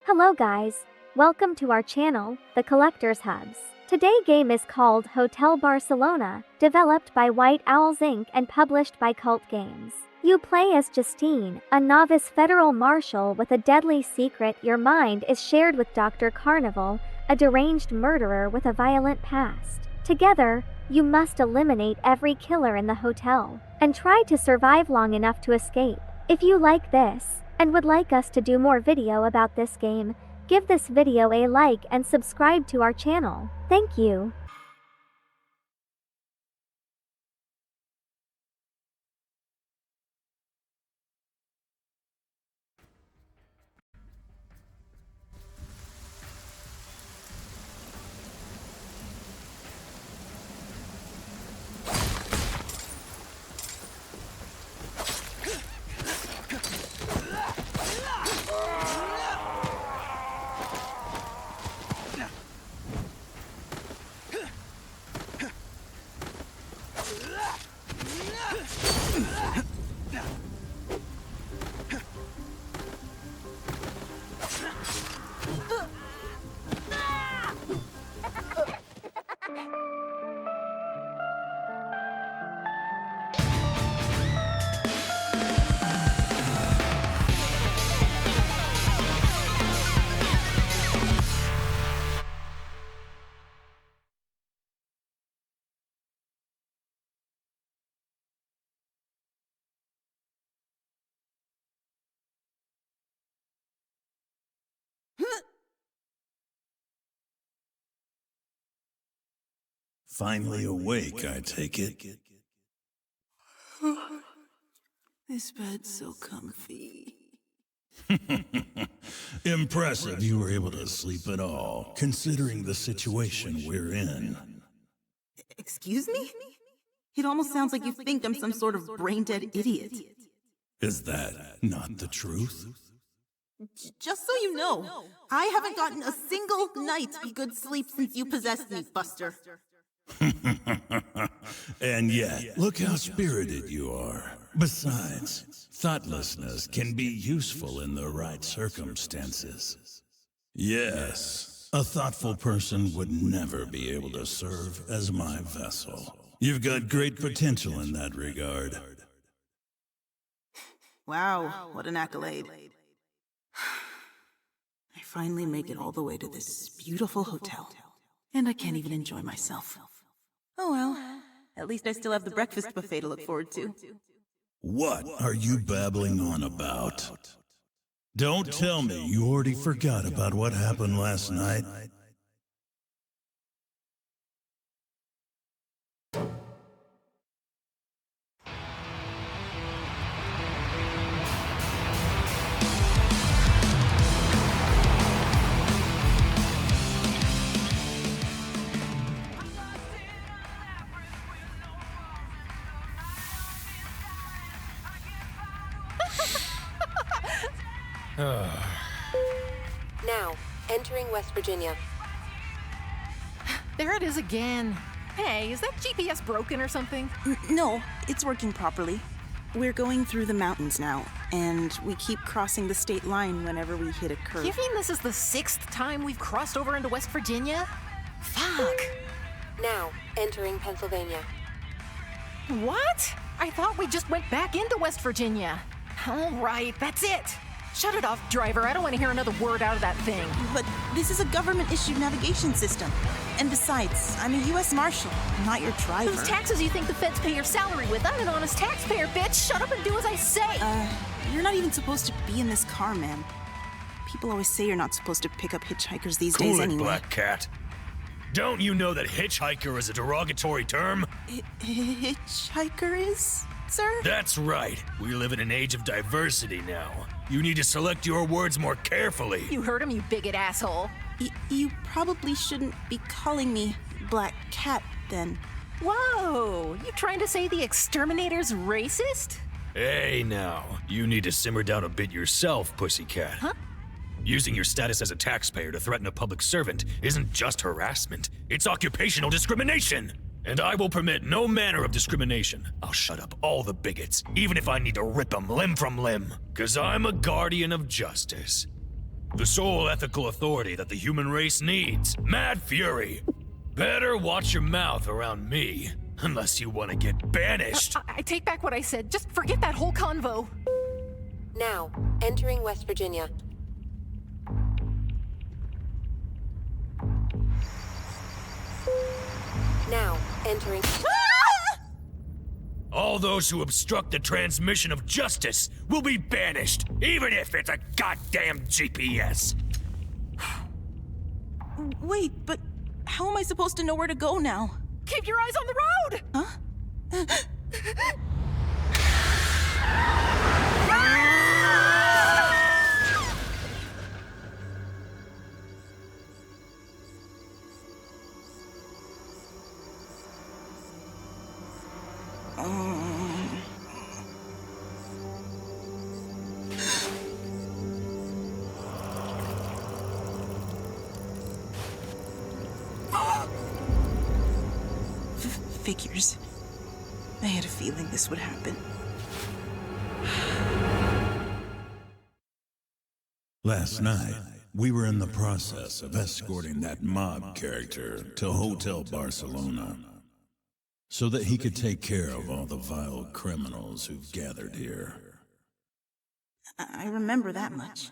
Hello guys, welcome to our channel, The Collector's Hubs. Today game is called Hotel Barcelona, developed by White Owls Inc. and published by Cult Games. You play as Justine, a novice federal marshal with a deadly secret. Your mind is shared with Dr. Carnival, a deranged murderer with a violent past. Together, you must eliminate every killer in the hotel, and try to survive long enough to escape. If you like this, and would like us to do more video about this game, give this video a like and subscribe to our channel. Thank you. Finally awake, I take it. This bed's so comfy. Impressive you were able to sleep at all, considering the situation we're in. Excuse me? It almost sounds like you think I'm some sort of brain-dead idiot. Is that not the truth? Just so you know, I haven't gotten a single night of good sleep since you possessed me, Buster. And yet, look how spirited you are. Besides, thoughtlessness can be useful in the right circumstances. Yes, a thoughtful person would never be able to serve as my vessel. You've got great potential in that regard. Wow, what an accolade. I finally make it all the way to this beautiful hotel, and I can't even enjoy myself. Oh well, at least I still have the breakfast buffet to look forward to. What are you babbling on about? Don't tell me you already forgot about what happened last night. Now, entering West Virginia. There it is again. Hey, is that GPS broken or something? No, it's working properly. We're going through the mountains now, and we keep crossing the state line whenever we hit a curve. You mean this is the 6th time we've crossed over into West Virginia? Fuck. Now, entering Pennsylvania. What? I thought we just went back into West Virginia. All right, that's it. Shut it off, driver. I don't want to hear another word out of that thing. But this is a government-issued navigation system. And besides, I'm a U.S. Marshal, not your driver. Whose taxes you think the feds pay your salary with? I'm an honest taxpayer, bitch. Shut up and do as I say. You're not even supposed to be in this car, man. People always say you're not supposed to pick up hitchhikers these days anyway. Cool it, Black Cat. Don't you know that hitchhiker is a derogatory term? Hitchhiker is, sir? That's right. We live in an age of diversity now. You need to select your words more carefully. You heard him, you bigot asshole. You probably shouldn't be calling me Black Cat, then. Whoa, you trying to say the exterminator's racist? Hey now, you need to simmer down a bit yourself, pussycat. Huh? Using your status as a taxpayer to threaten a public servant isn't just harassment, it's occupational discrimination! And I will permit no manner of discrimination. I'll shut up all the bigots, even if I need to rip them limb from limb. 'Cause I'm a guardian of justice. The sole ethical authority that the human race needs. Mad fury. Better watch your mouth around me, unless you want to get banished. I take back what I said. Just forget that whole convo. Now, entering West Virginia. Now, entering... All those who obstruct the transmission of justice will be banished, even if it's a goddamn GPS. Wait, but how am I supposed to know where to go now? Keep your eyes on the road! Huh? Figures. I had a feeling this would happen. Last night, we were in the process of escorting that mob character to Hotel Barcelona so that he could take care of all the vile criminals who've gathered here. I remember that much.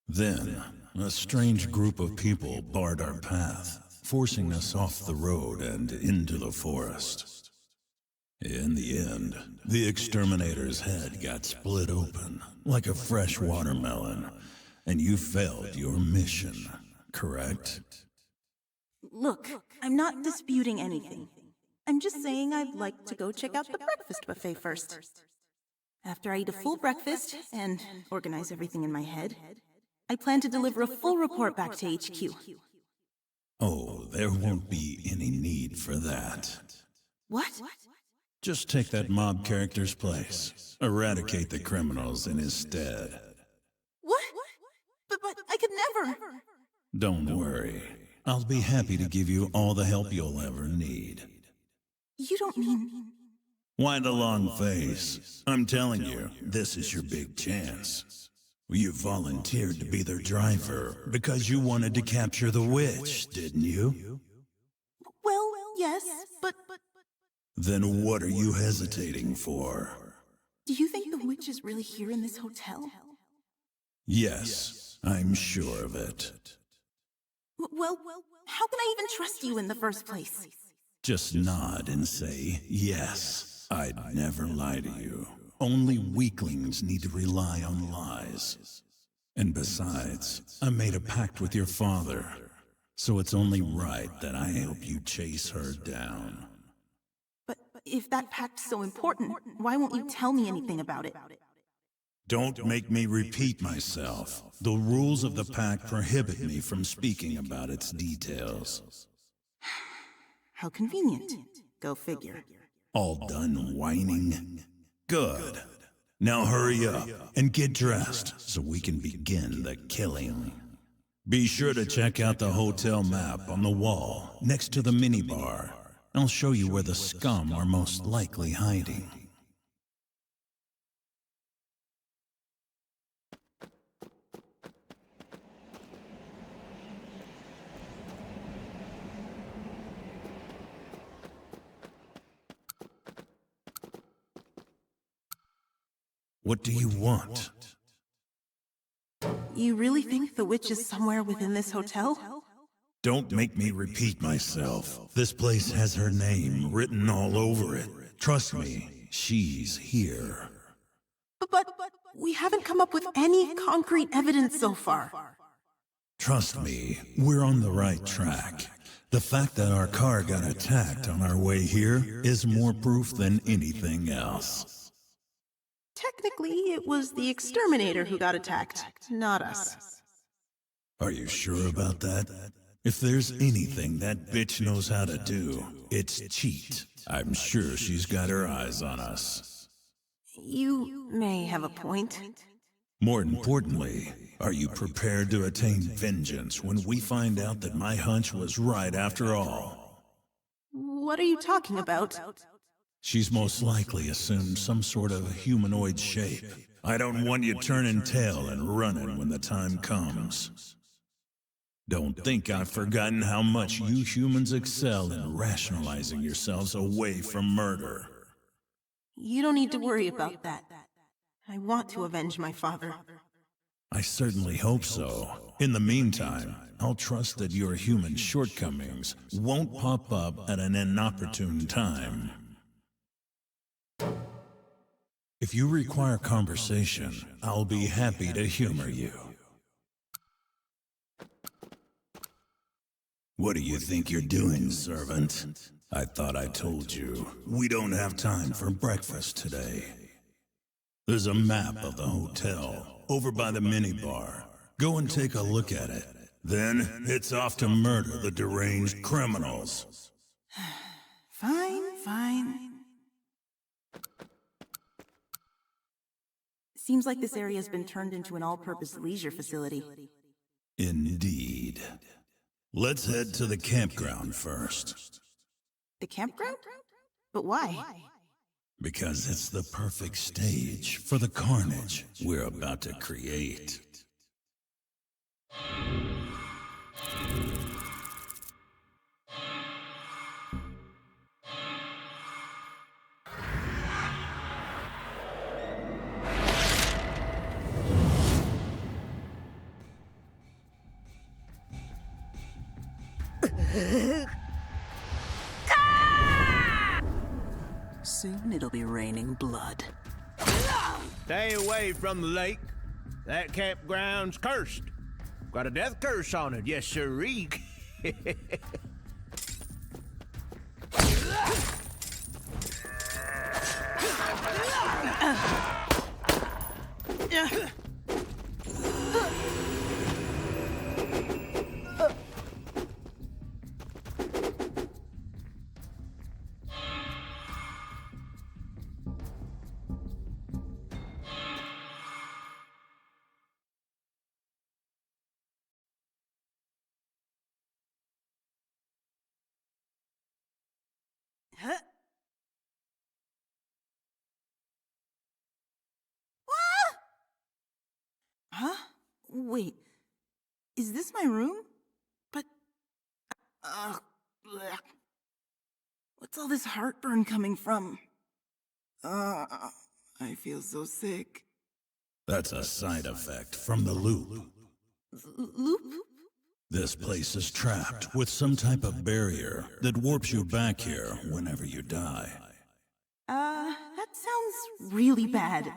Then, a strange group of people barred our path, forcing us off the road and into the forest. In the end, the exterminator's head got split open like a fresh watermelon, and you failed your mission, correct? Look, I'm not disputing anything. I'm just saying I'd like to go check out the breakfast buffet first. After I eat a full breakfast and organize everything in my head, I plan to deliver a full report back to HQ. Oh, there won't be any need for that. What? Just take that mob character's place. Eradicate the criminals in his stead. What? But I could never. Don't worry. I'll be happy to give you all the help you'll ever need. You don't mean... Why the long face? I'm telling you, this is your big chance. You volunteered to be their driver because you wanted to capture the witch, didn't you? Well, yes, but... Then what are you hesitating for? Do you think the witch is really here in this hotel? Yes, I'm sure of it. Well, how can I even trust you in the first place? Just nod and say, yes, I'd never lie to you. Only weaklings need to rely on lies. And besides, I made a pact with your father, so it's only right that I help you chase her down. But if that pact's so important, why won't you tell me anything about it? Don't make me repeat myself. The rules of the pact prohibit me from speaking about its details. How convenient. Go figure. All done whining? Good. Now hurry up and get dressed so we can begin the killing. Be sure to check out the hotel map on the wall next to the minibar. I'll show you where the scum are most likely hiding. What do you want? You really think the witch is somewhere within this hotel? Don't make me repeat myself. This place has her name written all over it. Trust me, she's here. But we haven't come up with any concrete evidence so far. Trust me, we're on the right track. The fact that our car got attacked on our way here is more proof than anything else. Technically, it was the exterminator who got attacked, not us. Are you sure about that? If there's anything that bitch knows how to do, it's cheat. I'm sure she's got her eyes on us. You may have a point. More importantly, are you prepared to attain vengeance when we find out that my hunch was right after all? What are you talking about? She's most likely assumed some sort of humanoid shape, I don't want you turning tail and running when the time comes. Don't think I've forgotten how much you humans excel in rationalizing yourselves away from murder. You don't need to worry about that. I want to avenge my father. I certainly hope so. In the meantime, I'll trust that your human shortcomings won't pop up at an inopportune time. If you require conversation, I'll be happy to humor you. What do you think you're doing, servant? I thought I told you, we don't have time for breakfast today. There's a map of the hotel over by the minibar. Go and take a look at it. Then it's off to murder the deranged criminals. Fine. Seems like this area has been turned into an all-purpose leisure facility. Indeed. Let's head to the campground first. The campground? But why? Because it's the perfect stage for the carnage we're about to create. Soon it'll be raining blood. Stay away from the lake. That campground's cursed. Got a death curse on it, yes sirree. Huh? Wait, is this my room? But, blech. What's all this heartburn coming from? I feel so sick. That's a side effect from the loop. Loop? This place is trapped with some type of barrier that warps you back here whenever you die. That sounds really bad.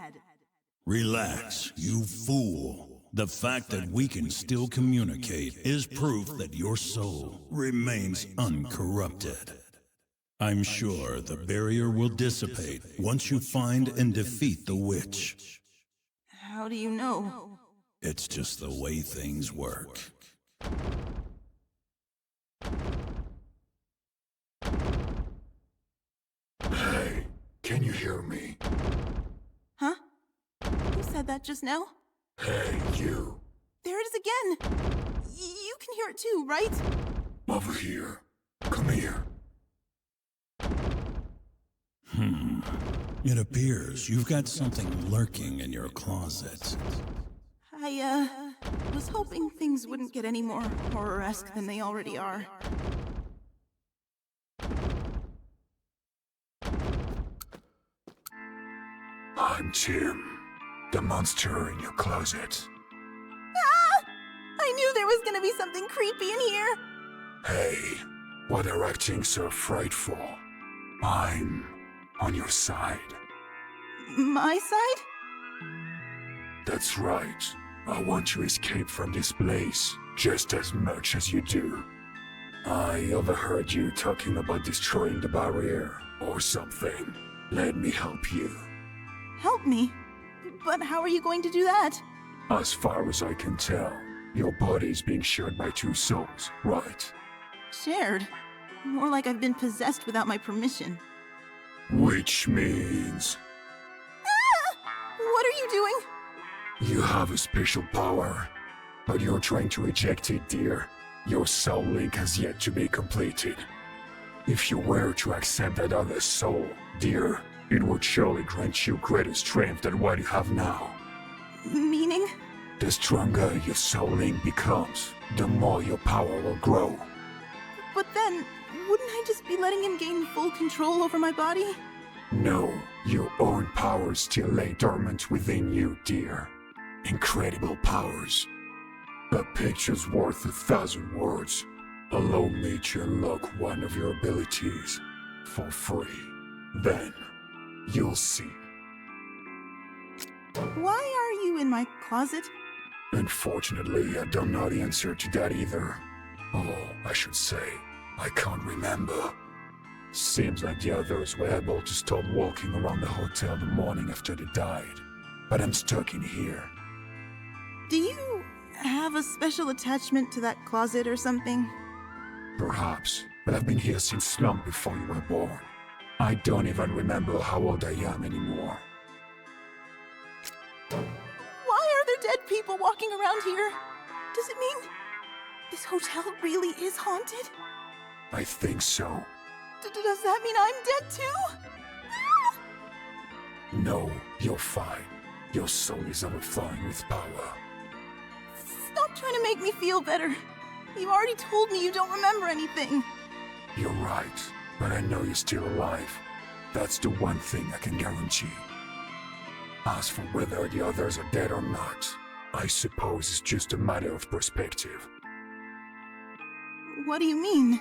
Relax, you fool. The fact that we can still communicate is proof that your soul remains uncorrupted. I'm sure the barrier will dissipate once you find and defeat the witch. How do you know? It's just the way things work. Hey, can you hear me? Huh? Who said that just now? Hey, you. There it is again! You can hear it too, right? Over here. Come here. It appears you've got something lurking in your closet. I, was hoping things wouldn't get any more horror-esque than they already are. I'm Tim, the monster in your closet. Ah! I knew there was gonna be something creepy in here! Hey, why are acting so frightful? I'm on your side. My side? That's right. I want to escape from this place just as much as you do. I overheard you talking about destroying the barrier or something. Let me help you. Help me? But how are you going to do that? As far as I can tell, your body is being shared by two souls, right? Shared? More like I've been possessed without my permission. Which means... Ah! What are you doing? You have a special power, but you're trying to reject it, dear. Your soul link has yet to be completed. If you were to accept that other soul, dear, It would surely grant you greater strength than what you have now. Meaning? The stronger your soul link becomes, the more your power will grow. But then, wouldn't I just be letting him gain full control over my body? No, your own powers still lay dormant within you, dear. Incredible powers. A picture's worth 1,000 words. Allow me to unlock one of your abilities for free. Then, you'll see. Why are you in my closet? Unfortunately, I don't know the answer to that either. Oh, I should say, I can't remember. Seems like the others were able to stop walking around the hotel the morning after they died. But I'm stuck in here. Do you have a special attachment to that closet or something? Perhaps, but I've been here since long before you were born. I don't even remember how old I am anymore. Why are there dead people walking around here? Does it mean this hotel really is haunted? I think so. Does that mean I'm dead too? No, you're fine. Your soul is overflowing with power. Stop trying to make me feel better. You already told me you don't remember anything. You're right, but I know you're still alive. That's the one thing I can guarantee. As for whether the others are dead or not, I suppose it's just a matter of perspective. What do you mean?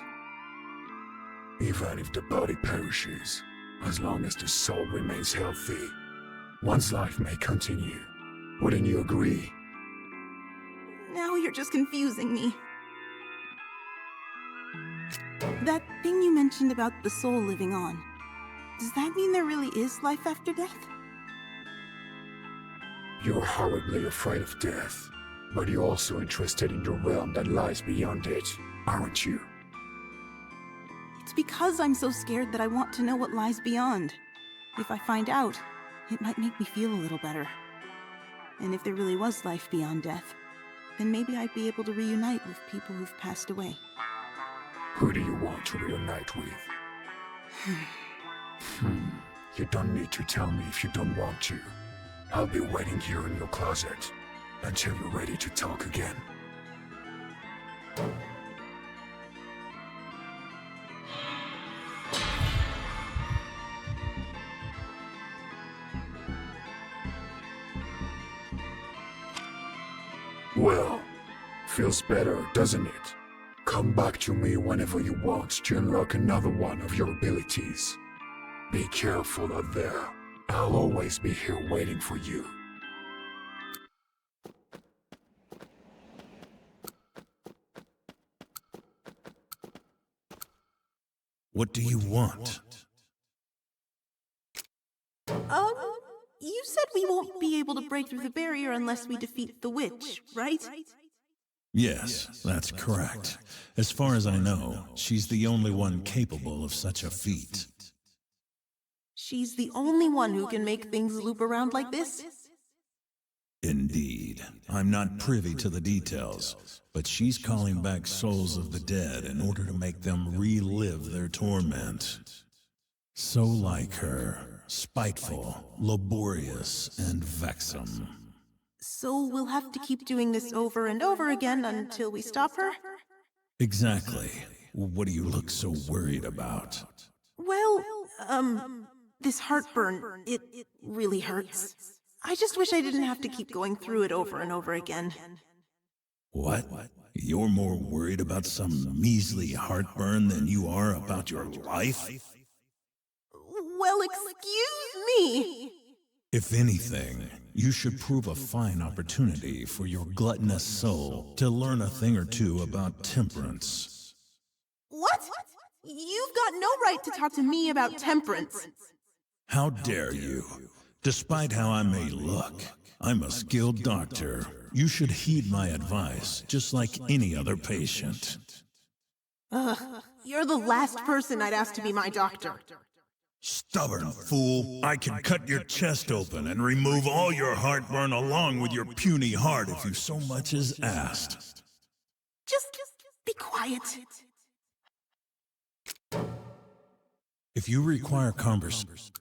Even if the body perishes, as long as the soul remains healthy, one's life may continue. Wouldn't you agree? Now you're just confusing me. That thing you mentioned about the soul living on, does that mean there really is life after death? You're horribly afraid of death, but you're also interested in the realm that lies beyond it, aren't you? It's because I'm so scared that I want to know what lies beyond. If I find out, it might make me feel a little better. And if there really was life beyond death, then maybe I'd be able to reunite with people who've passed away. Who do you want to reunite with? You don't need to tell me if you don't want to. I'll be waiting here in your closet until you're ready to talk again. Well, feels better, doesn't it? Come back to me whenever you want to unlock another one of your abilities. Be careful out there. I'll always be here waiting for you. What do you want? You said we won't be able to break through the barrier unless we defeat the witch, right? Yes, that's correct. As far as I know, she's the only one capable of such a feat. She's the only one who can make things loop around like this? Indeed. I'm not privy to the details, but she's calling back souls of the dead in order to make them relive their torment. So like her, spiteful, laborious, and vexum. So we'll have to keep doing this over and over again until we stop her? Exactly. What do you look so worried about? Well, this heartburn, it really hurts. I just wish I didn't have to keep going through it over and over again. What? You're more worried about some measly heartburn than you are about your life? Well, excuse me! If anything, you should prove a fine opportunity for your gluttonous soul to learn a thing or two about temperance. What? You've got no right to talk to me about temperance. How dare you? Despite how I may look, I'm a skilled doctor. You should heed my advice, just like any other patient. You're the last person I'd ask to be my doctor. Stubborn fool. I can cut your chest open and remove all your heartburn along with your puny heart if you so much as asked. Just be quiet. If you require conversation...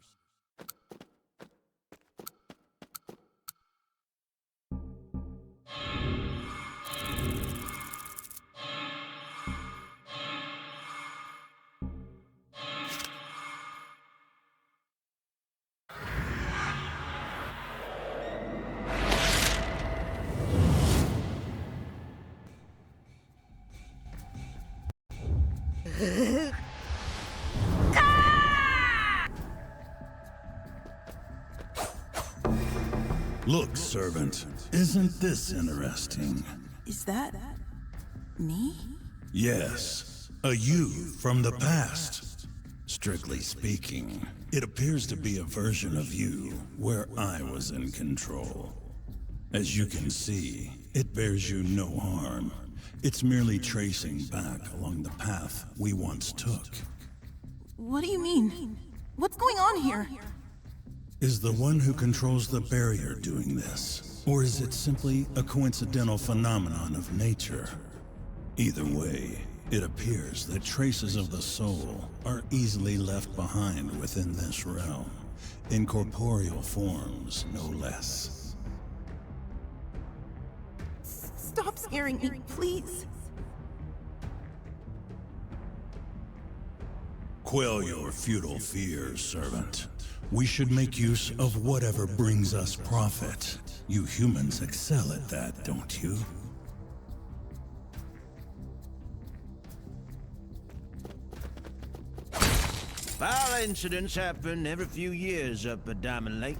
Look, servant, isn't this interesting? Is that me? Yes, a you from the past. Strictly speaking, it appears to be a version of you where I was in control. As you can see, it bears you no harm. It's merely tracing back along the path we once took. What do you mean? What's going on here? Is the one who controls the barrier doing this? Or is it simply a coincidental phenomenon of nature? Either way, it appears that traces of the soul are easily left behind within this realm, in corporeal forms, no less. Stop scaring me, please. Quell your futile fears, servant. We should make use of whatever brings us profit. You humans excel at that, don't you? Violent incidents happen every few years up at Diamond Lake.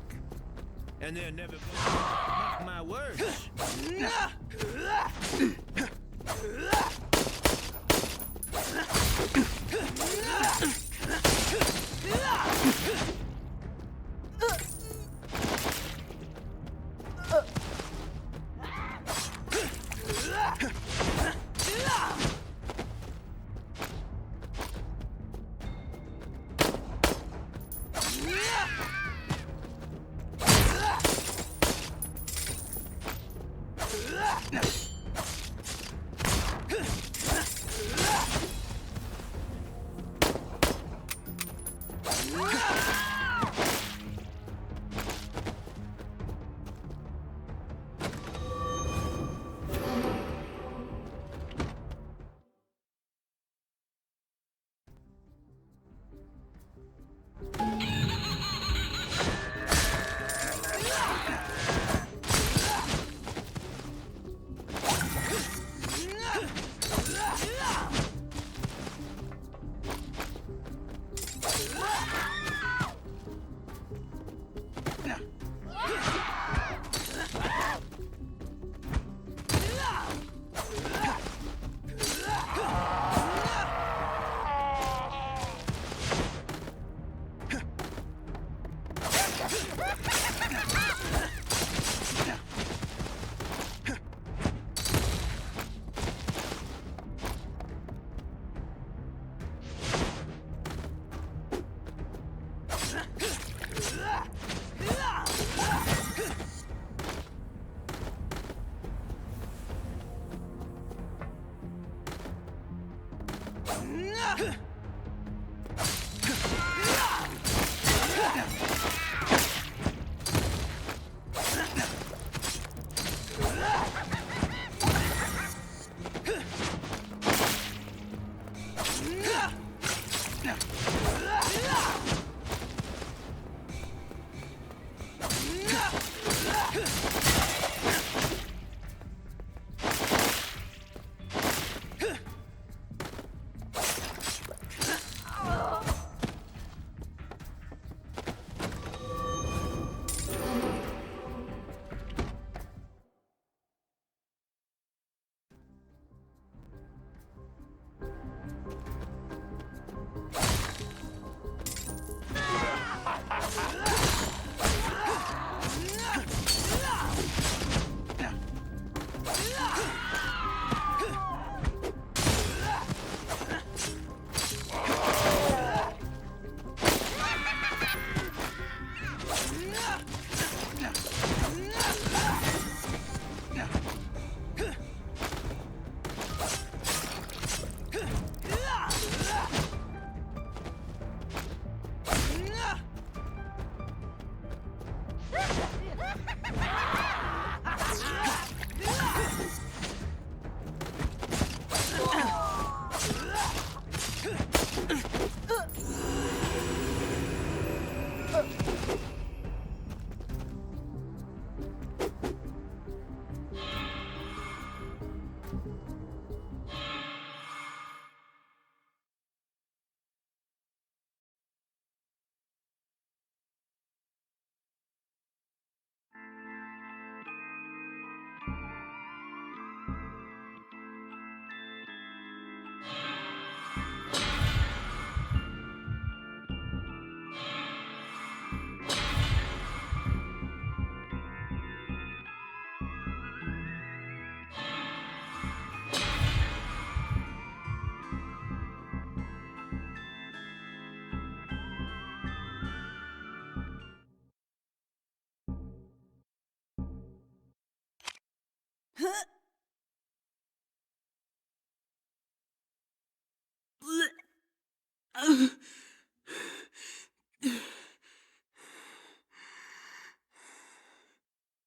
And they're never going to mark my words.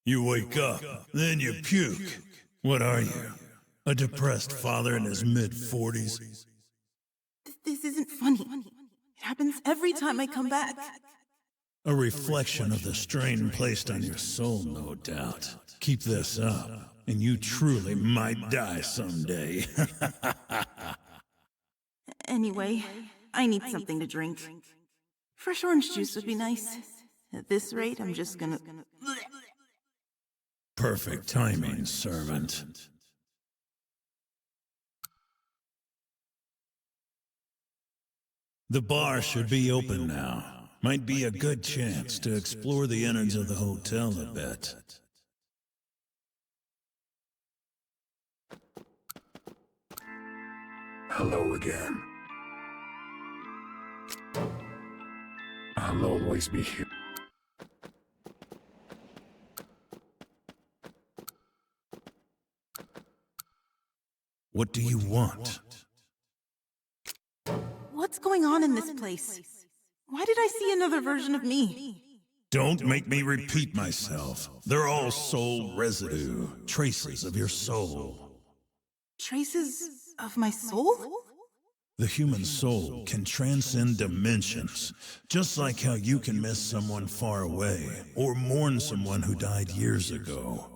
You wake up, then you puke. What are you? A depressed father in his mid-40s? This isn't funny. It happens every time I come back. A reflection of the strain placed on your soul, no doubt. Keep this up, and you truly might die someday. Anyway, I need something to drink. Fresh orange juice would be nice. At this rate, I'm just gonna... Perfect timing, servant. The bar should be open now. Might be a good chance to explore the innards of the hotel a bit. Hello again. I'll always be here. What do you want? What's going on in this place? Why did I see another version of me? Don't make me repeat myself. They're all soul residue, traces of your soul. Traces of my soul? The human soul can transcend dimensions, just like how you can miss someone far away or mourn someone who died years ago.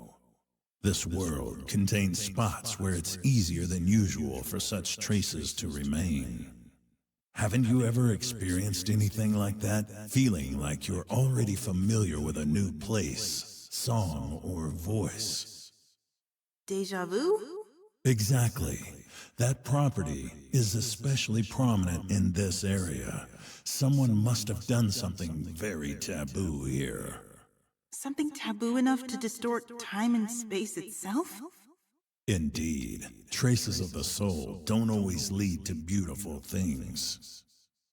This world contains spots where it's easier than usual for such traces to remain. Haven't you ever experienced anything like that? Feeling like you're already familiar with a new place, song, or voice? Deja vu? Exactly. That property is especially prominent in this area. Someone must have done something very taboo here. Something taboo enough to distort time and space itself? Indeed, traces of the soul don't always lead to beautiful things.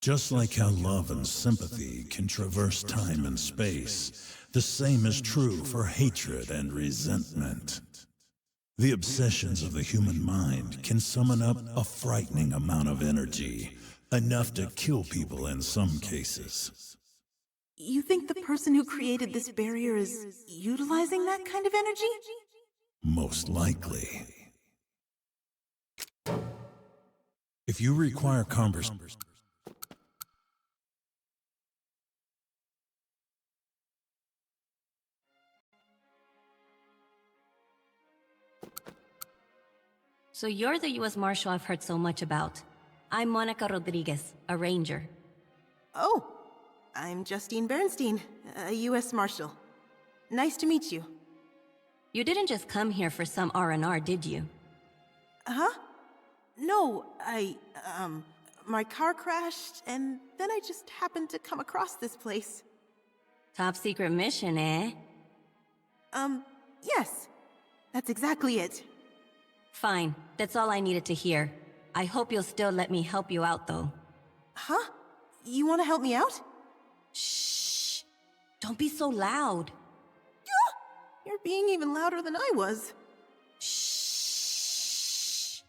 Just like how love and sympathy can traverse time and space, the same is true for hatred and resentment. The obsessions of the human mind can summon up a frightening amount of energy, enough to kill people in some cases. You think the person who created this barrier is utilizing that kind of energy? Most likely. If you require conversation, So you're the U.S. Marshal I've heard so much about. I'm Monica Rodriguez, a ranger. Oh, I'm Justine Bernstein, a U.S. Marshal. Nice to meet you. You didn't just come here for some R&R, did you? Huh? No, my car crashed, and then I just happened to come across this place. Top secret mission, eh? Yes. That's exactly it. Fine, that's all I needed to hear. I hope you'll still let me help you out, though. Huh? You want to help me out? Shh! Don't be so loud. You're being even louder than I was. Shh!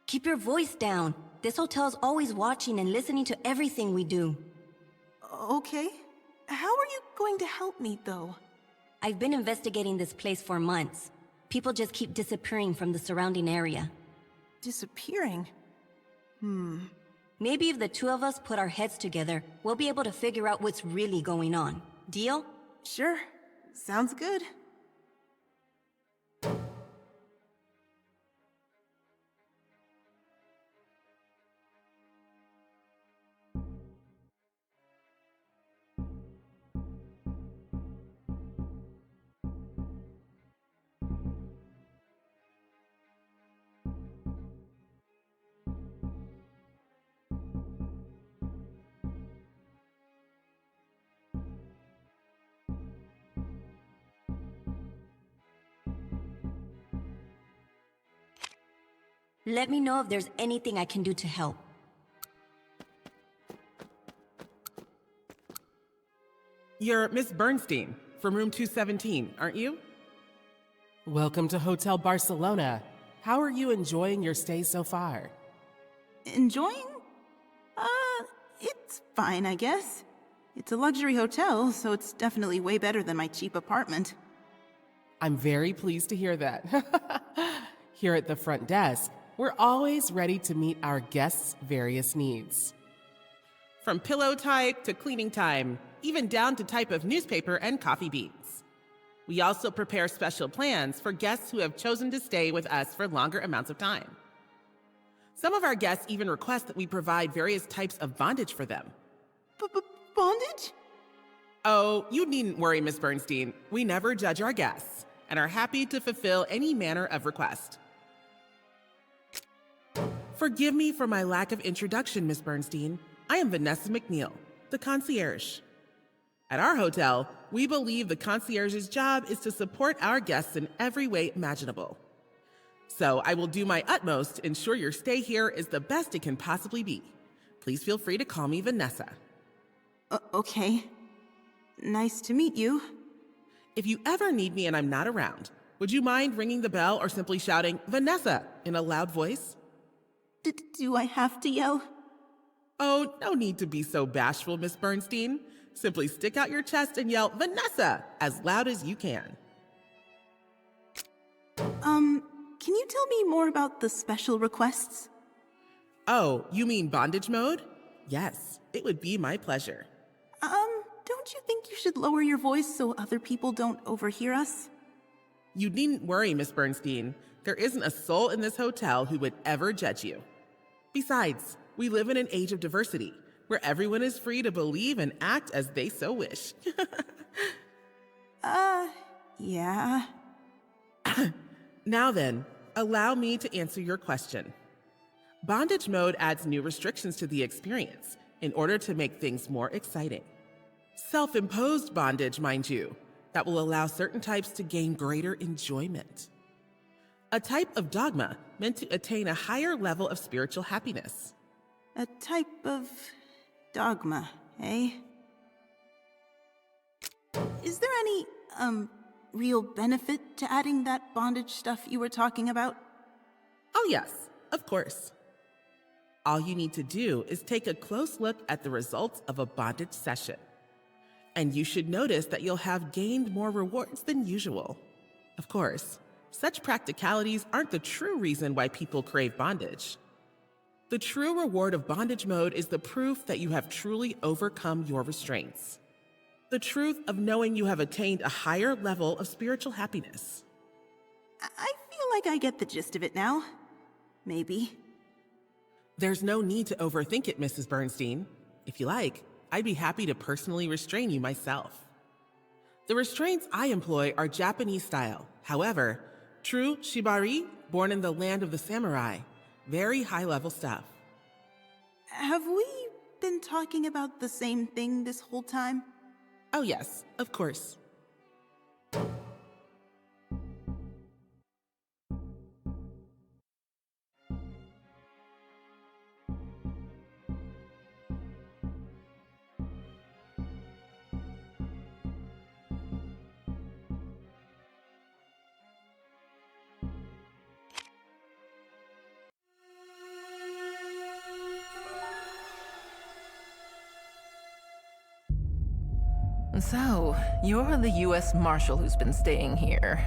Keep your voice down. This hotel's always watching and listening to everything we do. Okay. How are you going to help me, though? I've been investigating this place for months. People just keep disappearing from the surrounding area. Disappearing? Maybe if the two of us put our heads together, we'll be able to figure out what's really going on. Deal? Sure. Sounds good. Let me know if there's anything I can do to help. You're Miss Bernstein from room 217, aren't you? Welcome to Hotel Barcelona. How are you enjoying your stay so far? Enjoying? It's fine, I guess. It's a luxury hotel, so it's definitely way better than my cheap apartment. I'm very pleased to hear that. Here at the front desk, we're always ready to meet our guests' various needs. From pillow type to cleaning time, even down to type of newspaper and coffee beans. We also prepare special plans for guests who have chosen to stay with us for longer amounts of time. Some of our guests even request that we provide various types of bondage for them. Bondage? Oh, you needn't worry, Miss Bernstein. We never judge our guests and are happy to fulfill any manner of request. Forgive me for my lack of introduction, Miss Bernstein. I am Vanessa McNeil, the concierge. At our hotel, we believe the concierge's job is to support our guests in every way imaginable. So I will do my utmost to ensure your stay here is the best it can possibly be. Please feel free to call me Vanessa. Okay. Nice to meet you. If you ever need me and I'm not around, would you mind ringing the bell or simply shouting, Vanessa, in a loud voice? Do I have to yell? Oh, no need to be so bashful, Miss Bernstein. Simply stick out your chest and yell, Vanessa, as loud as you can. Can you tell me more about the special requests? Oh, you mean bondage mode? Yes, it would be my pleasure. Don't you think you should lower your voice so other people don't overhear us? You needn't worry, Miss Bernstein. There isn't a soul in this hotel who would ever judge you. Besides, we live in an age of diversity, where everyone is free to believe and act as they so wish. Yeah. Now then, allow me to answer your question. Bondage mode adds new restrictions to the experience in order to make things more exciting. Self-imposed bondage, mind you, that will allow certain types to gain greater enjoyment. A type of dogma meant to attain a higher level of spiritual happiness. A type of dogma, eh? Is there any, real benefit to adding that bondage stuff you were talking about? Oh yes, of course. All you need to do is take a close look at the results of a bondage session. And you should notice that you'll have gained more rewards than usual. Of course, such practicalities aren't the true reason why people crave bondage. The true reward of bondage mode is the proof that you have truly overcome your restraints. The truth of knowing you have attained a higher level of spiritual happiness. I feel like I get the gist of it now. Maybe. There's no need to overthink it, Mrs. Bernstein. If you like, I'd be happy to personally restrain you myself. The restraints I employ are Japanese style. However, true shibari, born in the land of the samurai. Very high-level stuff. Have we been talking about the same thing this whole time? Oh yes, of course. So, you're the U.S. Marshal who's been staying here.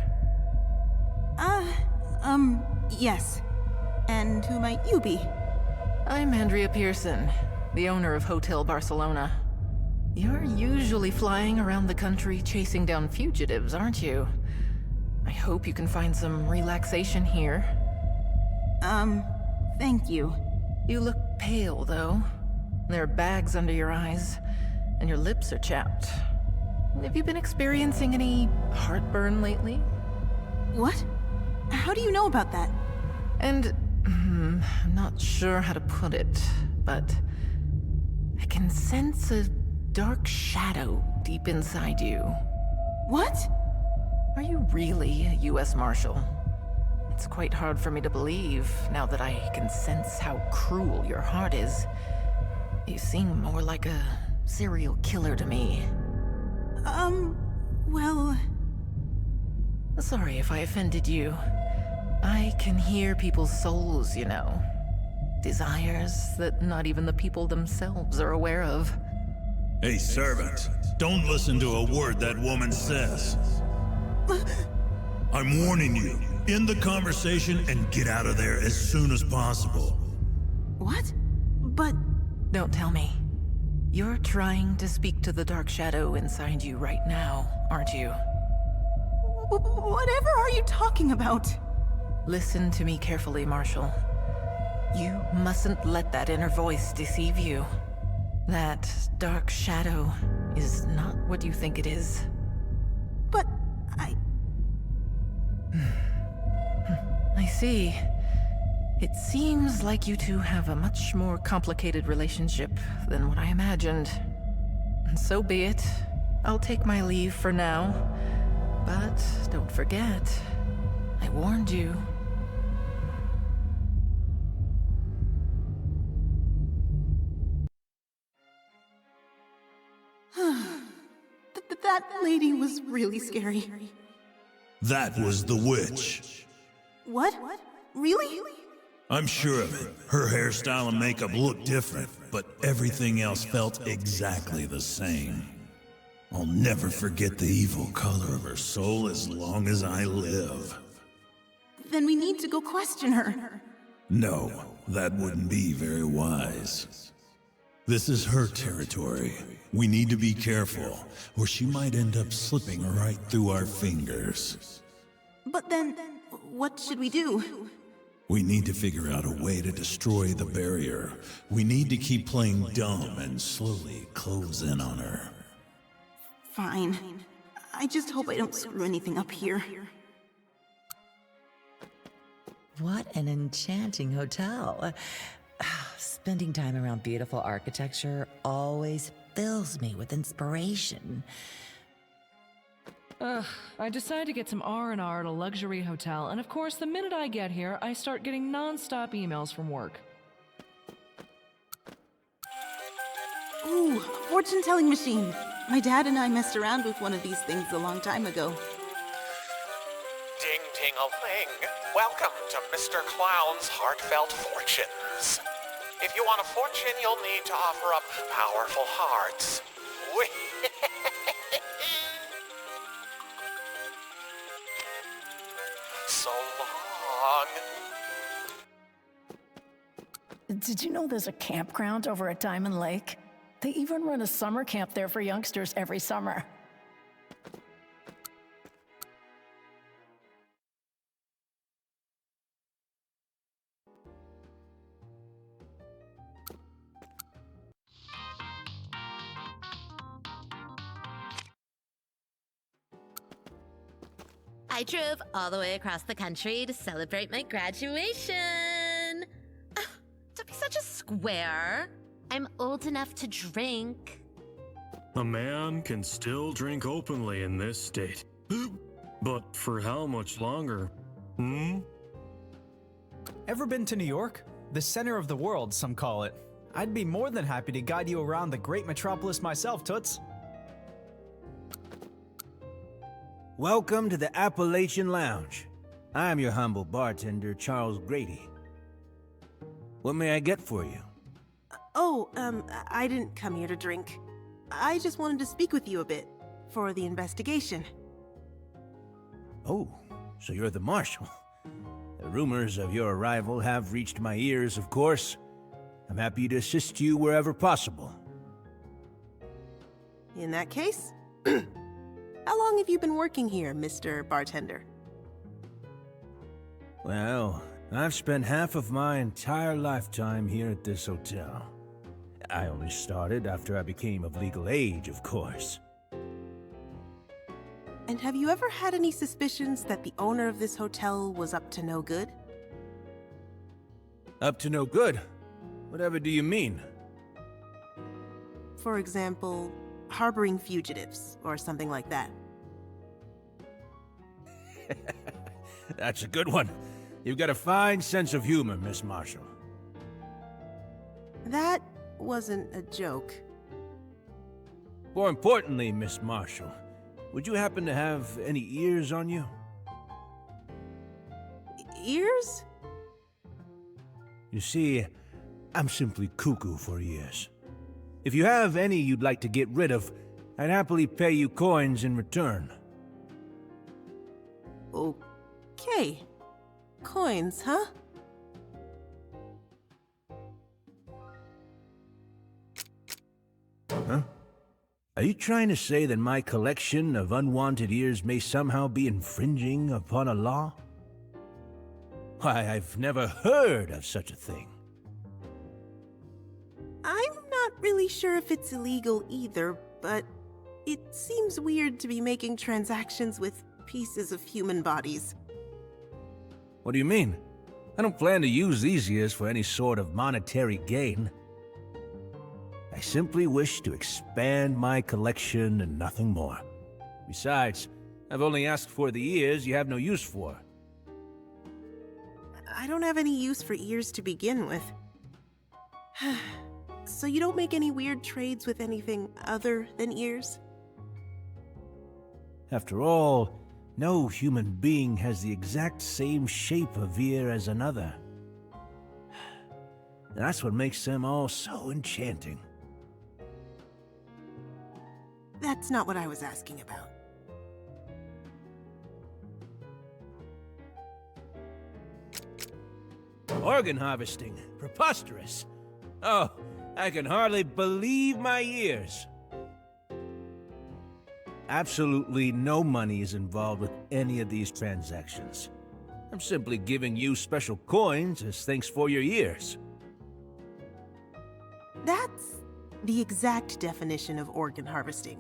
Yes. And who might you be? I'm Andrea Pearson, the owner of Hotel Barcelona. You're usually flying around the country chasing down fugitives, aren't you? I hope you can find some relaxation here. Thank you. You look pale, though. There are bags under your eyes, and your lips are chapped. Have you been experiencing any heartburn lately? What? How do you know about that? And I'm not sure how to put it, but I can sense a dark shadow deep inside you. What? Are you really a U.S. Marshal? It's quite hard for me to believe now that I can sense how cruel your heart is. You seem more like a serial killer to me. Well... Sorry if I offended you. I can hear people's souls, you know. Desires that not even the people themselves are aware of. Hey, servant, don't listen to a word that woman says. I'm warning you. End the conversation and get out of there as soon as possible. What? But... Don't tell me. You're trying to speak to the dark shadow inside you right now, aren't you? Whatever are you talking about? Listen to me carefully, Marshal. You mustn't let that inner voice deceive you. That dark shadow is not what you think it is. But I see. It seems like you two have a much more complicated relationship than what I imagined. So be it. I'll take my leave for now. But don't forget, I warned you. That lady was really scary. That was the witch. What? Really? I'm sure of it. Her hairstyle and makeup looked different, but everything else felt exactly the same. I'll never forget the evil color of her soul as long as I live. Then we need to go question her. No, that wouldn't be very wise. This is her territory. We need to be careful, or she might end up slipping right through our fingers. But then, what should we do? We need to figure out a way to destroy the barrier. We need to keep playing dumb and slowly close in on her. Fine. I just hope I don't screw anything up here. What an enchanting hotel. Spending time around beautiful architecture always fills me with inspiration. I decided to get some R&R at a luxury hotel, and of course, the minute I get here, I start getting non-stop emails from work. Ooh, a fortune-telling machine. My dad and I messed around with one of these things a long time ago. Ding-ding-a-ling. Welcome to Mr. Clown's Heartfelt Fortunes. If you want a fortune, you'll need to offer up powerful hearts. So long. Did you know there's a campground over at Diamond Lake? They even run a summer camp there for youngsters every summer. I drove all the way across the country to celebrate my graduation. Don't be such a square. I'm old enough to drink. A man can still drink openly in this state. But for how much longer? Ever been to New York? The center of the world, some call it. I'd be more than happy to guide you around the great metropolis myself, Toots. Welcome to the Appalachian Lounge. I'm your humble bartender, Charles Grady. What may I get for you? I didn't come here to drink. I just wanted to speak with you a bit, for the investigation. Oh, so you're the marshal. The rumors of your arrival have reached my ears, of course. I'm happy to assist you wherever possible. In that case, how long have you been working here, Mr. Bartender? Well, I've spent half of my entire lifetime here at this hotel. I only started after I became of legal age, of course. And have you ever had any suspicions that the owner of this hotel was up to no good? Up to no good? Whatever do you mean? For example, harboring fugitives, or something like that. That's a good one. You've got a fine sense of humor, Miss Marshall. That wasn't a joke. More importantly, Miss Marshall, would you happen to have any ears on you? Ears? You see, I'm simply cuckoo for ears. If you have any you'd like to get rid of, I'd happily pay you coins in return. Okay. Coins, huh? Huh? Are you trying to say that my collection of unwanted ears may somehow be infringing upon a law? Why, I've never heard of such a thing. I'm not really sure if it's illegal either, but it seems weird to be making transactions with pieces of human bodies. What do you mean? I don't plan to use these ears for any sort of monetary gain. I simply wish to expand my collection and nothing more. Besides, I've only asked for the ears you have no use for. I don't have any use for ears to begin with. So you don't make any weird trades with anything other than ears? After all, no human being has the exact same shape of ear as another. That's what makes them all so enchanting. That's not what I was asking about. Organ harvesting. Preposterous. Oh, I can hardly believe my ears. Absolutely no money is involved with any of these transactions. I'm simply giving you special coins as thanks for your ears. That's the exact definition of organ harvesting.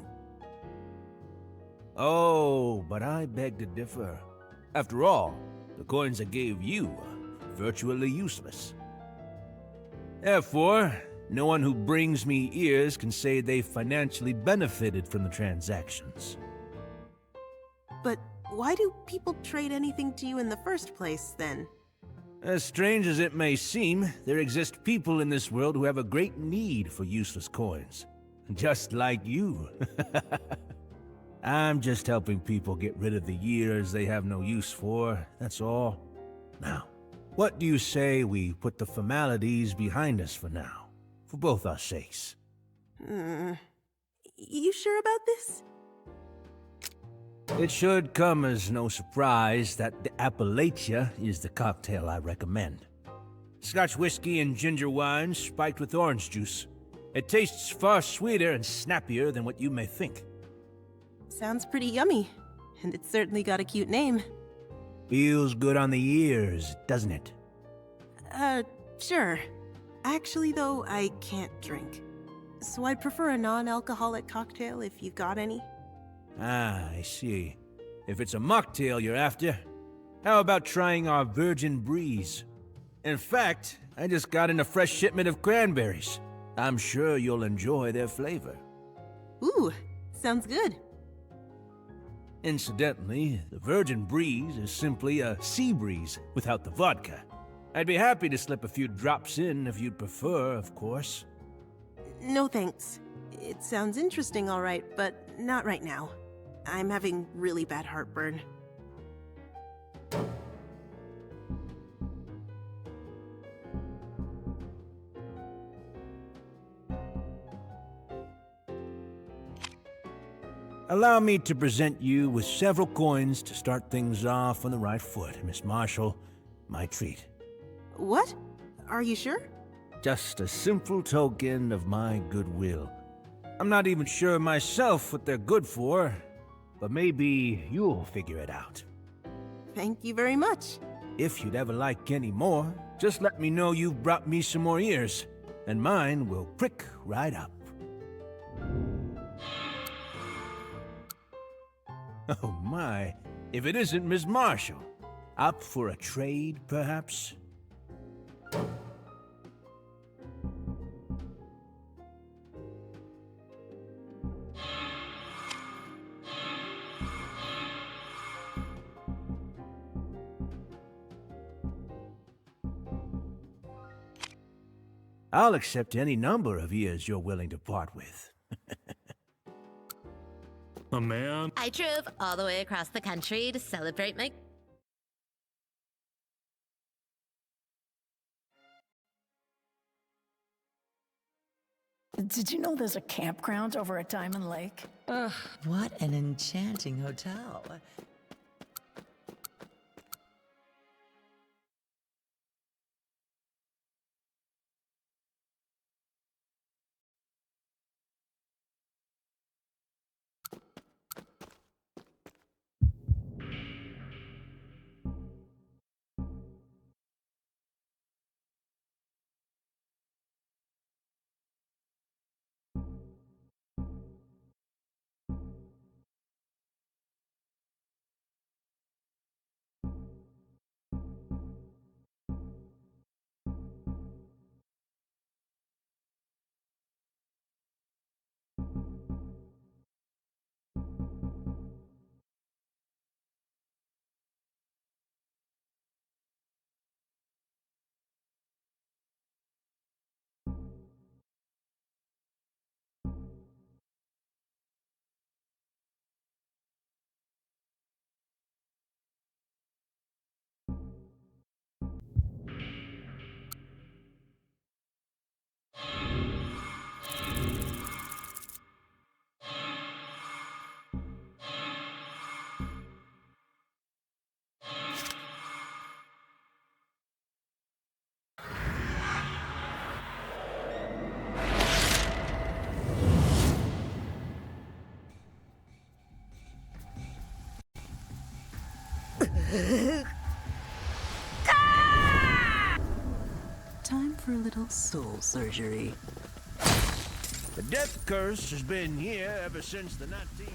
Oh, but I beg to differ. After all, the coins I gave you are virtually useless. Therefore, no one who brings me ears can say they financially benefited from the transactions. But why do people trade anything to you in the first place, then? As strange as it may seem, there exist people in this world who have a great need for useless coins. Just like you. I'm just helping people get rid of the ears they have no use for, that's all. Now, what do you say we put the formalities behind us for now? For both our sakes. You sure about this? It should come as no surprise that the Appalachia is the cocktail I recommend. Scotch whiskey and ginger wine spiked with orange juice. It tastes far sweeter and snappier than what you may think. Sounds pretty yummy, and it's certainly got a cute name. Feels good on the ears, doesn't it? Sure. Actually, though, I can't drink. So I'd prefer a non-alcoholic cocktail if you've got any. Ah, I see. If it's a mocktail you're after, how about trying our Virgin Breeze? In fact, I just got in a fresh shipment of cranberries. I'm sure you'll enjoy their flavor. Ooh, sounds good. Incidentally, the Virgin Breeze is simply a sea breeze without the vodka. I'd be happy to slip a few drops in if you'd prefer, of course. No thanks. It sounds interesting, all right, but not right now. I'm having really bad heartburn. Allow me to present you with several coins to start things off on the right foot, Miss Marshall. My treat. What? Are you sure? Just a simple token of my goodwill. I'm not even sure myself what they're good for, but maybe you'll figure it out. Thank you very much. If you'd ever like any more, just let me know you've brought me some more ears, and mine will prick right up. Oh my, if it isn't Miss Marshall. Up for a trade, perhaps? I'll accept any number of ears you're willing to part with. A man? I drove all the way across the country to celebrate my Did you know there's a campground over at Diamond Lake? What an enchanting hotel. Time for a little soul surgery. The death curse has been here ever since the 19th.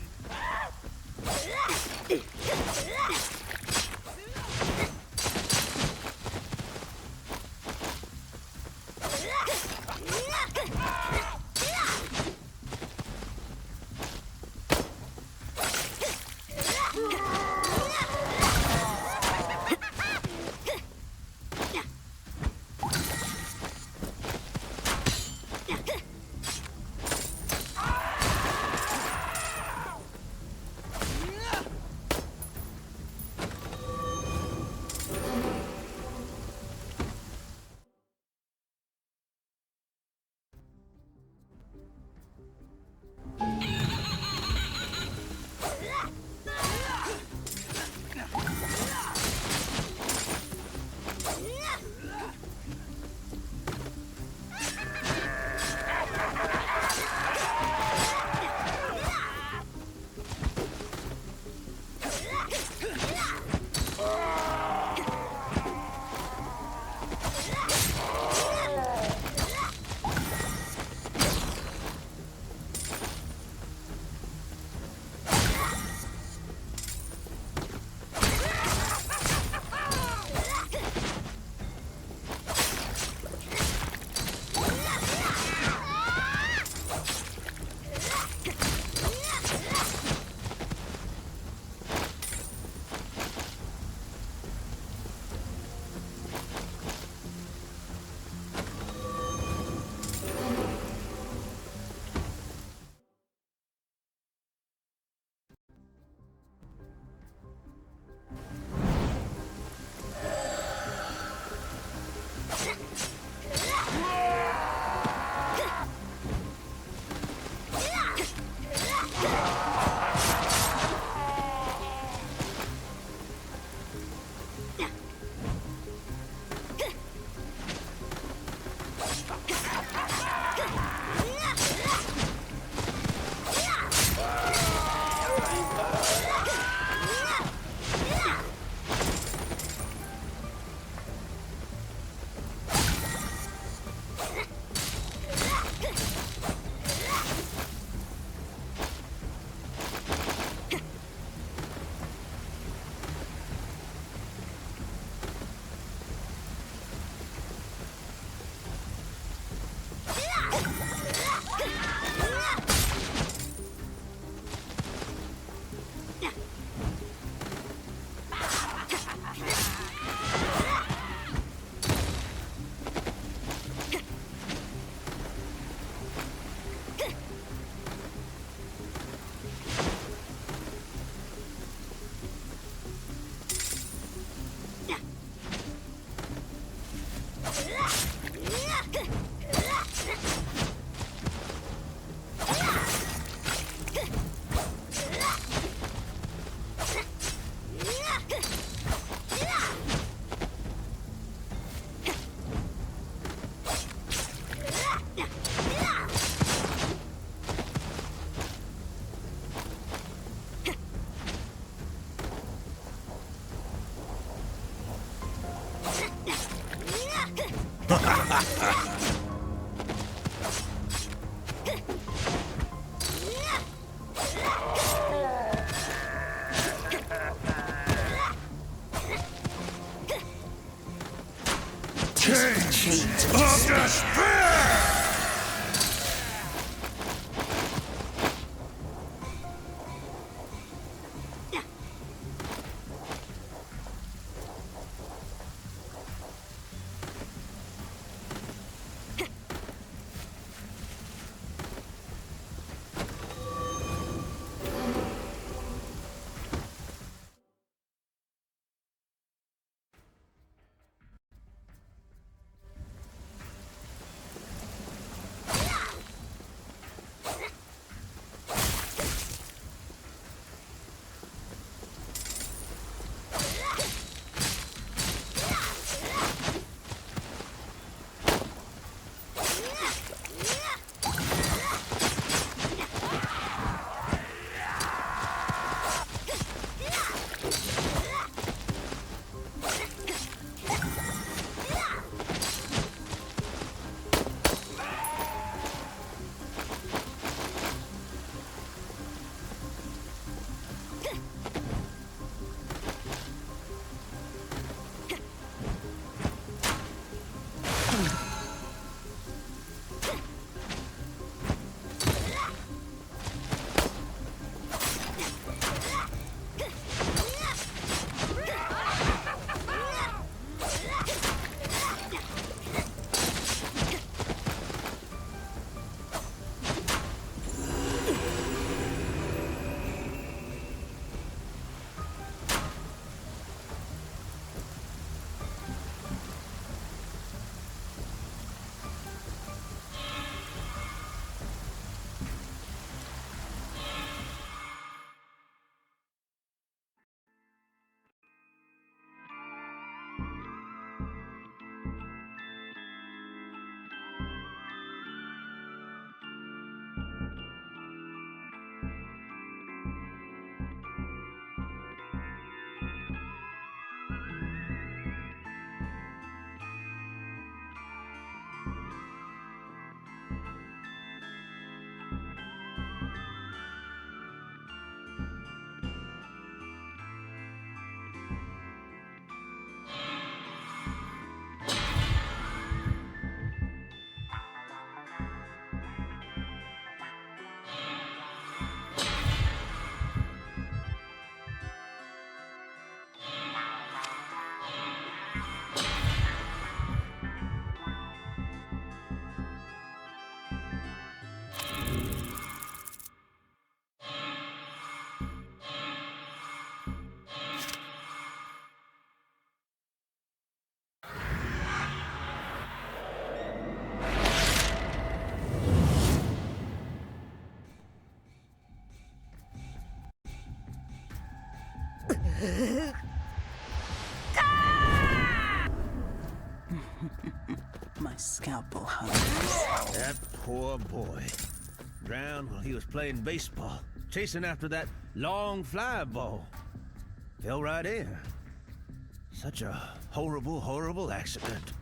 Chains of despair! My scalpel hungers. That poor boy. Drowned while he was playing baseball, chasing after that long fly ball. Fell right in. Such a horrible, horrible accident.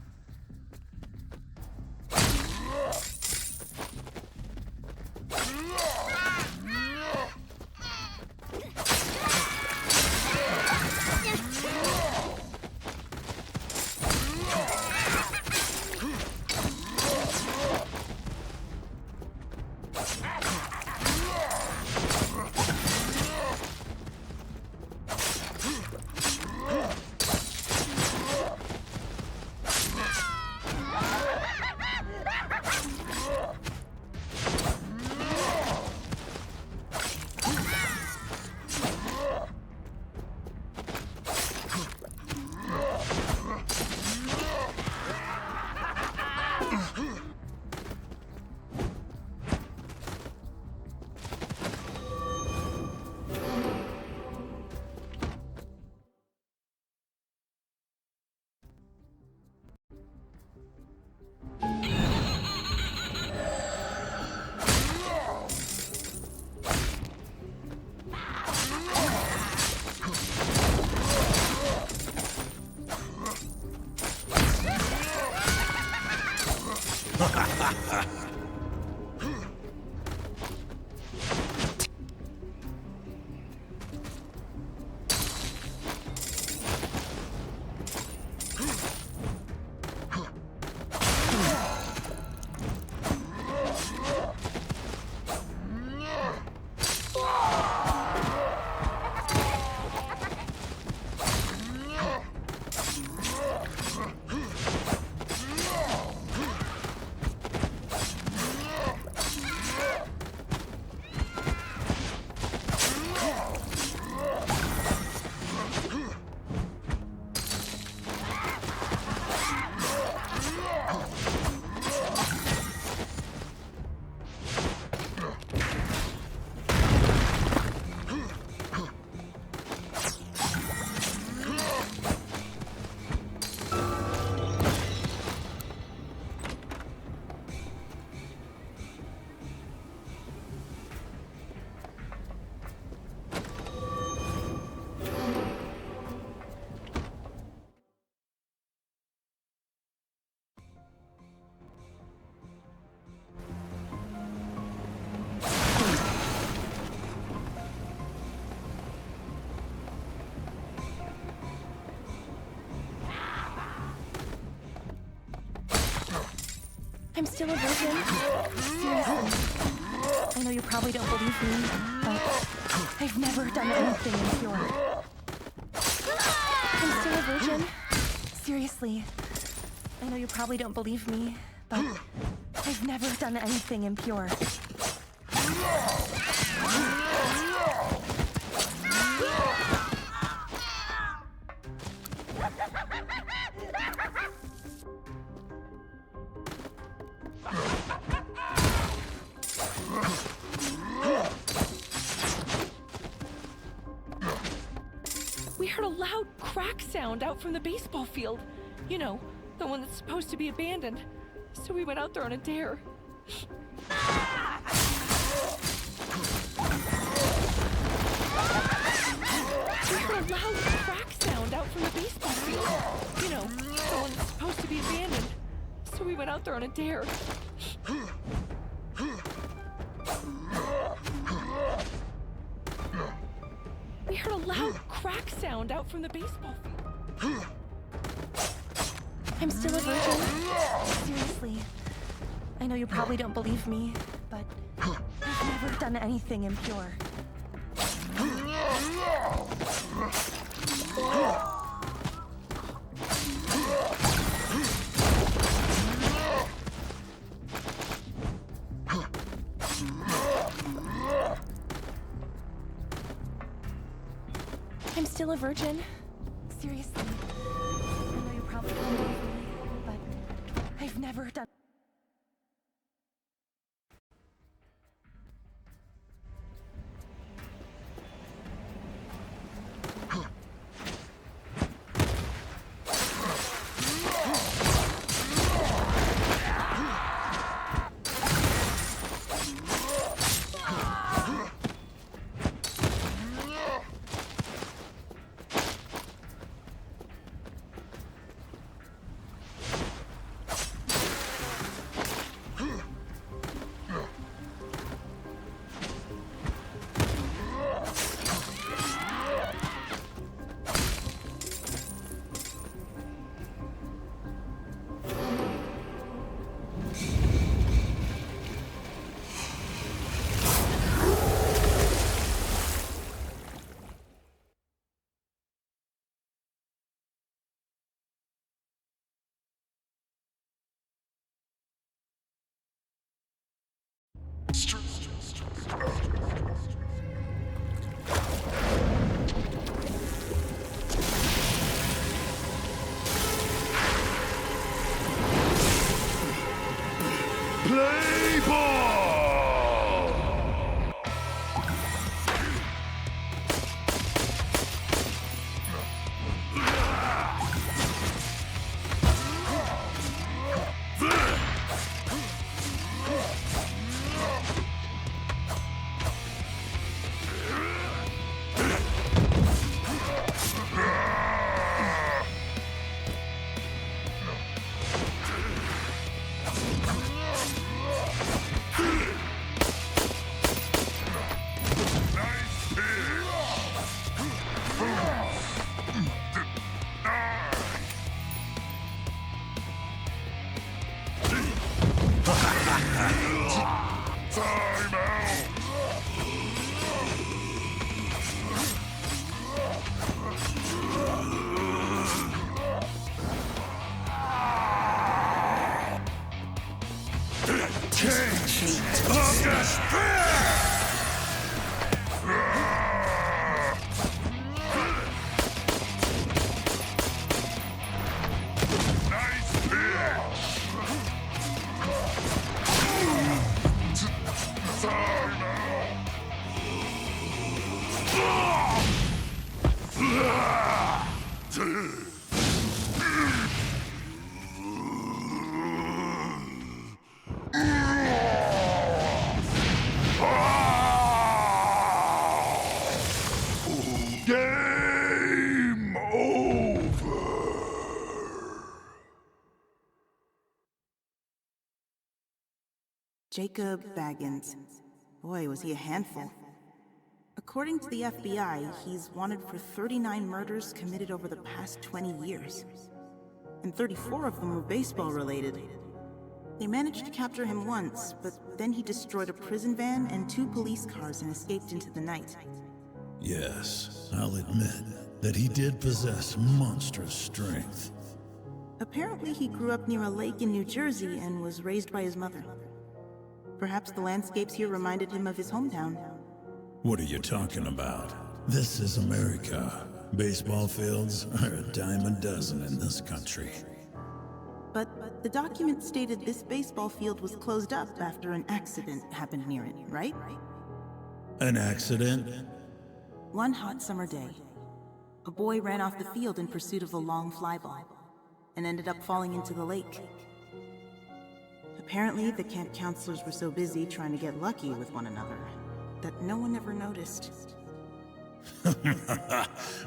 still a virgin. Seriously. I know you probably don't believe me, but I've never done anything impure. I'm still a virgin. Seriously. I know you probably don't believe me, but I've never done anything impure. We heard a loud crack sound out from the baseball field. You know, the one that's supposed to be abandoned. So we went out there on a dare. We heard a loud crack sound out from the baseball field. You know, the one that's supposed to be abandoned. So we went out there on a dare. We heard a loud crack sound out from the baseball field. I'm still a virgin. Seriously. I know you probably don't believe me, but I've never done anything impure. I'm still a virgin. Seriously. I know you probably don't believe me, but I've never done. Play ball! Game over. Jacob Baggins. Boy, was he a handful. According to the FBI, he's wanted for 39 murders committed over the past 20 years. And 34 of them were baseball related. They managed to capture him once, but then he destroyed a prison van and 2 police cars and escaped into the night. Yes, I'll admit that he did possess monstrous strength. Apparently, he grew up near a lake in New Jersey and was raised by his mother. Perhaps the landscapes here reminded him of his hometown. What are you talking about? This is America. Baseball fields are a dime a dozen in this country. But the document stated this baseball field was closed up after an accident happened near it, right? An accident? One hot summer day, a boy ran off the field in pursuit of a long fly ball and ended up falling into the lake. Apparently, the camp counselors were so busy trying to get lucky with one another that no one ever noticed.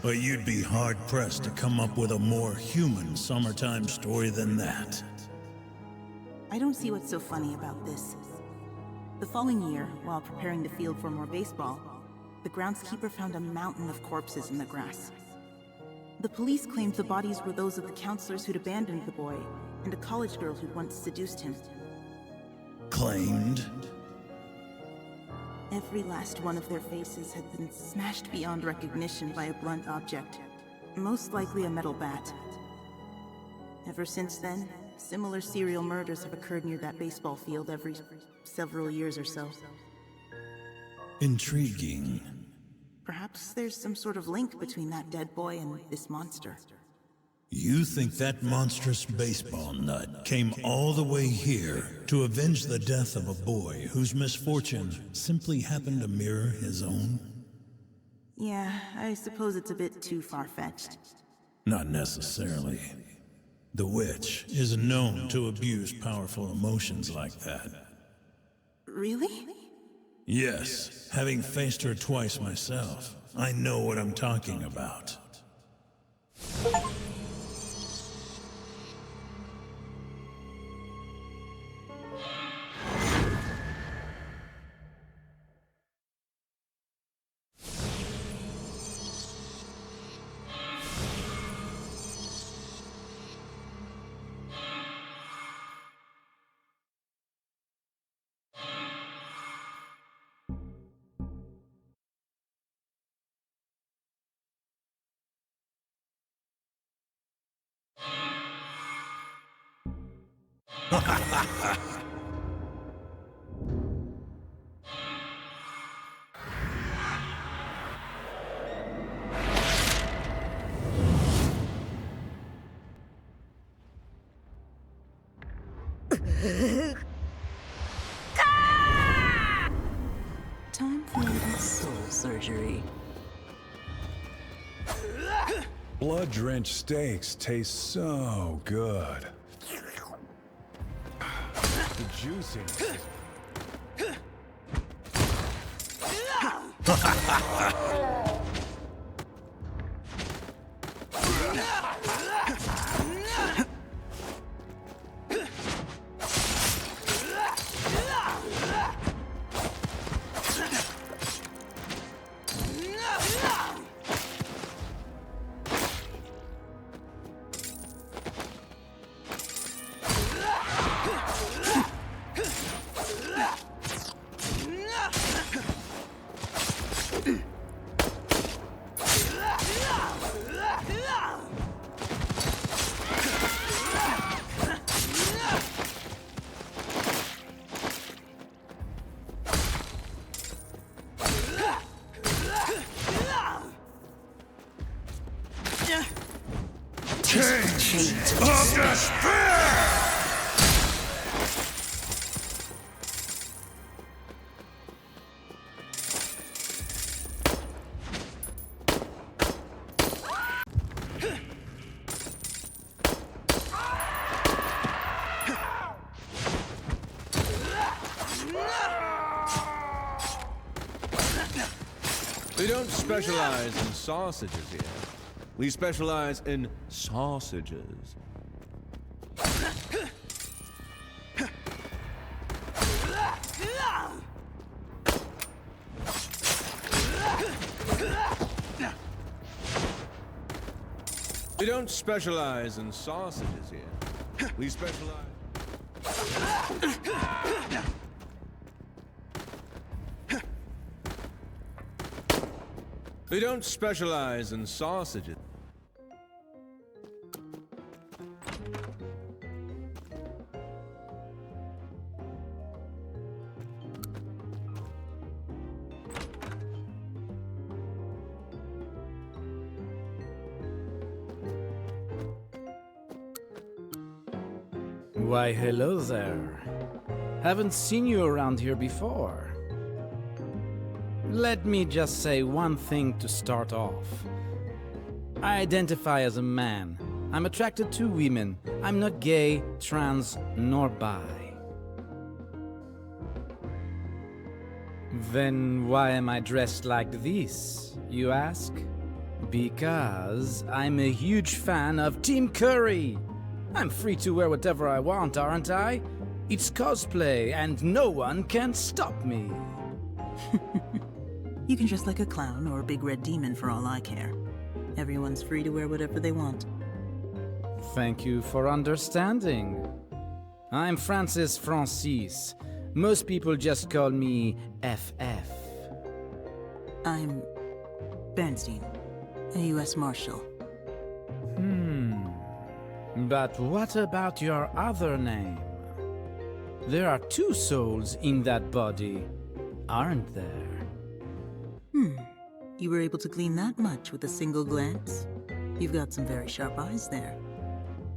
Well, you'd be hard-pressed to come up with a more human summertime story than that. I don't see what's so funny about this. The following year, while preparing the field for more baseball, the groundskeeper found a mountain of corpses in the grass. The police claimed the bodies were those of the counselors who'd abandoned the boy and a college girl who'd once seduced him. Claimed? Every last one of their faces had been smashed beyond recognition by a blunt object, most likely a metal bat. Ever since then, similar serial murders have occurred near that baseball field every several years or so. Intriguing. Perhaps there's some sort of link between that dead boy and this monster. You think that monstrous baseball nut came all the way here to avenge the death of a boy whose misfortune simply happened to mirror his own? Yeah, I suppose it's a bit too far-fetched. Not necessarily. The witch is known to abuse powerful emotions like that. Really? Yes, having faced her twice myself, I know what I'm talking about. Time for a soul surgery. Blood-drenched steaks taste so good. The juiciness. Chains of despair! We don't specialize in sausages here. We specialize in sausages. We don't specialize in sausages here. We specialize... We don't specialize in sausages. Why, hello there. Haven't seen you around here before. Let me just say one thing to start off. I identify as a man. I'm attracted to women. I'm not gay, trans, nor bi. Then why am I dressed like this, you ask? Because I'm a huge fan of Team Curry. I'm free to wear whatever I want, aren't I? It's cosplay, and no one can stop me. You can dress like a clown or a big red demon for all I care. Everyone's free to wear whatever they want. Thank you for understanding. I'm Francis. Most people just call me FF. I'm Bernstein, a U.S. Marshal. But what about your other name? There are two souls in that body, aren't there? You were able to glean that much with a single glance? You've got some very sharp eyes there.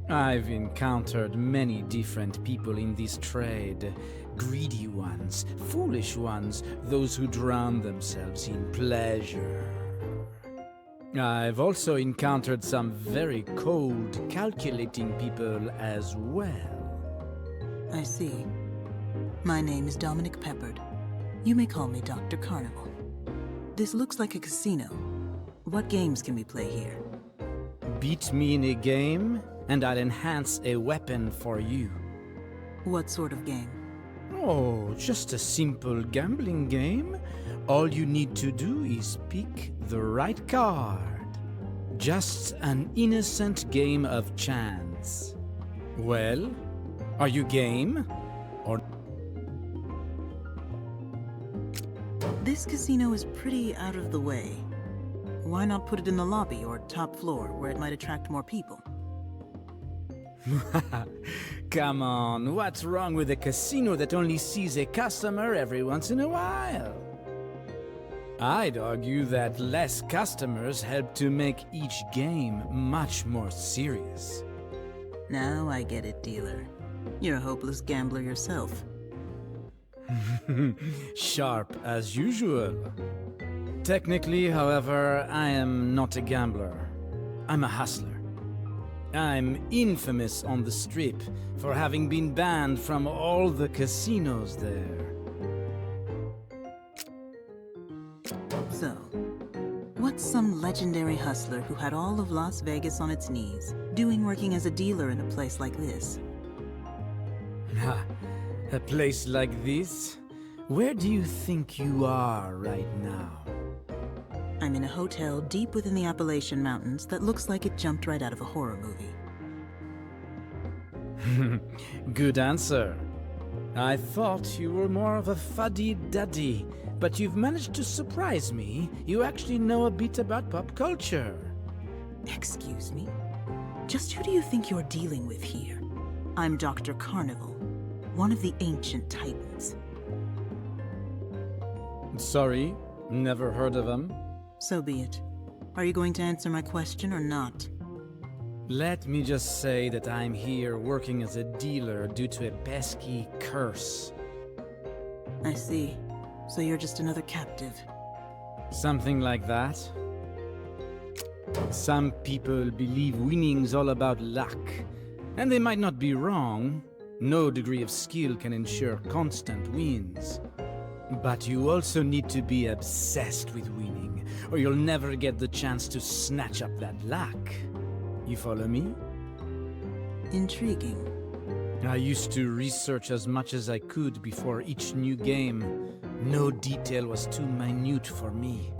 I've encountered many different people in this trade. Greedy ones, foolish ones, those who drown themselves in pleasure. I've also encountered some very cold, calculating people as well. I see. My name is Dominic Peppard. You may call me Dr. Carnival. This looks like a casino. What games can we play here? Beat me in a game, and I'll enhance a weapon for you. What sort of game? Oh, just a simple gambling game. All you need to do is pick the right card. Just an innocent game of chance. Well, are you game? Or... This casino is pretty out of the way. Why not put it in the lobby or top floor where it might attract more people? Come on, what's wrong with a casino that only sees a customer every once in a while? I'd argue that less customers help to make each game much more serious. Now I get it, dealer. You're a hopeless gambler yourself. Sharp as usual. Technically, however, I am not a gambler. I'm a hustler. I'm infamous on the Strip for having been banned from all the casinos there. So, what's some legendary hustler who had all of Las Vegas on its knees doing working as a dealer in a place like this? Ha! A place like this? Where do you think you are right now? I'm in a hotel deep within the Appalachian Mountains that looks like it jumped right out of a horror movie. Good answer. I thought you were more of a fuddy-duddy, but you've managed to surprise me. You actually know a bit about pop culture. Excuse me? Just who do you think you're dealing with here? I'm Dr. Carnival, one of the ancient titans. Sorry, never heard of him. So be it. Are you going to answer my question or not? Let me just say that I'm here working as a dealer due to a pesky curse. I see. So you're just another captive. Something like that. Some people believe winning's all about luck. And they might not be wrong. No degree of skill can ensure constant wins. But you also need to be obsessed with winning, or you'll never get the chance to snatch up that luck. You follow me? Intriguing. I used to research as much as I could before each new game. No detail was too minute for me.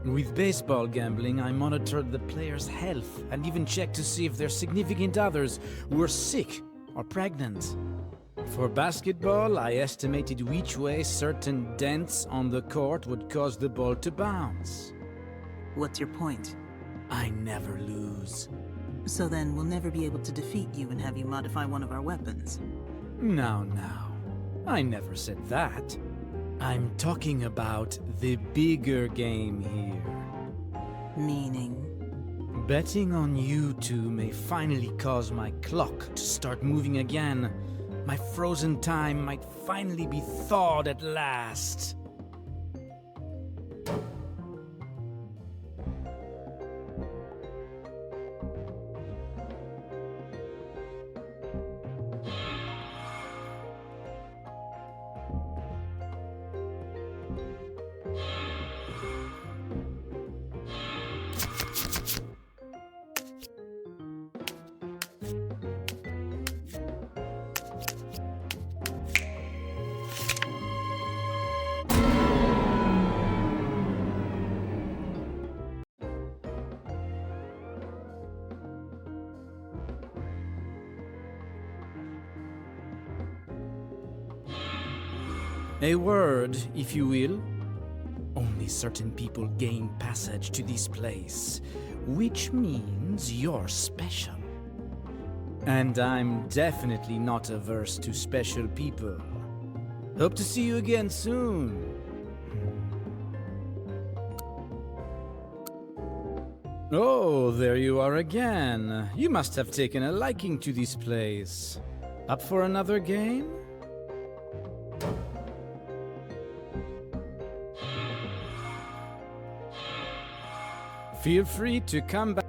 With baseball gambling, I monitored the players' health and even checked to see if their significant others were sick or pregnant. For basketball, I estimated which way certain dents on the court would cause the ball to bounce. What's your point? I never lose. So then we'll never be able to defeat you and have you modify one of our weapons. Now. I never said that. I'm talking about the bigger game here. Meaning? Betting on you two may finally cause my clock to start moving again. My frozen time might finally be thawed at last. A word, if you will. Only certain people gain passage to this place, which means you're special. And I'm definitely not averse to special people. Hope to see you again soon. Oh, there you are again. You must have taken a liking to this place. Up for another game? Feel free to come back.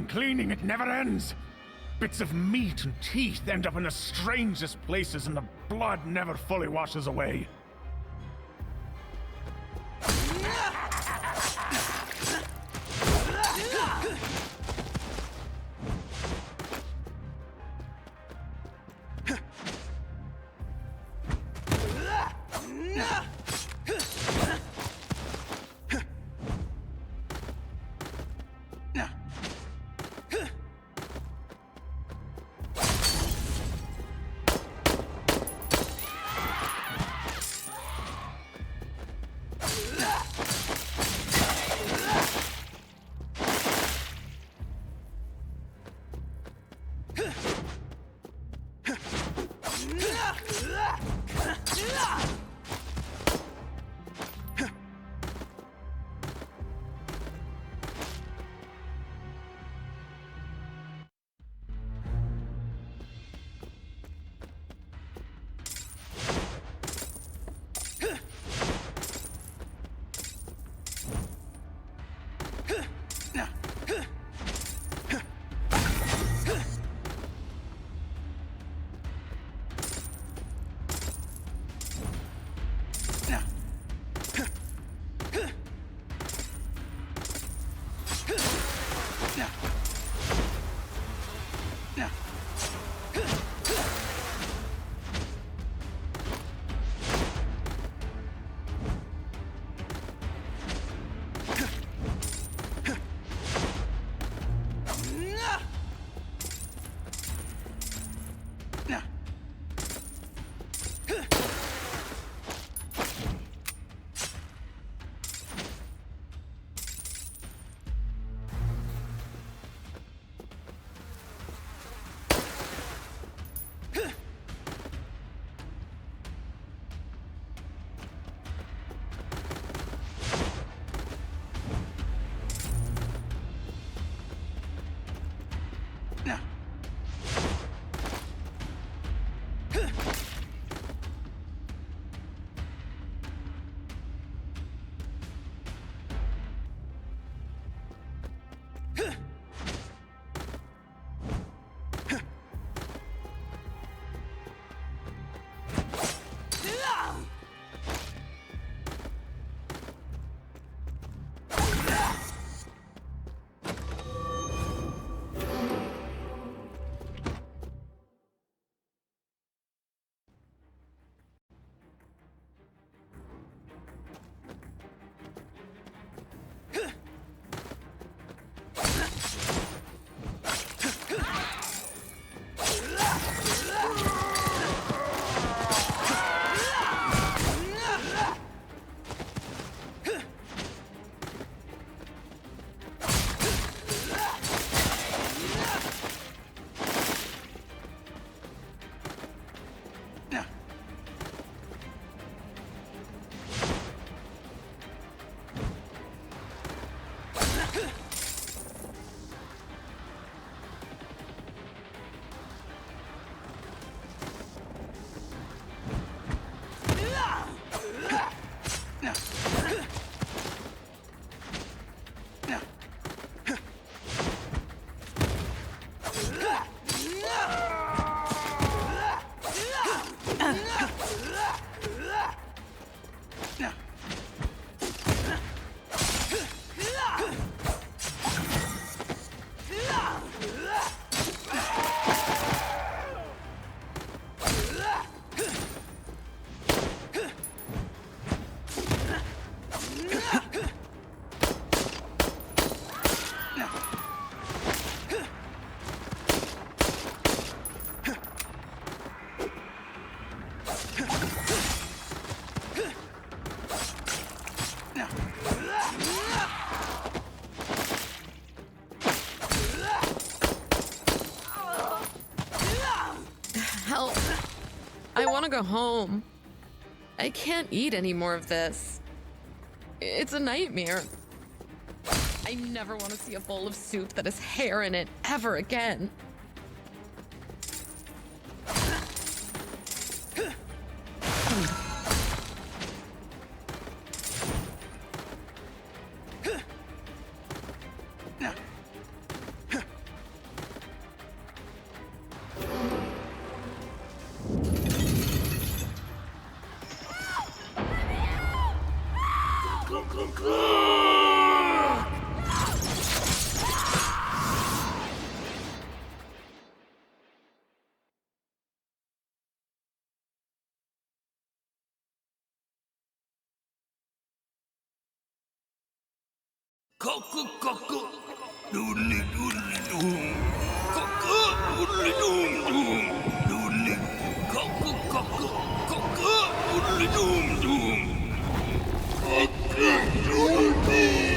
Cleaning, it never ends! Bits of meat and teeth end up in the strangest places and the blood never fully washes away. to go home. I can't eat any more of this. It's a nightmare. I never want to see a bowl of soup that has hair in it ever again. Doodly doodly doom. Doodly doom doom. Doodly doodly doom doom. Doodly doodly.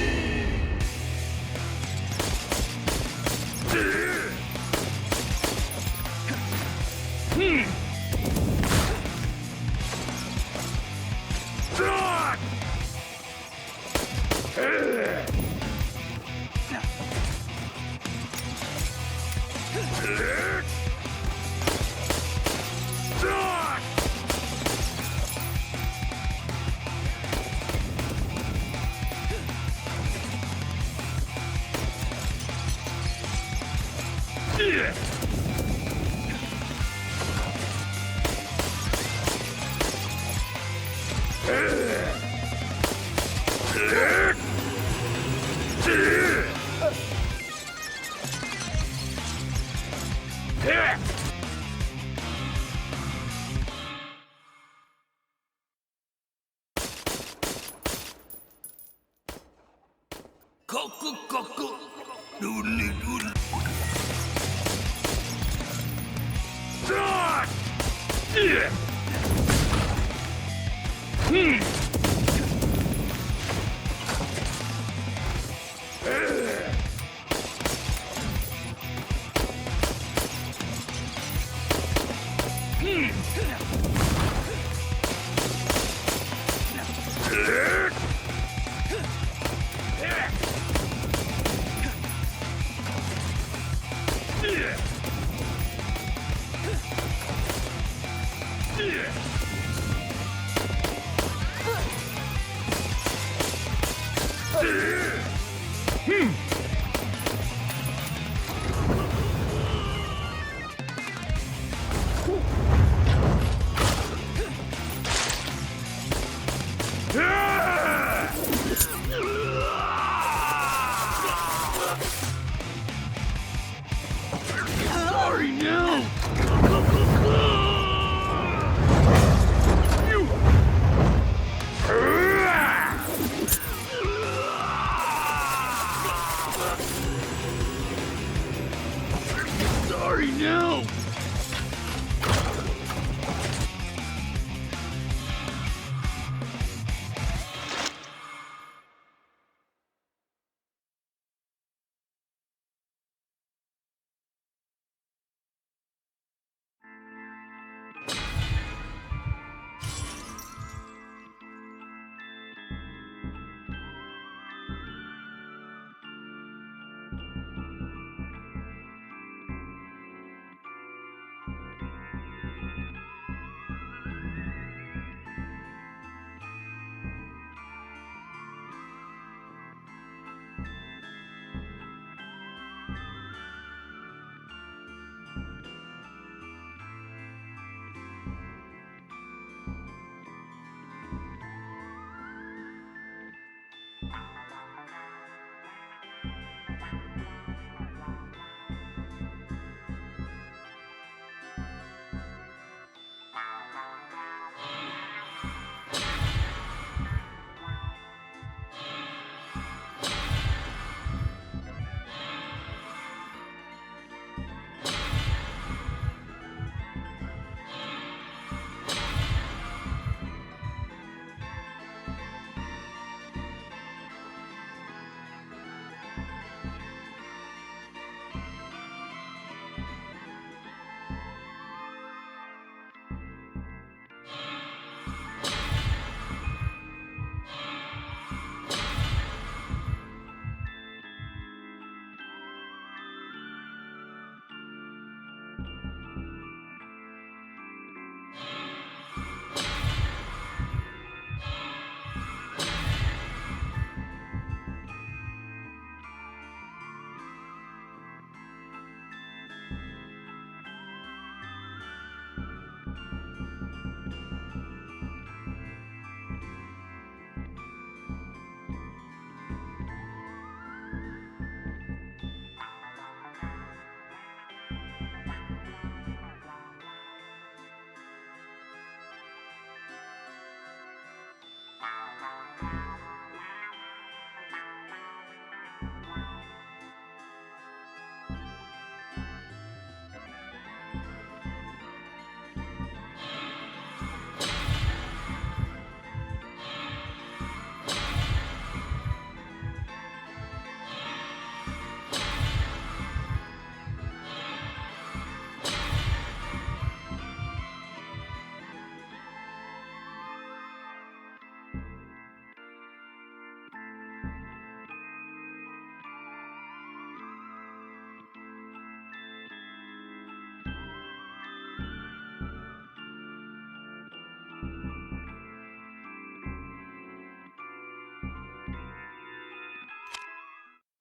Sorry now.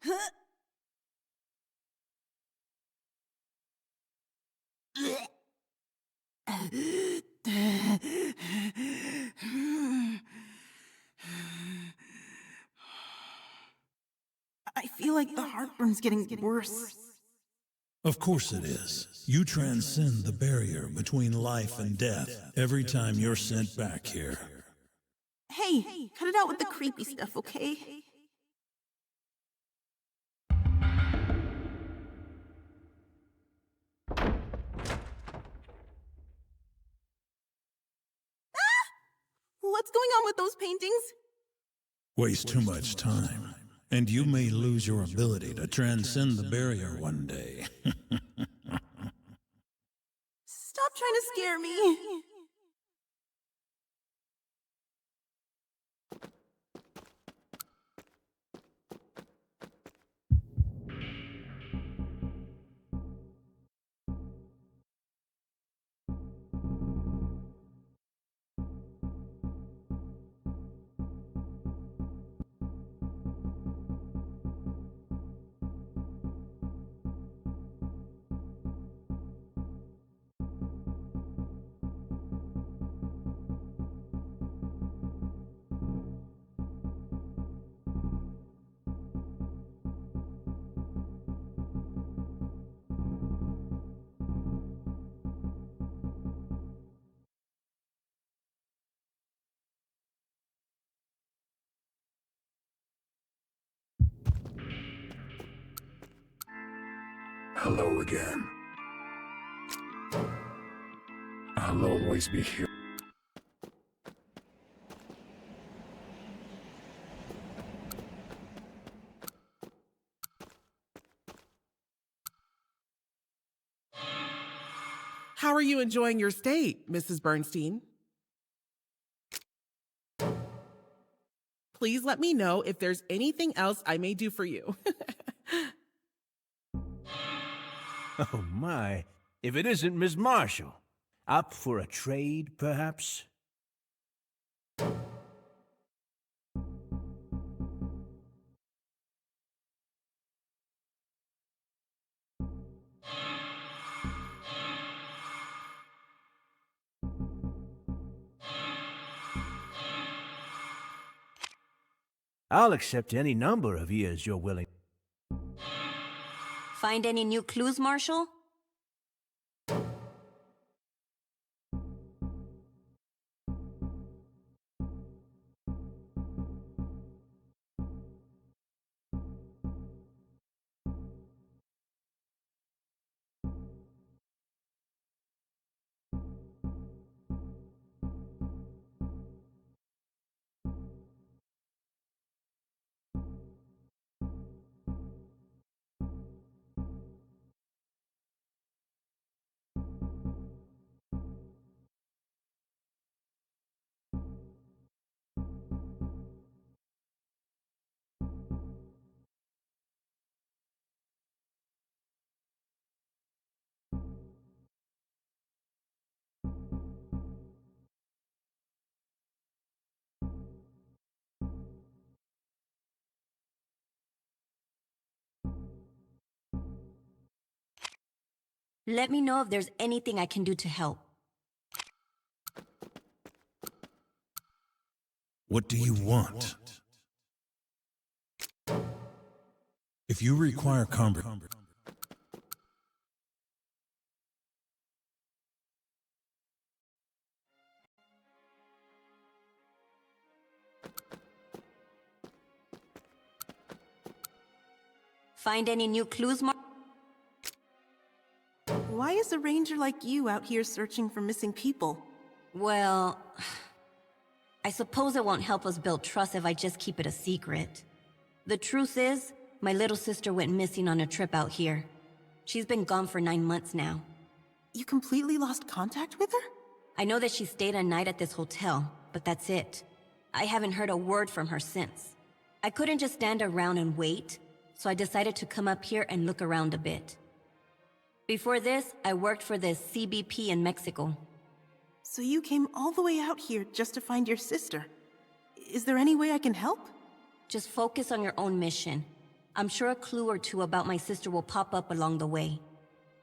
I feel like the heartburn's getting worse. Of course it is. You transcend the barrier between life and death every time you're sent back here. Hey, cut it out with the creepy stuff, okay? What's going on with those paintings? Waste too much time, and you may lose your ability to transcend the barrier one day. Stop trying to scare me. Hello again. I'll always be here. How are you enjoying your stay, Mrs. Bernstein? Please let me know if there's anything else I may do for you. Oh my, if it isn't Miss Marshall. Up for a trade, perhaps? I'll accept any number of years you're willing. Find any new clues, Marshal? Let me know if there's anything I can do to help. What do you want? If you require Find any new clues, Why is a ranger like you out here searching for missing people? Well, I suppose it won't help us build trust if I just keep it a secret. The truth is, my little sister went missing on a trip out here. She's been gone for 9 months now. You completely lost contact with her? I know that she stayed a night at this hotel, but that's it. I haven't heard a word from her since. I couldn't just stand around and wait, so I decided to come up here and look around a bit. Before this, I worked for the CBP in Mexico. So you came all the way out here just to find your sister. Is there any way I can help? Just focus on your own mission. I'm sure a clue or two about my sister will pop up along the way.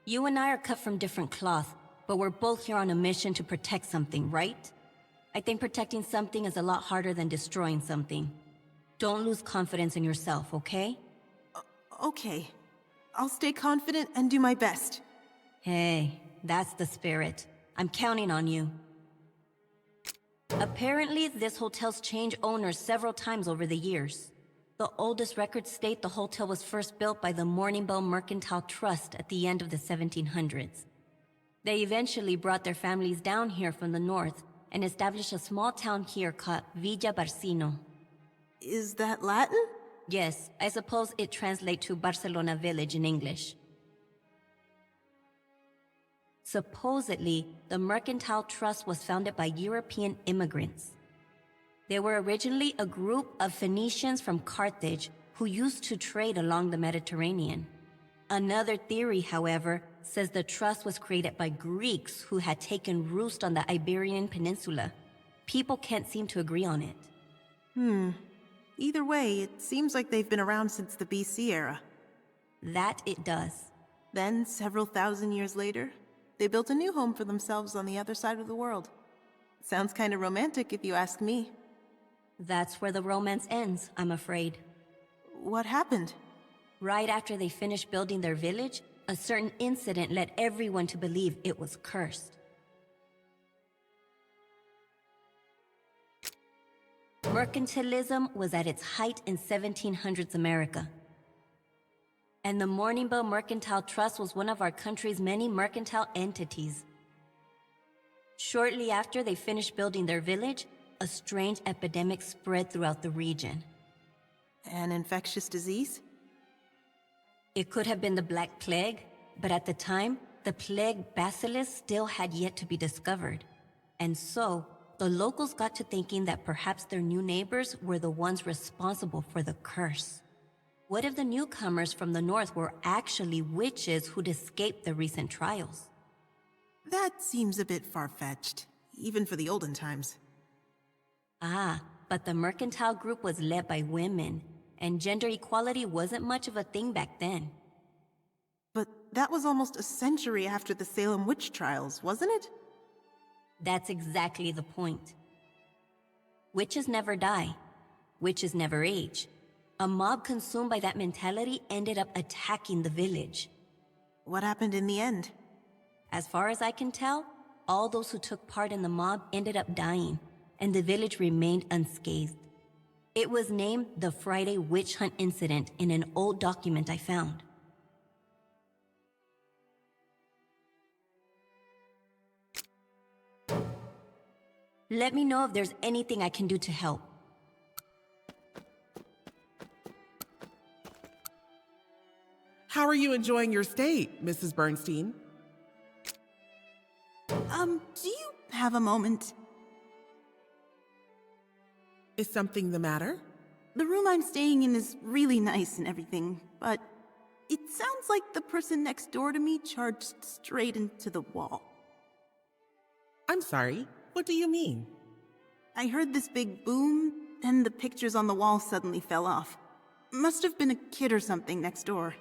You and I are cut from different cloth, but we're both here on a mission to protect something, right? I think protecting something is a lot harder than destroying something. Don't lose confidence in yourself, okay? Okay. I'll stay confident and do my best. Hey, that's the spirit. I'm counting on you. Apparently, this hotel's changed owners several times over the years. The oldest records state the hotel was first built by the Morningbell Mercantile Trust at the end of the 1700s. They eventually brought their families down here from the north and established a small town here called Villa Barcino. Is that Latin? Yes, I suppose it translates to Barcelona Village in English. Supposedly, the Mercantile Trust was founded by European immigrants. They were originally a group of Phoenicians from Carthage who used to trade along the Mediterranean. Another theory, however, says the trust was created by Greeks who had taken roost on the Iberian Peninsula. People can't seem to agree on it. Either way, it seems like they've been around since the BC era. That it does. Then, several thousand years later, they built a new home for themselves on the other side of the world. Sounds kind of romantic if you ask me. That's where the romance ends, I'm afraid. What happened? Right after they finished building their village, a certain incident led everyone to believe it was cursed. Mercantilism was at its height in 1700s America. And the Morningbell Mercantile Trust was one of our country's many mercantile entities. Shortly after they finished building their village, a strange epidemic spread throughout the region. An infectious disease? It could have been the Black Plague, but at the time, the plague bacillus still had yet to be discovered. And so, the locals got to thinking that perhaps their new neighbors were the ones responsible for the curse. What if the newcomers from the north were actually witches who'd escaped the recent trials? That seems a bit far-fetched, even for the olden times. Ah, but the mercantile group was led by women, and gender equality wasn't much of a thing back then. But that was almost a century after the Salem witch trials, wasn't it? That's exactly the point. Witches never die. Witches never age. A mob consumed by that mentality ended up attacking the village. What happened in the end? As far as I can tell, all those who took part in the mob ended up dying, and the village remained unscathed. It was named the Friday Witch Hunt Incident in an old document I found. Let me know if there's anything I can do to help. How are you enjoying your stay, Mrs. Bernstein? Do you have a moment? Is something the matter? The room I'm staying in is really nice and everything, but it sounds like the person next door to me charged straight into the wall. I'm sorry, what do you mean? I heard this big boom, then the pictures on the wall suddenly fell off. Must have been a kid or something next door.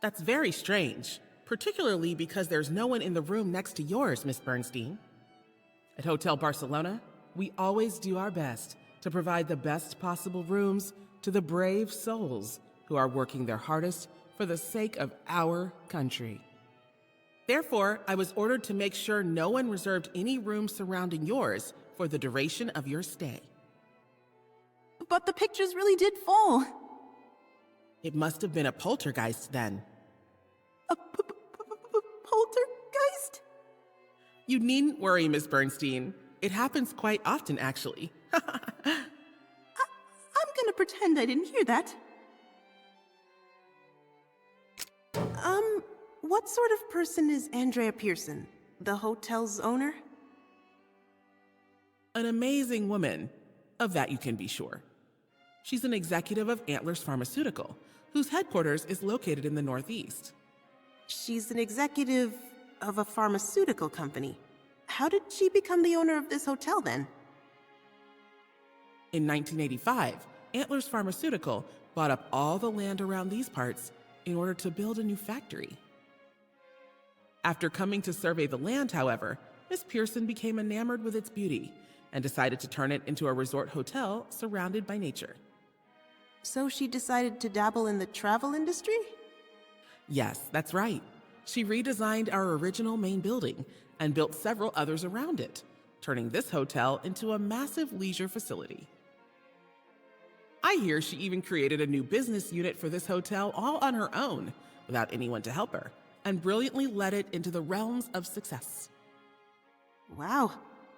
That's very strange, particularly because there's no one in the room next to yours, Miss Bernstein. At Hotel Barcelona, we always do our best to provide the best possible rooms to the brave souls who are working their hardest for the sake of our country. Therefore, I was ordered to make sure no one reserved any room surrounding yours for the duration of your stay. But the pictures really did fall. It must have been a poltergeist then. A poltergeist? You needn't worry, Miss Bernstein. It happens quite often, actually. I'm gonna pretend I didn't hear that. What sort of person is Andrea Pearson, the hotel's owner? An amazing woman. Of that you can be sure. She's an executive of Antlers Pharmaceutical, whose headquarters is located in the Northeast. She's an executive of a pharmaceutical company. How did she become the owner of this hotel then? In 1985, Antlers Pharmaceutical bought up all the land around these parts in order to build a new factory. After coming to survey the land, however, Miss Pearson became enamored with its beauty and decided to turn it into a resort hotel surrounded by nature. So she decided to dabble in the travel industry? Yes, that's right. She redesigned our original main building and built several others around it, turning this hotel into a massive leisure facility. I hear she even created a new business unit for this hotel all on her own, without anyone to help her, and brilliantly led it into the realms of success. Wow,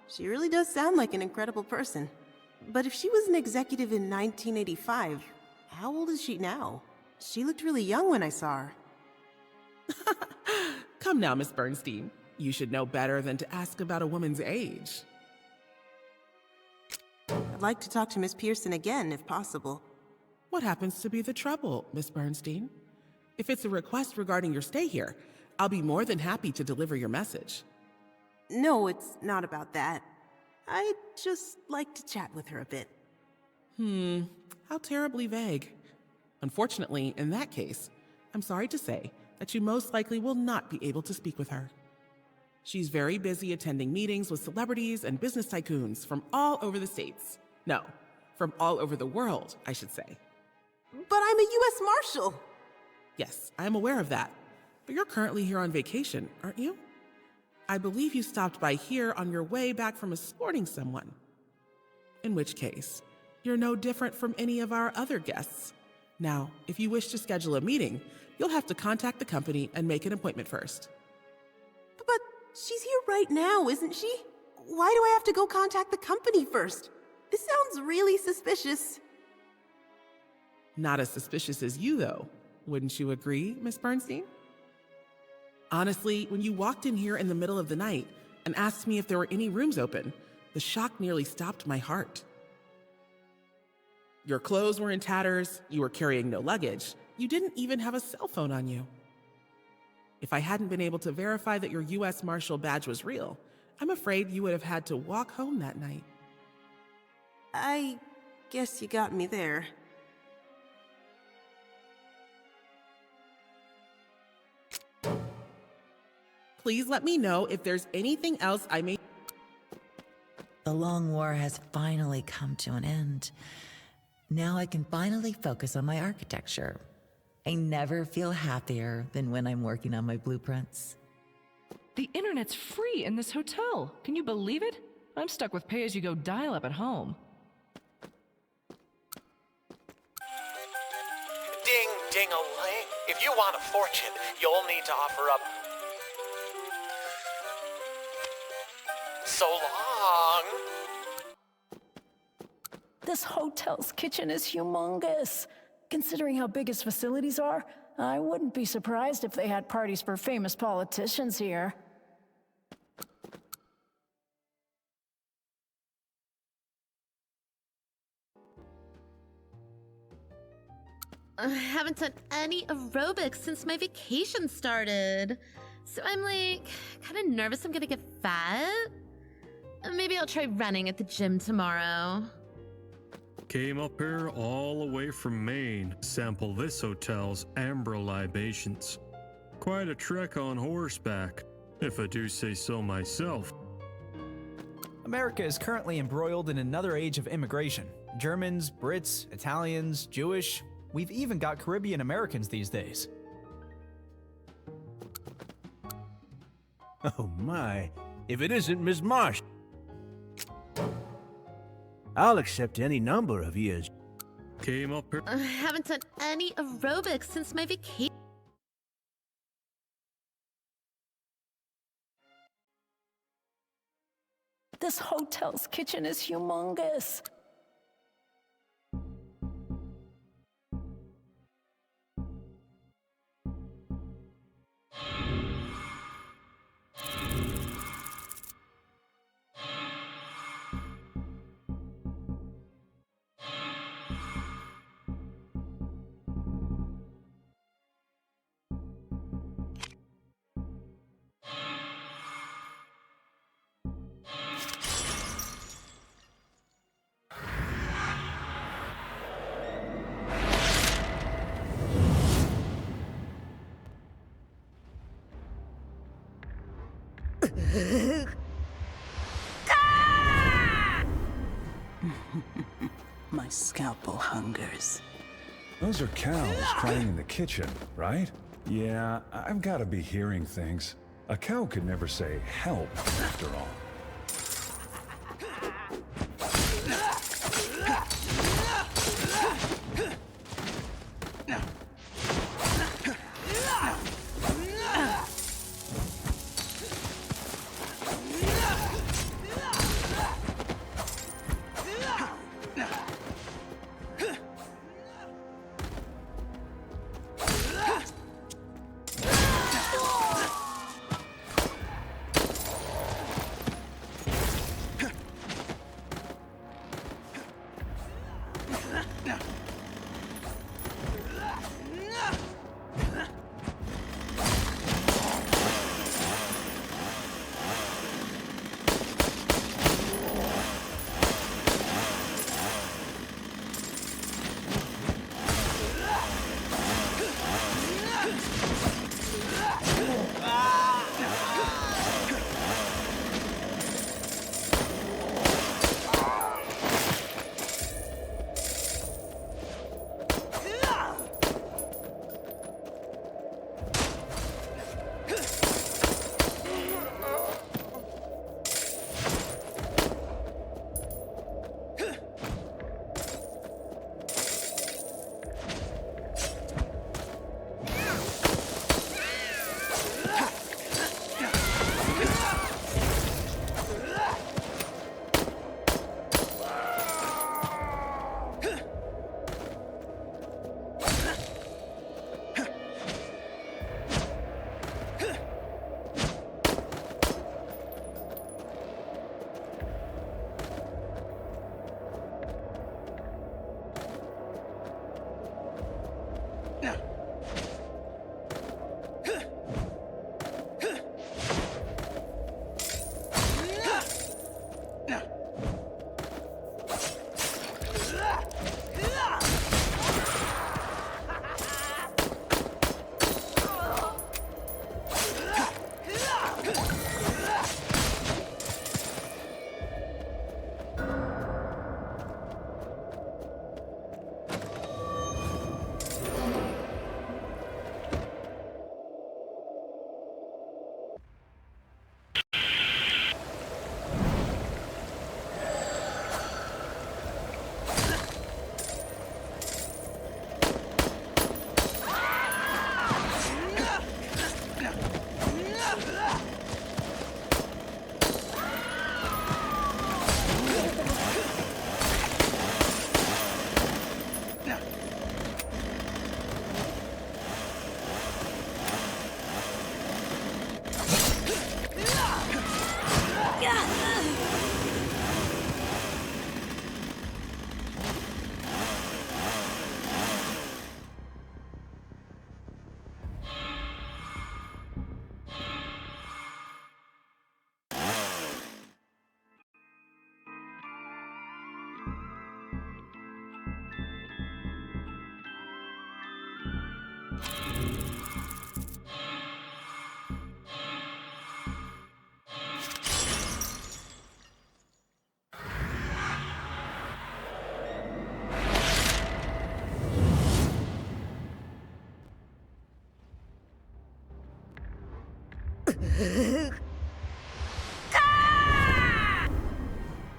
she really does sound like an incredible person. But if she was an executive in 1985, how old is she now? She looked really young when I saw her. Come now, Miss Bernstein. You should know better than to ask about a woman's age. I'd like to talk to Miss Pearson again, if possible. What happens to be the trouble, Miss Bernstein? If it's a request regarding your stay here, I'll be more than happy to deliver your message. No, it's not about that. I'd just like to chat with her a bit. How terribly vague. Unfortunately, in that case, I'm sorry to say that you most likely will not be able to speak with her. She's very busy attending meetings with celebrities and business tycoons from all over the States. No, from all over the world, I should say. But I'm a U.S. Marshal! Yes, I am aware of that. But you're currently here on vacation, aren't you? I believe you stopped by here on your way back from escorting someone. In which case, you're no different from any of our other guests. Now, if you wish to schedule a meeting, you'll have to contact the company and make an appointment first. But she's here right now, isn't she? Why do I have to go contact the company first? This sounds really suspicious. Not as suspicious as you, though. Wouldn't you agree, Miss Bernstein? Honestly, when you walked in here in the middle of the night and asked me if there were any rooms open, the shock nearly stopped my heart. Your clothes were in tatters, you were carrying no luggage, you didn't even have a cell phone on you. If I hadn't been able to verify that your U.S. Marshal badge was real, I'm afraid you would have had to walk home that night. I guess you got me there. Please let me know if there's anything else I may... The long war has finally come to an end. Now I can finally focus on my architecture. I never feel happier than when I'm working on my blueprints. The internet's free in this hotel. Can you believe it? I'm stuck with pay-as-you-go dial-up at home. Ding, ding-a-ling. If you want a fortune, you'll need to offer up... So long. This hotel's kitchen is humongous. Considering how big its facilities are, I wouldn't be surprised if they had parties for famous politicians here. I haven't done any aerobics since my vacation started. So I'm like, kind of nervous I'm gonna get fat. Maybe I'll try running at the gym tomorrow. Came up here all the way from Maine to sample this hotel's amber libations. Quite a trek on horseback, if I do say so myself. America is currently embroiled in another age of immigration. Germans, Brits, Italians, Jewish, we've even got Caribbean Americans these days. Oh my, if it isn't Miss Marsh. I'll accept any number of years. Came up here. I haven't done any aerobics since my vacation. This hotel's kitchen is humongous. My scalpel hungers. Those are cows crying in the kitchen, right? Yeah, I've got to be hearing things. A cow could never say help, after all.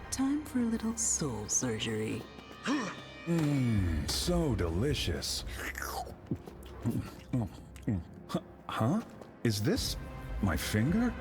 Time for a little soul surgery. Mmm, so delicious. Huh? Is this my finger?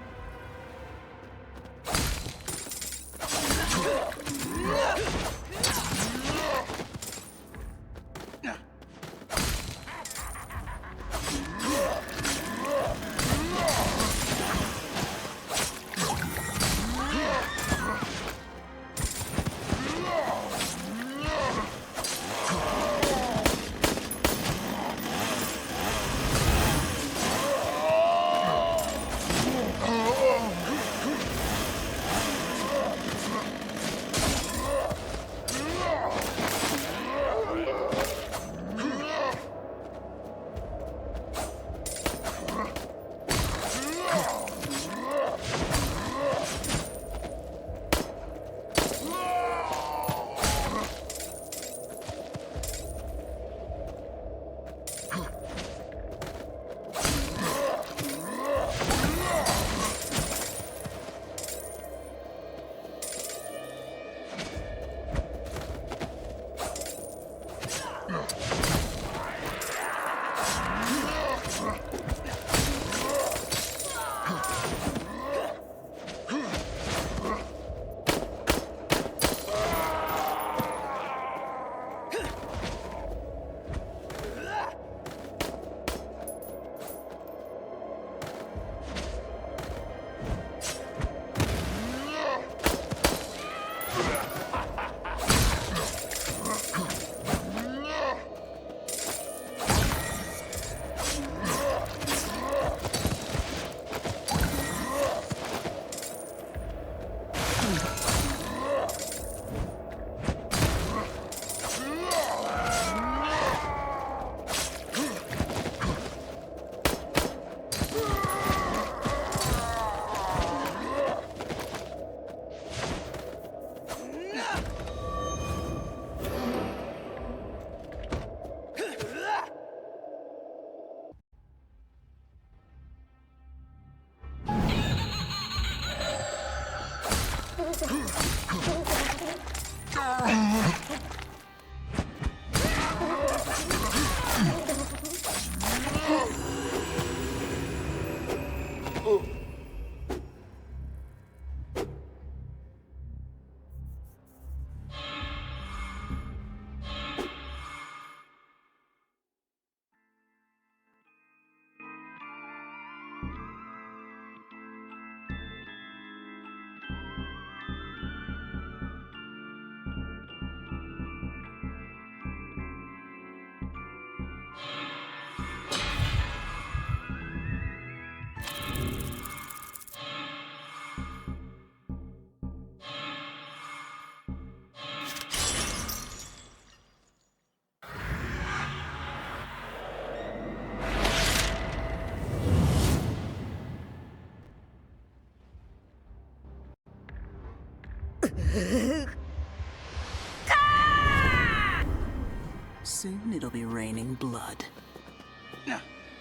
Soon it'll be raining blood.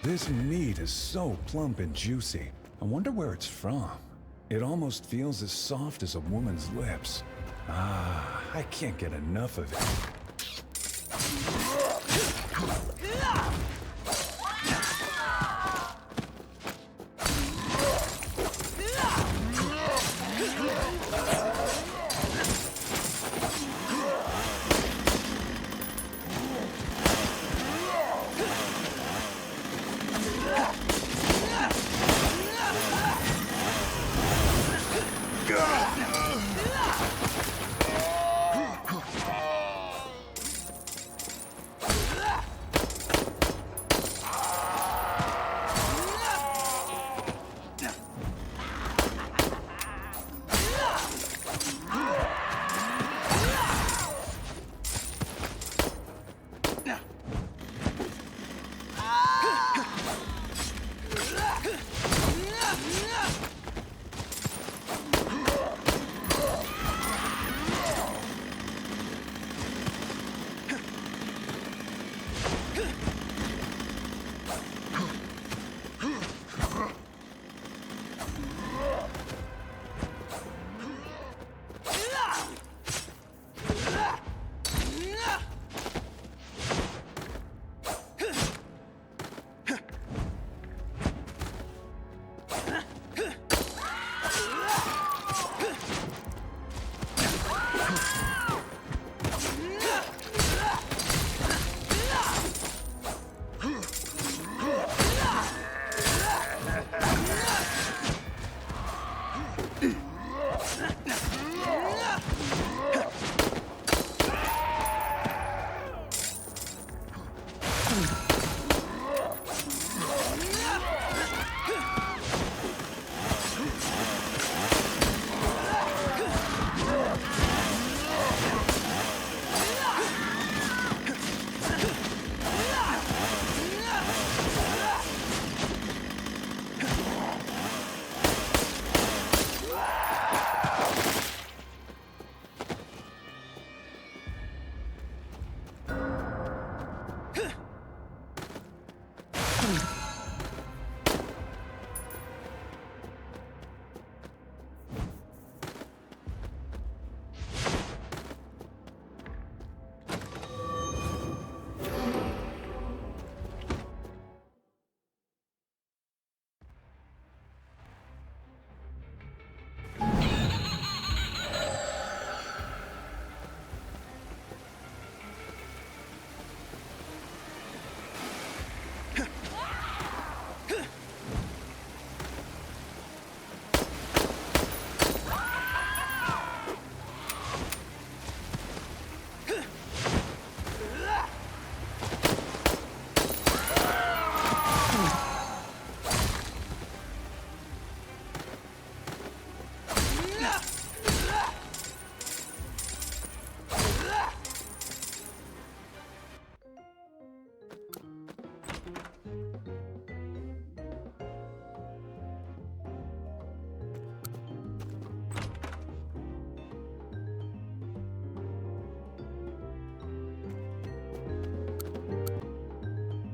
This meat is so plump and juicy. I wonder where it's from. It almost feels as soft as a woman's lips. Ah, I can't get enough of it.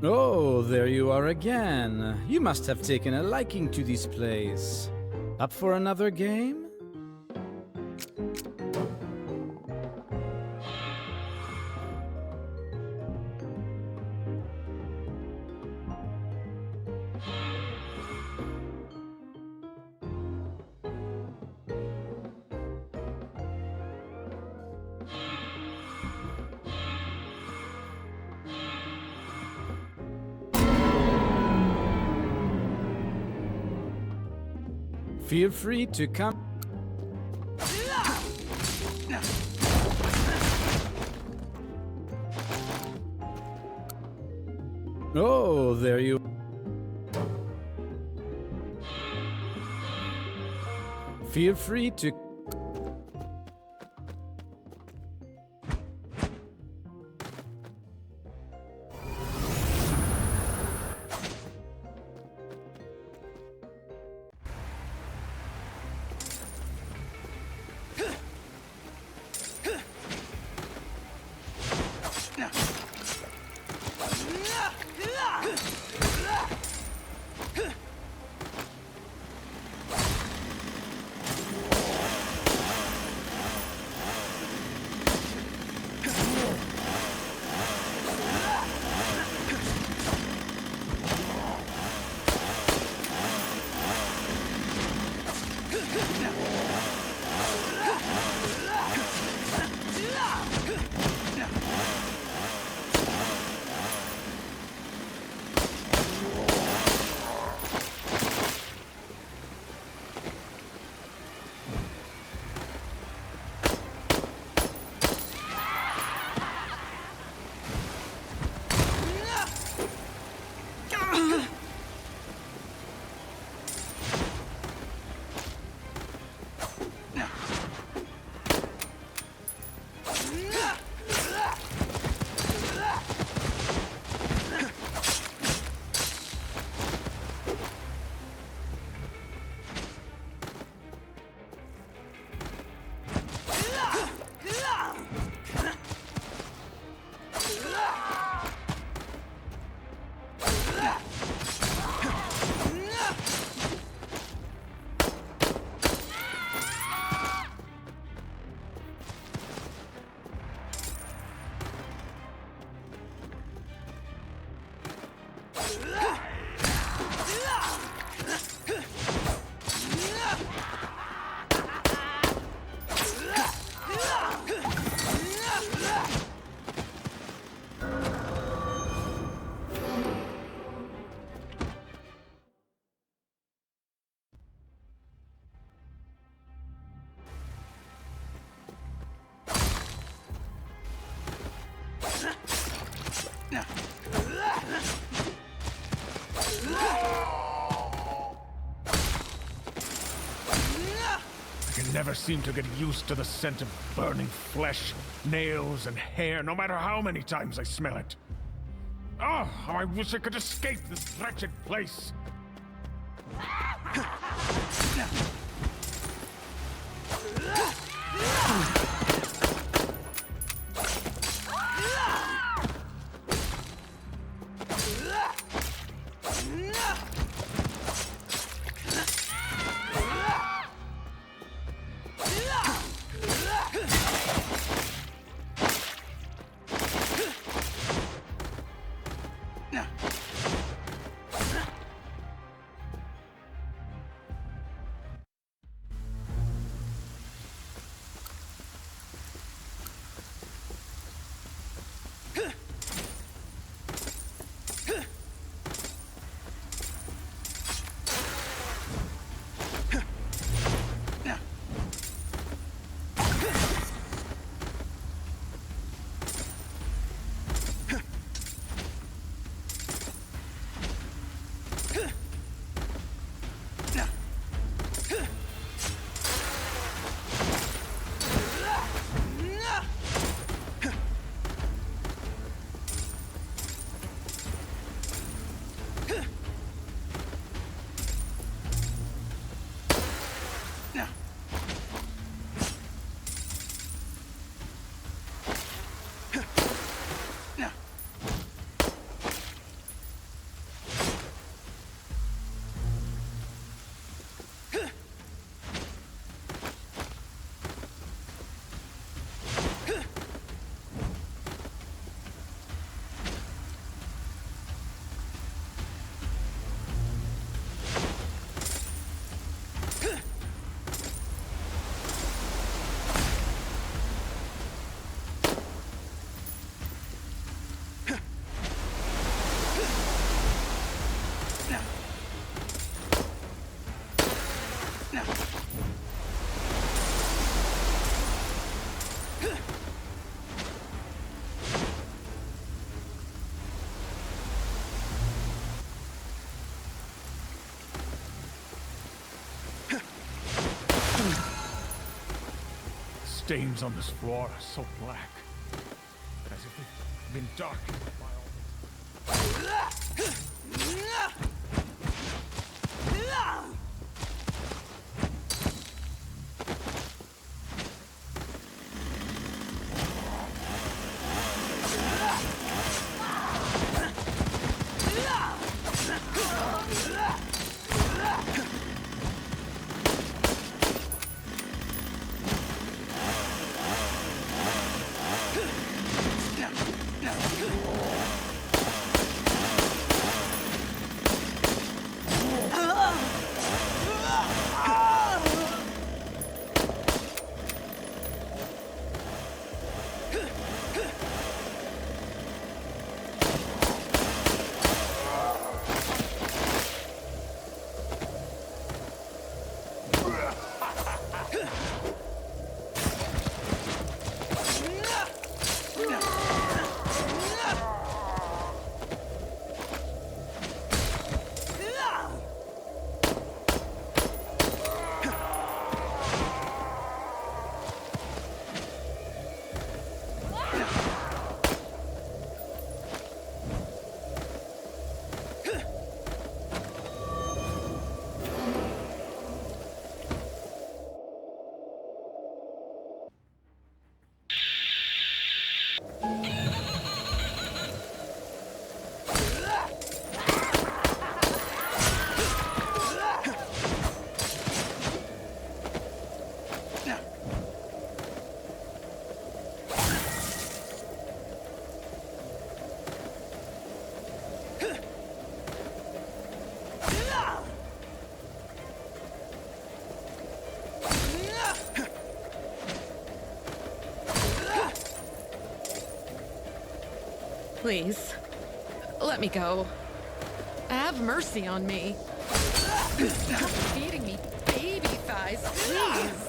Oh, there you are again. You must have taken a liking to this place. Up for another game? Feel free to come. Oh, there you. Feel free to. Never seem to get used to the scent of burning flesh, nails, and hair, no matter how many times I smell it. Oh, how I wish I could escape this wretched place. stains on this floor are so black, as if they've been darkened by all Please, let me go. Have mercy on me. Stop feeding me baby thighs, please.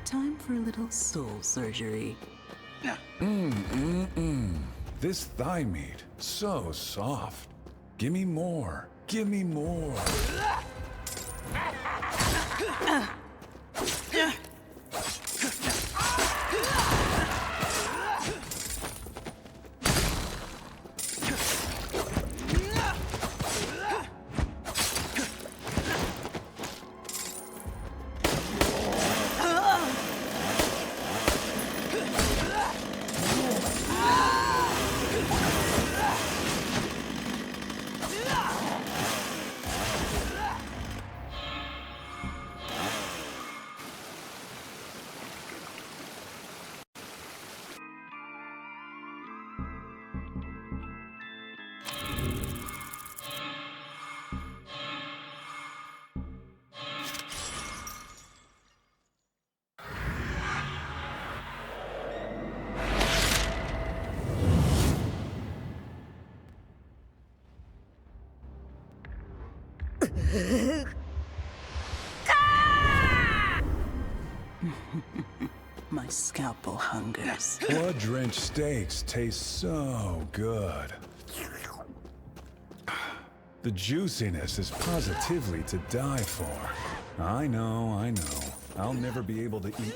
Time for a little soul surgery. This thigh meat, so soft. Give me more. Give me more. My scalpel hungers. Blood-drenched steaks taste so good. The juiciness is positively to die for. I know, I know. I'll never be able to eat meat.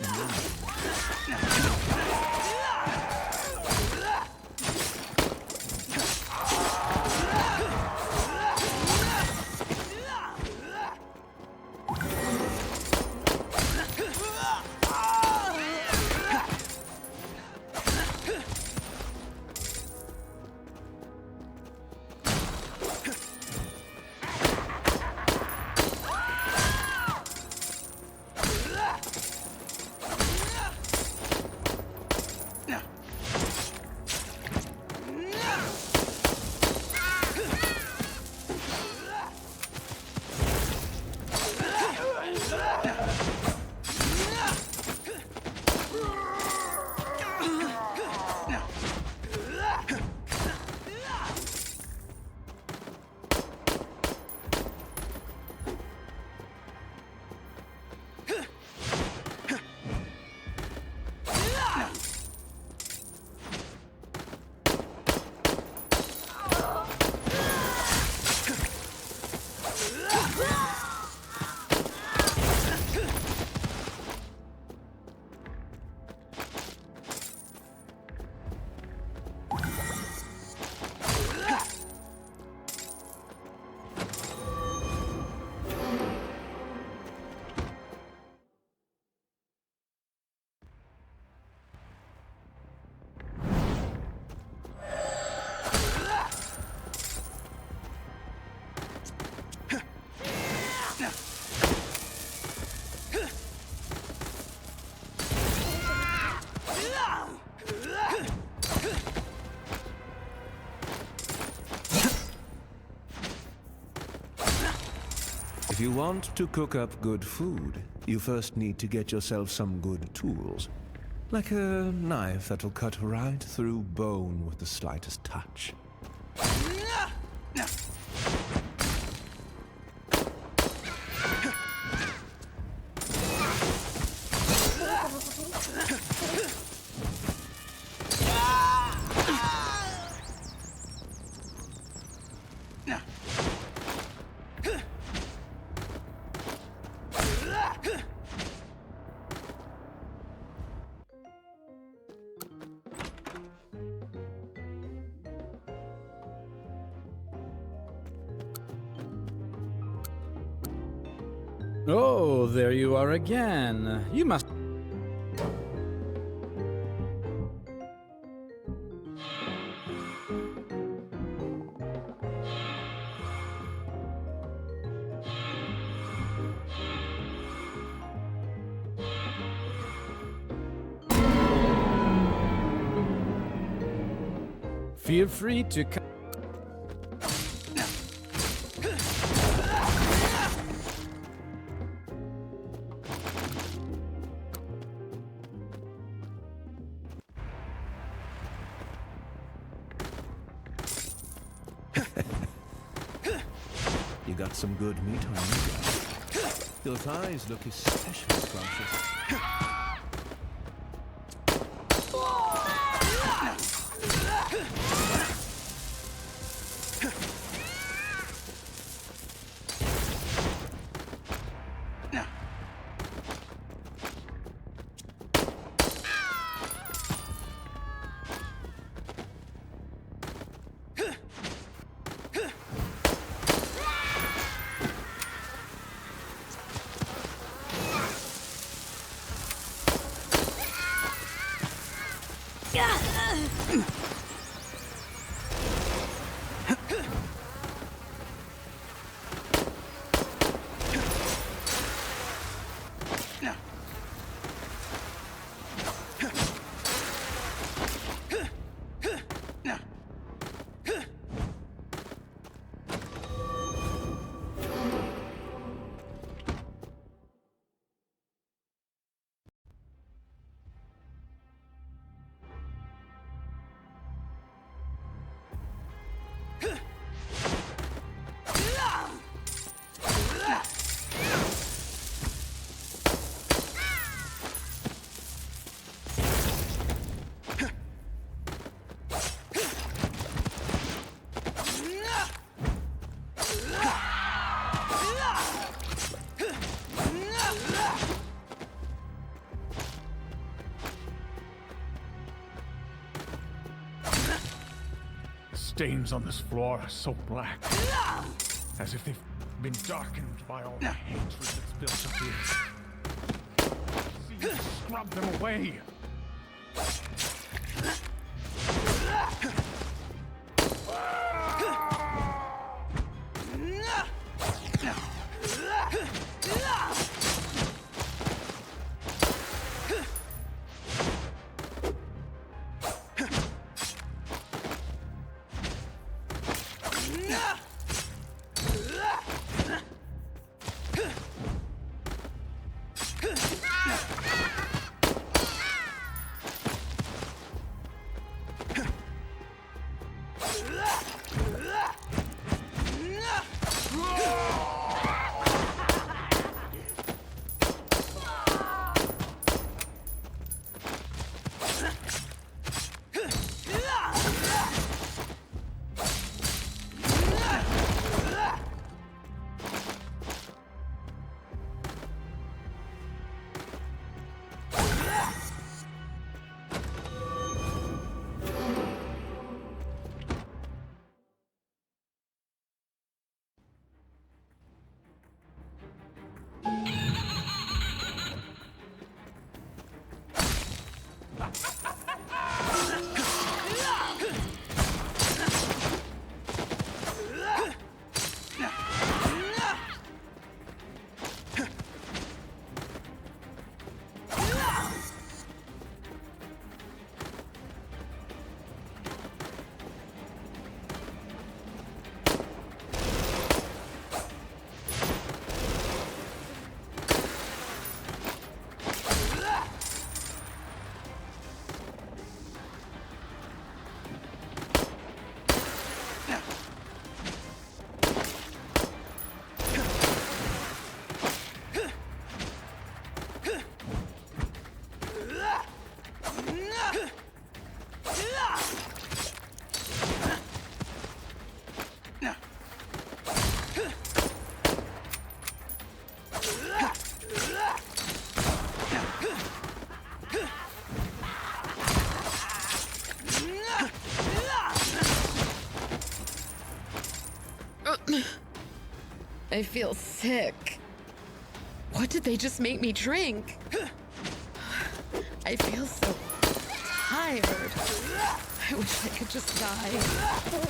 If you want to cook up good food, you first need to get yourself some good tools. Like a knife that'll cut right through bone with the slightest touch. Oh, there you are again. You must... Feel free to come. You got some good meat on you. Those eyes look especially scrumptious. stains on this floor are so black, as if they've been darkened by all the hatred that's built up here. See you scrub them away. I feel sick. What did they just make me drink? I feel so tired. I wish I could just die.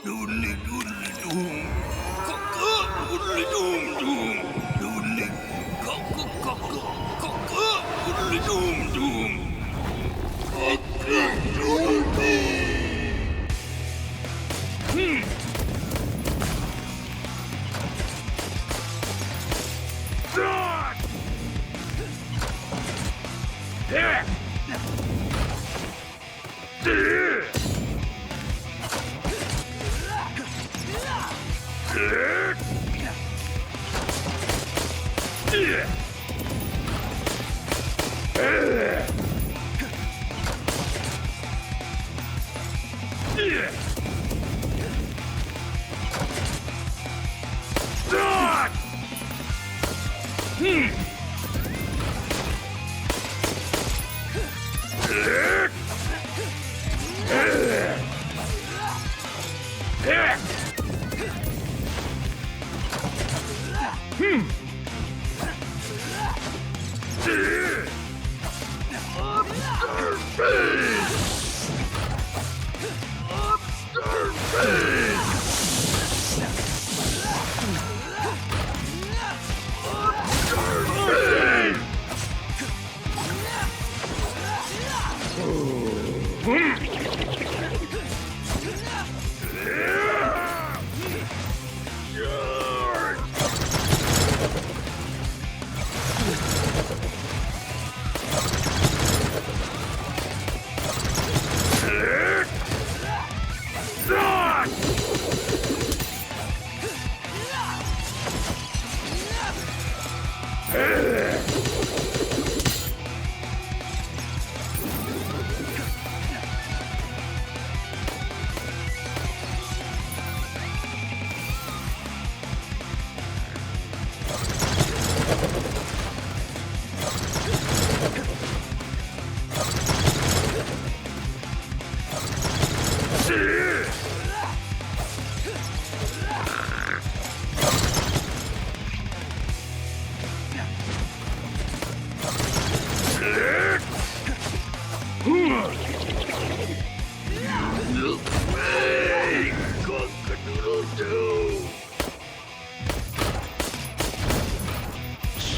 Doodly doodly doom. Doodly doom doom. Doodly doodly doom doom.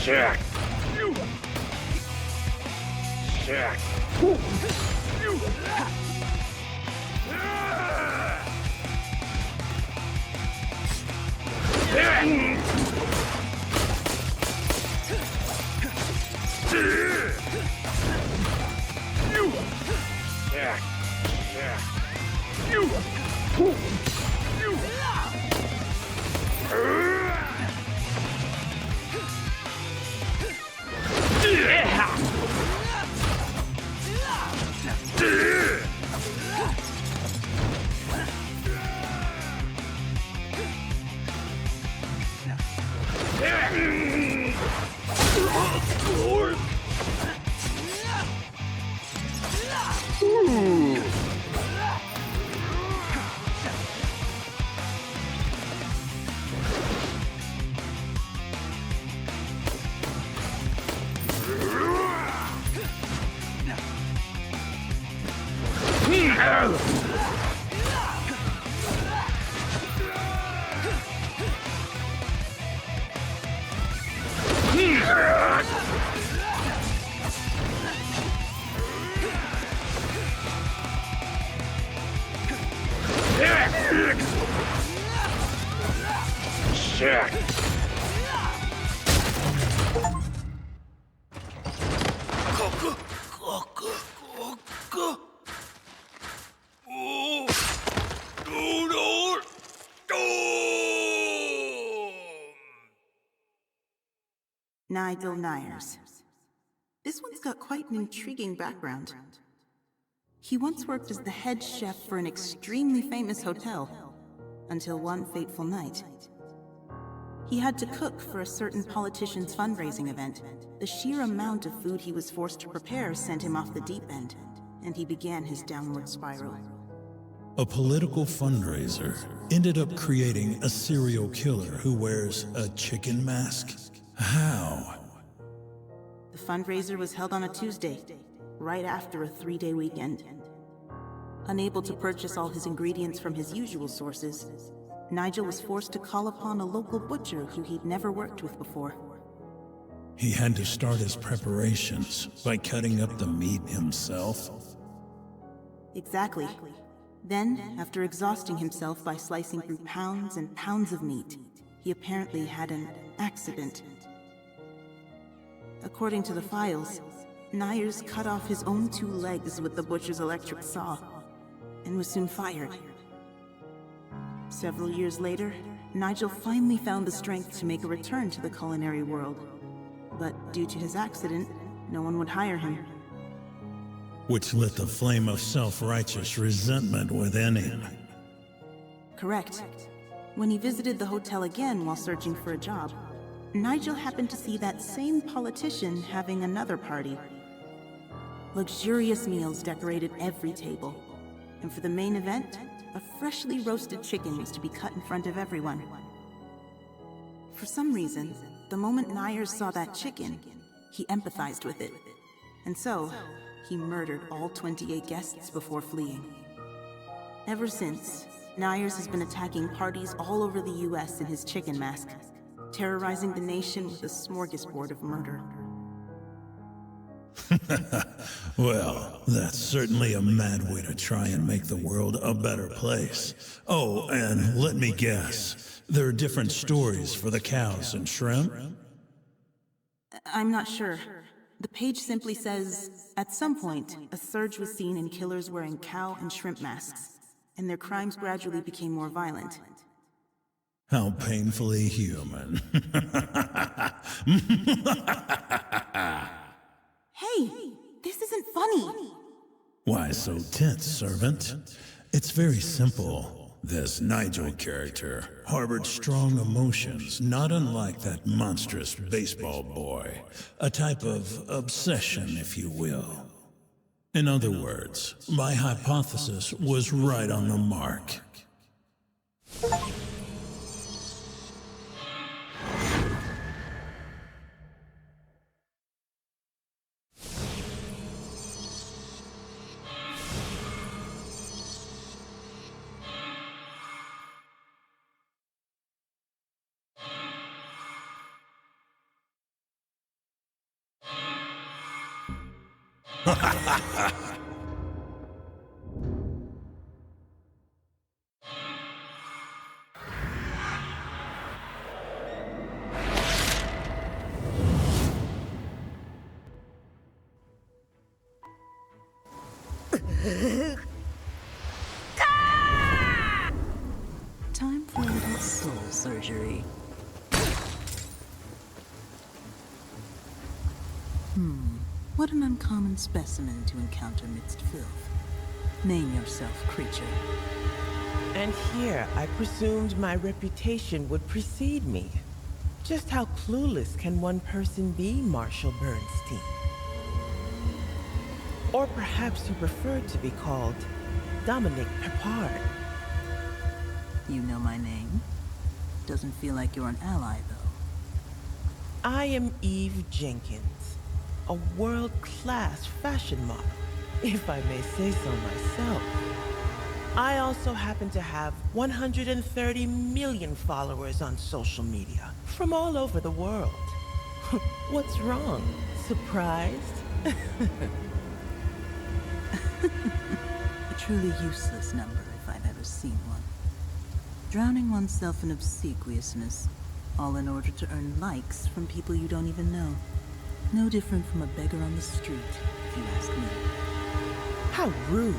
Check. Check. Check. Nigel Nyers. This one's got quite an intriguing background. He once worked as the head chef for an extremely famous hotel, until one fateful night. He had to cook for a certain politician's fundraising event. The sheer amount of food he was forced to prepare sent him off the deep end, and he began his downward spiral. A political fundraiser ended up creating a serial killer who wears a chicken mask. How? The fundraiser was held on a Tuesday, right after a 3-day weekend. Unable to purchase all his ingredients from his usual sources, Nigel was forced to call upon a local butcher who he'd never worked with before. He had to start his preparations by cutting up the meat himself. Exactly. Then, after exhausting himself by slicing through pounds and pounds of meat, he apparently had an accident. According to the files, Nyers cut off his own 2 legs with the butcher's electric saw, and was soon fired. Several years later, Nigel finally found the strength to make a return to the culinary world. But due to his accident, no one would hire him. Which lit the flame of self-righteous resentment within him. Correct. When he visited the hotel again while searching for a job, Nigel happened to see that same politician having another party. Luxurious meals decorated every table, and for the main event, a freshly roasted chicken was to be cut in front of everyone. For some reason, the moment Nyers saw that chicken, he empathized with it, and so he murdered all 28 guests before fleeing. Ever since, Nyers has been attacking parties all over the US in his chicken mask, terrorizing the nation with a smorgasbord of murder. Well, that's certainly a mad way to try and make the world a better place. Oh, and let me guess. There are different stories for the cows and shrimp? I'm not sure. The page simply says, at some point, a surge was seen in killers wearing cow and shrimp masks, and their crimes gradually became more violent. How painfully human. Hey, this isn't funny. Why so tense, servant? It's very simple. This Nigel character harbored strong emotions, not unlike that monstrous baseball boy. A type of obsession, if you will. In other words, my hypothesis was right on the mark. Time for a little soul surgery. What an uncommon specimen to encounter midst filth. Name yourself, creature. And here, I presumed my reputation would precede me. Just how clueless can one person be, Marshal Bernstein? Or perhaps you prefer to be called Dominic Pepard. You know my name? Doesn't feel like you're an ally, though. I am Eve Jenkins, a world-class fashion model, if I may say so myself. I also happen to have 130 million followers on social media from all over the world. What's wrong? Surprised? A truly useless number if I've ever seen one. Drowning oneself in obsequiousness, all in order to earn likes from people you don't even know. No different from a beggar on the street, if you ask me. How rude.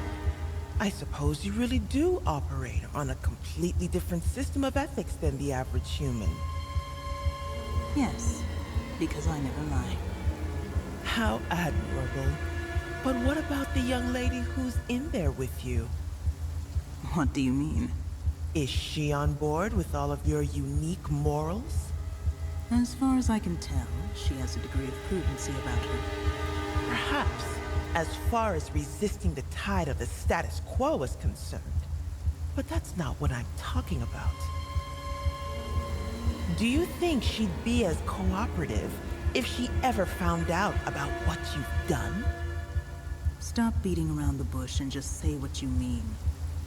I suppose you really do operate on a completely different system of ethics than the average human. Yes, because I never lie. How admirable. But what about the young lady who's in there with you? What do you mean? Is she on board with all of your unique morals? As far as I can tell, she has a degree of prudency about her. Perhaps, as far as resisting the tide of the status quo is concerned. But that's not what I'm talking about. Do you think she'd be as cooperative if she ever found out about what you've done? Stop beating around the bush and just say what you mean.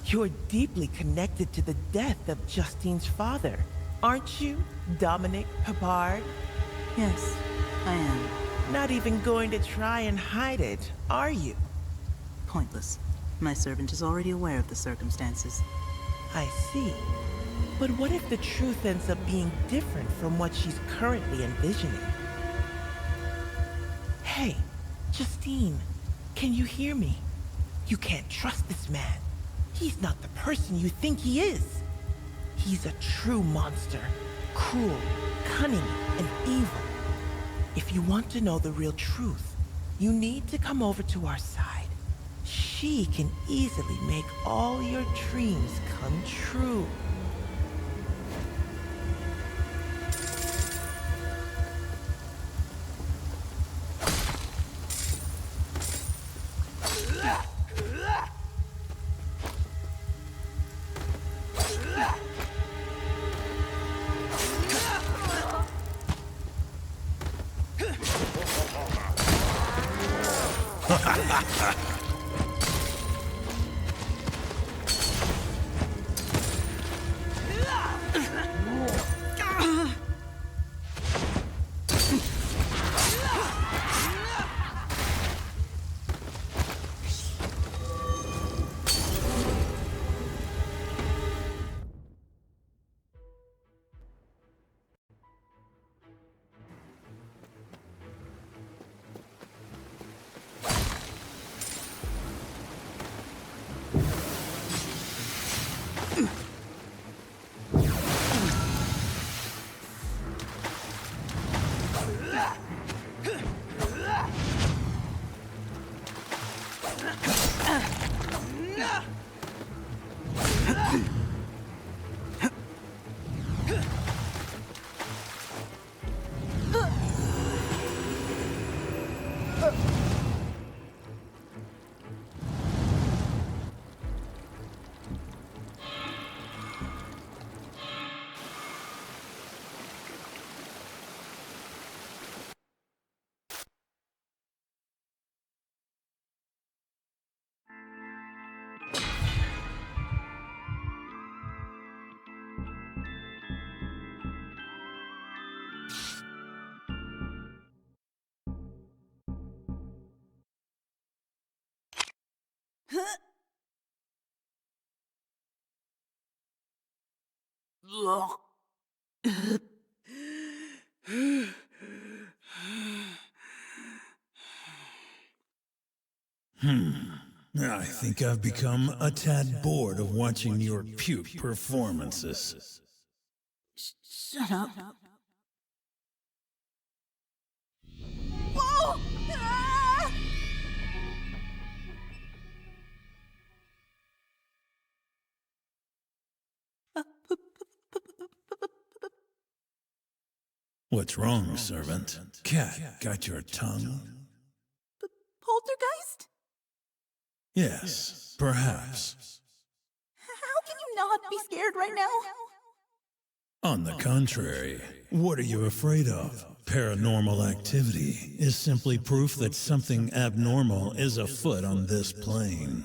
You're deeply connected to the death of Justine's father, aren't you, Dominic Pepard? Yes, I am. Not even going to try and hide it, are you? Pointless. My servant is already aware of the circumstances. I see. But what if the truth ends up being different from what she's currently envisioning? Hey, Justine, can you hear me? You can't trust this man. He's not the person you think he is. He's a true monster, cruel, cunning, and evil. If you want to know the real truth, you need to come over to our side. She can easily make all your dreams come true. I think I've become a tad bored of watching your puke performances. Shut up. Whoa! Ah! What's wrong, servant? Cat got your tongue? Poltergeist? Yes, perhaps. How can you not be scared right now? On the contrary, what are you afraid of? Paranormal activity is simply proof that something abnormal is afoot on this plane.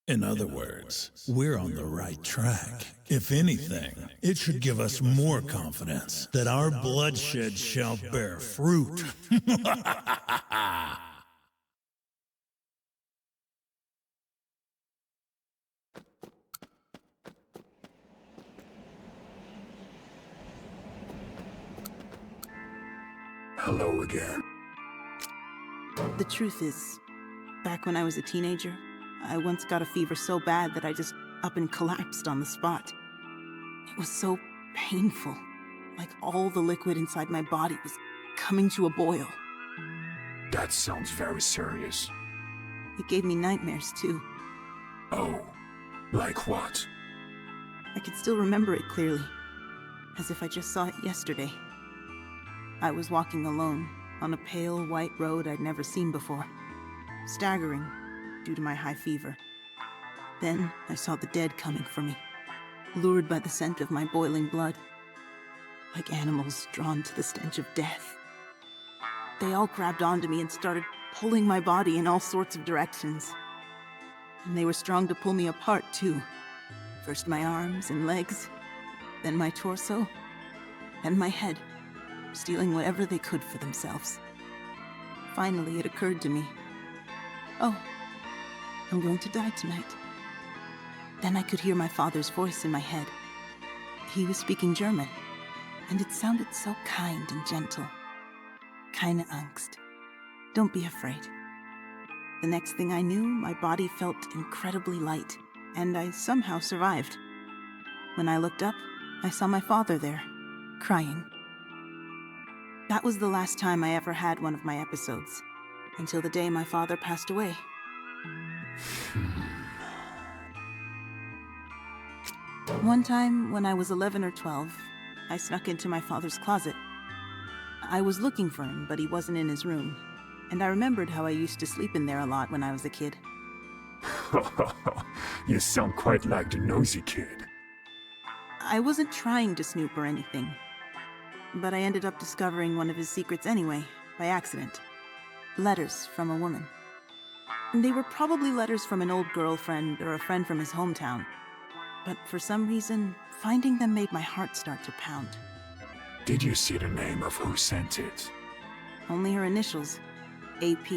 In other words, we're on the right track. If anything, it should give us more confidence that our bloodshed shall bear fruit. Hello again. The truth is, back when I was a teenager, I once got a fever so bad that I just up and collapsed on the spot. It was so painful, like all the liquid inside my body was coming to a boil. That sounds very serious. It gave me nightmares too. Oh, like what? I could still remember it clearly, as if I just saw it yesterday. I was walking alone on a pale white road I'd never seen before, staggering due to my high fever. Then I saw the dead coming for me, lured by the scent of my boiling blood, like animals drawn to the stench of death. They all grabbed onto me and started pulling my body in all sorts of directions. And they were strong to pull me apart too. First my arms and legs, then my torso, and my head, stealing whatever they could for themselves. Finally, it occurred to me, oh, I'm going to die tonight. Then I could hear my father's voice in my head. He was speaking German, and it sounded so kind and gentle. Keine Angst. Don't be afraid. The next thing I knew, my body felt incredibly light, and I somehow survived. When I looked up, I saw my father there, crying. That was the last time I ever had one of my episodes, until the day my father passed away. One time, when I was 11 or 12, I snuck into my father's closet. I was looking for him, but he wasn't in his room, and I remembered how I used to sleep in there a lot when I was a kid. You sound quite like the nosy kid. I wasn't trying to snoop or anything, but I ended up discovering one of his secrets anyway, by accident. Letters from a woman. They were probably letters from an old girlfriend or a friend from his hometown. But for some reason, finding them made my heart start to pound. Did you see the name of who sent it? Only her initials, AP.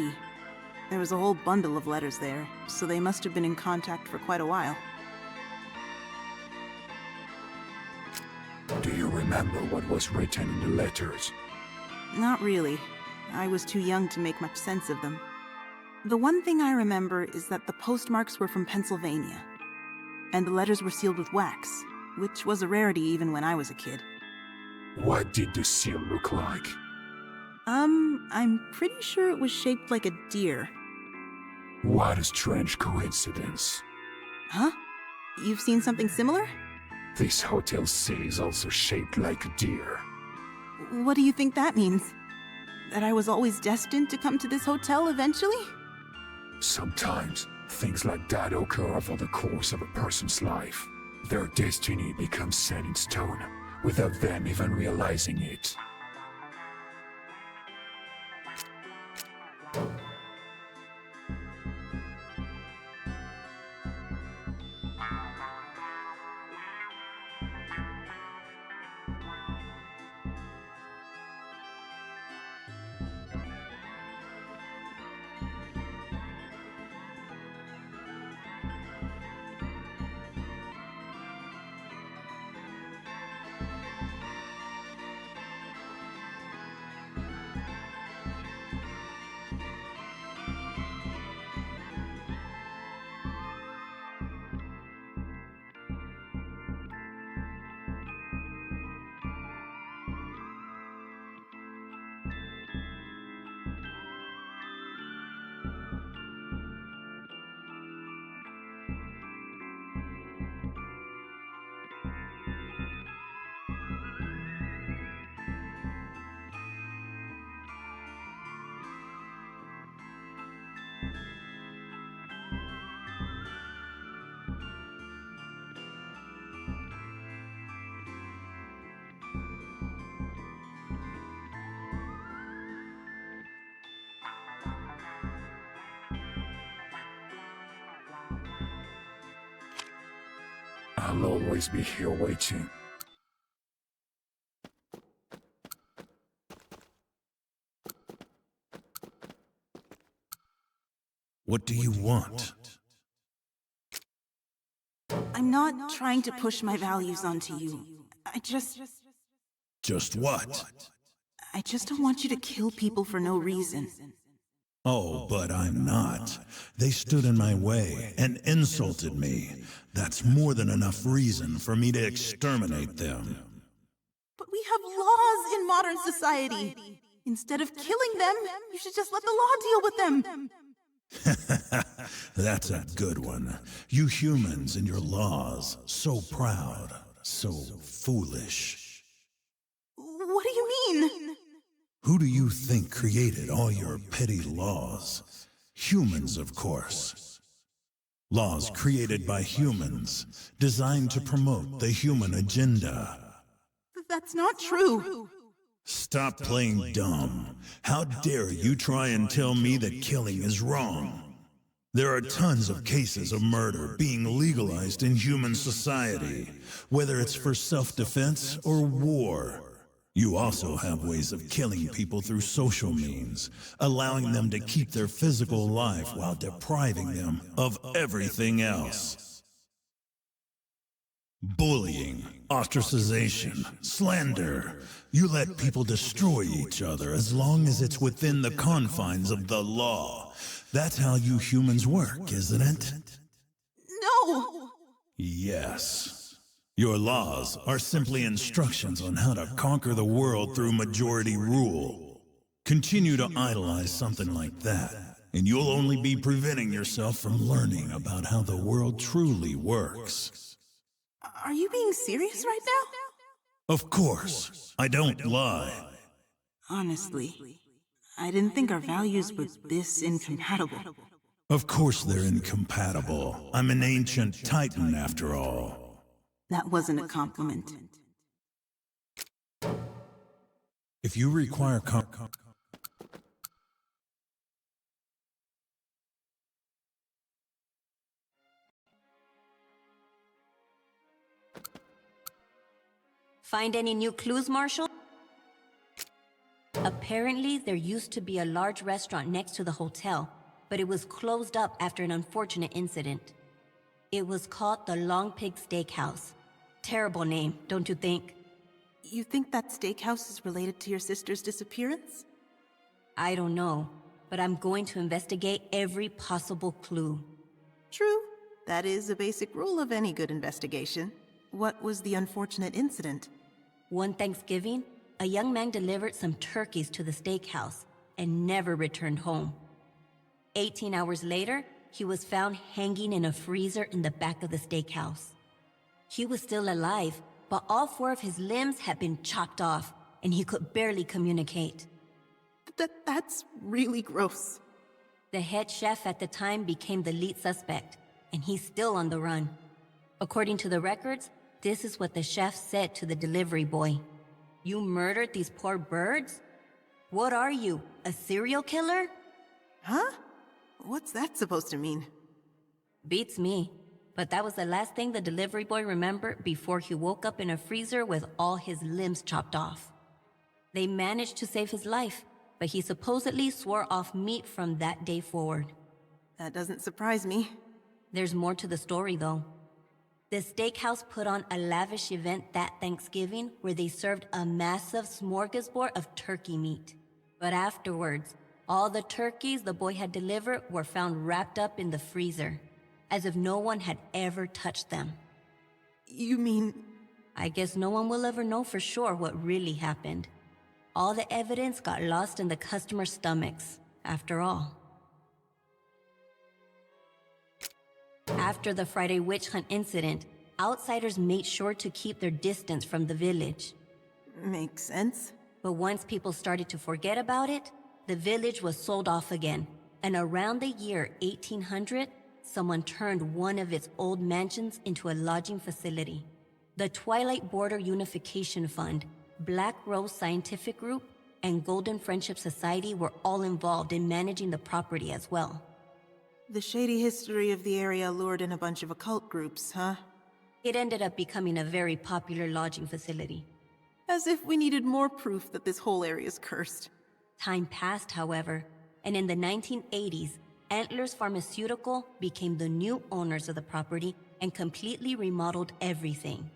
There was a whole bundle of letters there, so they must have been in contact for quite a while. Do you remember what was written in the letters? Not really. I was too young to make much sense of them. The one thing I remember is that the postmarks were from Pennsylvania. and the letters were sealed with wax, which was a rarity even when I was a kid. What did the seal look like? I'm pretty sure it was shaped like a deer. What a strange coincidence. Huh? You've seen something similar? This hotel C is also shaped like a deer. What do you think that means? That I was always destined to come to this hotel eventually? Sometimes, things like that occur over the course of a person's life. Their destiny becomes set in stone, without them even realizing it. I'll always be here waiting. What do you want? I'm not trying to push my values onto you. Just what? I just don't want you to kill people for no reason. Oh, but I'm not. They stood in my way and insulted me. That's more than enough reason for me to exterminate them. But we have laws in modern society. Instead of killing them, you should just let the law deal with them. That's a good one. You humans and your laws, so proud, so foolish. What do you mean? Who do you think created all your petty laws? Humans, of course. Laws created by humans, designed to promote the human agenda. That's not true. Stop playing dumb. How dare you try and tell me that killing is wrong? There are tons of cases of murder being legalized in human society, whether it's for self-defense or war. You also have ways of killing people through social means, allowing them to keep their physical life while depriving them of everything else. Bullying, ostracization, slander. You let people destroy each other as long as it's within the confines of the law. That's how you humans work, isn't it? No! Yes. Your laws are simply instructions on how to conquer the world through majority rule. Continue to idolize something like that, and you'll only be preventing yourself from learning about how the world truly works. Are you being serious right now? Of course. I don't lie. Honestly, I didn't think our values were this incompatible. Of course they're incompatible. I'm an ancient titan after all. That wasn't a compliment. If you require Find any new clues, Marshal? Apparently, there used to be a large restaurant next to the hotel, but it was closed up after an unfortunate incident. It was called the Long Pig Steakhouse. Terrible name, don't you think? You think that steakhouse is related to your sister's disappearance? I don't know, but I'm going to investigate every possible clue. True. That is a basic rule of any good investigation. What was the unfortunate incident? One Thanksgiving, a young man delivered some turkeys to the steakhouse and never returned home. 18 hours later, he was found hanging in a freezer in the back of the steakhouse. He was still alive, but all 4 of his limbs had been chopped off, and he could barely communicate. That's really gross. The head chef at the time became the lead suspect, and he's still on the run. According to the records, this is what the chef said to the delivery boy. "You murdered these poor birds? What are you, a serial killer?" Huh? What's that supposed to mean? Beats me. But that was the last thing the delivery boy remembered before he woke up in a freezer with all his limbs chopped off. They managed to save his life, but he supposedly swore off meat from that day forward. That doesn't surprise me. There's more to the story, though. The steakhouse put on a lavish event that Thanksgiving where they served a massive smorgasbord of turkey meat. But afterwards, all the turkeys the boy had delivered were found wrapped up in the freezer, as if no one had ever touched them. You mean... I guess no one will ever know for sure what really happened. All the evidence got lost in the customers' stomachs, after all. After the Friday witch hunt incident, outsiders made sure to keep their distance from the village. Makes sense. But once people started to forget about it, the village was sold off again. And around the year 1800, someone turned one of its old mansions into a lodging facility. The Twilight Border Unification Fund, Black Rose Scientific Group, and Golden Friendship Society were all involved in managing the property as well. The shady history of the area lured in a bunch of occult groups, huh? It ended up becoming a very popular lodging facility. As if we needed more proof that this whole area is cursed. Time passed, however, and in the 1980s, Antlers Pharmaceutical became the new owners of the property and completely remodeled everything.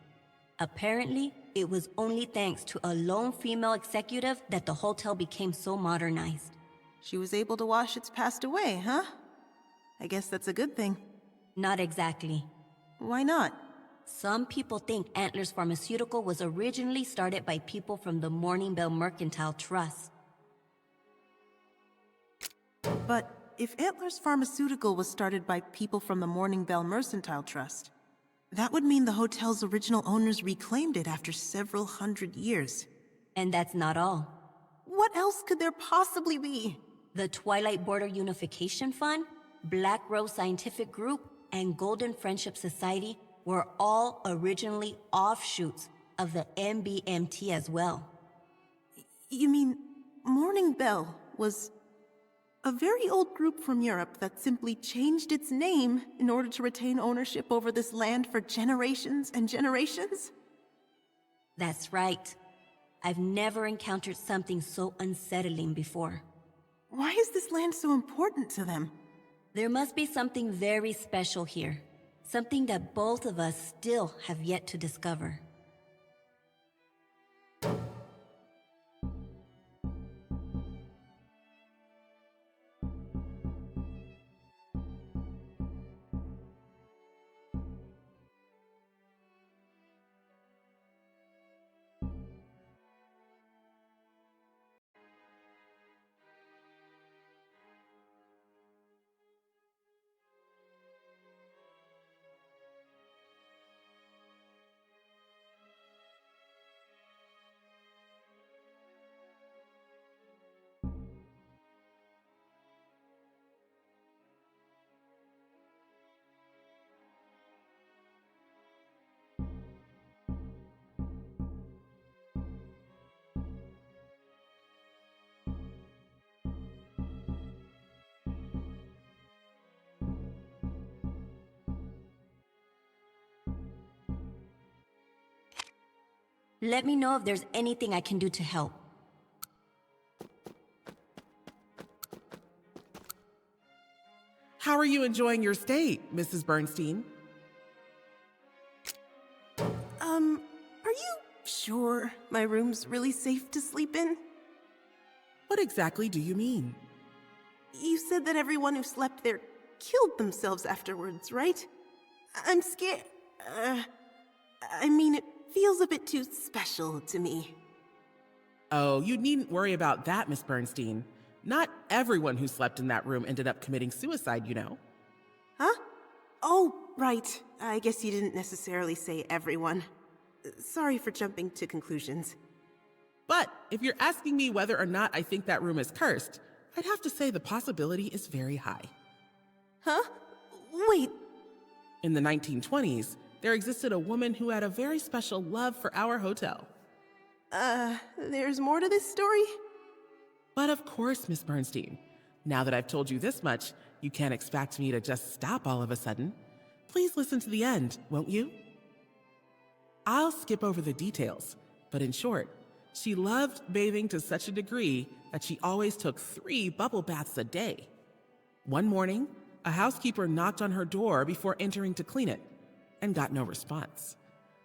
Apparently, it was only thanks to a lone female executive that the hotel became so modernized. She was able to wash its past away, huh? I guess that's a good thing. Not exactly. Why not? Some people think Antlers Pharmaceutical was originally started by people from the Morning Bell Mercantile Trust. But if Antlers Pharmaceutical was started by people from the Morning Bell Mercantile Trust, that would mean the hotel's original owners reclaimed it after several hundred years. And that's not all. What else could there possibly be? The Twilight Border Unification Fund, Black Rose Scientific Group, and Golden Friendship Society were all originally offshoots of the MBMT as well. You mean Morning Bell was a very old group from Europe that simply changed its name in order to retain ownership over this land for generations and generations? That's right. I've never encountered something so unsettling before. Why is this land so important to them? There must be something very special here. Something that both of us still have yet to discover. Let me know if there's anything I can do to help. How are you enjoying your stay, Mrs. Bernstein? Are you sure my room's really safe to sleep in? What exactly do you mean? You said that everyone who slept there killed themselves afterwards, right? I'm scared. I mean, it feels a bit too special to me. Oh, you needn't worry about that, Miss Bernstein. Not everyone who slept in that room ended up committing suicide, you know. Huh? Oh, right. I guess you didn't necessarily say everyone. Sorry for jumping to conclusions. But if you're asking me whether or not I think that room is cursed, I'd have to say the possibility is very high. Huh? Wait. In the 1920s, there existed a woman who had a very special love for our hotel. There's more to this story? But of course, Miss Bernstein. Now that I've told you this much, you can't expect me to just stop all of a sudden. Please listen to the end, won't you? I'll skip over the details, but in short, she loved bathing to such a degree that she always took 3 bubble baths a day. One morning, a housekeeper knocked on her door before entering to clean it and got no response.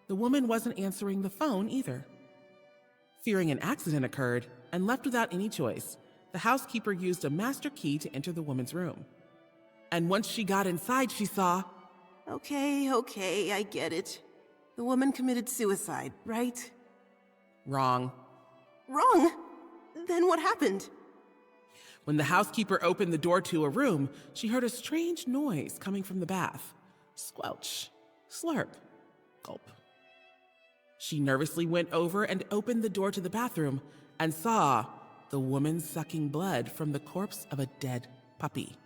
The woman wasn't answering the phone either. Fearing an accident occurred and left without any choice, the housekeeper used a master key to enter the woman's room. And once she got inside, she saw... Okay, I get it. The woman committed suicide, right? Wrong. Wrong? Then what happened? When the housekeeper opened the door to a room, she heard a strange noise coming from the bath. Squelch, slurp, gulp. She nervously went over and opened the door to the bathroom and saw the woman sucking blood from the corpse of a dead puppy.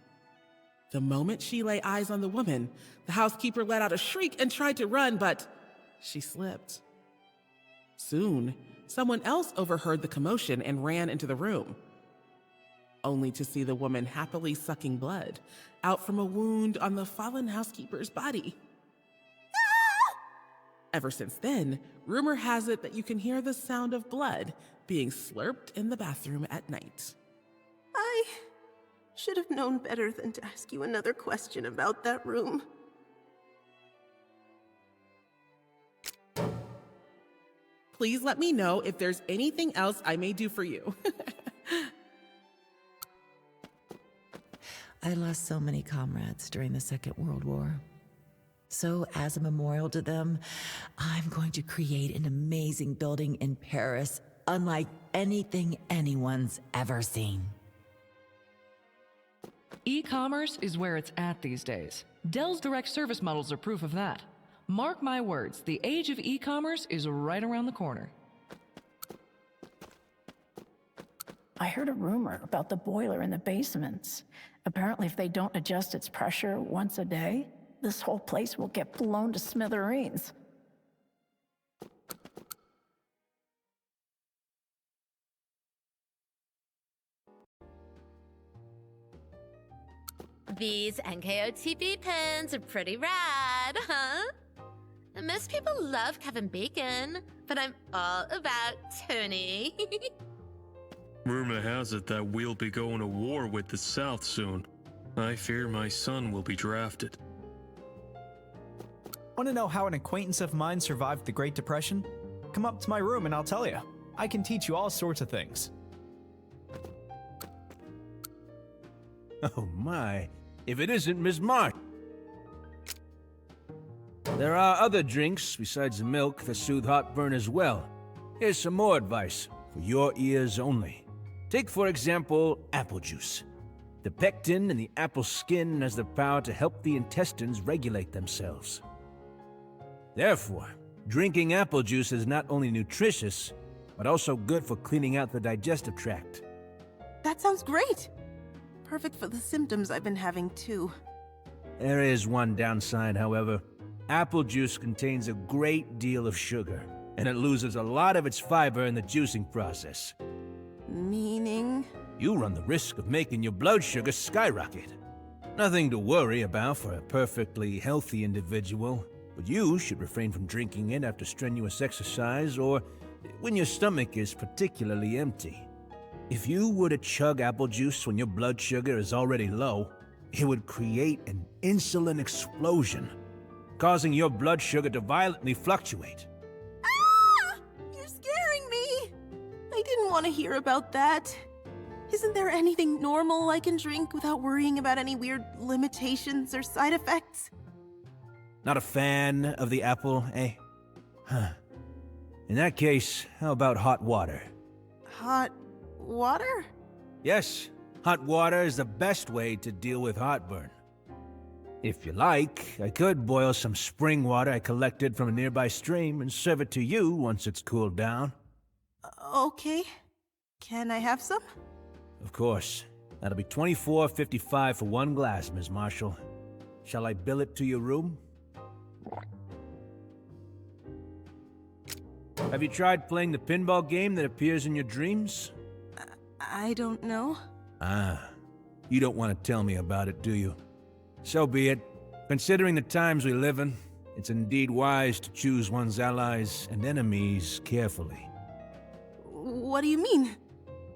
The moment she lay eyes on the woman, the housekeeper let out a shriek and tried to run, but she slipped. Soon, someone else overheard the commotion and ran into the room, only to see the woman happily sucking blood out from a wound on the fallen housekeeper's body. Ever since then, rumor has it that you can hear the sound of blood being slurped in the bathroom at night. I should have known better than to ask you another question about that room. Please let me know if there's anything else I may do for you. I lost so many comrades during the Second World War. So as a memorial to them, I'm going to create an amazing building in Paris, unlike anything anyone's ever seen. E-commerce is where it's at these days. Dell's direct service models are proof of that. Mark my words, the age of e-commerce is right around the corner. I heard a rumor about the boiler in the basements. Apparently, if they don't adjust its pressure once a day, this whole place will get blown to smithereens. These NKOTB pins are pretty rad, huh? And most people love Kevin Bacon, but I'm all about Tony. Rumor has it that we'll be going to war with the South soon. I fear my son will be drafted. Want to know how an acquaintance of mine survived the Great Depression? Come up to my room and I'll tell you. I can teach you all sorts of things. Oh my, if it isn't Miss Marsh. There are other drinks besides the milk that soothe heartburn as well. Here's some more advice for your ears only. Take, for example, apple juice. The pectin in the apple skin has the power to help the intestines regulate themselves. Therefore, drinking apple juice is not only nutritious, but also good for cleaning out the digestive tract. That sounds great! Perfect for the symptoms I've been having, too. There is one downside, however. Apple juice contains a great deal of sugar, and it loses a lot of its fiber in the juicing process. Meaning? You run the risk of making your blood sugar skyrocket. Nothing to worry about for a perfectly healthy individual, but you should refrain from drinking it after strenuous exercise or when your stomach is particularly empty. If you were to chug apple juice when your blood sugar is already low, it would create an insulin explosion, causing your blood sugar to violently fluctuate. Ah! You're scaring me! I didn't want to hear about that. Isn't there anything normal I can drink without worrying about any weird limitations or side effects? Not a fan of the apple, eh? Huh. In that case, how about hot water? Hot water? Yes, hot water is the best way to deal with heartburn. If you like, I could boil some spring water I collected from a nearby stream and serve it to you once it's cooled down. Okay. Can I have some? Of course. That'll be $24.55 for one glass, Ms. Marshall. Shall I bill it to your room? Have you tried playing the pinball game that appears in your dreams? I don't know. Ah, you don't want to tell me about it, do you? So be it. Considering the times we live in, it's indeed wise to choose one's allies and enemies carefully. What do you mean?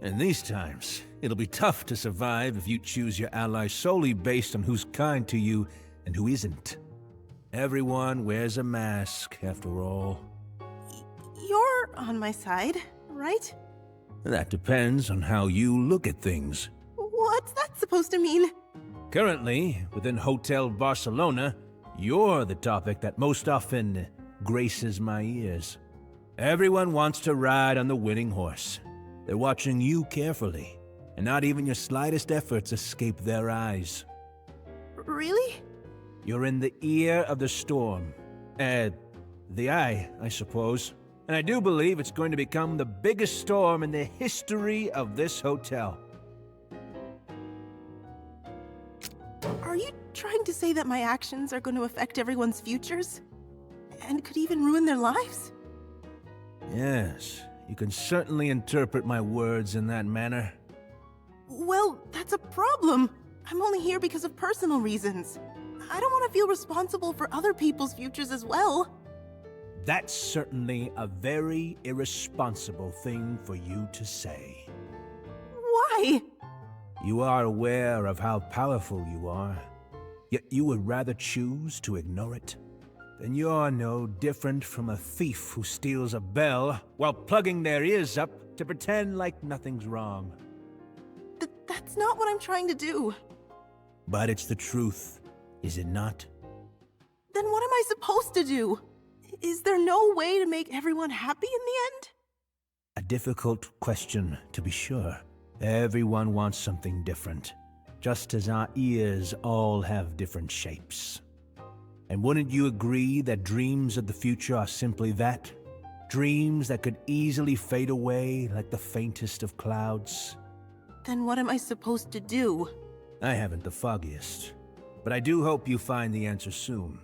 In these times, it'll be tough to survive if you choose your allies solely based on who's kind to you and who isn't. Everyone wears a mask, after all. You're on my side, right? That depends on how you look at things. What's that supposed to mean? Currently, within Hotel Barcelona, you're the topic that most often graces my ears. Everyone wants to ride on the winning horse. They're watching you carefully, and not even your slightest efforts escape their eyes. Really? You're in the ear of the storm. The eye, I suppose. And I do believe it's going to become the biggest storm in the history of this hotel. Are you trying to say that my actions are going to affect everyone's futures? And could even ruin their lives? Yes, you can certainly interpret my words in that manner. Well, that's a problem. I'm only here because of personal reasons. I don't want to feel responsible for other people's futures as well. That's certainly a very irresponsible thing for you to say. Why? You are aware of how powerful you are, yet you would rather choose to ignore it. Then you're no different from a thief who steals a bell while plugging their ears up to pretend like nothing's wrong. That's not what I'm trying to do. But it's the truth, is it not? Then what am I supposed to do? Is there no way to make everyone happy in the end? A difficult question, to be sure. Everyone wants something different, just as our ears all have different shapes. And wouldn't you agree that dreams of the future are simply that? Dreams that could easily fade away like the faintest of clouds? Then what am I supposed to do? I haven't the foggiest, but I do hope you find the answer soon.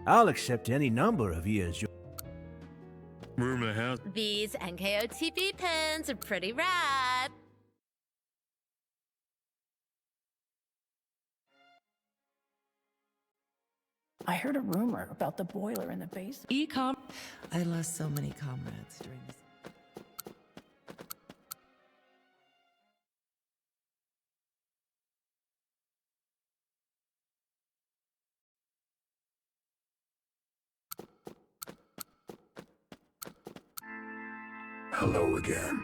I'll accept any number of years. Rumor has These NKOTB pins are pretty rad. I heard a rumor about the boiler in the basement. I lost so many comrades during this. Hello again.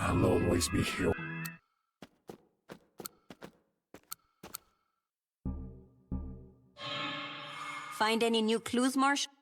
I'll always be here. Find any new clues, Marshal?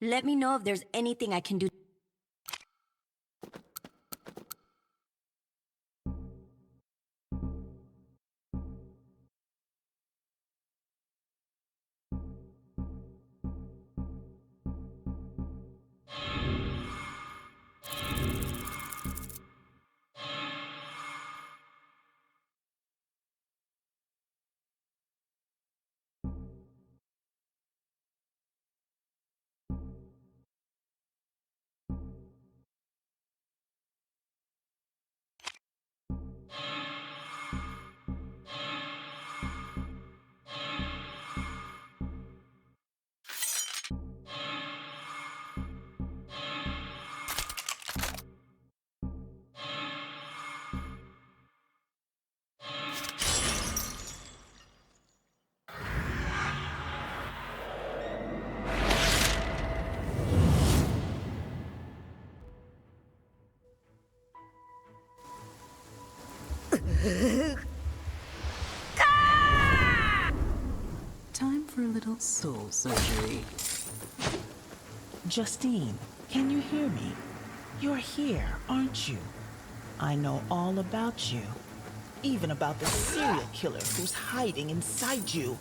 Let me know if there's anything I can do. Time for a little soul surgery. Justine, can you hear me? You're here, aren't you? I know all about you. Even about the serial killer who's hiding inside you.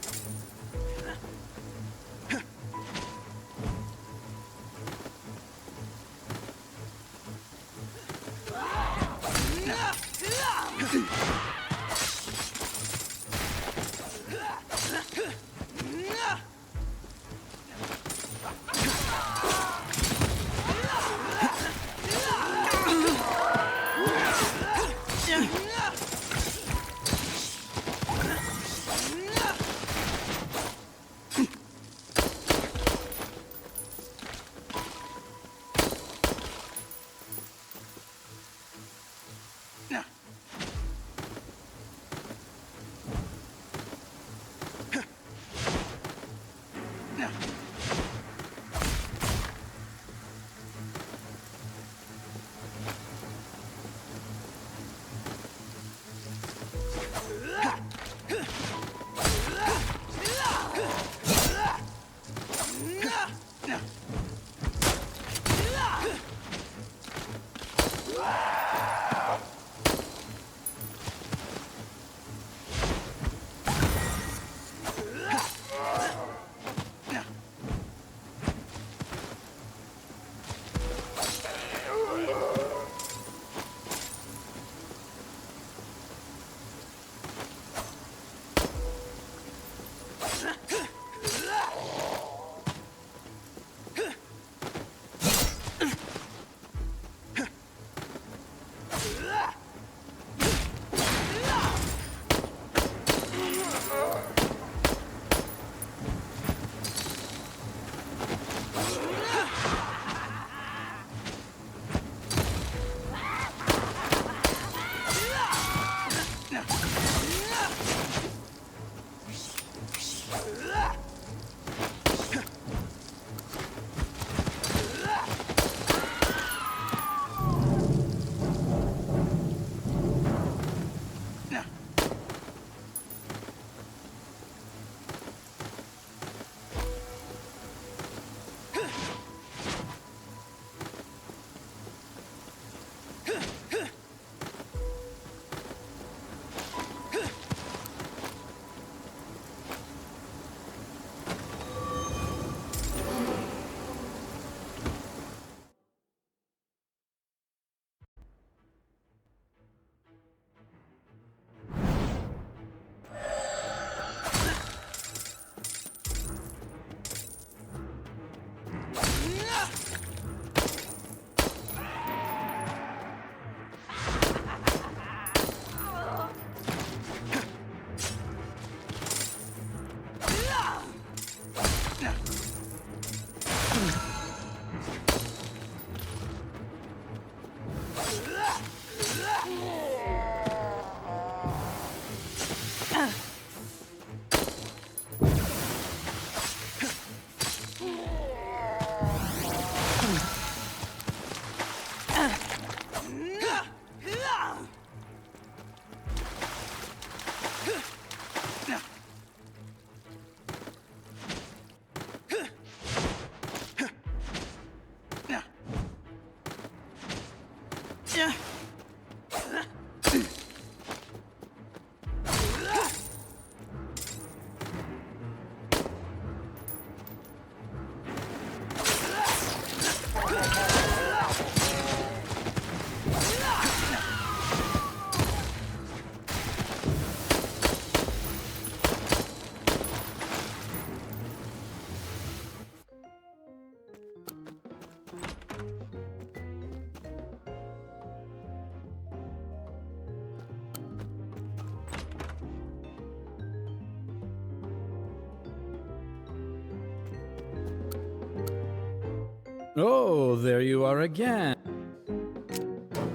Oh, there you are again.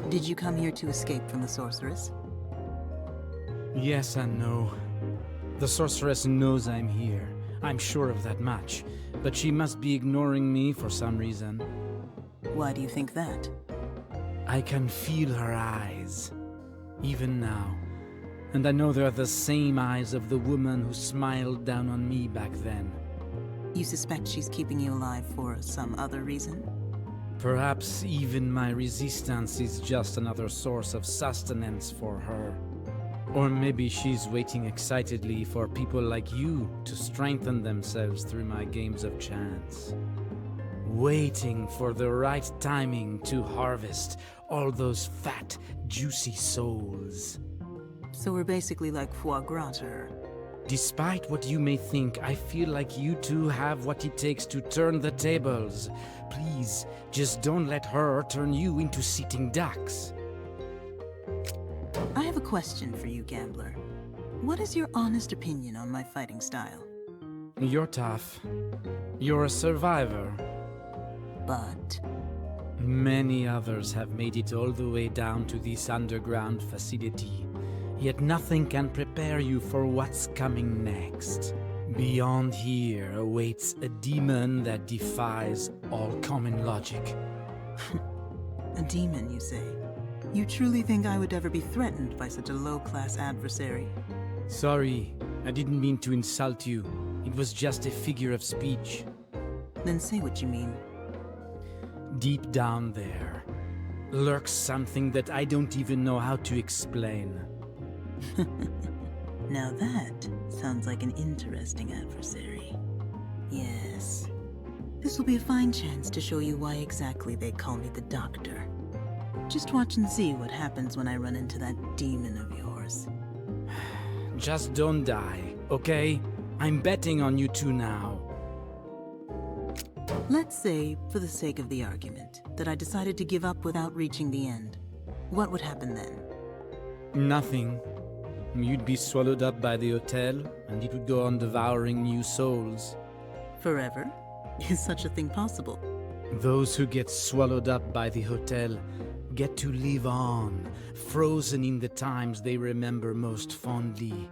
Did you come here to escape from the sorceress? Yes and no. The sorceress knows I'm here. I'm sure of that much. But she must be ignoring me for some reason. Why do you think that? I can feel her eyes. Even now. And I know they're the same eyes of the woman who smiled down on me back then. You suspect she's keeping you alive for some other reason? Perhaps even my resistance is just another source of sustenance for her. Or maybe she's waiting excitedly for people like you to strengthen themselves through my games of chance. Waiting for the right timing to harvest all those fat, juicy souls. So we're basically like foie gras to her. Despite what you may think, I feel like you two have what it takes to turn the tables. Please, just don't let her turn you into sitting ducks. I have a question for you, gambler. What is your honest opinion on my fighting style? You're tough. You're a survivor. But many others have made it all the way down to this underground facility. Yet nothing can prepare you for what's coming next. Beyond here awaits a demon that defies all common logic. A demon, you say? You truly think I would ever be threatened by such a low-class adversary? Sorry, I didn't mean to insult you. It was just a figure of speech. Then say what you mean. Deep down there lurks something that I don't even know how to explain. Now that sounds like an interesting adversary. Yes. This will be a fine chance to show you why exactly they call me the Doctor. Just watch and see what happens when I run into that demon of yours. Just don't die, okay? I'm betting on you two now. Let's say, for the sake of the argument, that I decided to give up without reaching the end. What would happen then? Nothing. You'd be swallowed up by the hotel, and it would go on devouring new souls. Forever? Is such a thing possible? Those who get swallowed up by the hotel get to live on, frozen in the times they remember most fondly.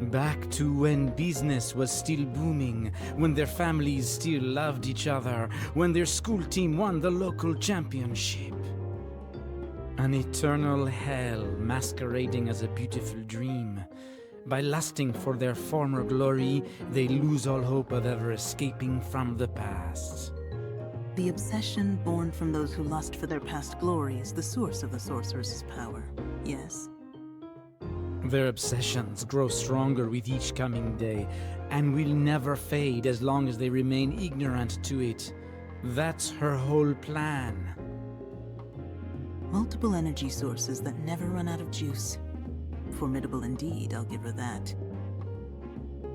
Back to when business was still booming, when their families still loved each other, when their school team won the local championship. An eternal hell masquerading as a beautiful dream. By lusting for their former glory, they lose all hope of ever escaping from the past. The obsession born from those who lust for their past glory is the source of the sorceress's power, yes? Their obsessions grow stronger with each coming day, and will never fade as long as they remain ignorant to it. That's her whole plan. Multiple energy sources that never run out of juice. Formidable indeed, I'll give her that.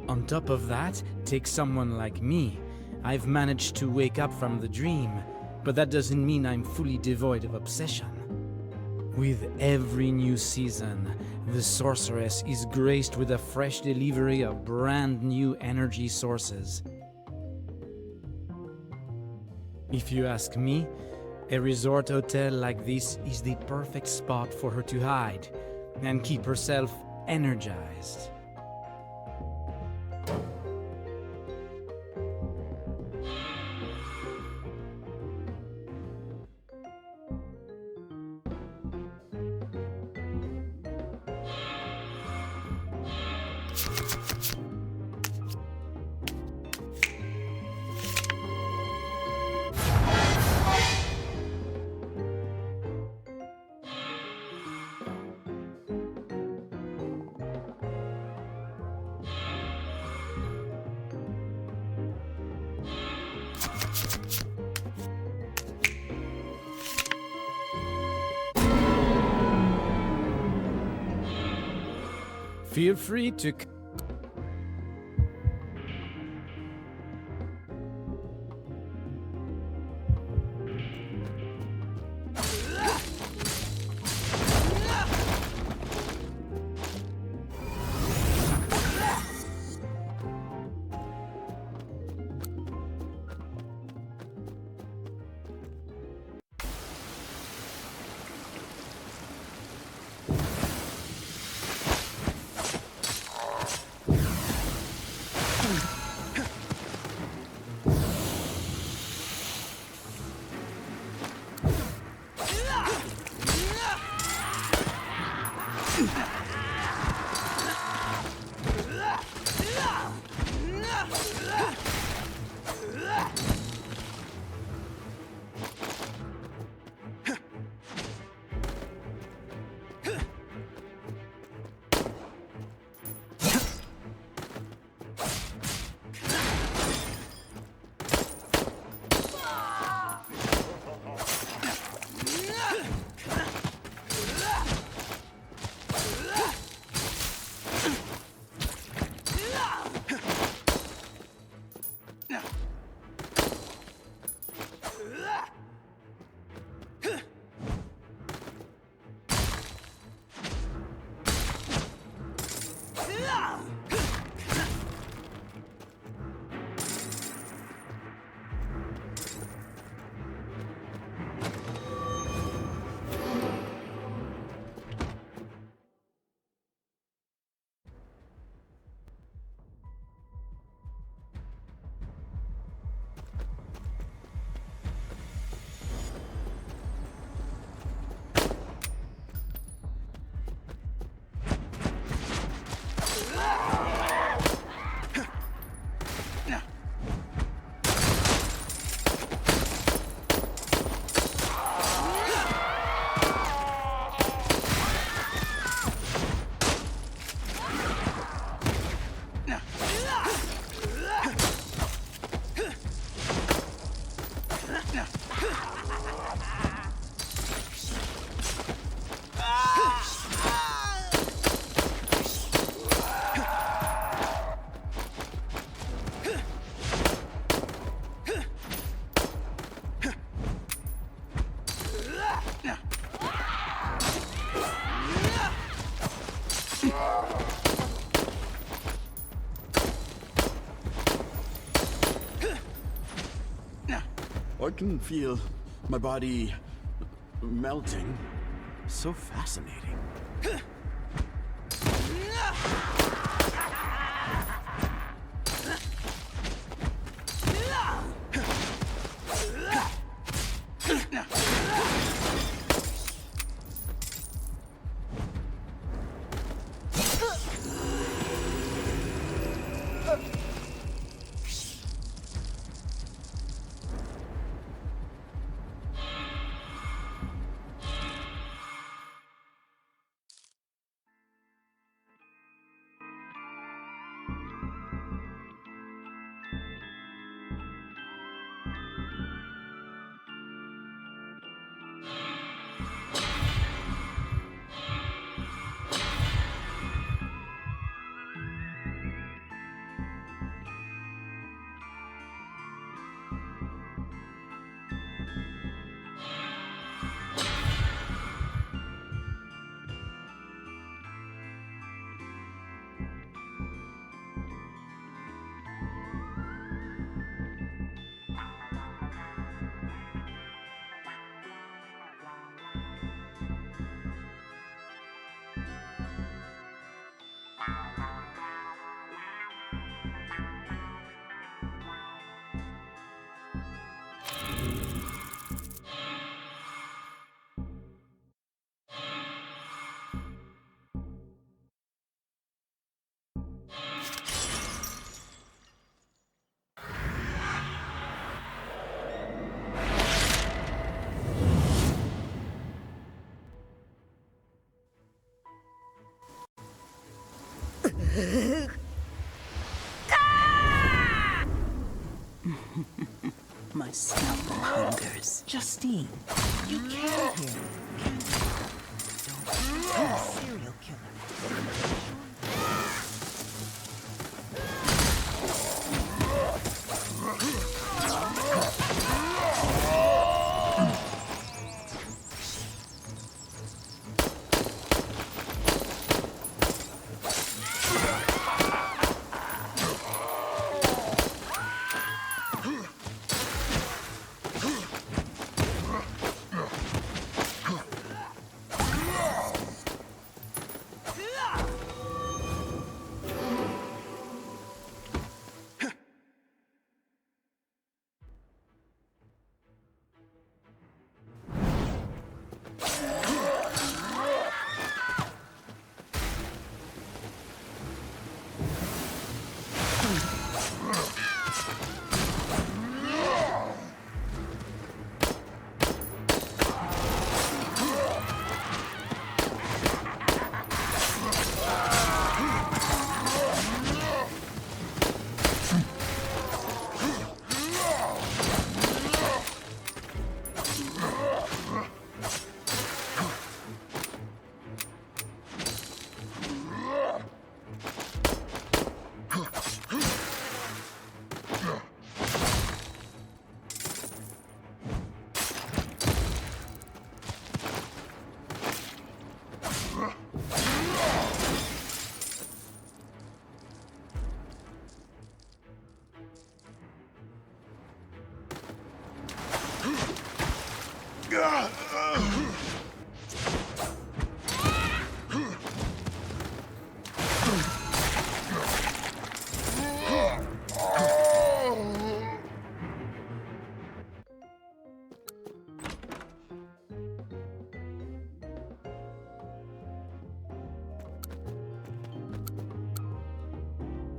On top of that, take someone like me. I've managed to wake up from the dream, but that doesn't mean I'm fully devoid of obsession. With every new season, the sorceress is graced with a fresh delivery of brand new energy sources. If you ask me, a resort hotel like this is the perfect spot for her to hide and keep herself energized. Feel free to... I can feel my body melting. So fascinating. My scalpel hungers. Justine, you can't hear me. I'm a serial killer.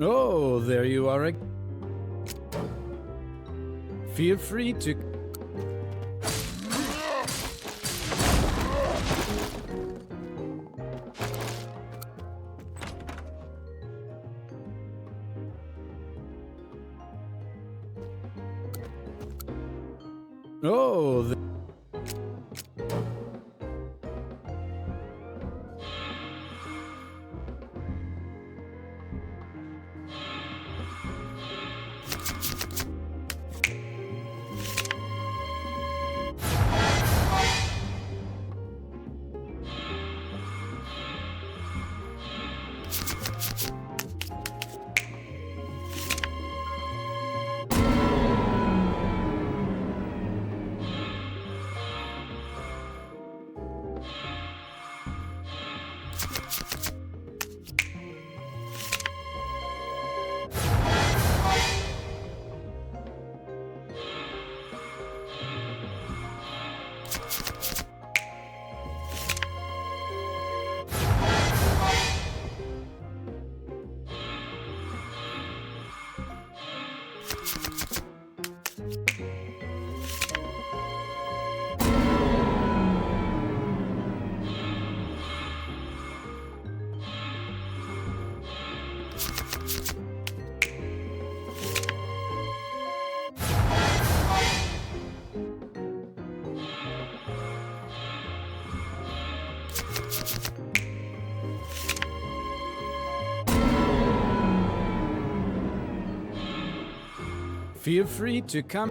Oh, there you are. Feel free to... Oh, feel free to come...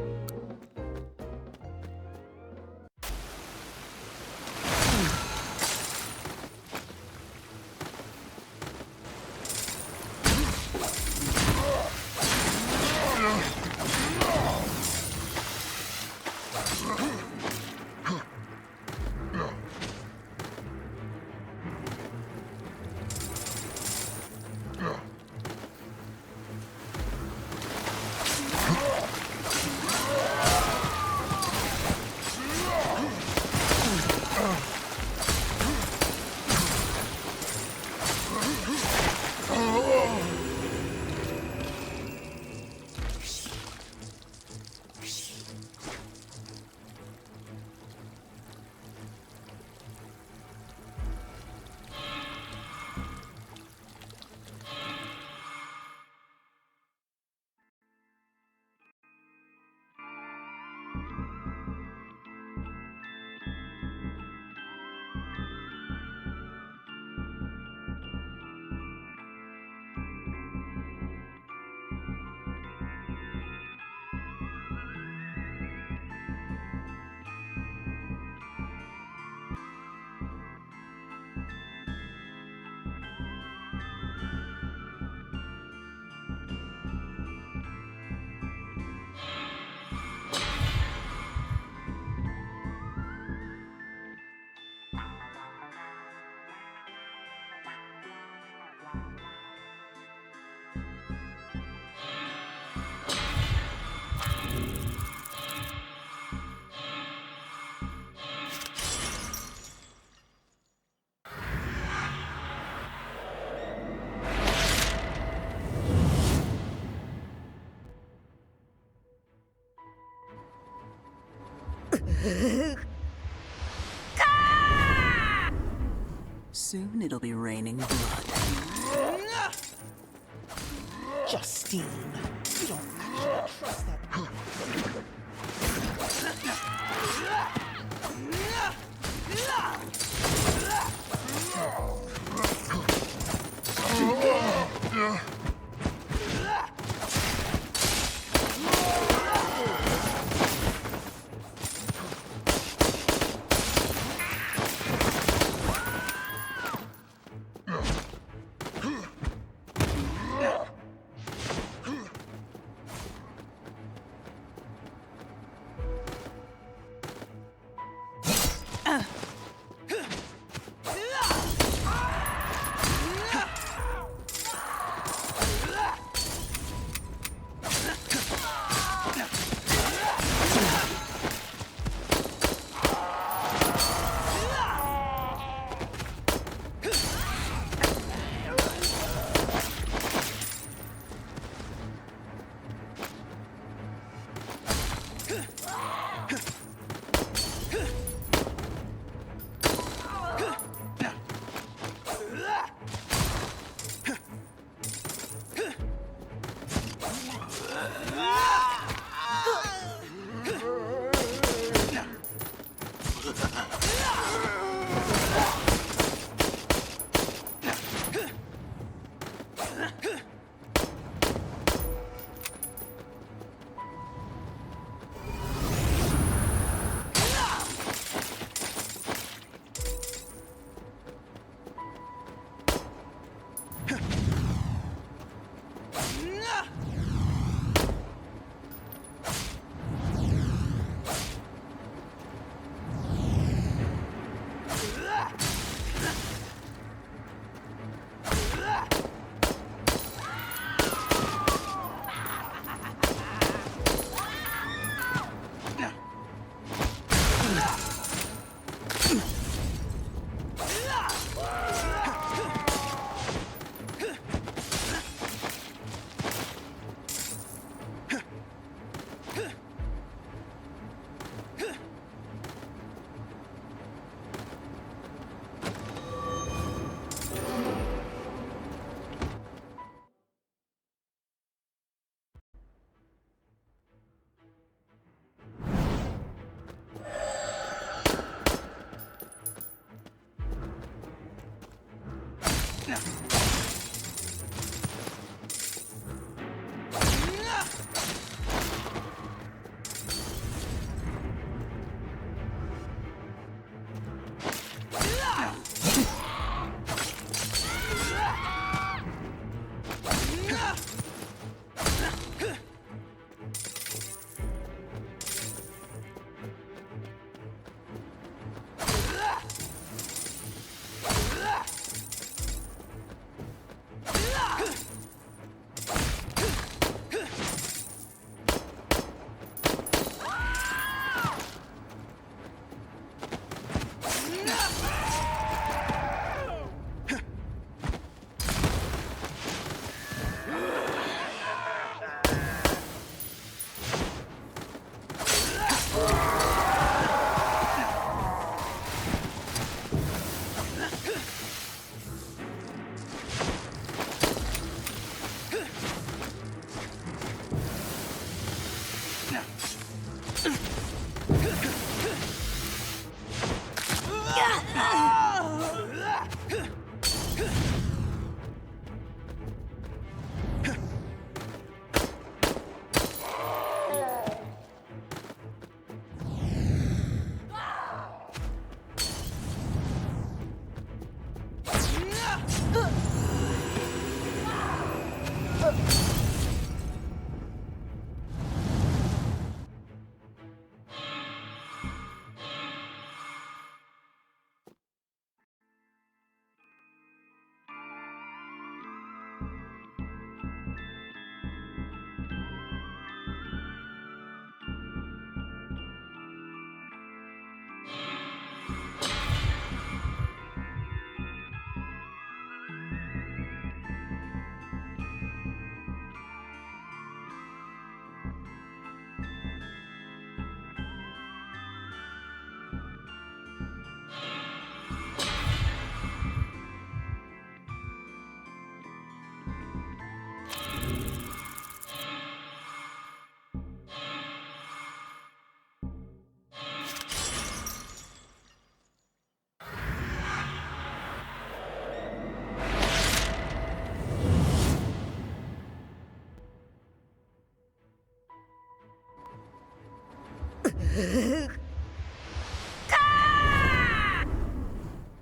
Soon it'll be raining blood. Justine, you don't actually trust that.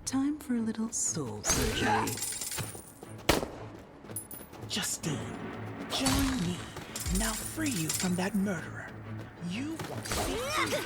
Time for a little soul surgery. Justine, join me. Now free you from that murderer. You won't see.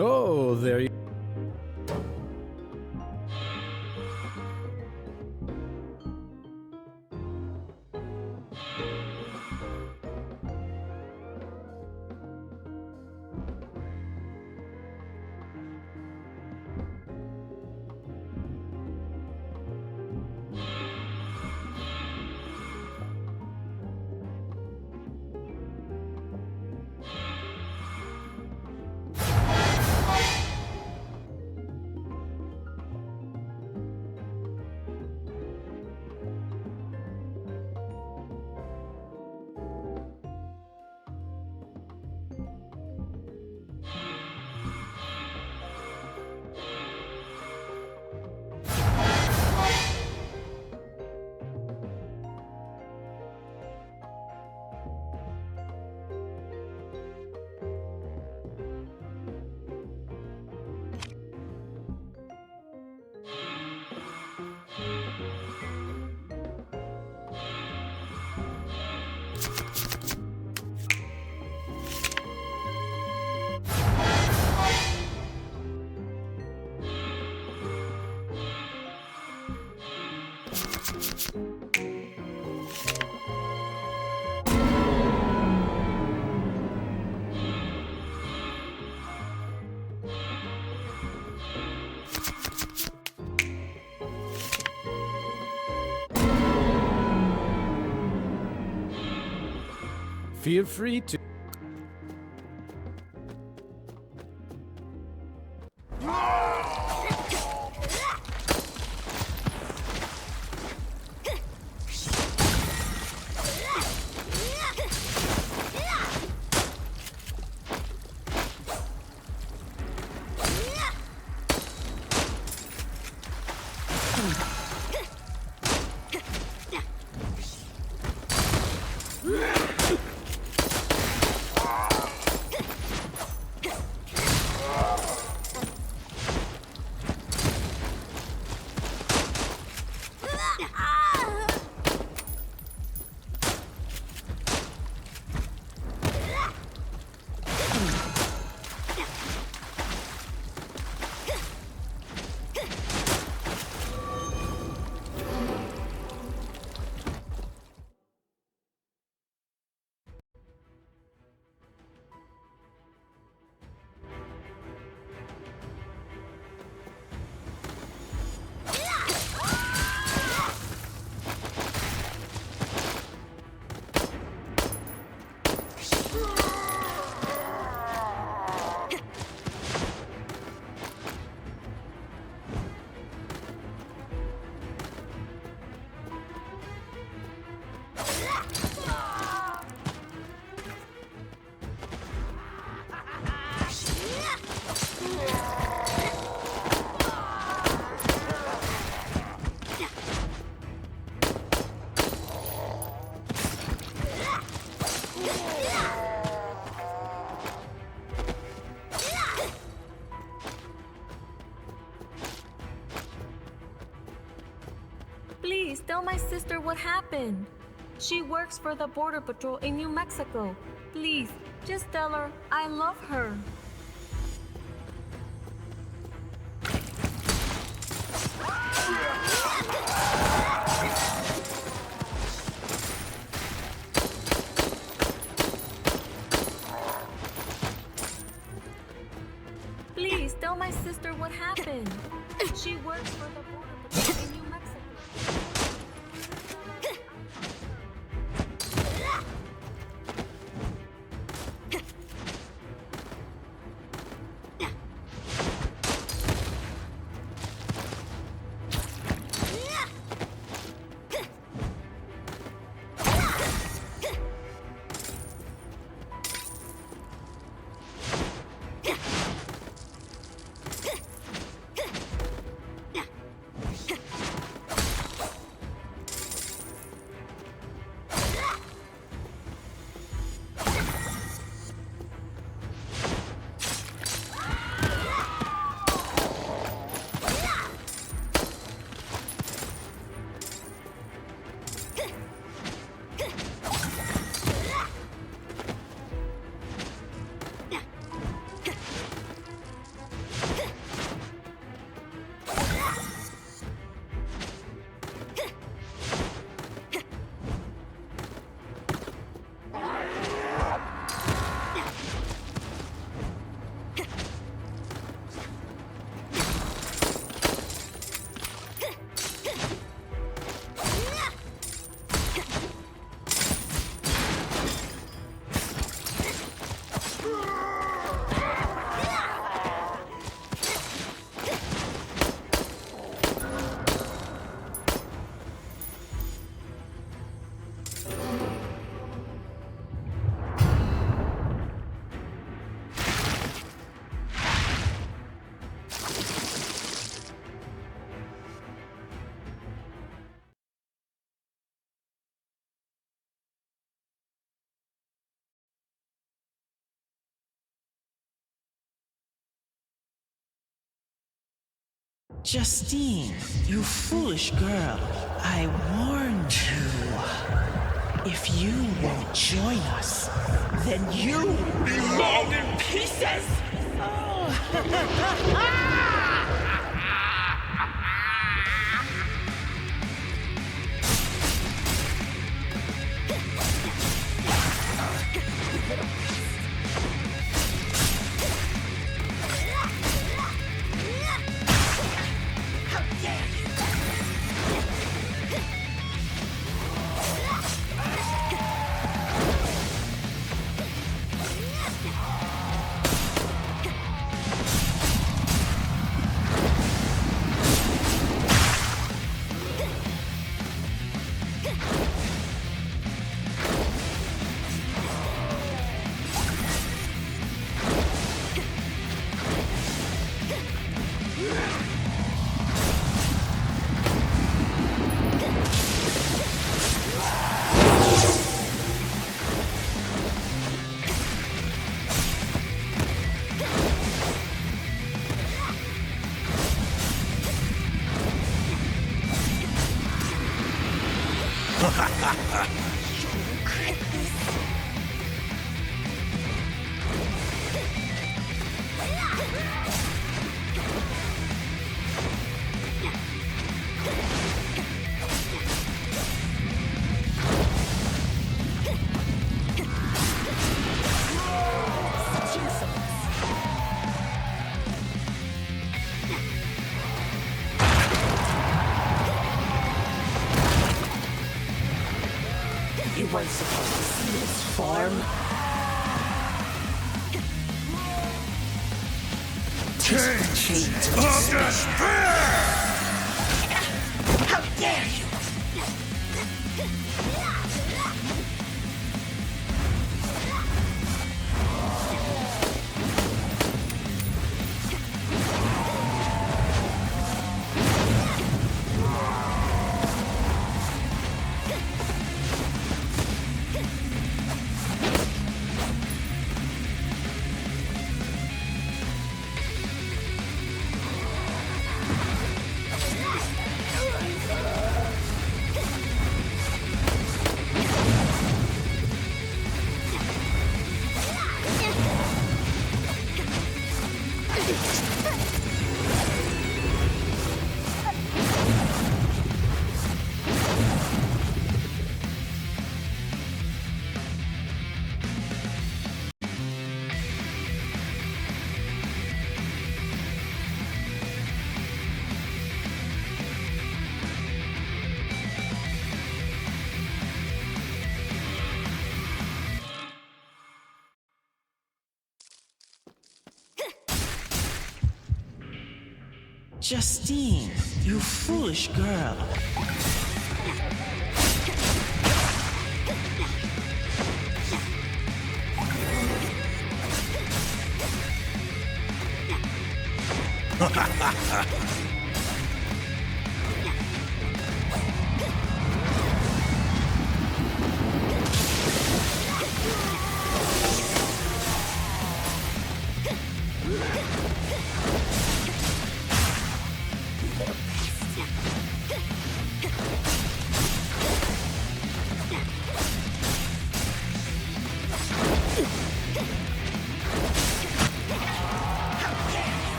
Oh, there you... Feel free to... Please tell my sister what happened. She works for the Border Patrol in New Mexico. Please, just tell her I love her. Please tell my sister what happened. She works for the Border Patrol in New Mexico. Justine, you foolish girl. I warned you. If you won't join us, then you belong in pieces! You weren't supposed to see this form. Taint of despair! How dare you! Justine, you foolish girl.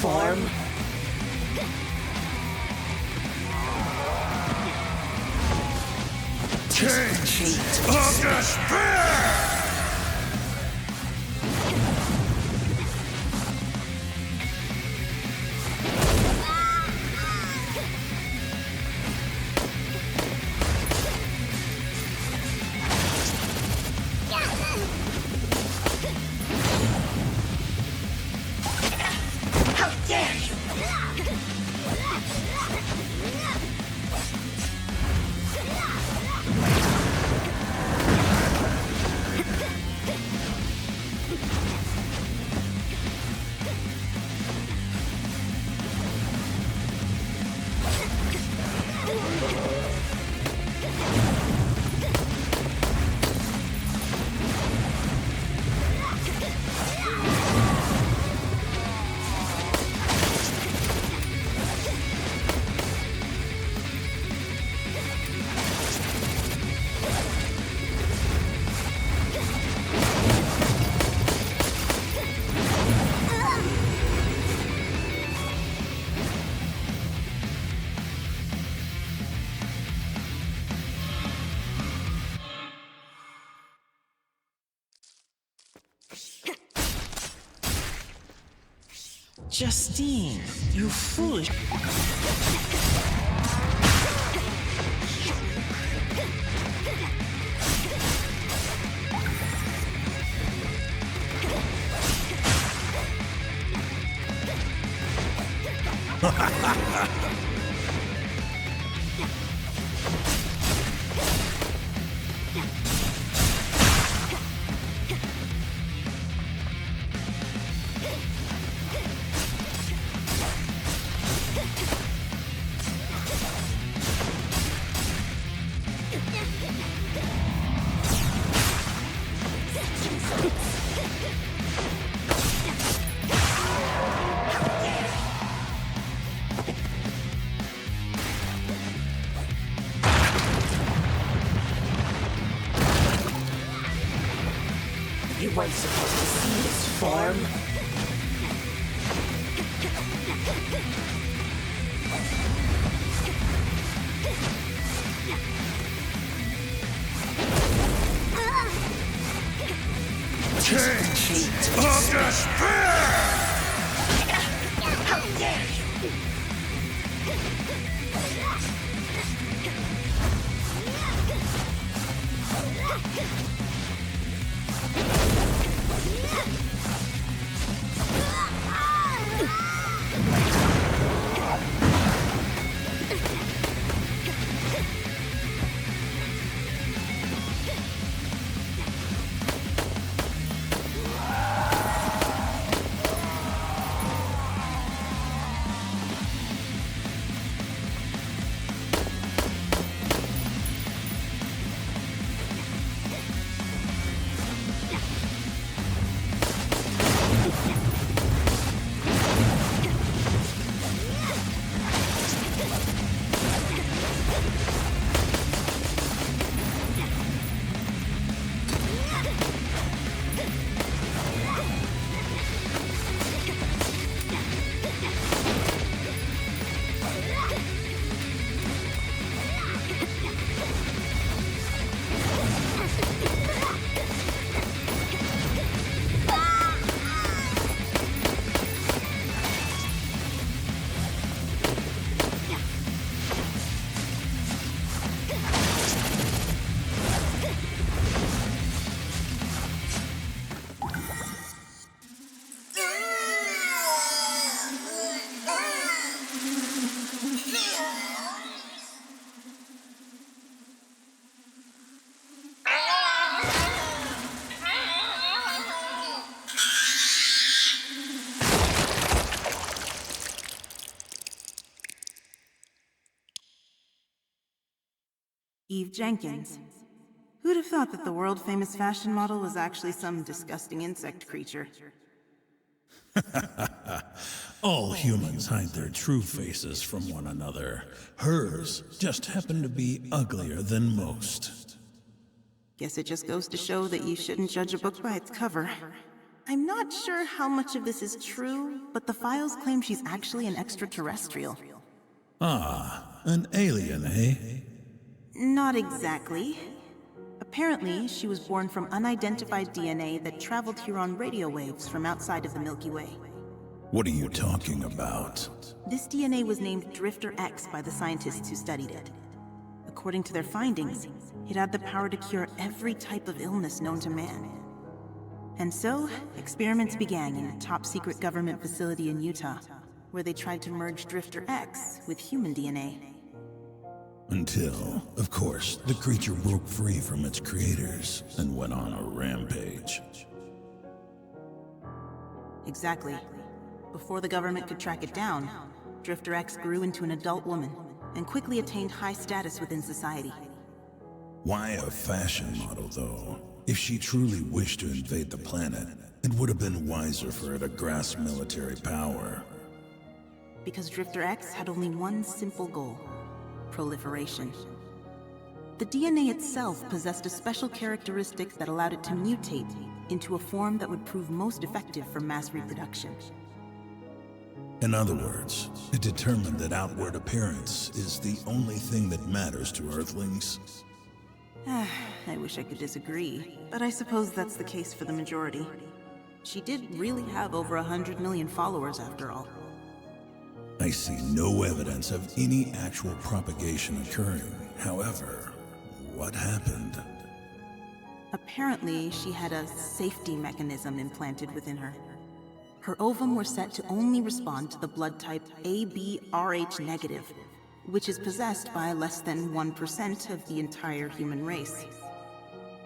Form. Taint of despair! Justine, you foolish... weren't supposed to see this form. Change of despair! How dare you! Eve Jenkins. Who'd have thought that the world-famous fashion model was actually some disgusting insect creature? All humans hide their true faces from one another. Hers just happened to be uglier than most. Guess it just goes to show that you shouldn't judge a book by its cover. I'm not sure how much of this is true, but the files claim she's actually an extraterrestrial. Ah, an alien, eh? Not exactly. Apparently, she was born from unidentified DNA that traveled here on radio waves from outside of the Milky Way. What are you talking about? This DNA was named Drifter X by the scientists who studied it. According to their findings, it had the power to cure every type of illness known to man. And so, experiments began in a top-secret government facility in Utah, where they tried to merge Drifter X with human DNA. Until, of course, the creature broke free from its creators and went on a rampage. Exactly. Before the government could track it down, Drifter X grew into an adult woman and quickly attained high status within society. Why a fashion model, though? If she truly wished to invade the planet, it would have been wiser for her to grasp military power. Because Drifter X had only one simple goal: proliferation. The DNA itself possessed a special characteristic that allowed it to mutate into a form that would prove most effective for mass reproduction. In other words, it determined that outward appearance is the only thing that matters to Earthlings. I wish I could disagree, but I suppose that's the case for the majority. She did really have over 100 million followers after all. I see no evidence of any actual propagation occurring. However, what happened? Apparently, she had a safety mechanism implanted within her. Her ovum were set to only respond to the blood type AB-RH negative, which is possessed by less than 1% of the entire human race.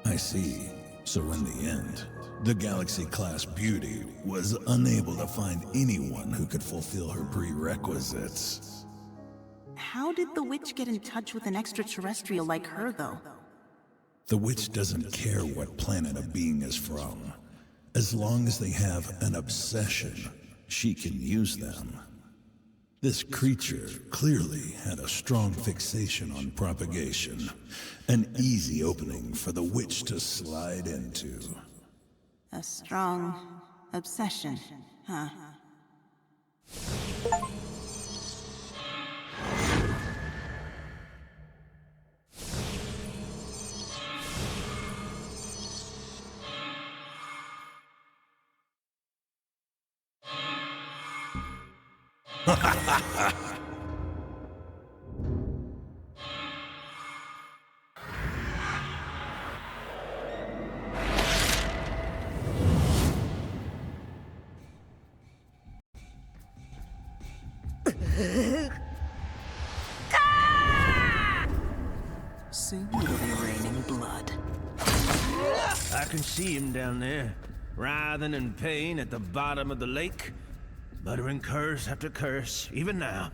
I see. So in the end, the Galaxy-class beauty was unable to find anyone who could fulfill her prerequisites. How did the witch get in touch with an extraterrestrial like her, though? The witch doesn't care what planet a being is from. As long as they have an obsession, she can use them. This creature clearly had a strong fixation on propagation, an easy opening for the witch to slide into. A strong obsession, huh? Soon will be raining blood. I can see him down there, writhing in pain at the bottom of the lake, muttering curse after curse, even now.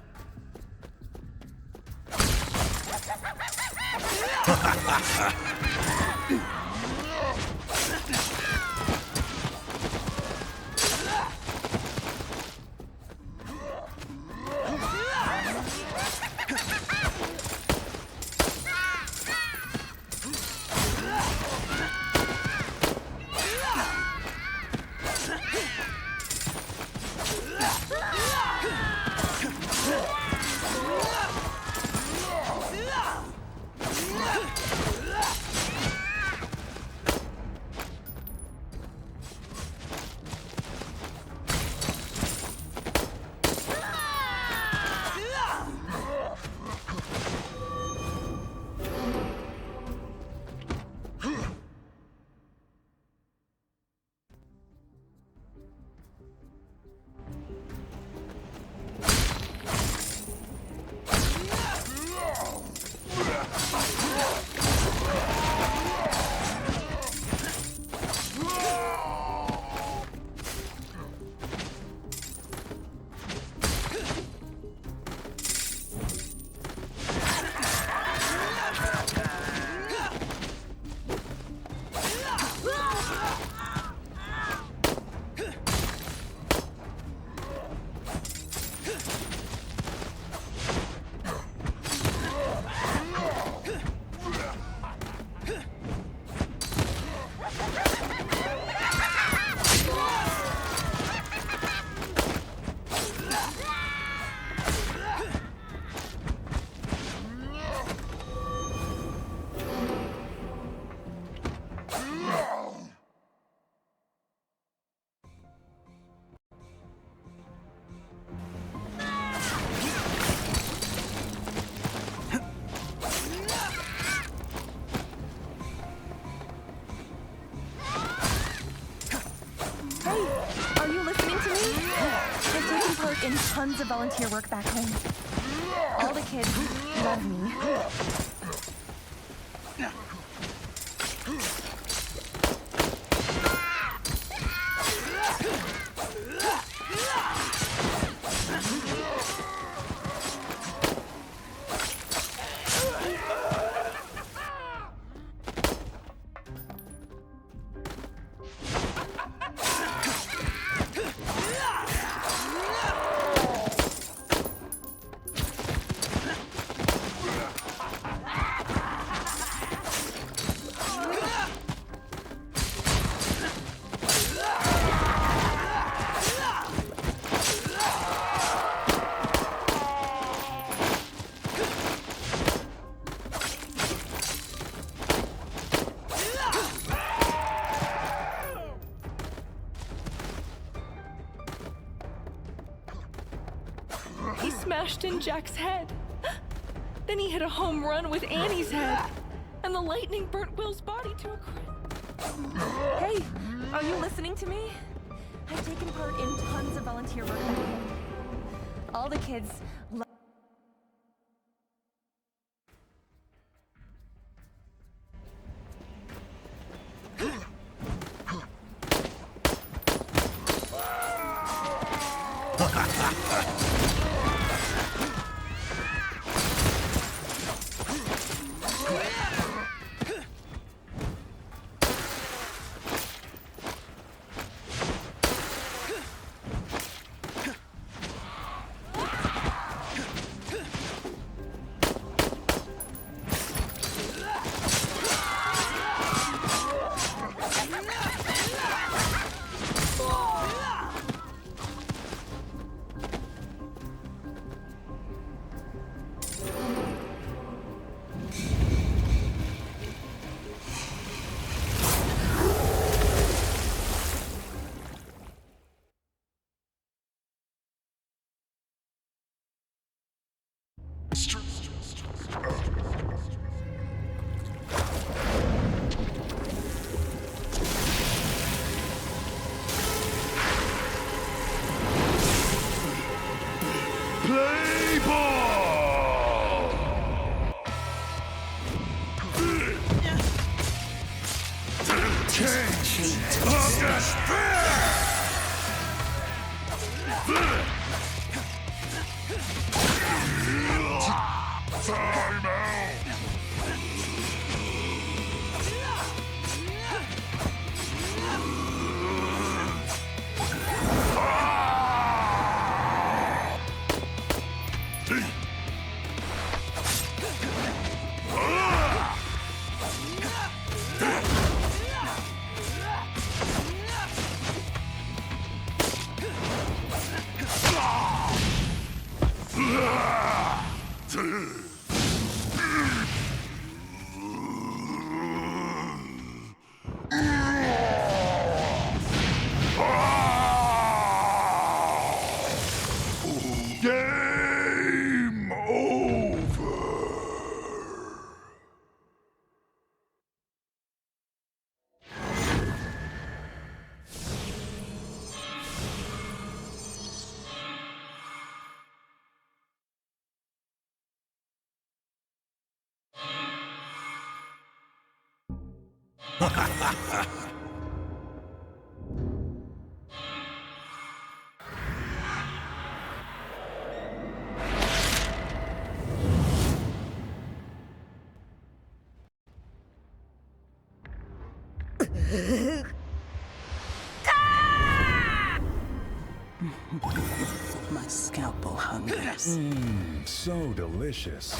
In tons of volunteer work back home. All the kids love me. Smashed in Jack's head. Then he hit a home run with Annie's head. And the lightning burnt Will's body to a crisp. Hey, are you listening to me? I've taken part in tons of volunteer work back home. All the kids love Play ball! Change of despair! Time out! Game over. My scalpel hungers. So delicious.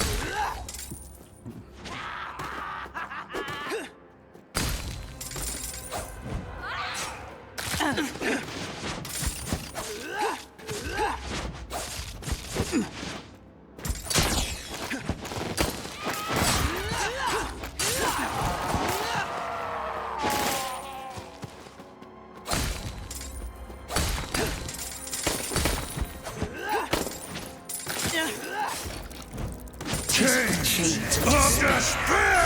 Change of despair!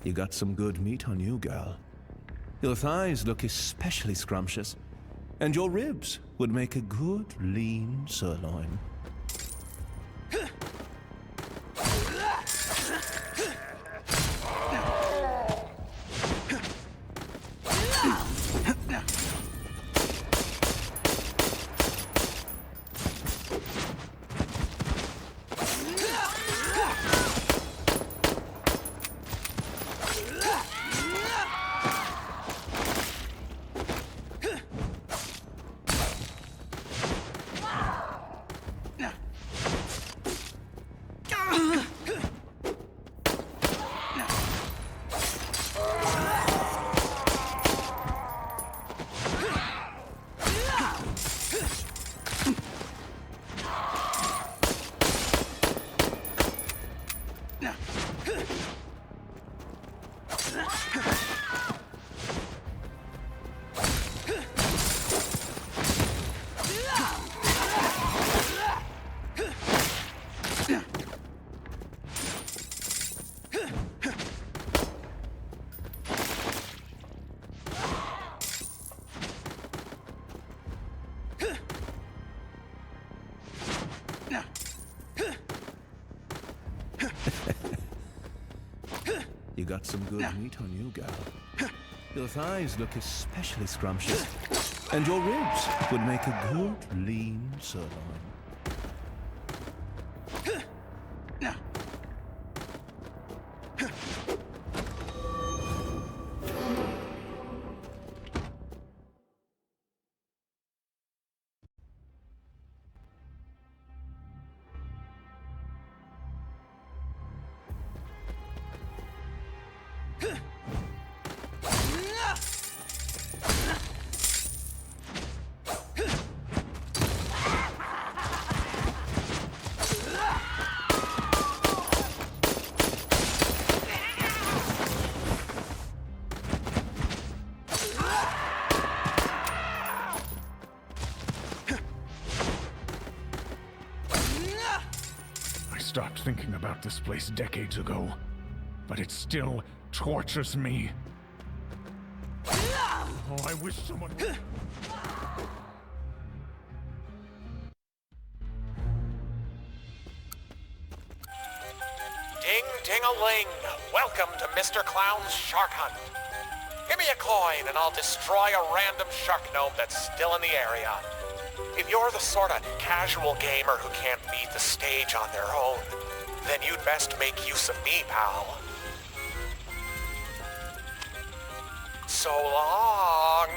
You got some good meat on you, girl. Your thighs look especially scrumptious, and your ribs would make a good lean sirloin. You got some good meat on you, gal. Your thighs look especially scrumptious, and your ribs would make a good lean sirloin. I stopped thinking about this place decades ago, but it still tortures me. Oh, I wish someone would... Ding-ding-a-ling! Welcome to Mr. Clown's Shark Hunt. Give me a coin and I'll destroy a random shark gnome that's still in the area. If you're the sort of casual gamer who can't beat the stage on their own, then you'd best make use of me, pal. So long!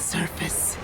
surface.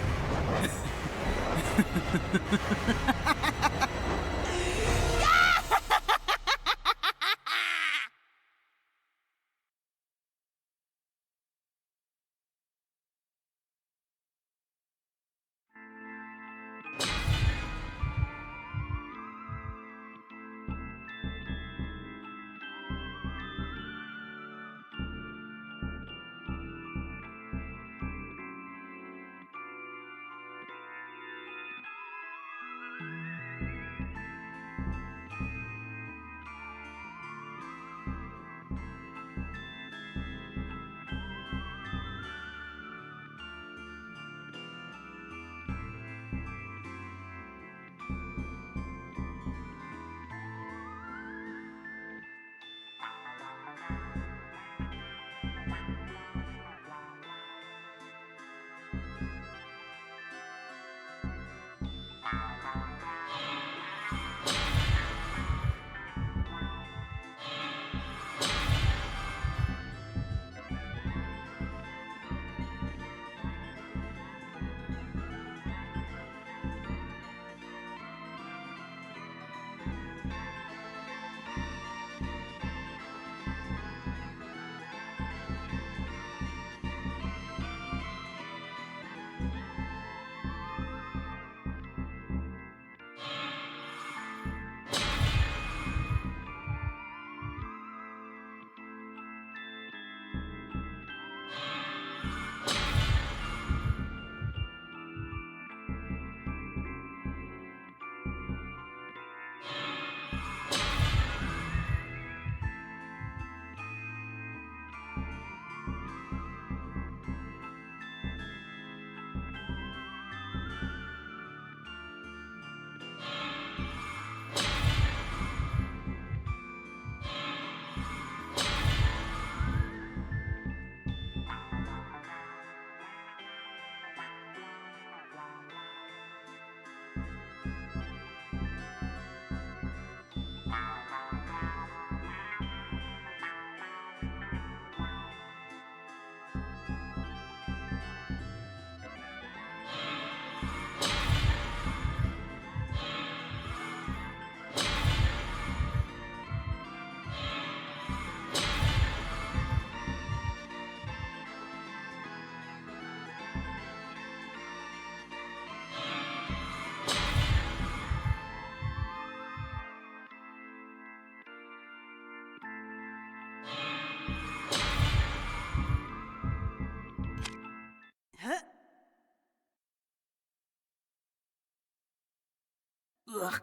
Ugh.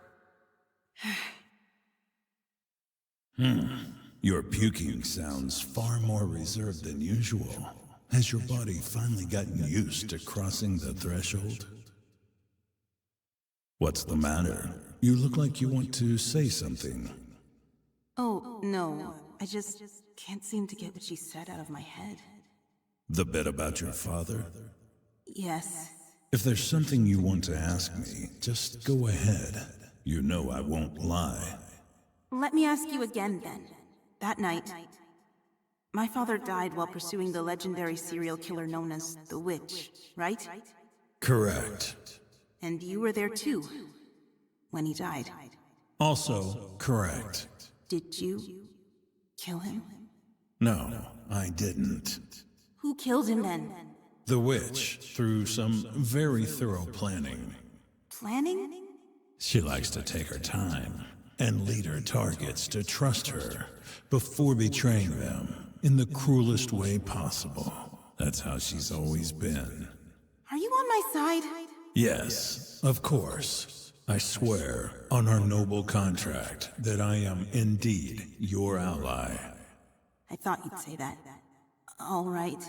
Your puking sounds far more reserved than usual. Has your body finally gotten used to crossing the threshold? What's the matter? You look like you want to say something. Oh, no. I just can't seem to get what she said out of my head. The bit about your father? Yes. If there's something you want to ask me, just go ahead. You know I won't lie. Let me ask you again, then. That night, my father died while pursuing the legendary serial killer known as the Witch, right? Correct. And you were there too, when he died. Also correct. Did you kill him? No, I didn't. Who killed him then? The witch, through some very thorough planning. Planning? She likes to take her time and lead her targets to trust her before betraying them in the cruelest way possible. That's how she's always been. Are you on my side? Yes, of course. I swear on our noble contract that I am indeed your ally. I thought you'd say that. All right.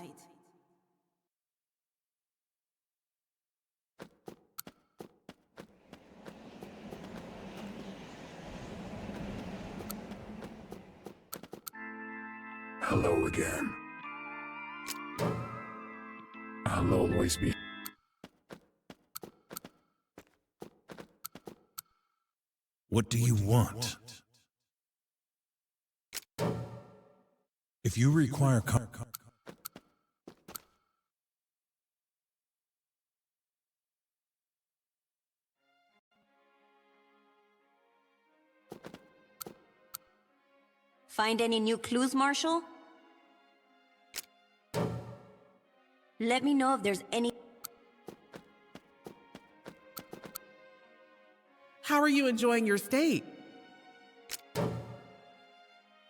Hello again. I'll always be... What do you want? If you require Find any new clues, Marshal? Let me know if there's any... How are you enjoying your stay?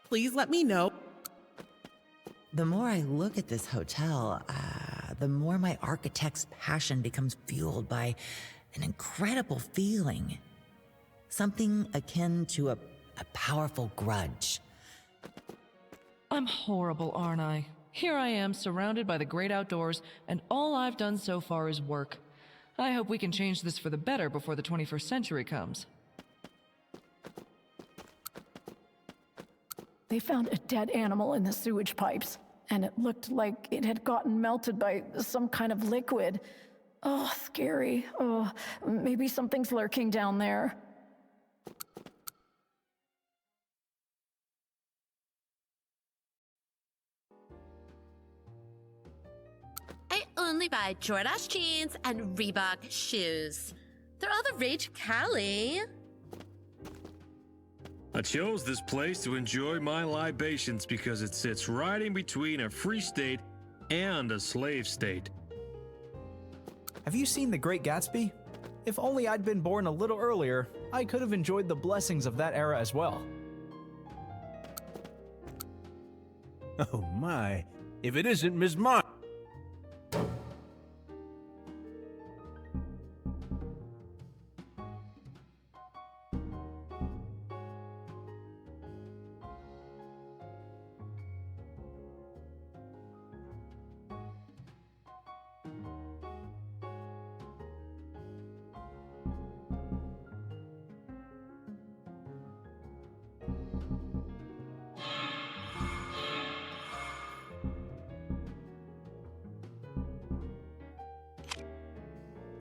Please let me know. The more I look at this hotel, the more my architect's passion becomes fueled by an incredible feeling. Something akin to a powerful grudge. I'm horrible, aren't I? Here I am, surrounded by the great outdoors, and all I've done so far is work. I hope we can change this for the better before the 21st century comes. They found a dead animal in the sewage pipes, and it looked like it had gotten melted by some kind of liquid. Oh, scary. Oh, maybe something's lurking down there. I only buy Jordache jeans and Reebok shoes. They're all the rage, Cali. I chose this place to enjoy my libations because it sits right in between a free state and a slave state. Have you seen The Great Gatsby? If only I'd been born a little earlier, I could have enjoyed the blessings of that era as well. Oh my, if it isn't Ms. Mar-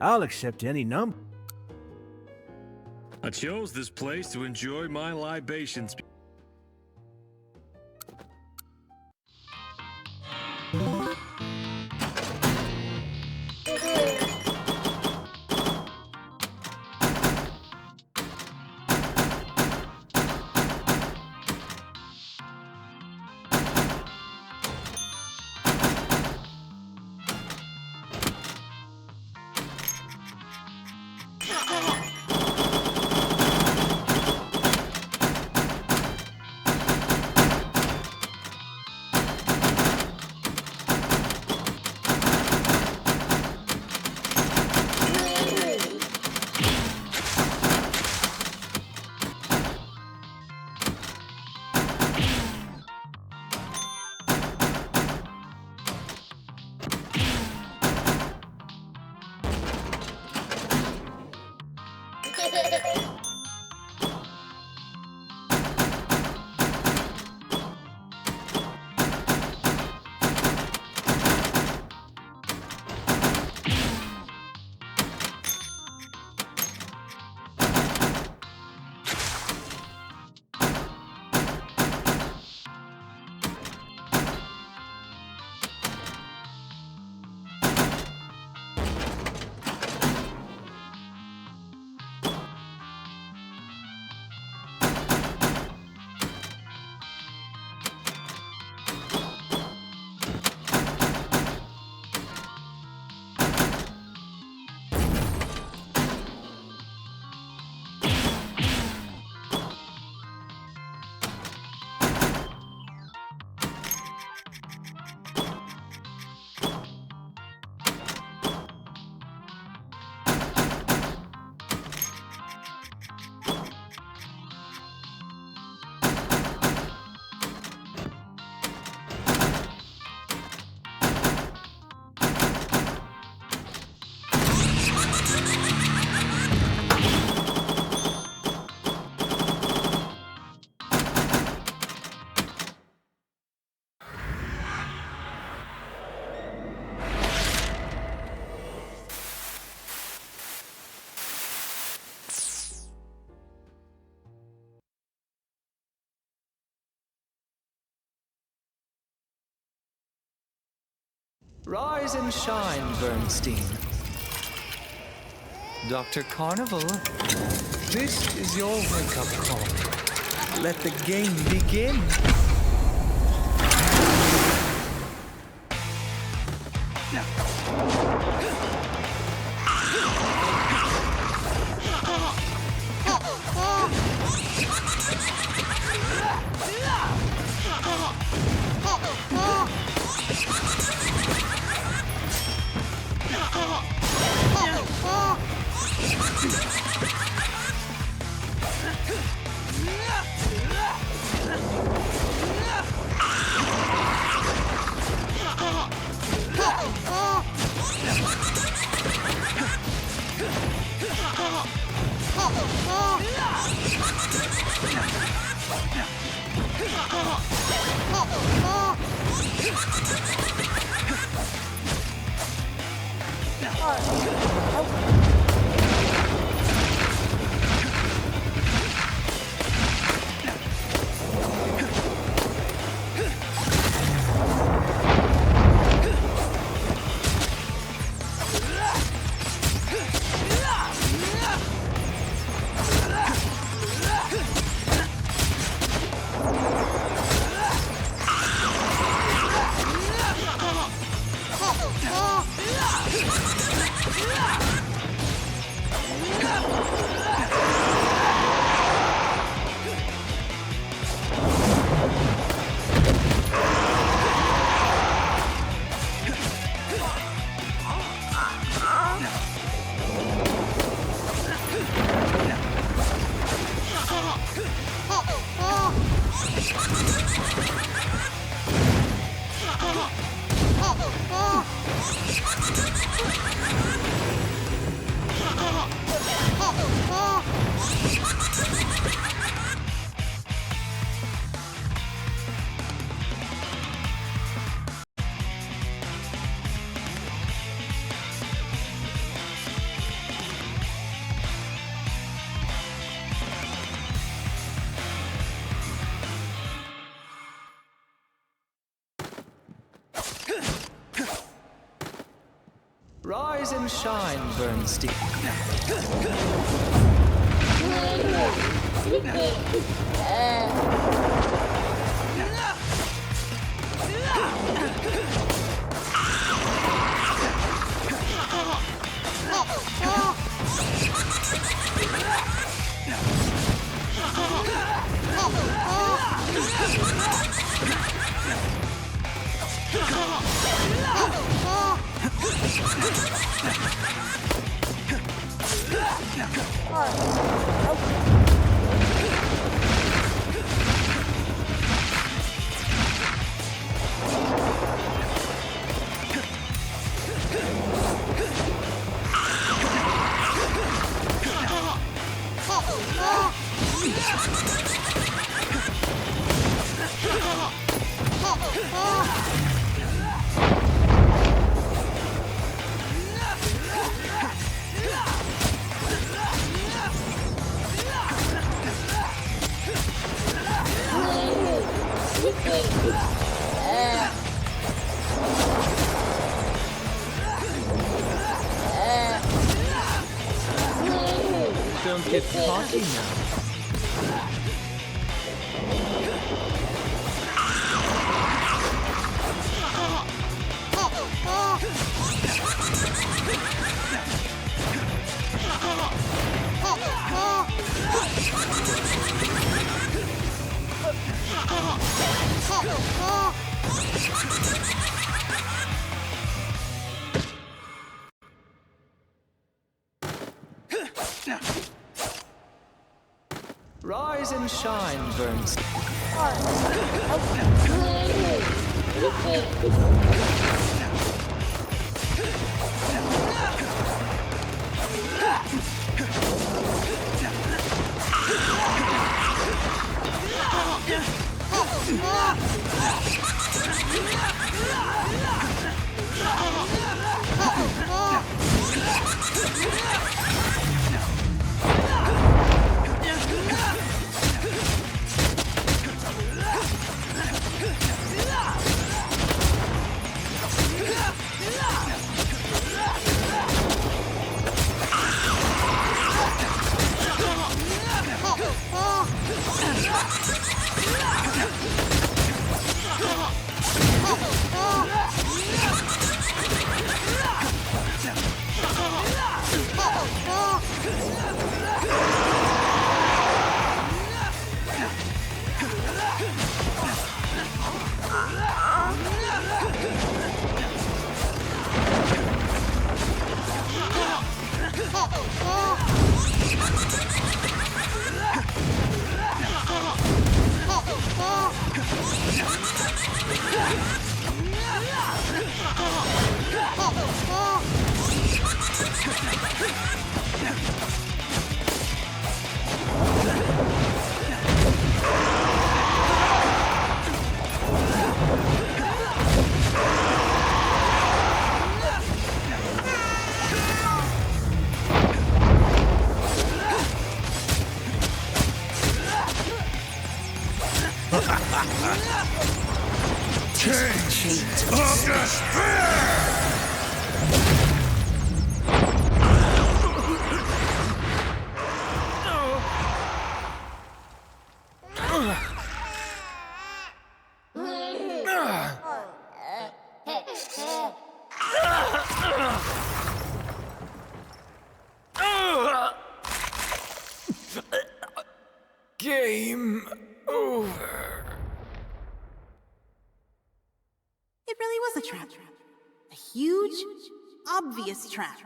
I'll accept any number. I chose this place to enjoy my libations. Rise and shine, Bernstein. Dr. Carnival, this is your wake-up call. Let the game begin. Rise and shine, Bernstein. Don't get cocky now. Rise and shine, Bernstein. Chains of despair! Game over. It really was a trap. A huge, obvious trap.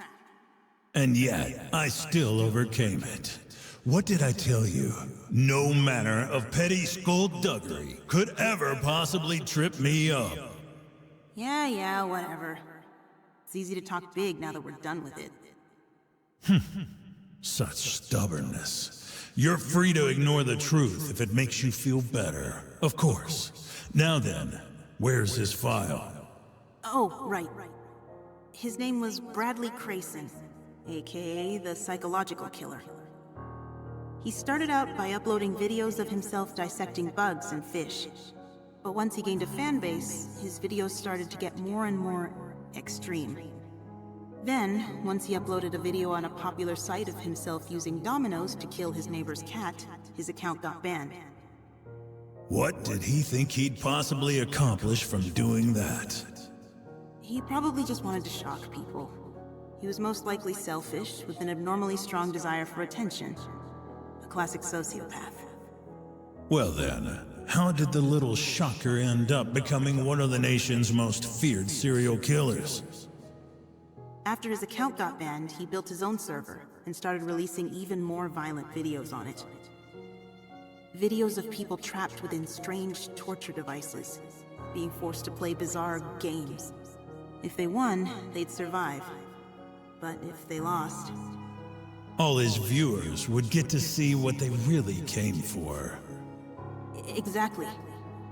And yet, I still overcame it. What did I tell you? No manner of petty skullduggery could ever possibly trip me up. Yeah, whatever. It's easy to talk big now that we're done with it. Such stubbornness. You're free to ignore the truth if it makes you feel better. Of course. Now then, where's his file? Oh, right. His name was Bradley Crayson, aka the Psychological Killer. He started out by uploading videos of himself dissecting bugs and fish. But once he gained a fan base, his videos started to get more and more extreme. Then, once he uploaded a video on a popular site of himself using dominoes to kill his neighbor's cat, his account got banned. What did he think he'd possibly accomplish from doing that? He probably just wanted to shock people. He was most likely selfish, with an abnormally strong desire for attention. A classic sociopath. Well then, how did the little shocker end up becoming one of the nation's most feared serial killers? After his account got banned, he built his own server and started releasing even more violent videos on it. Videos of people trapped within strange torture devices, being forced to play bizarre games. If they won, they'd survive. But if they lost... All his viewers would get to see what they really came for. Exactly.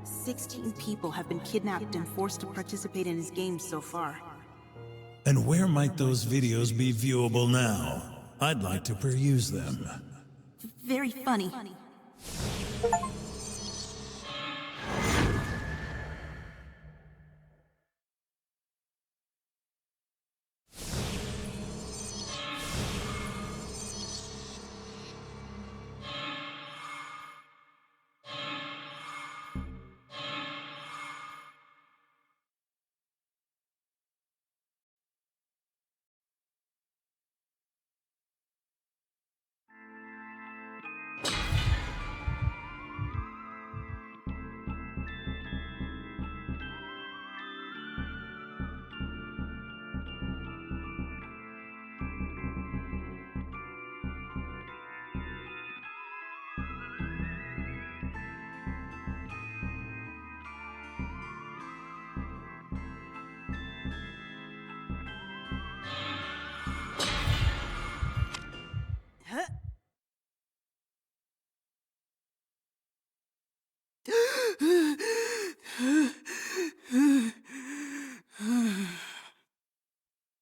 16 people have been kidnapped and forced to participate in his games so far. And where might those videos be viewable now? I'd like to peruse them. Very funny.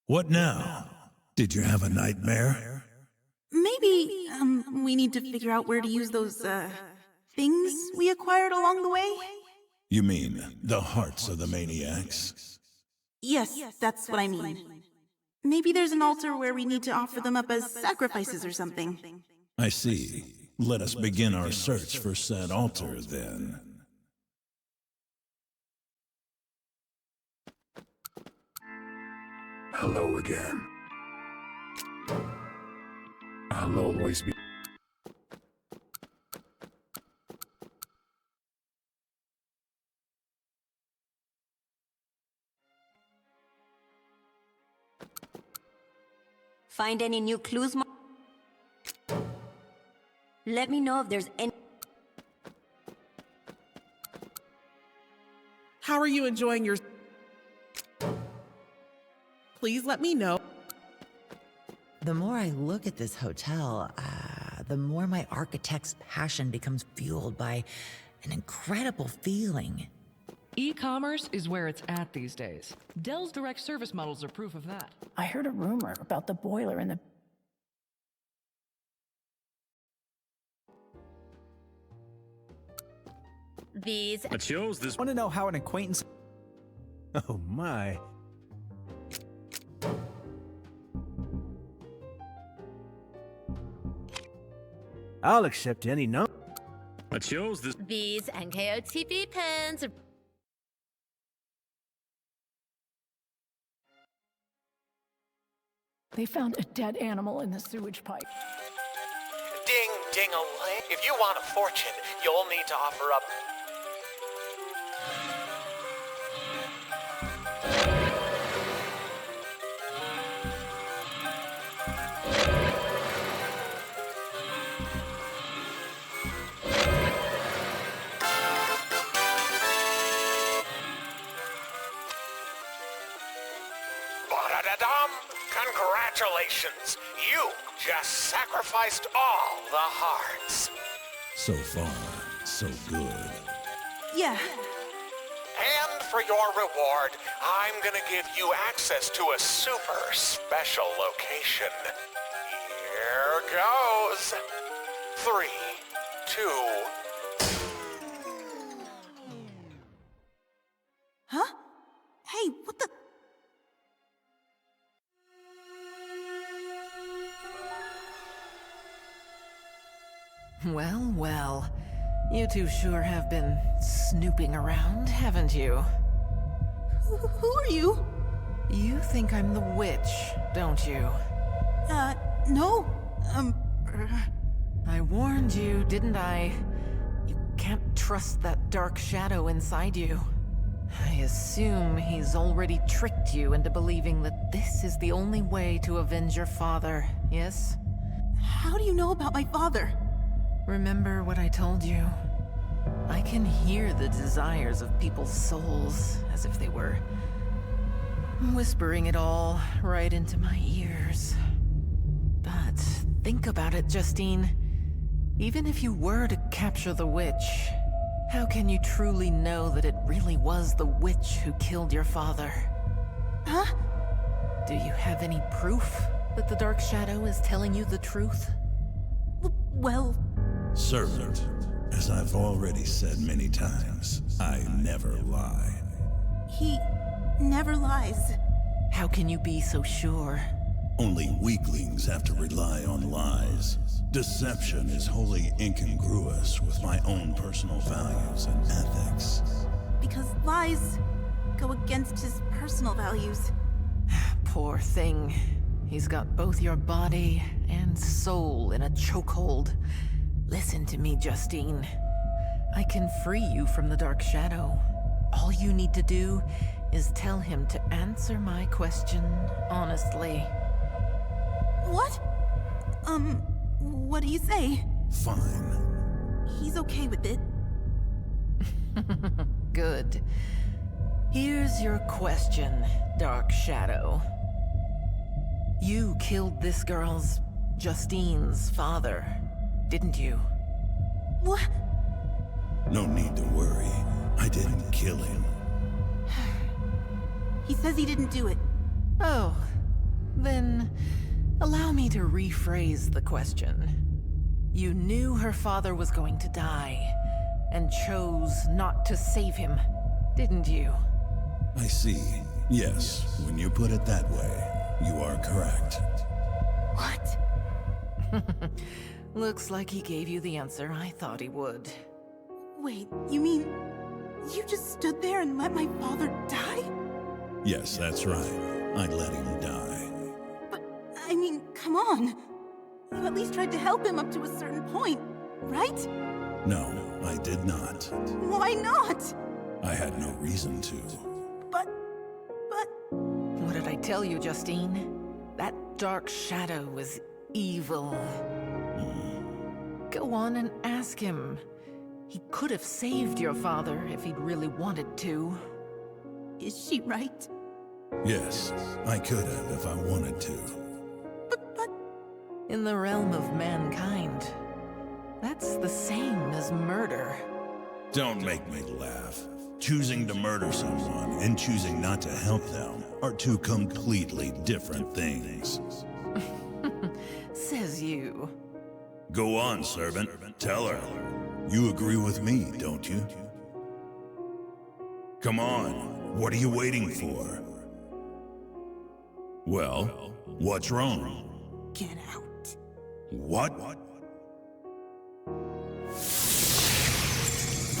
What now? Did you have a nightmare? Maybe, we need to figure out where to use those, things we acquired along the way? You mean the hearts of the maniacs? Yes, that's what I mean. Maybe there's an altar where we need to offer them up as sacrifices or something. I see. Let us begin our search for said altar, then. Hello again. I'll always be... Find any new clues, Let me know if there's any... How are you enjoying your... Please let me know. The more I look at this hotel, the more my architect's passion becomes fueled by an incredible feeling. E-commerce is where it's at these days. Dell's direct service models are proof of that. I heard a rumor about the boiler in the... These. I chose this. Want to know how an acquaintance. Oh my. I'll accept any number. I chose this. These NKOTB pins. They found a dead animal in the sewage pipe. Ding, ding-a-ling. If you want a fortune, you'll need to offer up... Ba-da-da-dum! Congratulations! You just sacrificed all the hearts. So far, so good. Yeah. And for your reward, I'm gonna give you access to a super special location. Here goes. 3, 2... Huh? Hey, what the... Well, well. You two sure have been snooping around, haven't you? Who are you? You think I'm the witch, don't you? No. I warned you, didn't I? You can't trust that dark shadow inside you. I assume he's already tricked you into believing that this is the only way to avenge your father, yes? How do you know about my father? Remember what I told you? I can hear the desires of people's souls as if they were whispering it all right into my ears. But think about it, Justine. Even if you were to capture the witch, how can you truly know that it really was the witch who killed your father? Huh? Do you have any proof that the Dark Shadow is telling you the truth? Well... Servant, as I've already said many times, I never lie. He never lies. How can you be so sure? Only weaklings have to rely on lies. Deception is wholly incongruous with my own personal values and ethics. Because lies go against his personal values. Poor thing. He's got both your body and soul in a chokehold. Listen to me, Justine. I can free you from the Dark Shadow. All you need to do is tell him to answer my question honestly. What? What do you say? Fine. He's okay with it. Good. Here's your question, Dark Shadow. You killed this girl's, Justine's father, didn't you? What? No need to worry. I didn't kill him. He says he didn't do it. Oh, then allow me to rephrase the question. You knew her father was going to die, and chose not to save him, didn't you? I see. Yes, when you put it that way, you are correct. What? Looks like he gave you the answer I thought he would. Wait, you mean you just stood there and let my father die? Yes, that's right. I let him die. But, I mean, come on. You at least tried to help him up to a certain point, right? No, I did not. Why not? I had no reason to. But... What did I tell you, Justine? That Dark Shadow is evil. Go on and ask him. He could have saved your father if he'd really wanted to. Is she right? Yes, I could have if I wanted to. But... In the realm of mankind, that's the same as murder. Don't make me laugh. Choosing to murder someone and choosing not to help them are two completely different things. Says you. Go on, servant. Tell her. You agree with me, don't you? Come on, what are you waiting for? Well, what's wrong? Get out. What?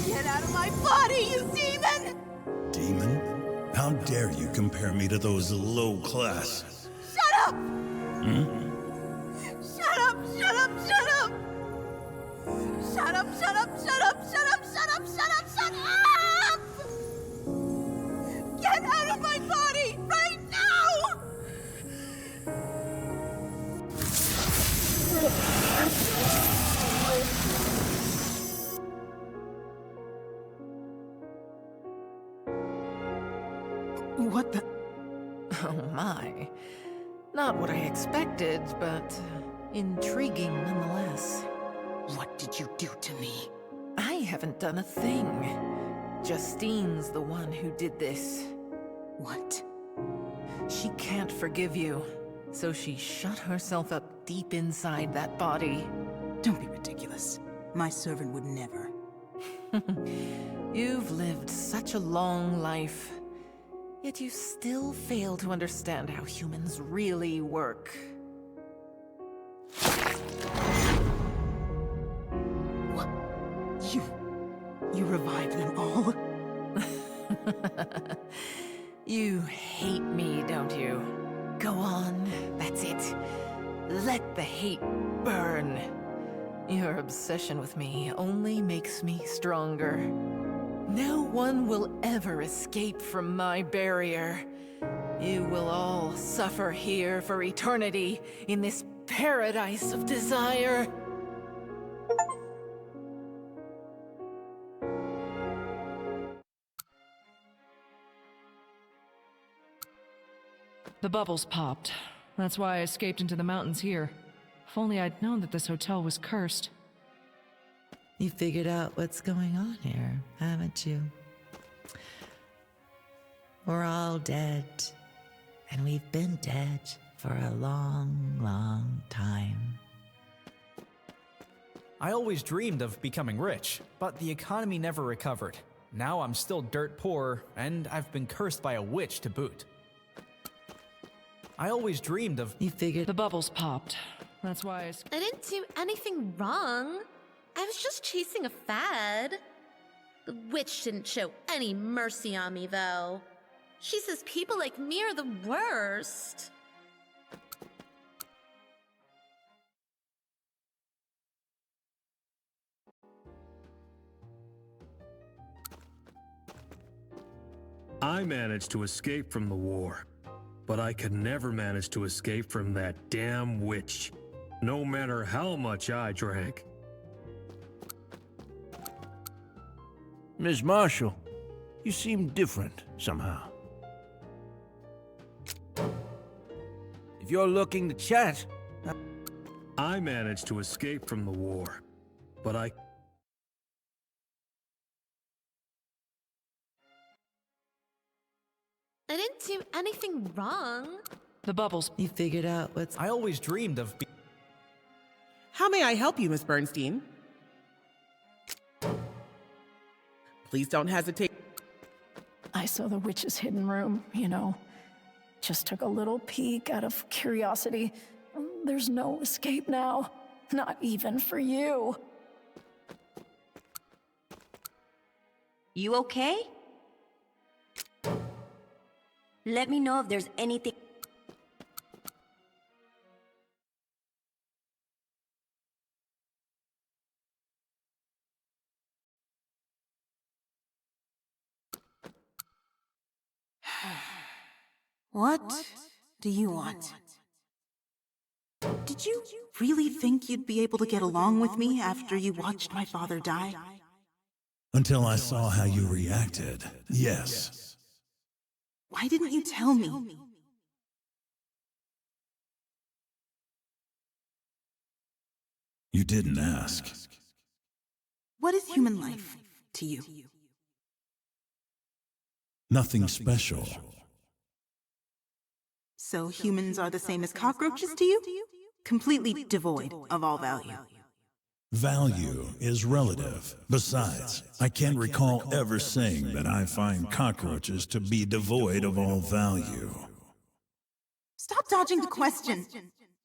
Get out of my body, you demon! Demon? How dare you compare me to those low-class... Shut up! Hmm? Shut up, shut up, shut up! Shut up, shut up, shut up, shut up, shut up, shut up, shut up! Get out of my body, right now! What the? Oh my. Not what I expected, but intriguing nonetheless. What did you do to me? I haven't done a thing. Justine's the one who did this. What? She can't forgive you, so she shut herself up deep inside that body. Don't be ridiculous. My servant would never. You've lived such a long life, yet you still fail to understand how humans really work. What? You revived them all? You hate me, don't you? Go on, that's it. Let the hate burn. Your obsession with me only makes me stronger. No one will ever escape from my barrier. You will all suffer here for eternity in this paradise of desire. The bubbles popped. That's why I escaped into the mountains here. If only I'd known that this hotel was cursed. You figured out what's going on here, haven't you? We're all dead. And we've been dead for a long, long time. I always dreamed of becoming rich, but the economy never recovered. Now I'm still dirt poor, and I've been cursed by a witch to boot. I always dreamed of... You figured... The bubbles popped. That's why I didn't do anything wrong. I was just chasing a fad. The witch didn't show any mercy on me, though. She says people like me are the worst. I managed to escape from the war, but I could never manage to escape from that damn witch, no matter how much I drank. Miss Marshall, you seem different somehow. If you're looking to chat... I managed to escape from the war, but I didn't do anything wrong. The bubbles... You figured out what's... I always dreamed of... How may I help you, Miss Bernstein? Please don't hesitate. I saw the witch's hidden room, you know. Just took a little peek out of curiosity. There's no escape now. Not even for you. You okay? Let me know if there's anything... What do you want? Did you really think you'd be able to get along with me after you watched my father die? Until I saw how you reacted, yes. Why didn't you tell me? You didn't ask. What is human life to you? Nothing special. So humans are the same as cockroaches to you? Completely devoid of all value. Value is relative. Besides, I can't recall ever saying that I find cockroaches to be devoid of all value. Stop dodging the question.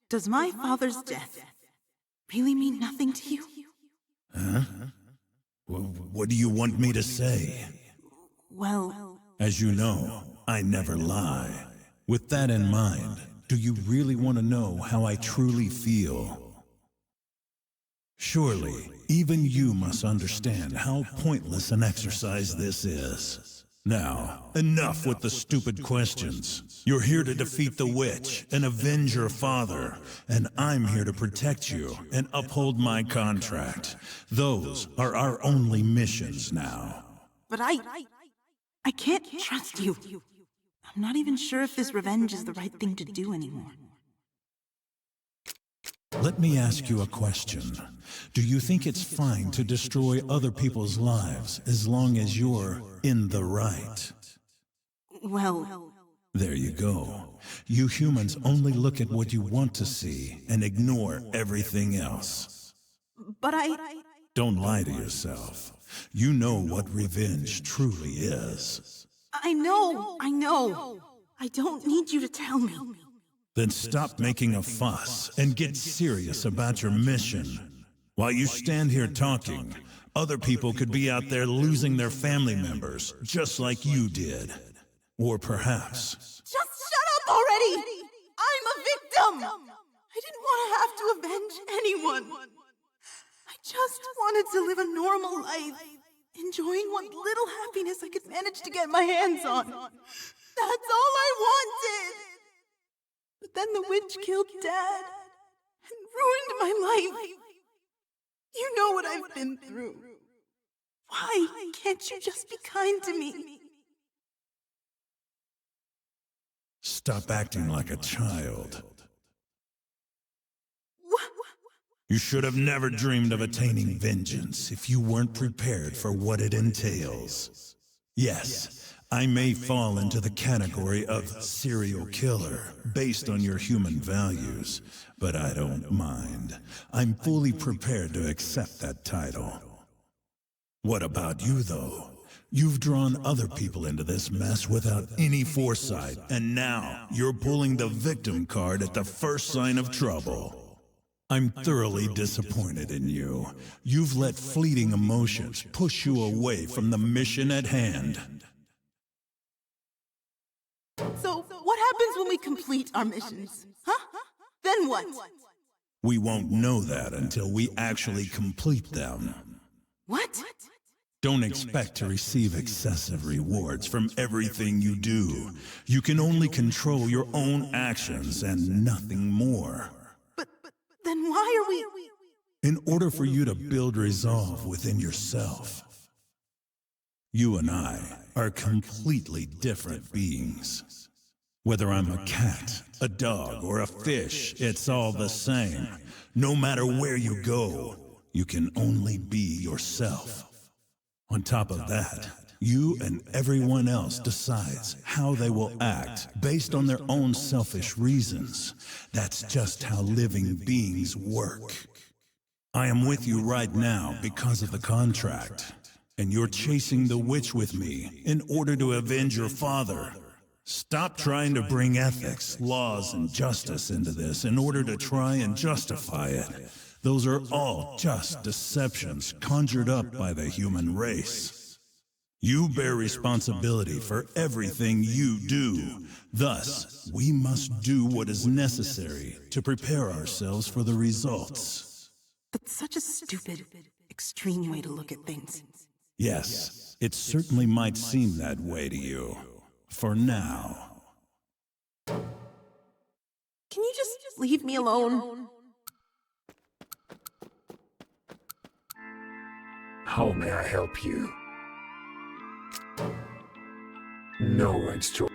Does my father's death really mean nothing to you? Huh? What do you want me to say? Well... As you know, I never lie. With that in mind, do you really want to know how I truly feel? Surely, even you must understand how pointless an exercise this is. Now, enough with the stupid questions. You're here to defeat the witch and avenge your father, and I'm here to protect you and uphold my contract. Those are our only missions now. But I can't trust you. I'm not even sure if this revenge is the right thing to do anymore. Let me ask you a question. Do you think it's fine to destroy other people's lives as long as you're in the right? Well... There you go. You humans only look at what you want to see and ignore everything else. But Don't lie to yourself. You know what revenge truly is. I know. I don't need you to tell me. Then stop making a fuss and get serious about your mission. While you stand here talking, other people could be out there losing their family members, just like you did. Or perhaps... Just shut up already! I'm a victim! I didn't want to have to avenge anyone. I just wanted to live a normal life, enjoying what little happiness I could manage to get my hands on. That's all I wanted! But then the witch killed Dad and ruined my life. You know what I've been through. Why can't you just be kind to me? Stop acting like a child. You should have never dreamed of attaining vengeance if you weren't prepared for what it entails. Yes, I may fall into the category of serial killer based on your human values, but I don't mind. I'm fully prepared to accept that title. What about you, though? You've drawn other people into this mess without any foresight, and now you're pulling the victim card at the first sign of trouble. I'm thoroughly disappointed in you. You've let fleeting emotions push you away from the mission at hand. So, what happens when we complete our missions? Huh? Then what? We won't know that until we actually complete them. What? Don't expect to receive excessive rewards from everything you do. You can only control your own actions and nothing more. But then why are we... In order for you to build resolve within yourself. You and I are completely different beings. Whether I'm a cat, a dog, or a fish, it's all the same. No matter where you go, you can only be yourself. On top of that, you and everyone else decides how they will act based on their own selfish reasons. That's just how living beings work. I am with you right now because of the contract, and you're chasing the witch with me in order to avenge your father. Stop trying to bring ethics, laws, and justice into this in order to try and justify it. Those are all just deceptions conjured up by the human race. You bear responsibility for everything you do. Thus, we must do what is necessary to prepare ourselves for the results. That's such a stupid, extreme way to look at things. Yes, it certainly might seem that way to you. For now. Can you just leave me alone? How may I help you? No one's to...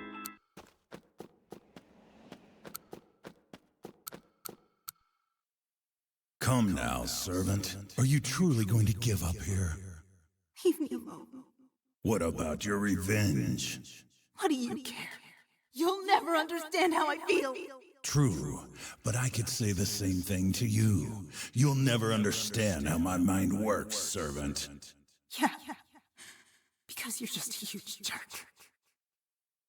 Come now, servant. Are you truly going to give up here? Leave me alone. What about your revenge? What do you care? You'll never understand how I feel. True, but I could say the same thing to you. You'll never understand how my mind works, servant. Yeah. Because you're just a huge jerk.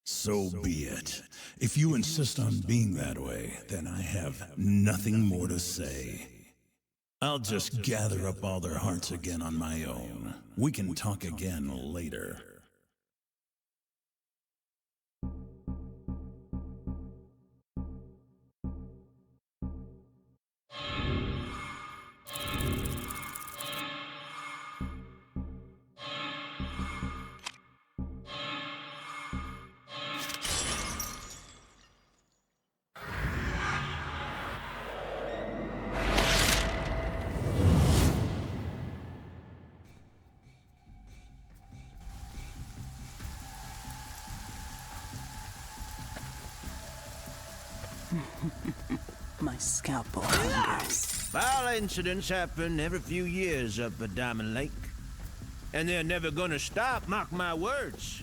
So be it. If you insist on being that way, then I have nothing more to say. I'll just gather up all their hearts again on my own. We can talk again later. My scalpel hungers. Foul incidents happen every few years up at Diamond Lake. And they're never gonna stop, mark my words.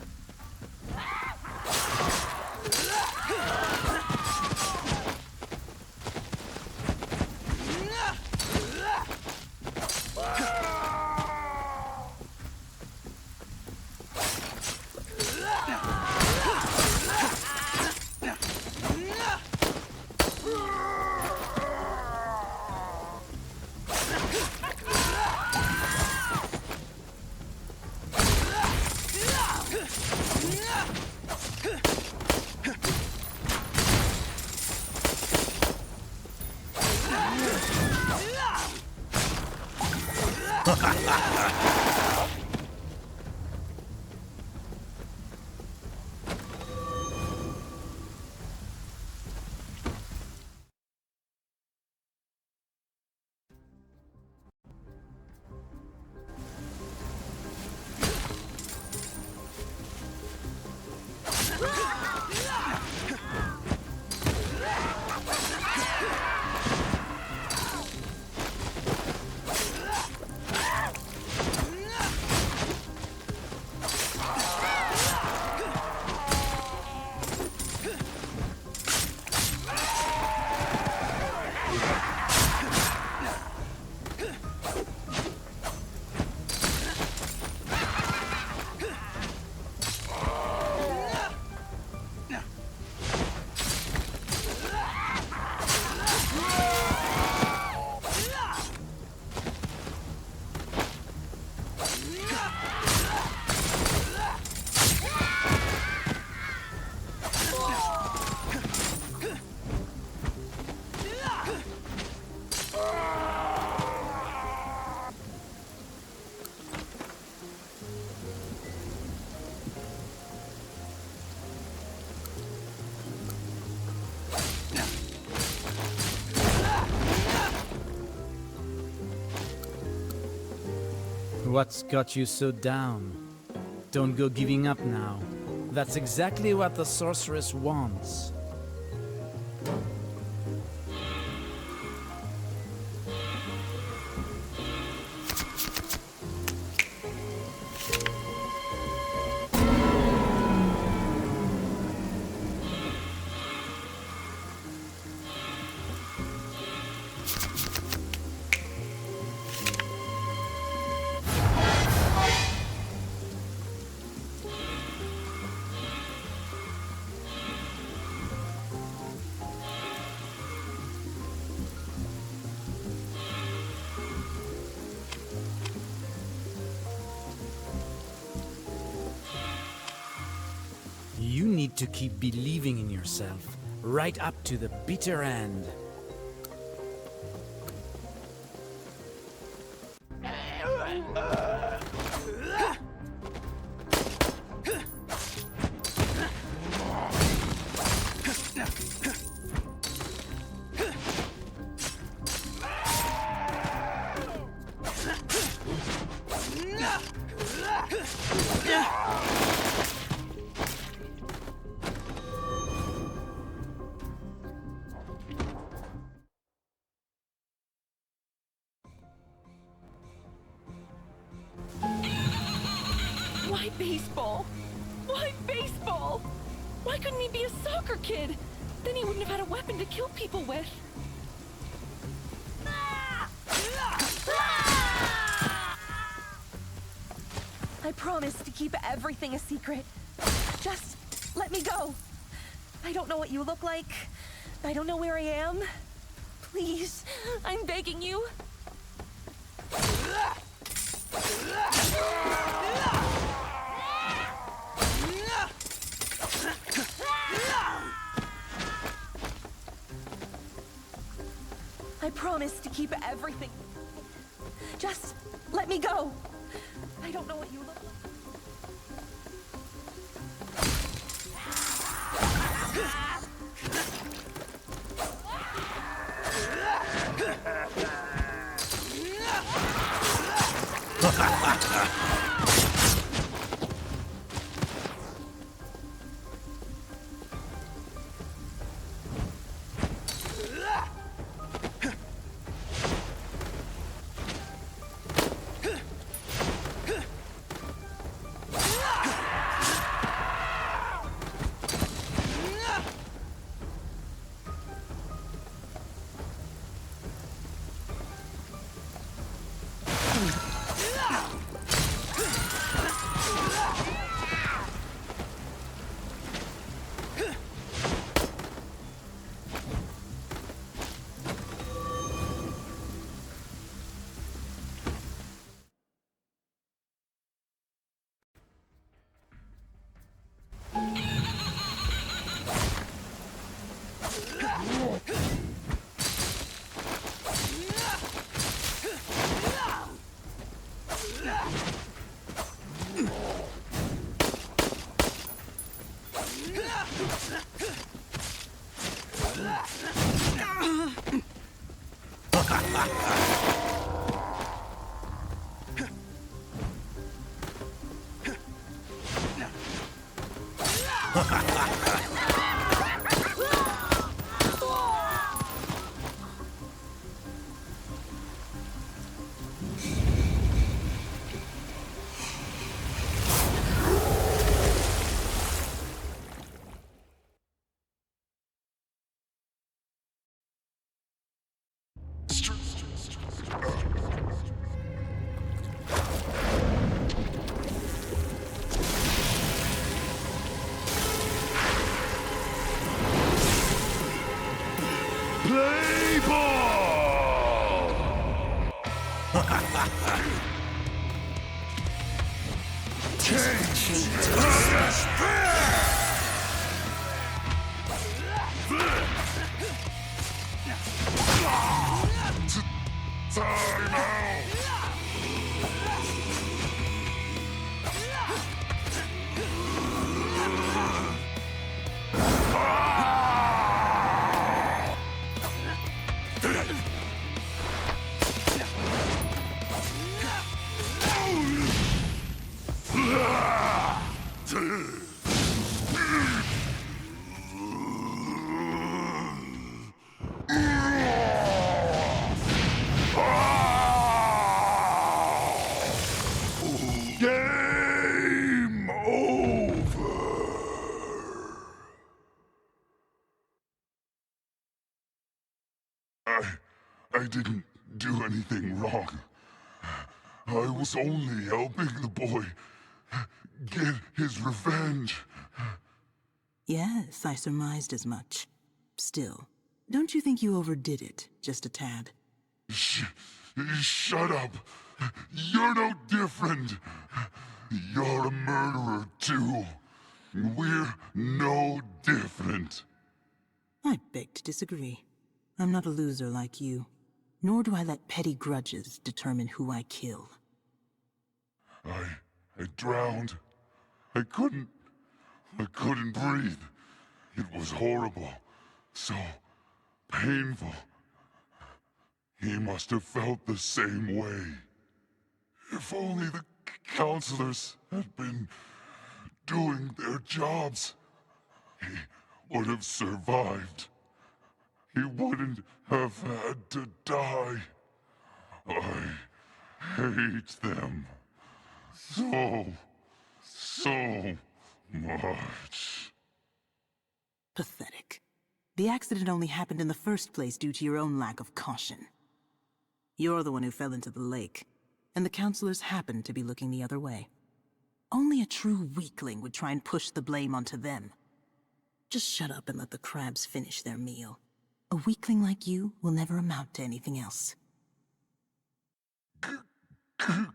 What's got you so down? Don't go giving up now. That's exactly what the sorceress wants. You need to keep believing in yourself, right up to the bitter end. Why baseball? Why baseball? Why couldn't he be a soccer kid? Then he wouldn't have had a weapon to kill people with. I promise to keep everything a secret. Just let me go. I don't know what you look like. I don't know where I am. Please, I'm begging you. I promise to keep everything. Just let me go. I don't know what you look like. Play ball! Change the spirit! Time out! Game over. I didn't do anything wrong. I was only helping the boy get his revenge. Yes, I surmised as much. Still, don't you think you overdid it just a tad? Shut up. You're no different. You're a murderer, too. We're no different. I beg to disagree. I'm not a loser like you. Nor do I let petty grudges determine who I kill. I drowned. I couldn't breathe. It was horrible. So painful. He must have felt the same way. If only the counselors had been doing their jobs, he would have survived. He wouldn't have had to die. I hate them so much. Pathetic. The accident only happened in the first place due to your own lack of caution. You're the one who fell into the lake, and the counselors happened to be looking the other way. Only a true weakling would try and push the blame onto them. Just shut up and let the crabs finish their meal. A weakling like you will never amount to anything else. Game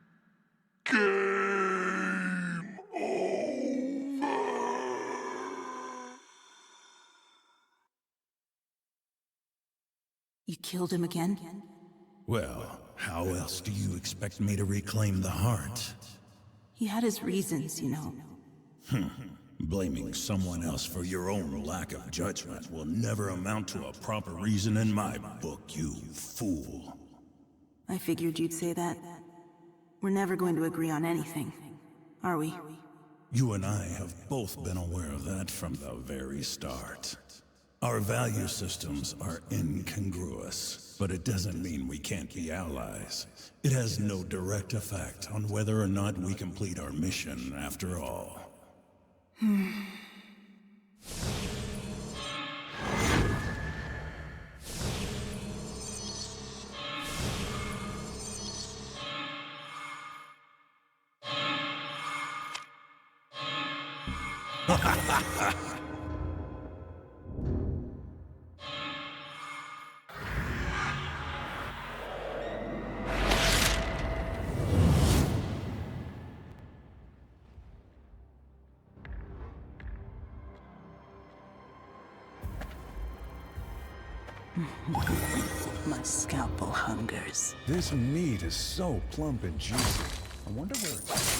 over. You killed him again? Well, how else do you expect me to reclaim the heart? He had his reasons, you know. Blaming someone else for your own lack of judgment will never amount to a proper reason in my book, you fool. I figured you'd say that. We're never going to agree on anything, are we? You and I have both been aware of that from the very start. Our value systems are incongruous, but it doesn't mean we can't be allies. It has no direct effect on whether or not we complete our mission after all. My scalpel hungers. This meat is so plump and juicy. I wonder where it's...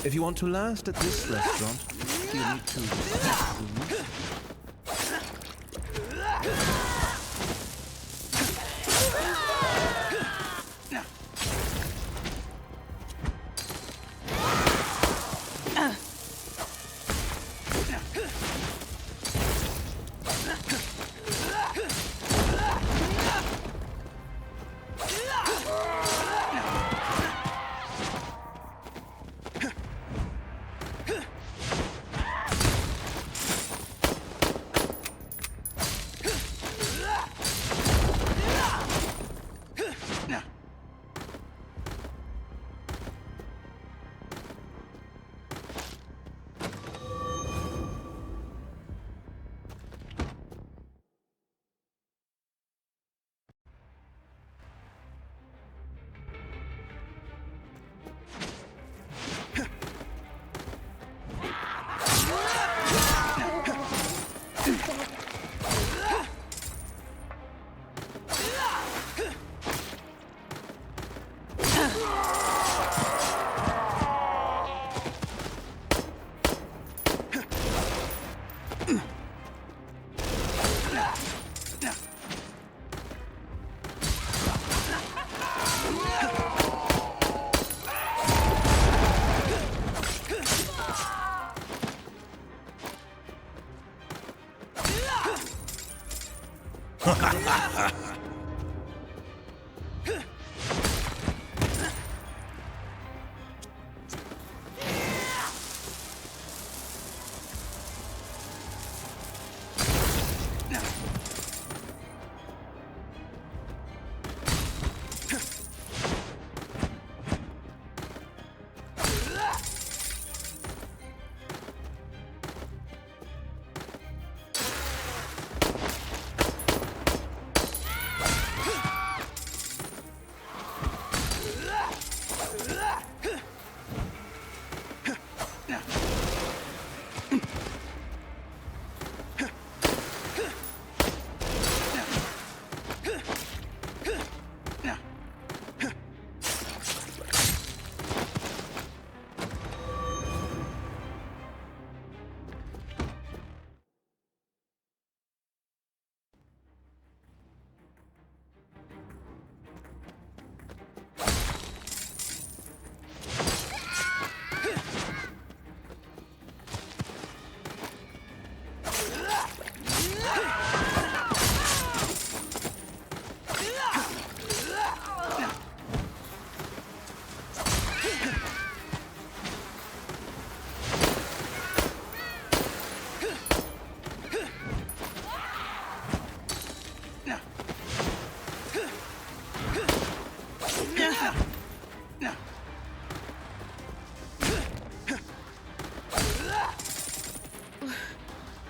If you want to last at this restaurant, you need to...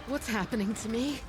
What's happening to me?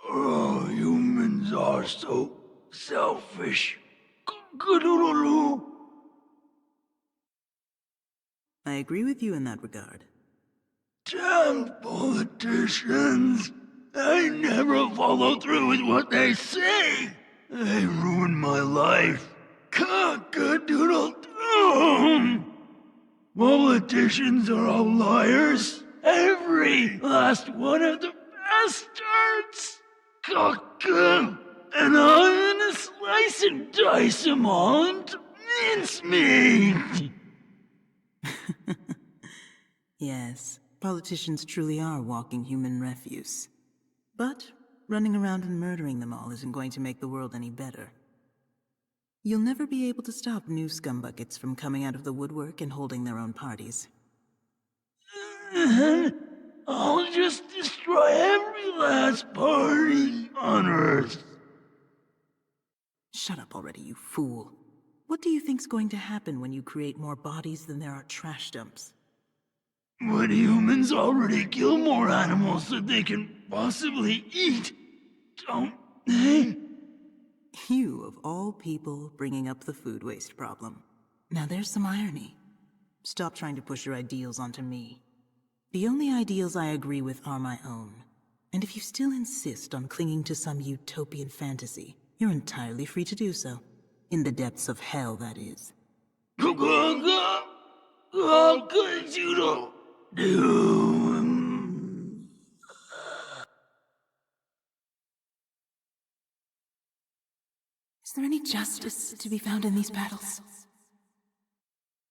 Oh, humans are so selfish. I agree with you in that regard. Damn politicians! They never follow through with what they say! They ruined my life. Cock-a-doodle-doo! Politicians are all liars. Every last one of the bastards! Cook 'em, and I'm gonna slice and dice 'em all into mincemeat! Yes, politicians truly are walking human refuse. But running around and murdering them all isn't going to make the world any better. You'll never be able to stop new scumbuckets from coming out of the woodwork and holding their own parties. I'll just destroy every last party on Earth. Shut up already, you fool. What do you think's going to happen when you create more bodies than there are trash dumps? Would humans already kill more animals than they can possibly eat, don't they? You, of all people, bringing up the food waste problem. Now there's some irony. Stop trying to push your ideals onto me. The only ideals I agree with are my own. And if you still insist on clinging to some utopian fantasy, you're entirely free to do so. In the depths of hell, that is. How could you don't do? Is there any justice to be found in these battles?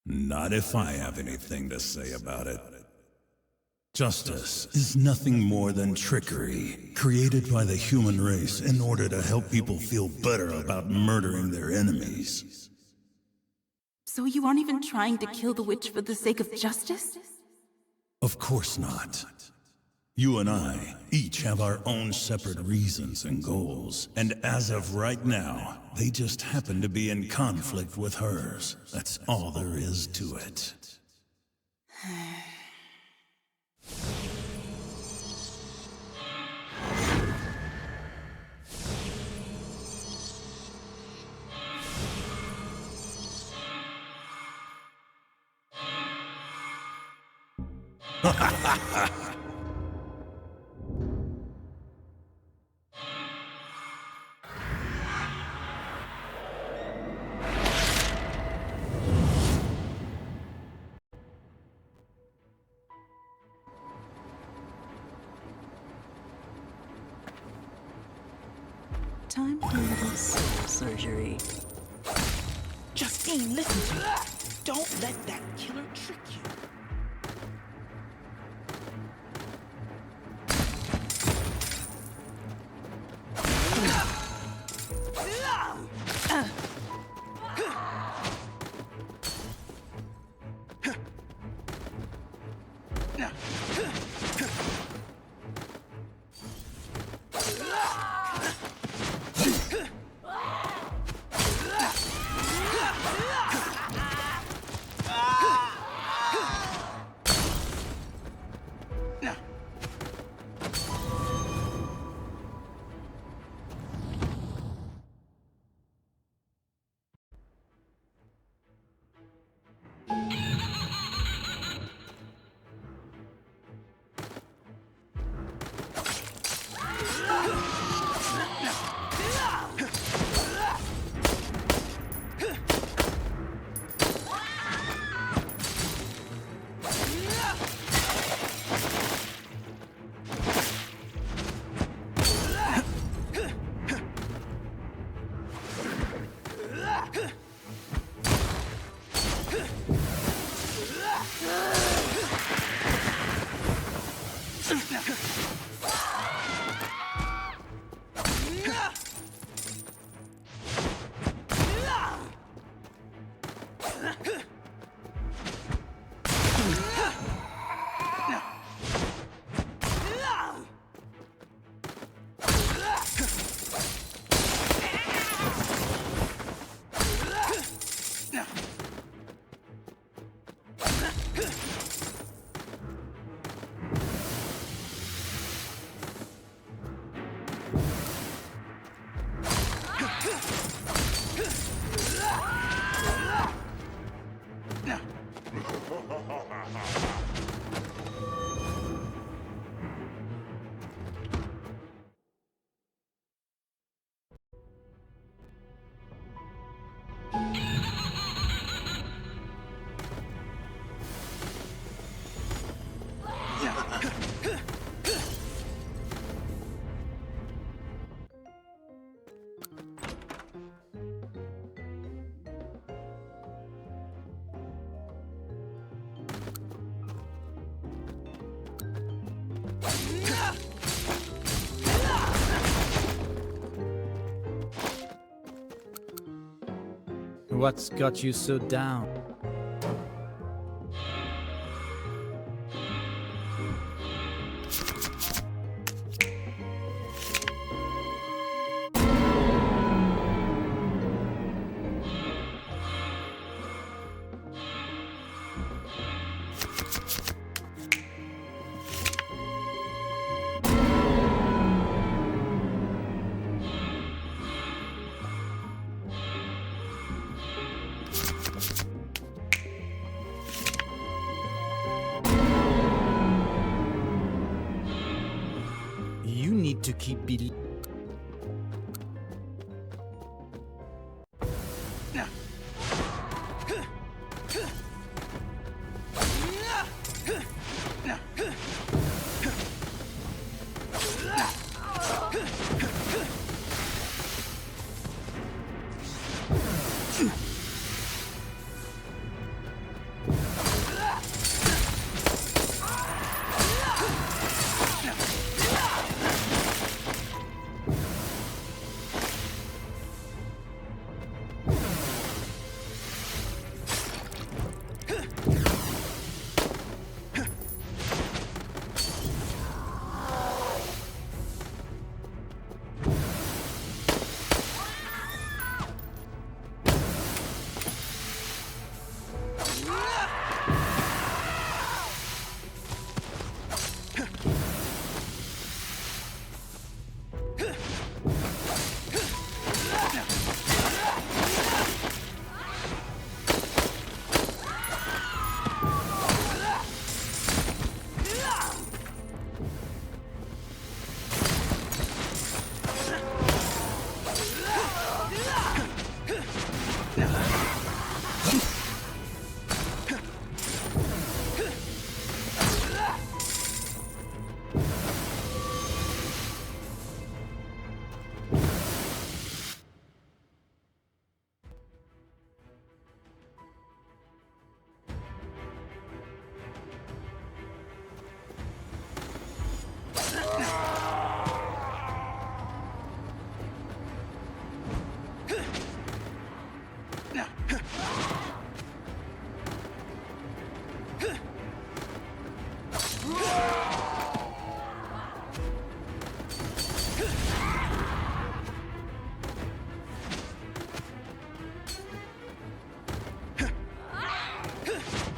Not if I have anything to say about it. Justice is nothing more than trickery, created by the human race in order to help people feel better about murdering their enemies. So you aren't even trying to kill the witch for the sake of justice? Of course not. You and I each have our own separate reasons and goals, and as of right now, they just happen to be in conflict with hers. That's all there is to it. Time for a little soul surgery. Justine, listen to me. Don't let that killer trick you. What's got you so down? You need to keep believing.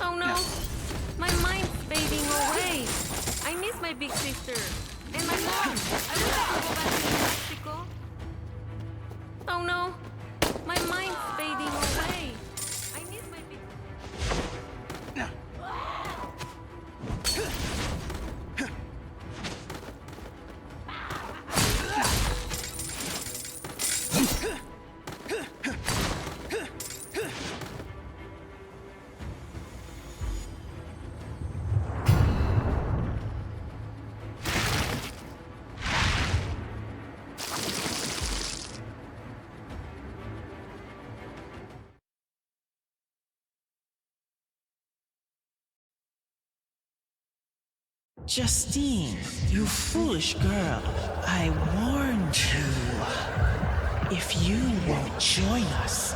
Oh no! My mind's fading away. I miss my big sister. And my mom. I wish I could go back to New Mexico. Oh no! My mind's fading away. I miss my big... Justine, you foolish girl. I warned you. If you won't join us,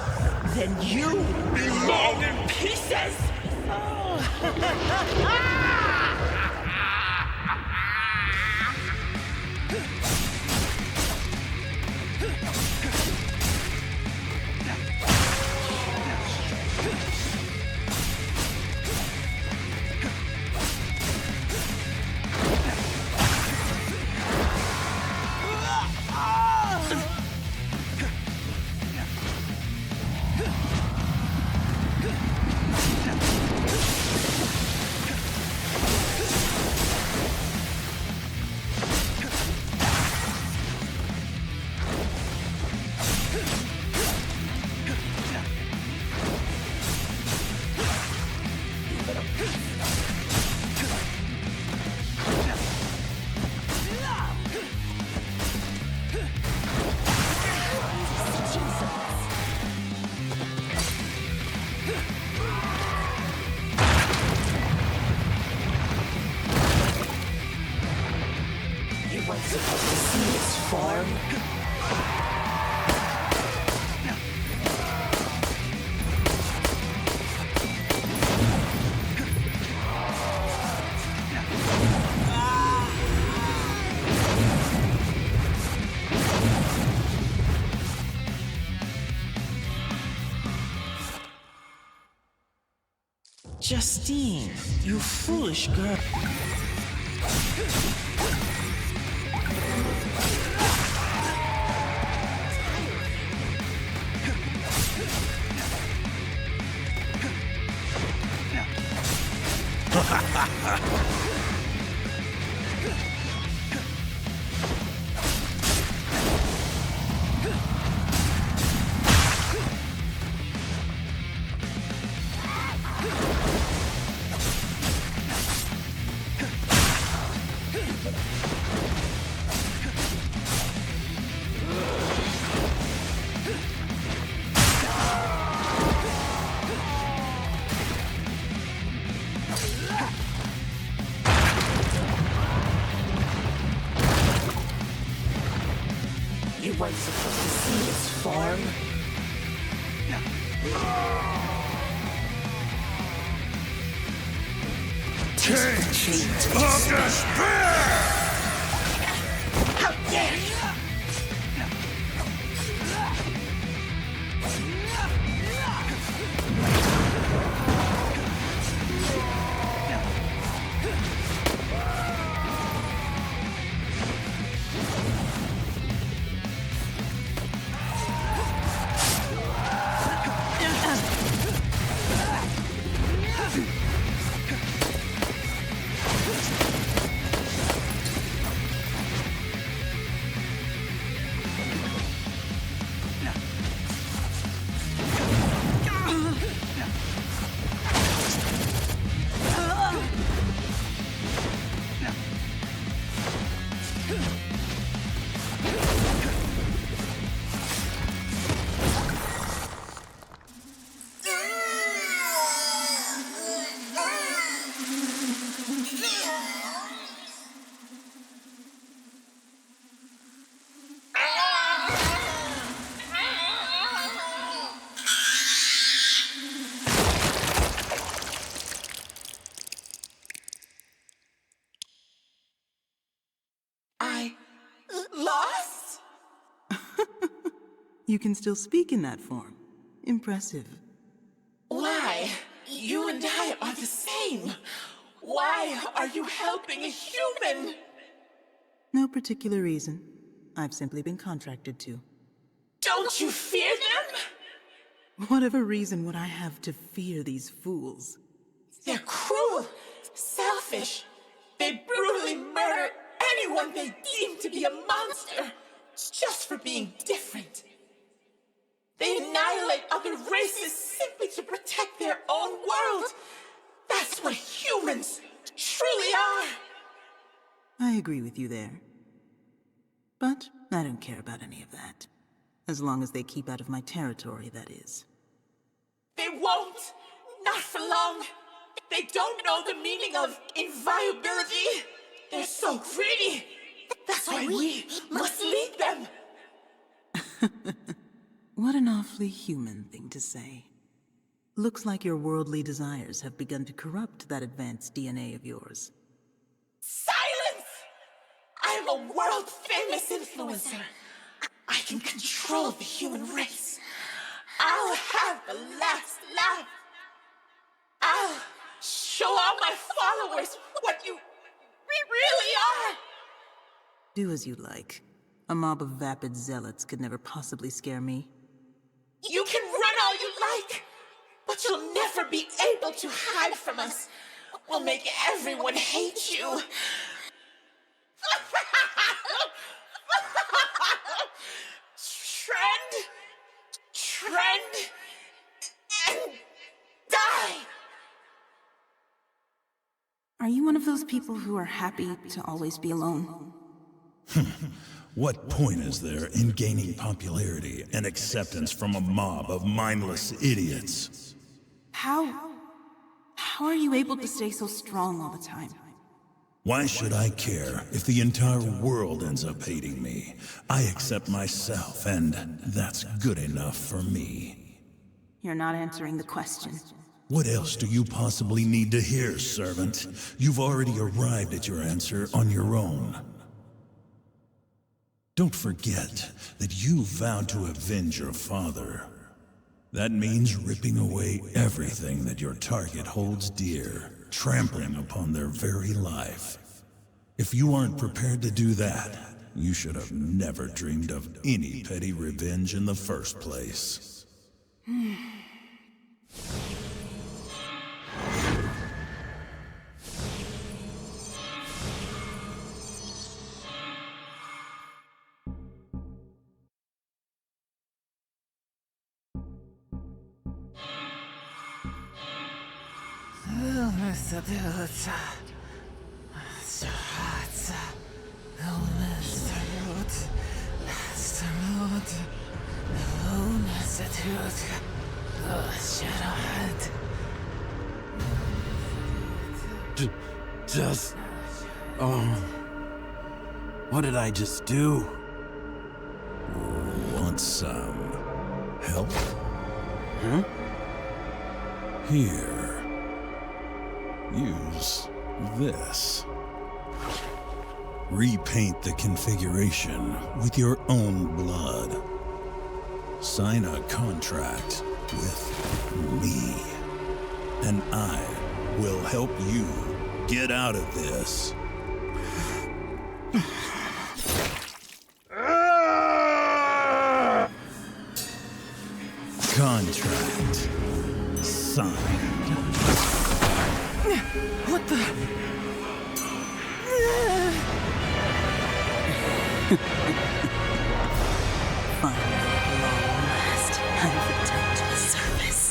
then you belong in pieces! supposed to see its form? Justine, you foolish girl. You weren't supposed to see its form? Taste of despair! How dare you! Lost? You can still speak in that form. Impressive. Why? You and I are the same. Why are you helping a human? No particular reason. I've simply been contracted to. Don't you fear them? Whatever reason would I have to fear these fools? They're cruel, selfish. They brutally murder anyone they deem to be a monster just for being different. They annihilate other races simply to protect their own world. That's what humans truly are. I agree with you there. But I don't care about any of that. As long as they keep out of my territory, that is. They won't. Not for long. They don't know the meaning of inviolability. They're so greedy. That's why we must lead them. What an awfully human thing to say. Looks like your worldly desires have begun to corrupt that advanced DNA of yours. Silence! I'm a world-famous influencer. I can control the human race. I'll have the last laugh. I'll show all my followers what you really are. Do as you like. A mob of vapid zealots could never possibly scare me. You can run all you like, but you'll never be able to hide from us. We'll make everyone hate you. Trend, and die! Are you one of those people who are happy to always be alone? What point is there in gaining popularity and acceptance from a mob of mindless idiots? How are you able to stay so strong all the time? Why should I care if the entire world ends up hating me? I accept myself, and that's good enough for me. You're not answering the question. What else do you possibly need to hear, servant? You've already arrived at your answer on your own. Don't forget that you vowed to avenge your father. That means ripping away everything that your target holds dear, trampling upon their very life. If you aren't prepared to do that, you should have never dreamed of any petty revenge in the first place. What did I just do? Want some help? Huh? Here. Use this. Repaint the configuration with your own blood. Sign a contract with me. And I will help you get out of this. Contract signed. What the? Finally, at long last, I've returned to the surface.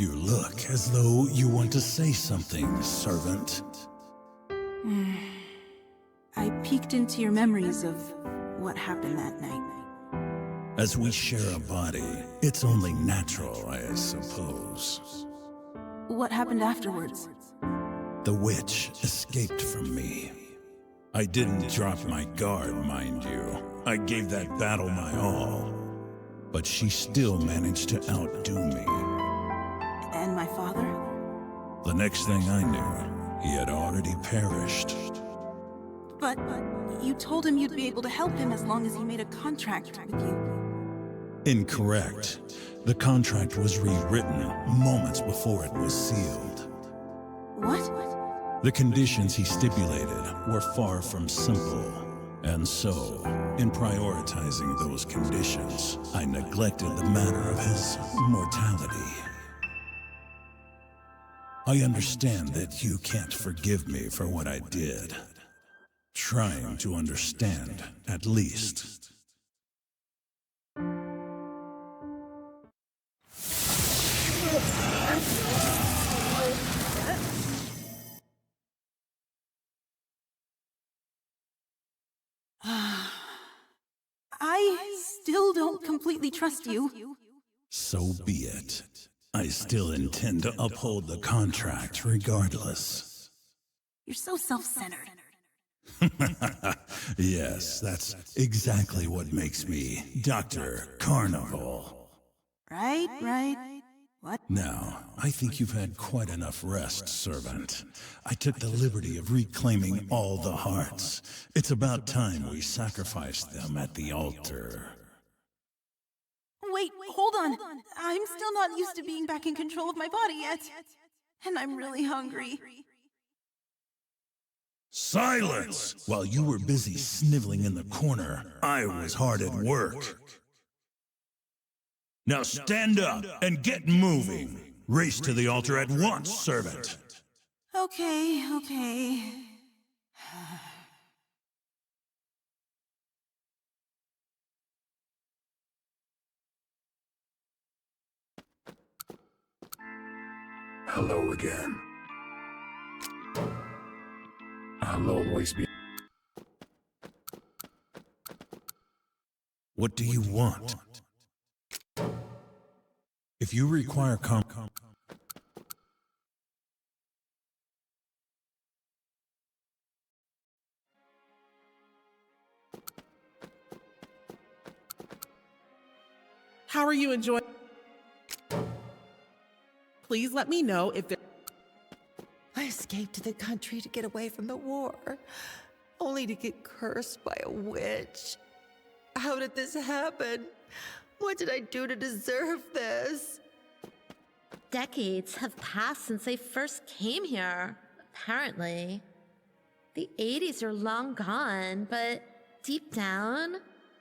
You look as though you want to say something, servant. I peeked into your memories of what happened that night. As we share a body, it's only natural, I suppose. What happened afterwards? The witch escaped from me. I didn't drop my guard, mind you. I gave that battle my all. But she still managed to outdo me. And my father? The next thing I knew, he had already perished. But you told him you'd be able to help him as long as he made a contract with you. Incorrect. The contract was rewritten moments before it was sealed. What? The conditions he stipulated were far from simple. And so, in prioritizing those conditions, I neglected the matter of his mortality. I understand that you can't forgive me for what I did. Trying to understand, at least. I still don't completely trust you. So be it. I still intend to uphold the contract regardless. You're so self-centered. Yes, that's exactly what makes me Dr. Carnival. Right. What? Now, I think you've had quite enough rest, servant. I took the liberty of reclaiming all the hearts. It's about time we sacrificed them at the altar. Wait, hold on. I'm still not used to being back in control of my body yet. And I'm really hungry. Silence! While you were busy sniveling in the corner, I was hard at work. Now stand up and get moving. Race to the altar at once, servant. Okay. Hello again. I'll always be... What do you want? If you require How are you enjoying? Please let me know if there... I escaped to the country to get away from the war, only to get cursed by a witch. How did this happen? What did I do to deserve this? Decades have passed since I first came here, apparently. The 80s are long gone, but deep down,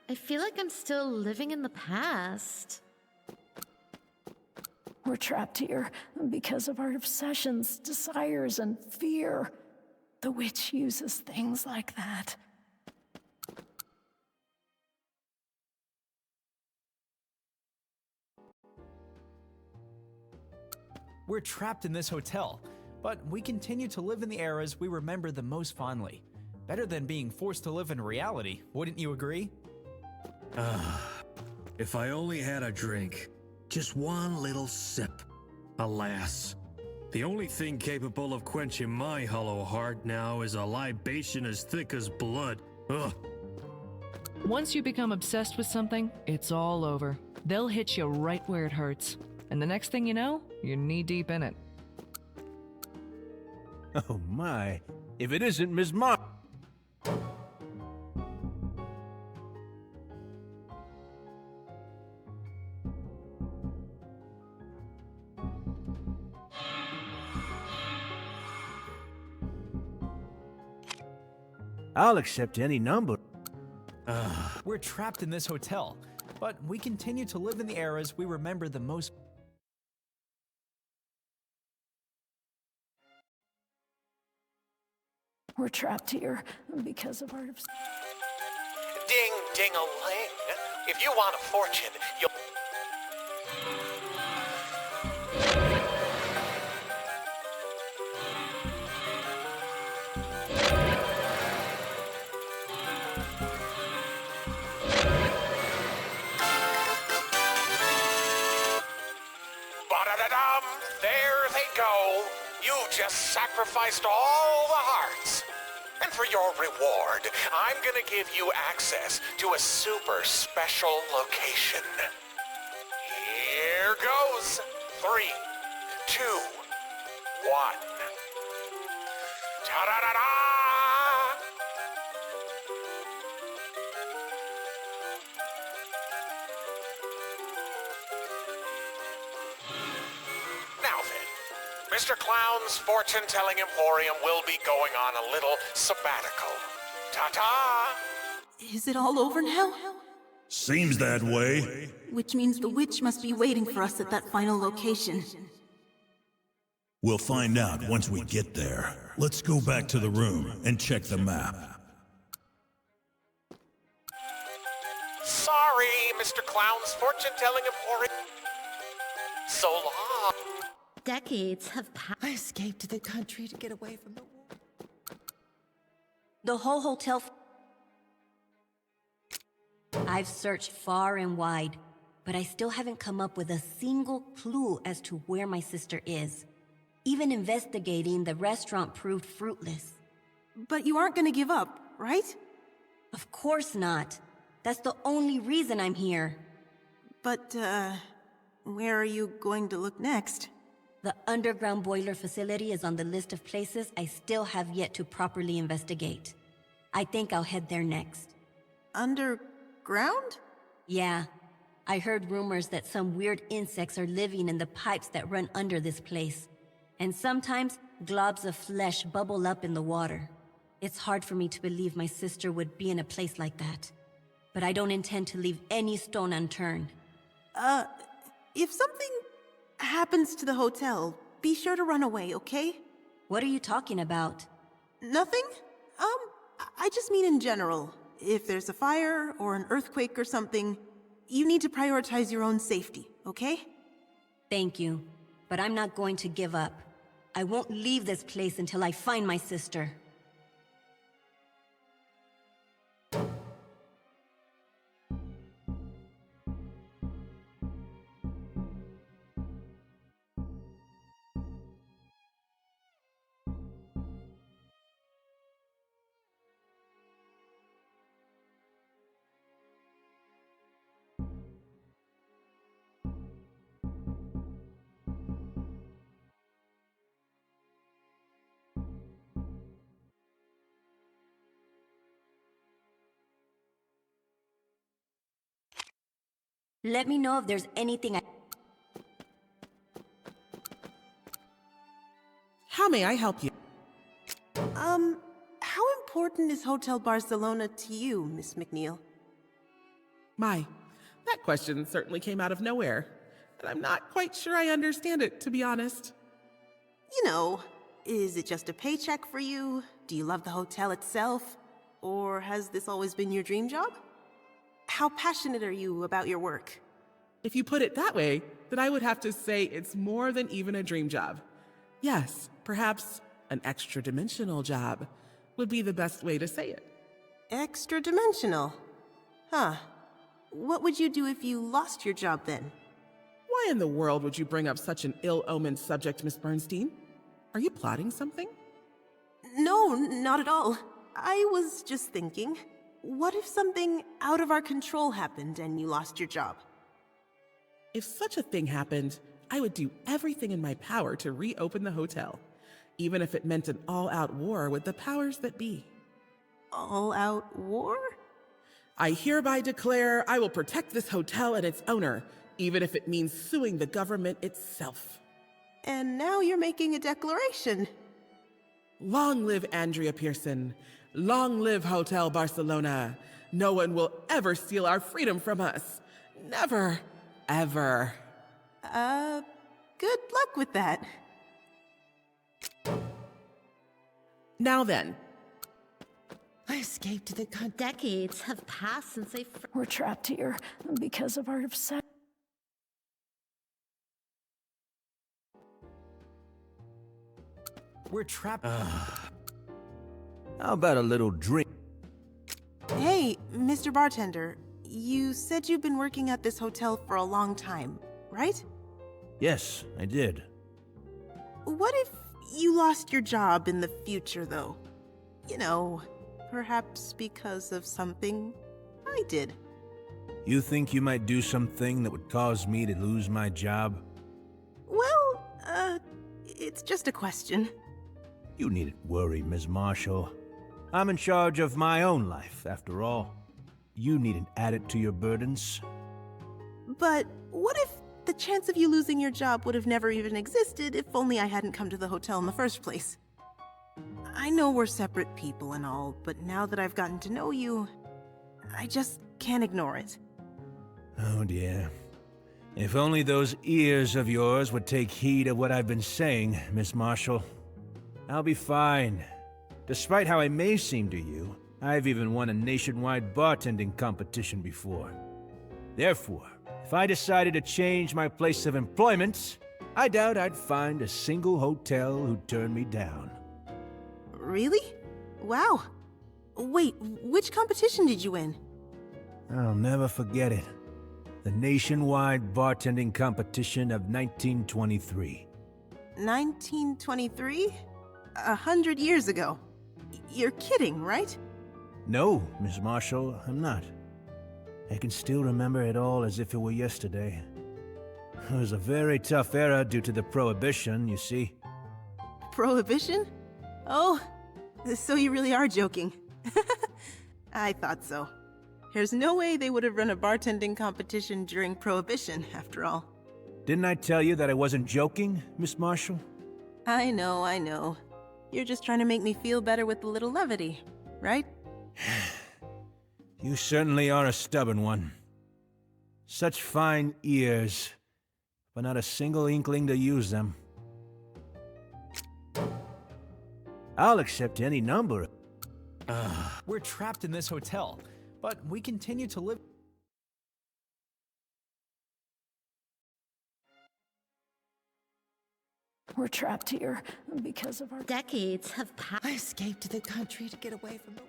I feel like I'm still living in the past. We're trapped here because of our obsessions, desires, and fear. The witch uses things like that. We're trapped in this hotel, but we continue to live in the eras we remember the most fondly. Better than being forced to live in reality, wouldn't you agree? If I only had a drink. Just one little sip. Alas, the only thing capable of quenching my hollow heart now is a libation as thick as blood. Ugh. Once you become obsessed with something, it's all over. They'll hit you right where it hurts. And the next thing you know, you're knee-deep in it. Oh my, if it isn't Miss Mar... I'll accept any number. We're trapped in this hotel, but we continue to live in the eras we remember the most. We're trapped here because of our... Ding-ding-a-ling. If you want a fortune, you'll... just sacrificed all the hearts. And for your reward, I'm gonna give you access to a super special location. Here goes. 3, 2, 1. Ta-da-da-da! Now then, Mr. Clown's fortune-telling emporium will be going on a little sabbatical. Ta-ta! Is it all over now? Seems that way. Which means the witch must be waiting for us at that final location. We'll find out once we get there. Let's go back to the room and check the map. Sorry, Mr. Clown's fortune-telling emporium. So long. Decades have passed. I escaped to the country to get away from the war. The whole hotel. I've searched far and wide, but I still haven't come up with a single clue as to where my sister is. Even investigating the restaurant proved fruitless. But you aren't gonna give up, right? Of course not. That's the only reason I'm here. But, where are you going to look next? The underground boiler facility is on the list of places I still have yet to properly investigate. I think I'll head there next. Underground? Yeah. I heard rumors that some weird insects are living in the pipes that run under this place. And sometimes, globs of flesh bubble up in the water. It's hard for me to believe my sister would be in a place like that. But I don't intend to leave any stone unturned. If something happens to the hotel, be sure to run away, okay? What are you talking about? Nothing? I just mean in general. If there's a fire or an earthquake or something, you need to prioritize your own safety, okay? Thank you, but I'm not going to give up. I won't leave this place until I find my sister. Let me know if there's anything How may I help you? How important is Hotel Barcelona to you, Miss McNeil? My, that question certainly came out of nowhere, and I'm not quite sure I understand it, to be honest. You know, is it just a paycheck for you? Do you love the hotel itself? Or has this always been your dream job? How passionate are you about your work? If you put it that way, then I would have to say it's more than even a dream job. Yes, perhaps an extra-dimensional job would be the best way to say it. Extra-dimensional? Huh. What would you do if you lost your job then? Why in the world would you bring up such an ill-omened subject, Miss Bernstein? Are you plotting something? No, not at all. I was just thinking, what if something out of our control happened and you lost your job? If such a thing happened, I would do everything in my power to reopen the hotel, even if it meant an all-out war with the powers that be. All-out war? I hereby declare I will protect this hotel and its owner, even if it means suing the government itself. And now you're making a declaration. Long live Andrea Pearson. Long live Hotel Barcelona. No one will ever steal our freedom from us. Never, ever. Good luck with that. Now then. I escaped to the country. Decades have passed since I We're trapped here because of our obsession. We're trapped. How about a little drink? Hey, Mr. Bartender, you said you've been working at this hotel for a long time, right? Yes, I did. What if You lost your job in the future, though. You know, perhaps because of something I did. You think you might do something that would cause me to lose my job? Well, it's just a question. You needn't worry, Ms. Marshall. I'm in charge of my own life, after all. You needn't add it to your burdens. But what if the chance of you losing your job would have never even existed if only I hadn't come to the hotel in the first place? I know we're separate people and all, but now that I've gotten to know you, I just can't ignore it. Oh dear. If only those ears of yours would take heed of what I've been saying, Miss Marshall. I'll be fine. Despite how I may seem to you, I've even won a nationwide bartending competition before. Therefore, if I decided to change my place of employment, I doubt I'd find a single hotel who'd turn me down. Really? Wow. Wait, which competition did you win? I'll never forget it. The nationwide bartending competition of 1923. 1923? 100 years ago. You're kidding, right? No, Miss Marshall, I'm not. I can still remember it all as if it were yesterday. It was a very tough era due to the Prohibition, you see. Prohibition? Oh, so you really are joking. I thought so. There's no way they would have run a bartending competition during Prohibition, after all. Didn't I tell you that I wasn't joking, Miss Marshall? I know. You're just trying to make me feel better with a little levity, right? You certainly are a stubborn one. Such fine ears, but not a single inkling to use them. I'll accept any number. We're trapped in this hotel, but we continue to live. We're trapped here because of our decades have passed. I escaped to the country to get away from the war.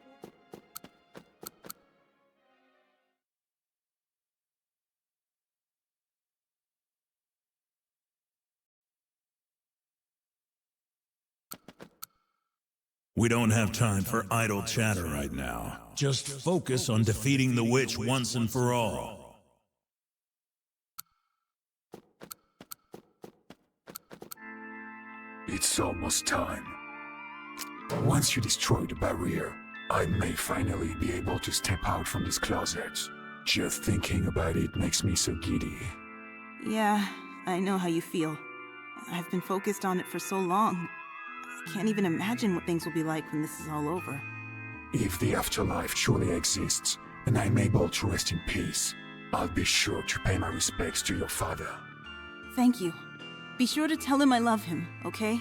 We don't have time for idle chatter right now. Just focus on defeating the witch once and for all. It's almost time. Once you destroy the barrier, I may finally be able to step out from this closet. Just thinking about it makes me so giddy. Yeah, I know how you feel. I've been focused on it for so long. I can't even imagine what things will be like when this is all over. If the afterlife truly exists, and I'm able to rest in peace, I'll be sure to pay my respects to your father. Thank you. Be sure to tell him I love him, okay?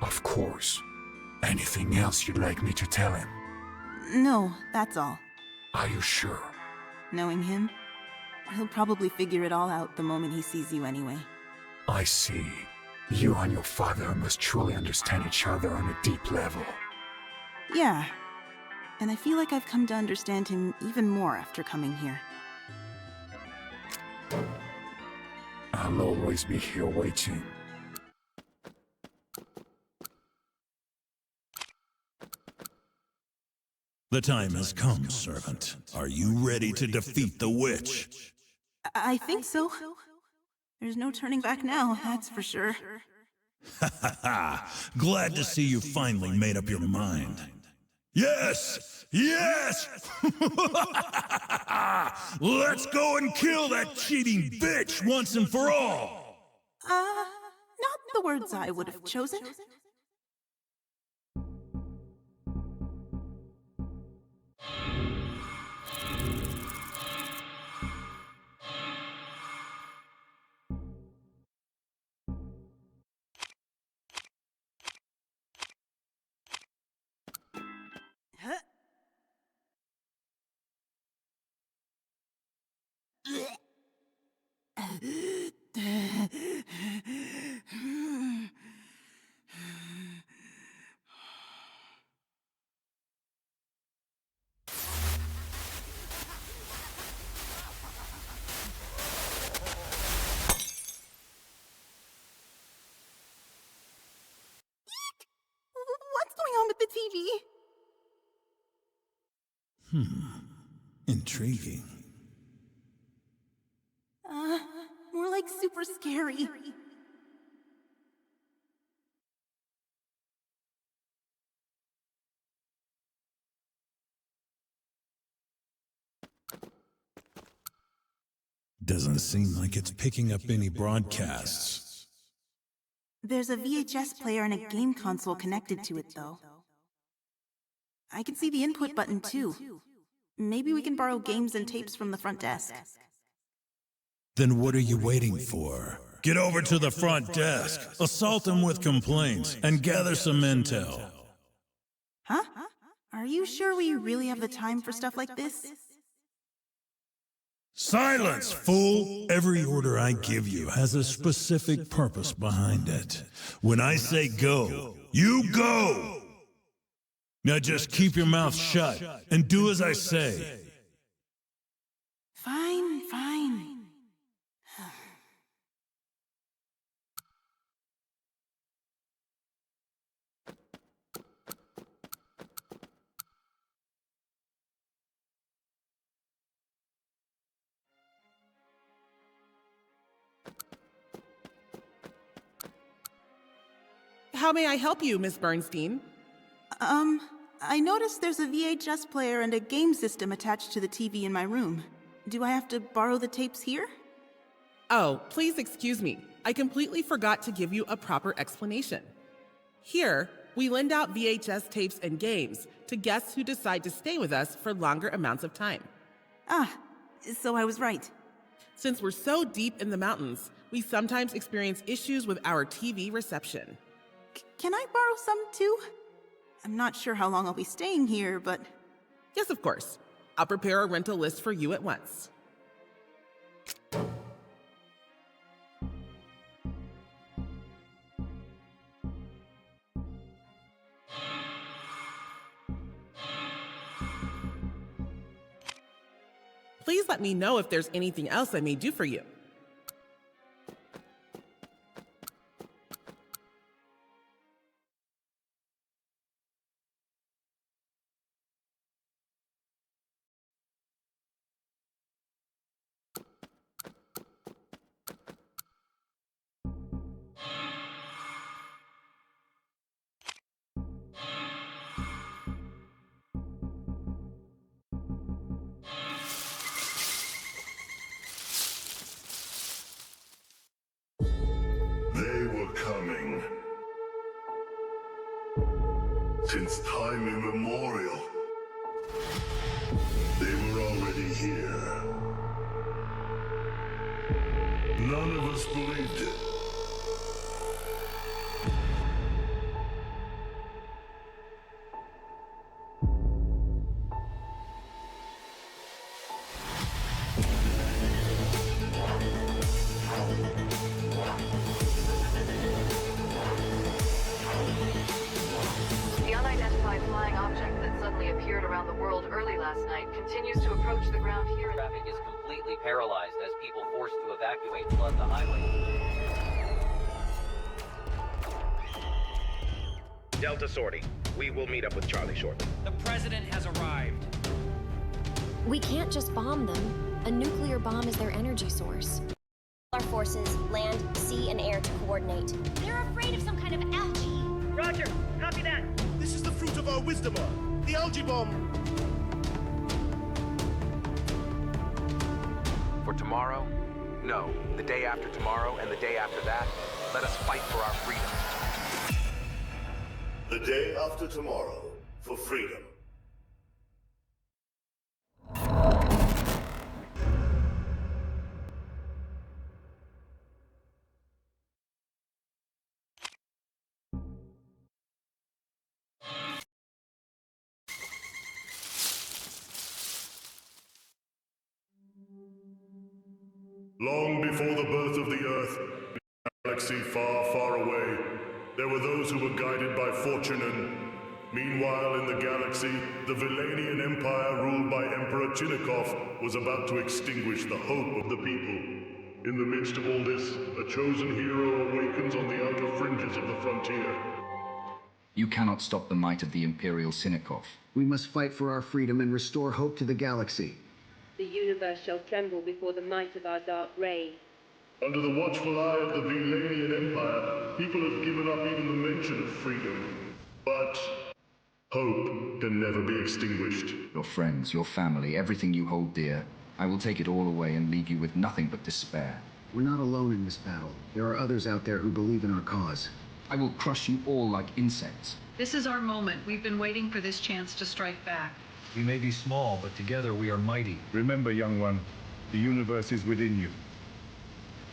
Of course. Anything else you'd like me to tell him? No, that's all. Are you sure? Knowing him, he'll probably figure it all out the moment he sees you anyway. I see. You and your father must truly understand each other on a deep level. Yeah. And I feel like I've come to understand him even more after coming here. I'll always be here waiting. The time has come, servant. Are you ready to defeat the witch? I think so. There's no turning back now, that's for sure. Ha ha ha! Glad to see you finally made up your mind. Yes! Yes! Let's go and kill that cheating bitch once and for all! Not the words I would have chosen. Intriguing. More like super scary. Doesn't seem like it's picking up any broadcasts. There's a VHS player and a game console connected to it, though. I can see the input button, too. Maybe we can borrow games and tapes from the front desk. Then what are you waiting for? Get over to the front desk, assault them with complaints, and gather some intel. Huh? Are you sure we really have the time for stuff like this? Silence, fool! Every order I give you has a specific purpose behind it. When I say go, you go! Now just keep your mouth shut and do as I say. Fine, fine. How may I help you, Miss Bernstein? I noticed there's a VHS player and a game system attached to the TV in my room. Do I have to borrow the tapes here? Oh, please excuse me. I completely forgot to give you a proper explanation. Here, we lend out VHS tapes and games to guests who decide to stay with us for longer amounts of time. Ah, so I was right. Since we're so deep in the mountains, we sometimes experience issues with our TV reception. Can I borrow some too? I'm not sure how long I'll be staying here, but... Yes, of course. I'll prepare a rental list for you at once. Please let me know if there's anything else I may do for you. They were coming. Since time immemorial. They were already here. None of us believed it. The unidentified flying object that suddenly appeared around the world early last night continues to approach the ground here. Traffic is completely paralyzed as people forced to evacuate flood the highway. Delta sortie. We will meet up with Charlie shortly. The president has arrived. We can't just bomb them. A nuclear bomb is their energy source. Our forces, land, sea, and air to coordinate. They're afraid of some kind of algae. Roger, copy that. This is the fruit of our wisdom, the algae bomb. For tomorrow? No. The day after tomorrow and the day after that, let us fight for our freedom. The day after tomorrow, for freedom. Long before the birth of the Earth, in a galaxy far, far away, there were those who were guided by fortune and... Meanwhile, in the galaxy, the Villanian Empire ruled by Emperor Chinnikov was about to extinguish the hope of the people. In the midst of all this, a chosen hero awakens on the outer fringes of the frontier. You cannot stop the might of the Imperial Sinekov. We must fight for our freedom and restore hope to the galaxy. The universe shall tremble before the might of our dark ray. Under the watchful eye of the Velanian Empire, people have given up even the mention of freedom. But hope can never be extinguished. Your friends, your family, everything you hold dear. I will take it all away and leave you with nothing but despair. We're not alone in this battle. There are others out there who believe in our cause. I will crush you all like insects. This is our moment. We've been waiting for this chance to strike back. We may be small, but together we are mighty. Remember, young one, the universe is within you.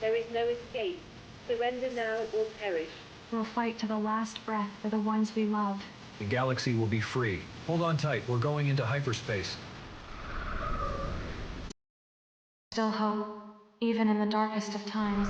There is no escape. Surrender now or perish. We'll fight to the last breath for the ones we love. The galaxy will be free. Hold on tight, we're going into hyperspace. Still hope, even in the darkest of times.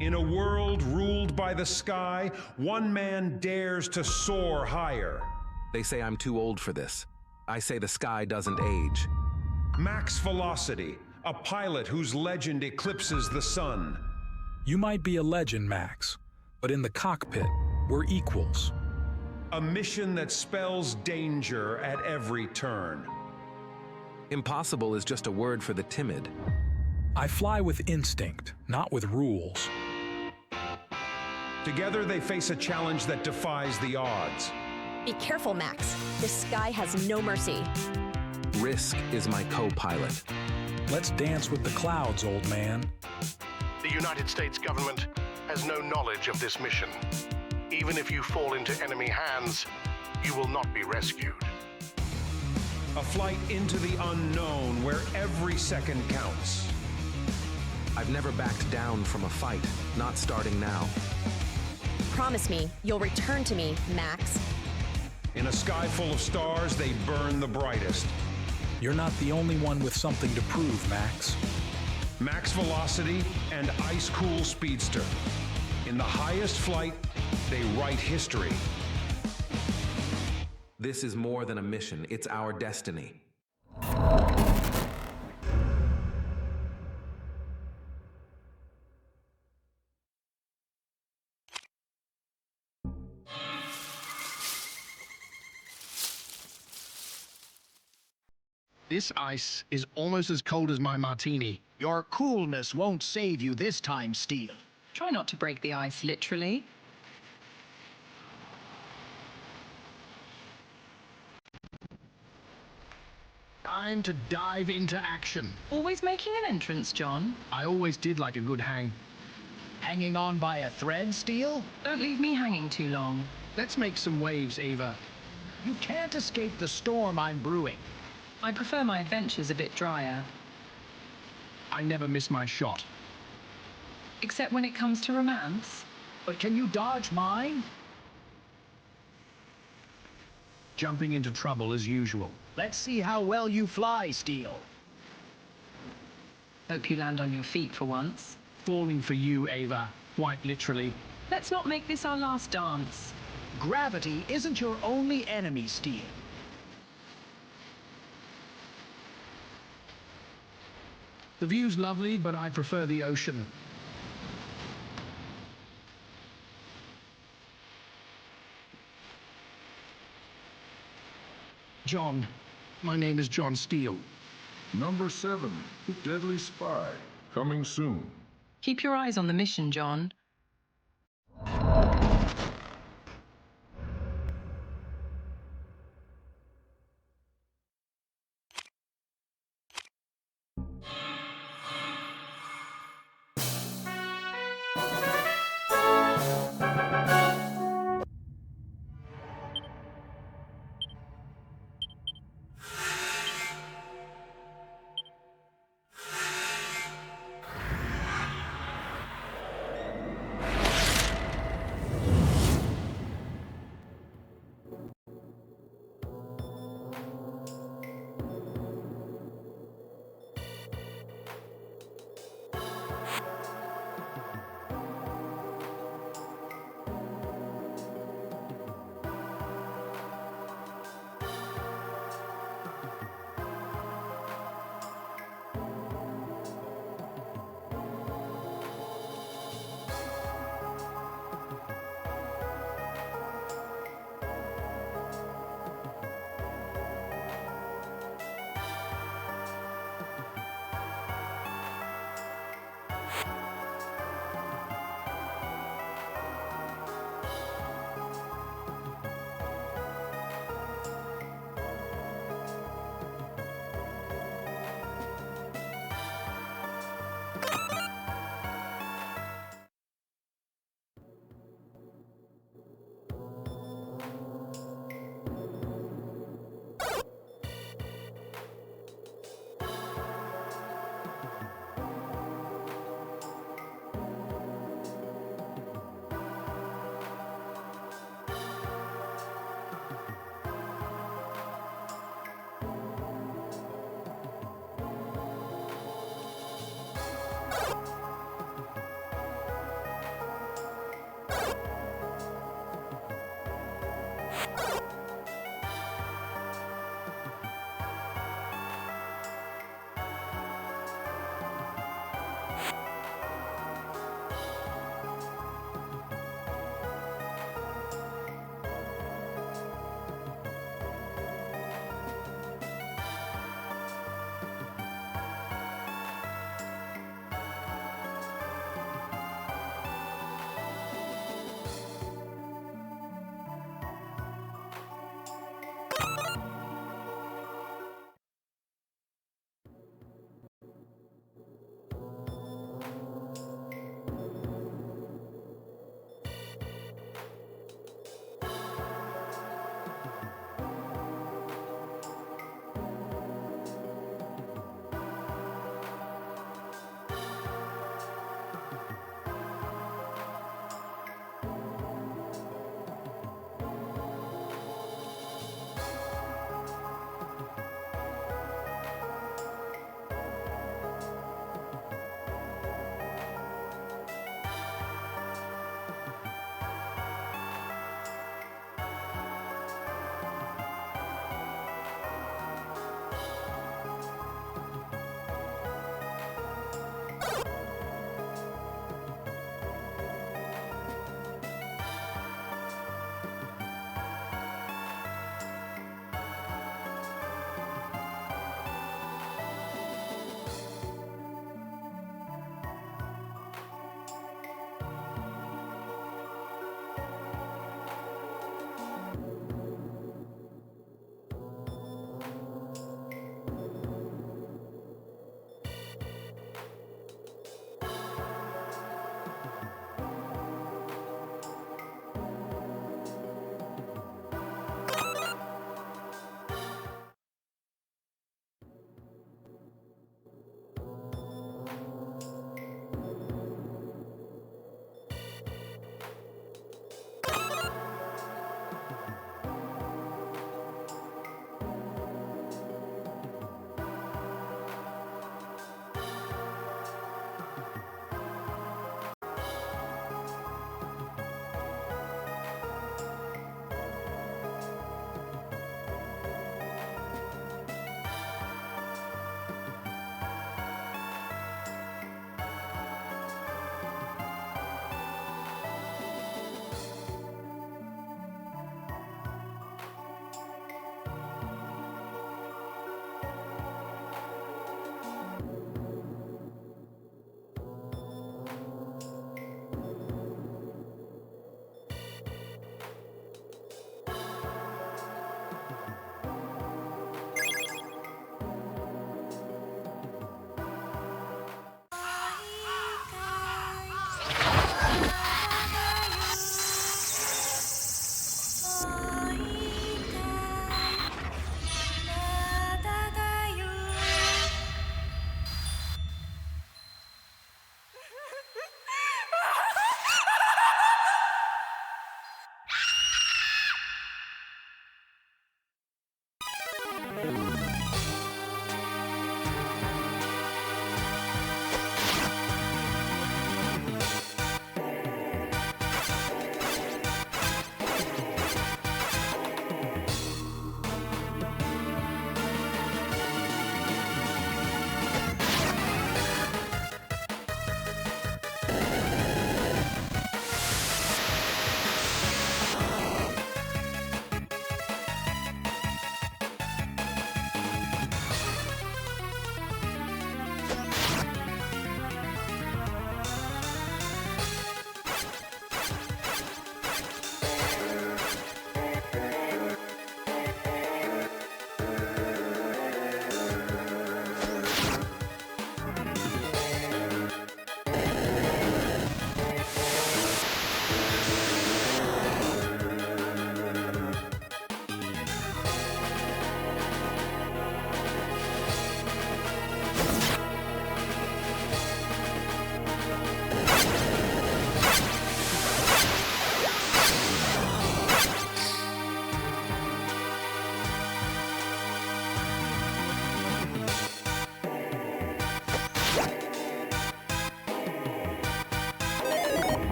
In a world ruled by the sky, one man dares to soar higher. They say I'm too old for this. I say the sky doesn't age. Max Velocity, a pilot whose legend eclipses the sun. You might be a legend, Max, but in the cockpit, we're equals. A mission that spells danger at every turn. Impossible is just a word for the timid. I fly with instinct, not with rules. Together they face a challenge that defies the odds. Be careful, Max. The sky has no mercy. Risk is my co-pilot. Let's dance with the clouds, old man. The United States government has no knowledge of this mission. Even if you fall into enemy hands, you will not be rescued. A flight into the unknown where every second counts. I've never backed down from a fight, not starting now. Promise me you'll return to me, Max. In a sky full of stars, they burn the brightest. You're not the only one with something to prove, Max. Max Velocity and ice-cool speedster. In the highest flight, they write history. This is more than a mission, it's our destiny. This ice is almost as cold as my martini. Your coolness won't save you this time, Steel. Try not to break the ice literally. Time to dive into action. Always making an entrance, John. I always did like a good hang. Hanging on by a thread, Steel? Don't leave me hanging too long. Let's make some waves, Ava. You can't escape the storm I'm brewing. I prefer my adventures a bit drier. I never miss my shot. Except when it comes to romance. But can you dodge mine? Jumping into trouble as usual. Let's see how well you fly, Steel. Hope you land on your feet for once. Falling for you, Ava. Quite literally. Let's not make this our last dance. Gravity isn't your only enemy, Steel. The view's lovely, but I prefer the ocean. John. My name is John Steele. Number 7, The Deadly Spy. Coming soon. Keep your eyes on the mission, John.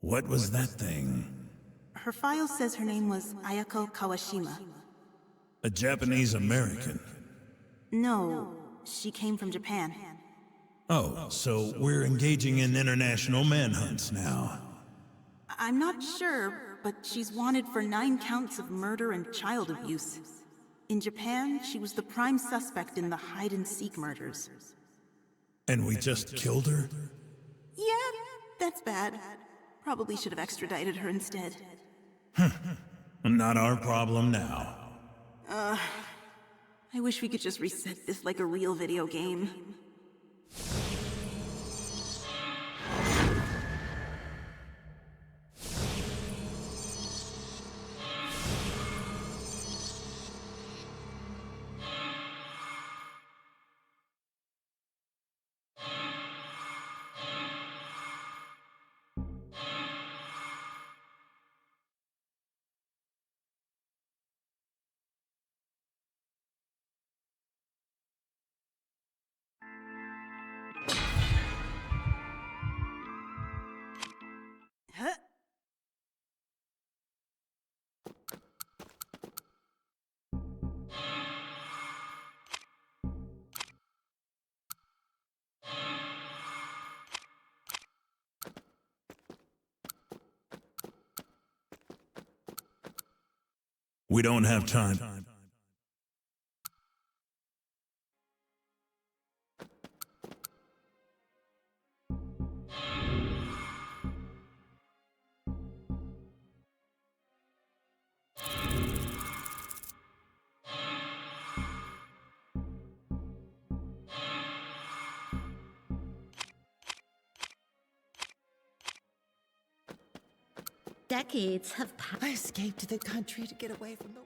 What was that thing? Her file says her name was Ayako Kawashima. A Japanese American. No, she came from Japan. Oh, so we're engaging in international manhunts now. I'm not sure, but she's wanted for 9 counts of murder and child abuse. In Japan, she was the prime suspect in the hide-and-seek murders. And we just killed her? Yeah, that's bad. Probably should have extradited her instead. Not our problem now. I wish we could just reset this like a real video game. We don't have time. Decades have passed. I escaped the country to get away from the...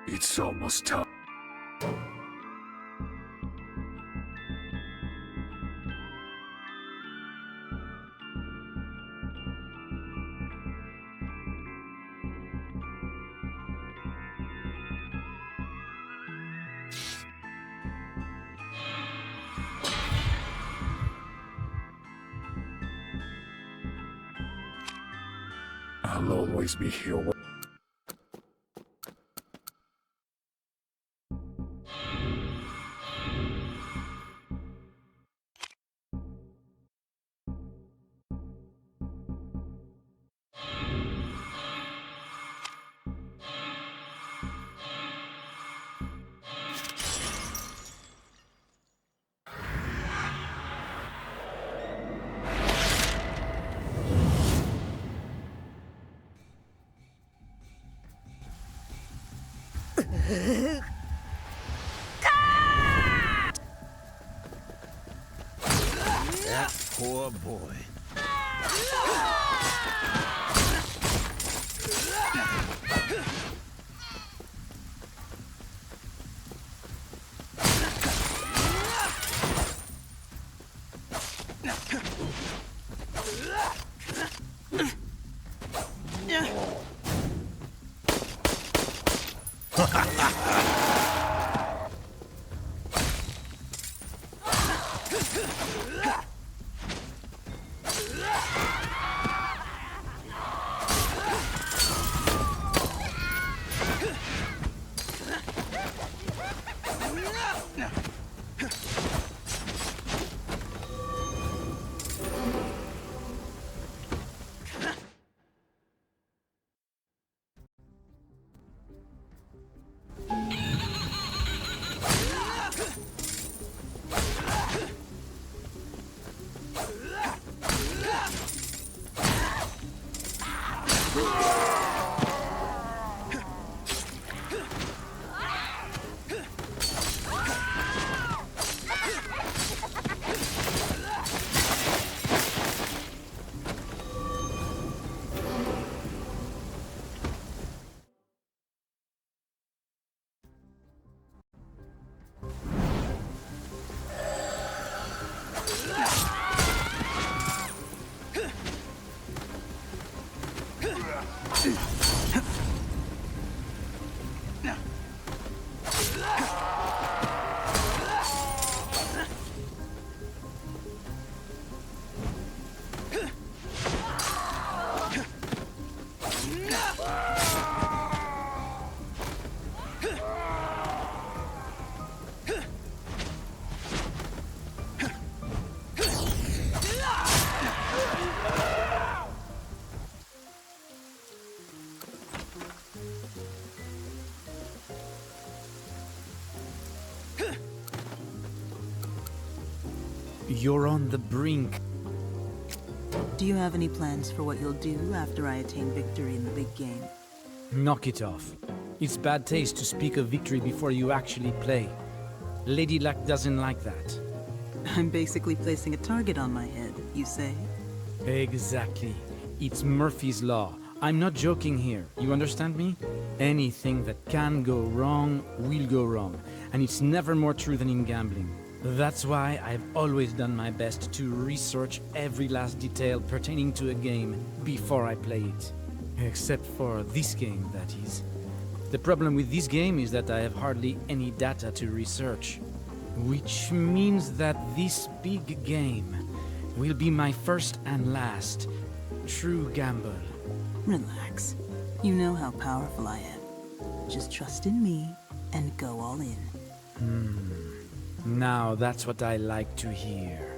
It's almost time. I'll always be here. That poor boy. You're on the brink. Do you have any plans for what you'll do after I attain victory in the big game? Knock it off. It's bad taste to speak of victory before you actually play. Lady Luck doesn't like that. I'm basically placing a target on my head, you say? Exactly. It's Murphy's Law. I'm not joking here. You understand me? Anything that can go wrong will go wrong. And it's never more true than in gambling. That's why I've always done my best to research every last detail pertaining to a game before I play it. Except for this game, that is. The problem with this game is that I have hardly any data to research. Which means that this big game will be my first and last true gamble. Relax. You know how powerful I am. Just trust in me and go all in. Now that's what I like to hear.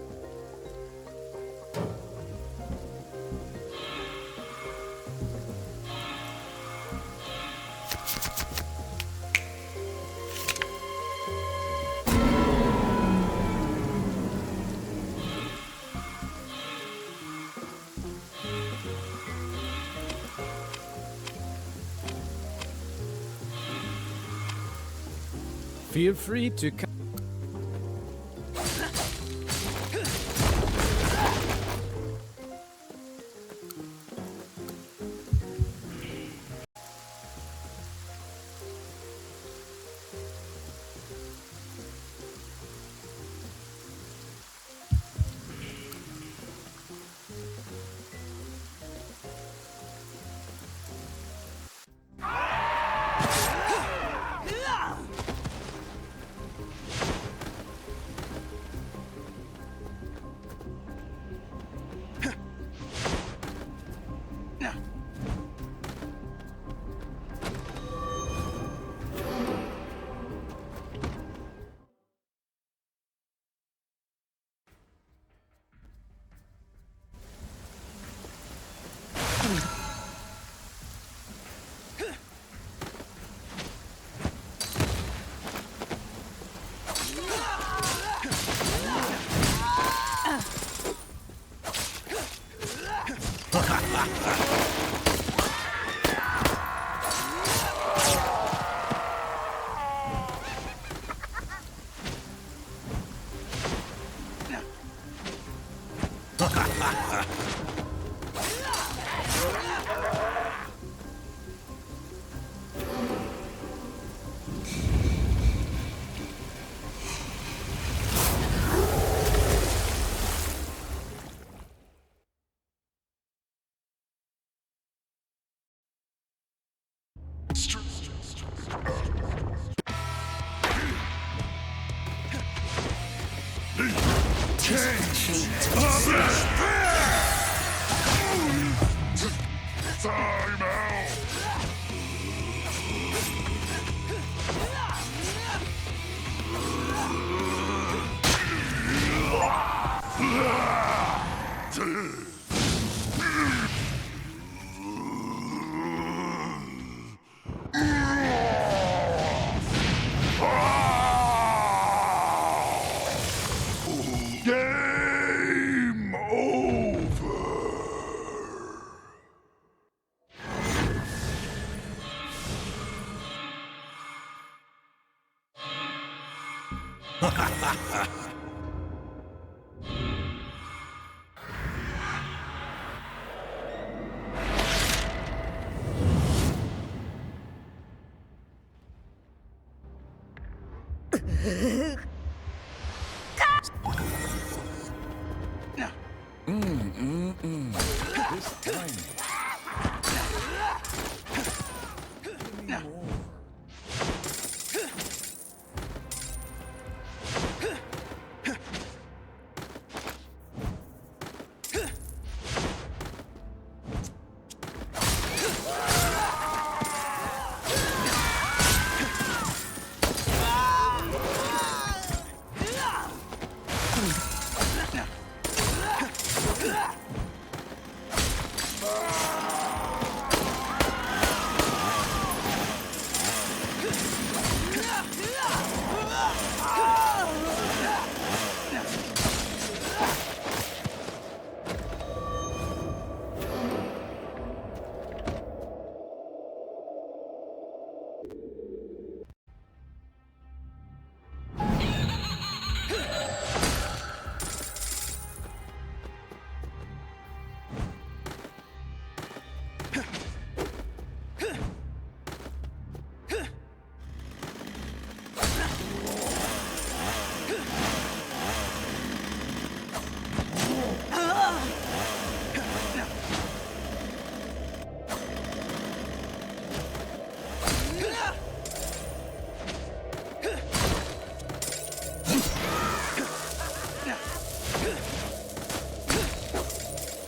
Feel free to come. Time out! Game over! This time.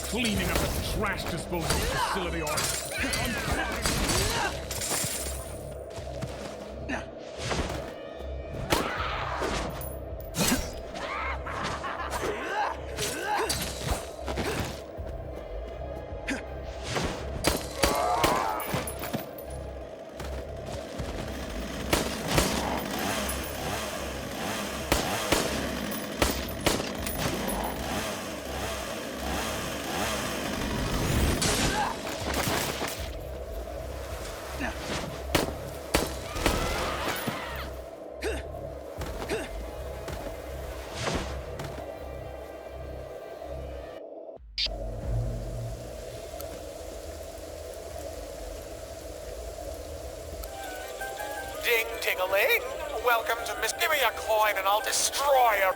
cleaning up a trash disposal facility or Ding-ting-a-ling! Welcome to Miss... Give me a coin and I'll destroy her!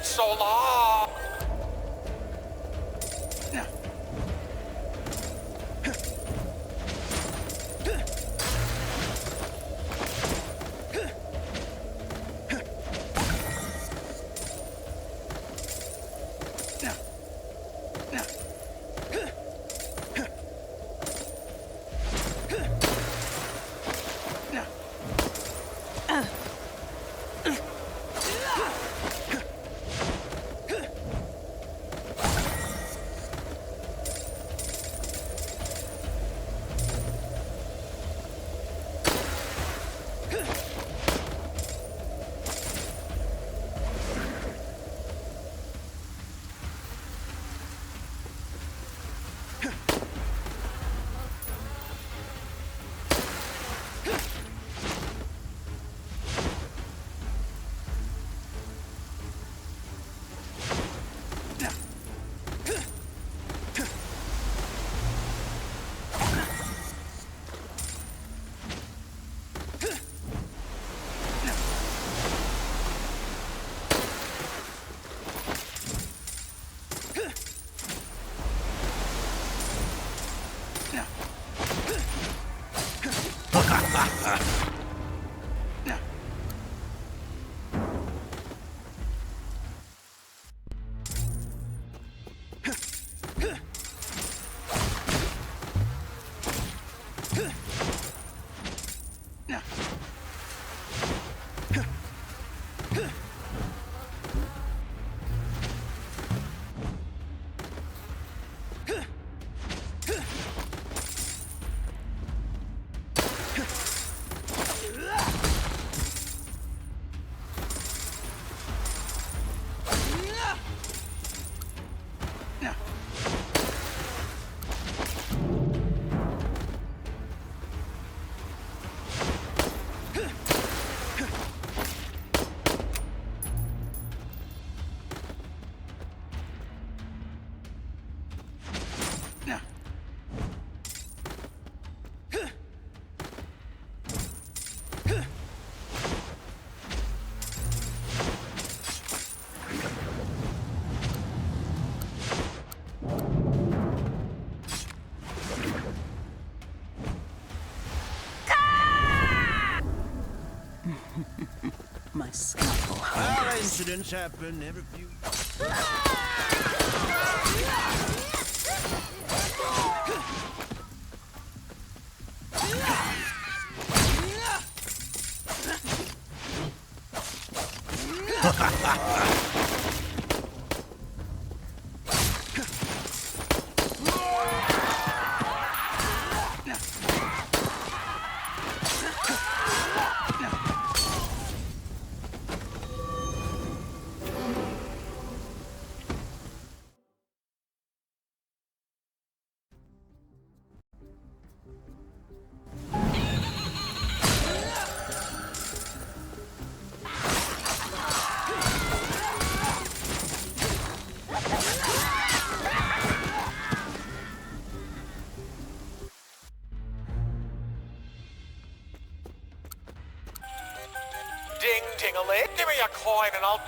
So long! My scalpel. Well, incidents happen every few... Ding-ding-a-ling. Give me a coin and I'll...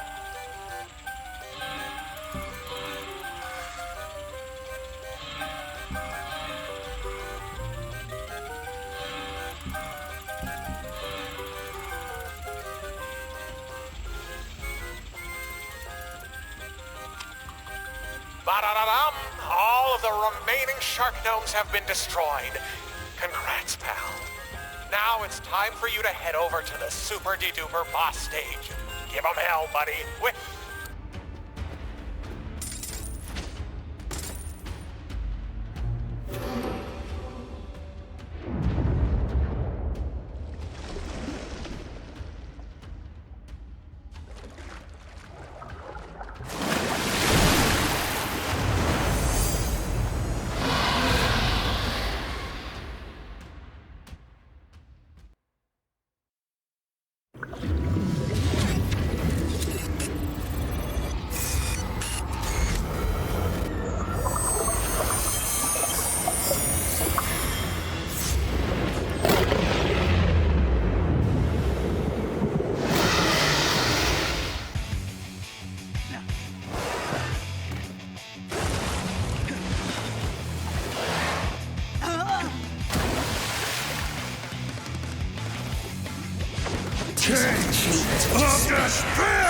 Ba-da-da-dum! All of the remaining shark gnomes have been destroyed. Congrats, pal. Now it's time for you to head over to the super-de-duper boss stage. Give 'em hell, buddy. Of despair!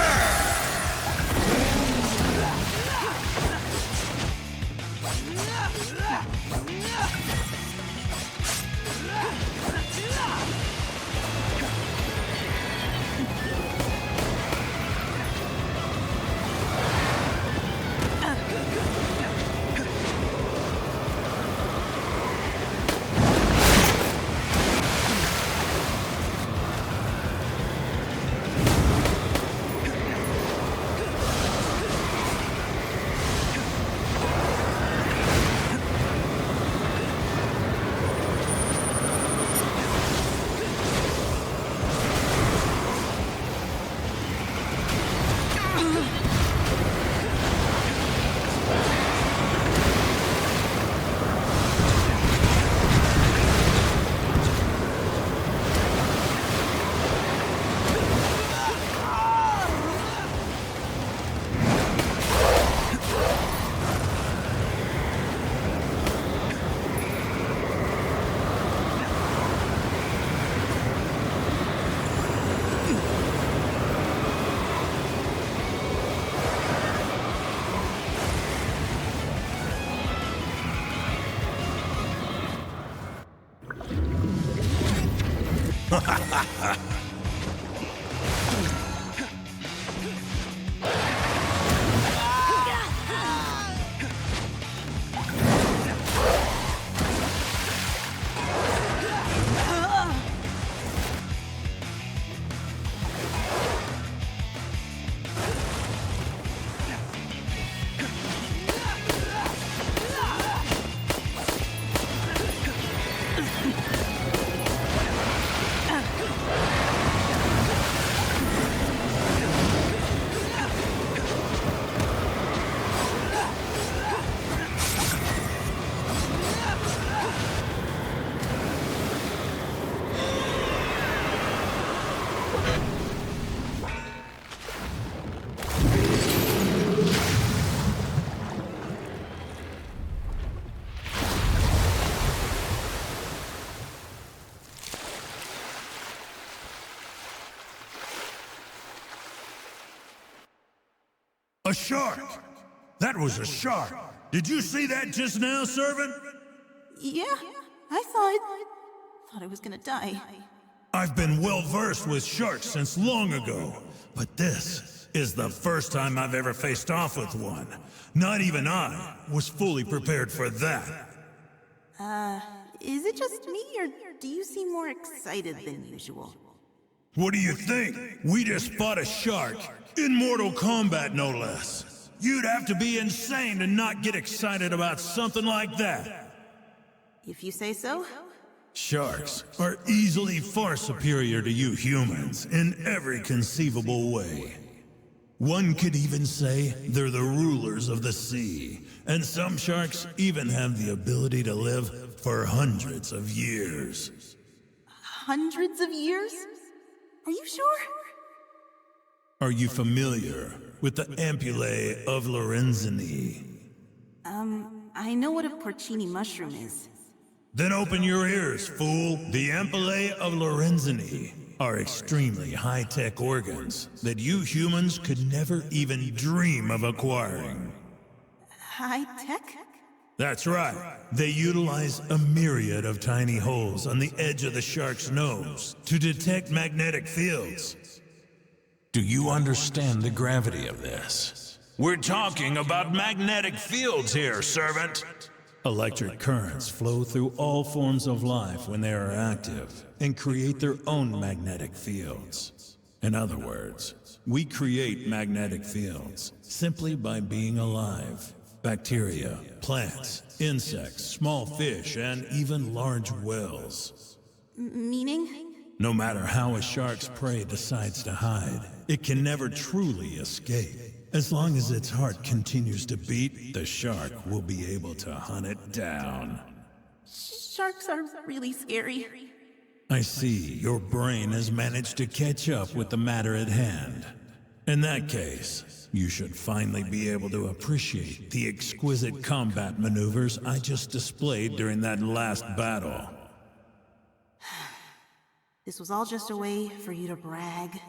A shark! That was a shark! Did you see that just now, servant? Yeah, I saw it. Thought I was gonna die. I've been well versed with sharks since long ago, but this is the first time I've ever faced off with one. Not even I was fully prepared for that. Is it just me, or do you seem more excited than usual? What do you think? We just fought a shark. In Mortal Kombat, no less. You'd have to be insane to not get excited about something like that. If you say so. Sharks are easily far superior to you humans in every conceivable way. One could even say they're the rulers of the sea, and some sharks even have the ability to live for hundreds of years. Hundreds of years? Are you sure? Are you familiar with the ampullae of Lorenzini? I know what a porcini mushroom is. Then open your ears, fool. The ampullae of Lorenzini are extremely high-tech organs that you humans could never even dream of acquiring. High tech? That's right. They utilize a myriad of tiny holes on the edge of the shark's nose to detect magnetic fields. Do you understand the gravity of this? We're talking about magnetic fields here, servant. Electric currents flow through all forms of life when they are active and create their own magnetic fields. In other words, we create magnetic fields simply by being alive. Bacteria, plants, insects, small fish, and even large whales. Meaning? No matter how a shark's prey decides to hide, it can never truly escape. As long as its heart continues to beat, the shark will be able to hunt it down. Sharks are really scary. I see your brain has managed to catch up with the matter at hand. In that case, you should finally be able to appreciate the exquisite combat maneuvers I just displayed during that last battle. This was all just a way for you to brag.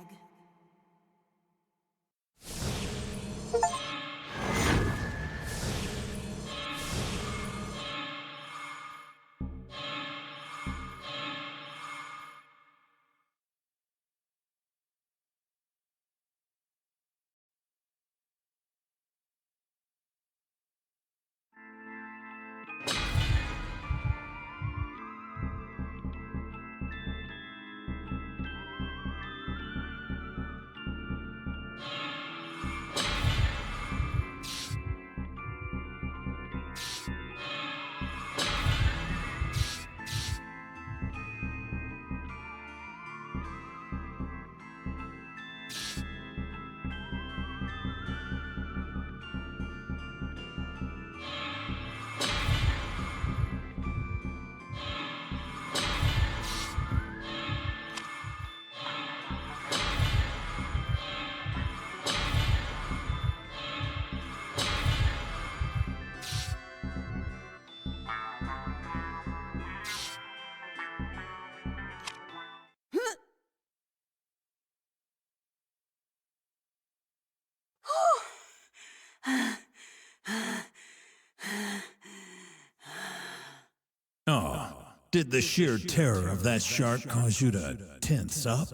Oh, did the sheer terror of that shark cause you to tense up?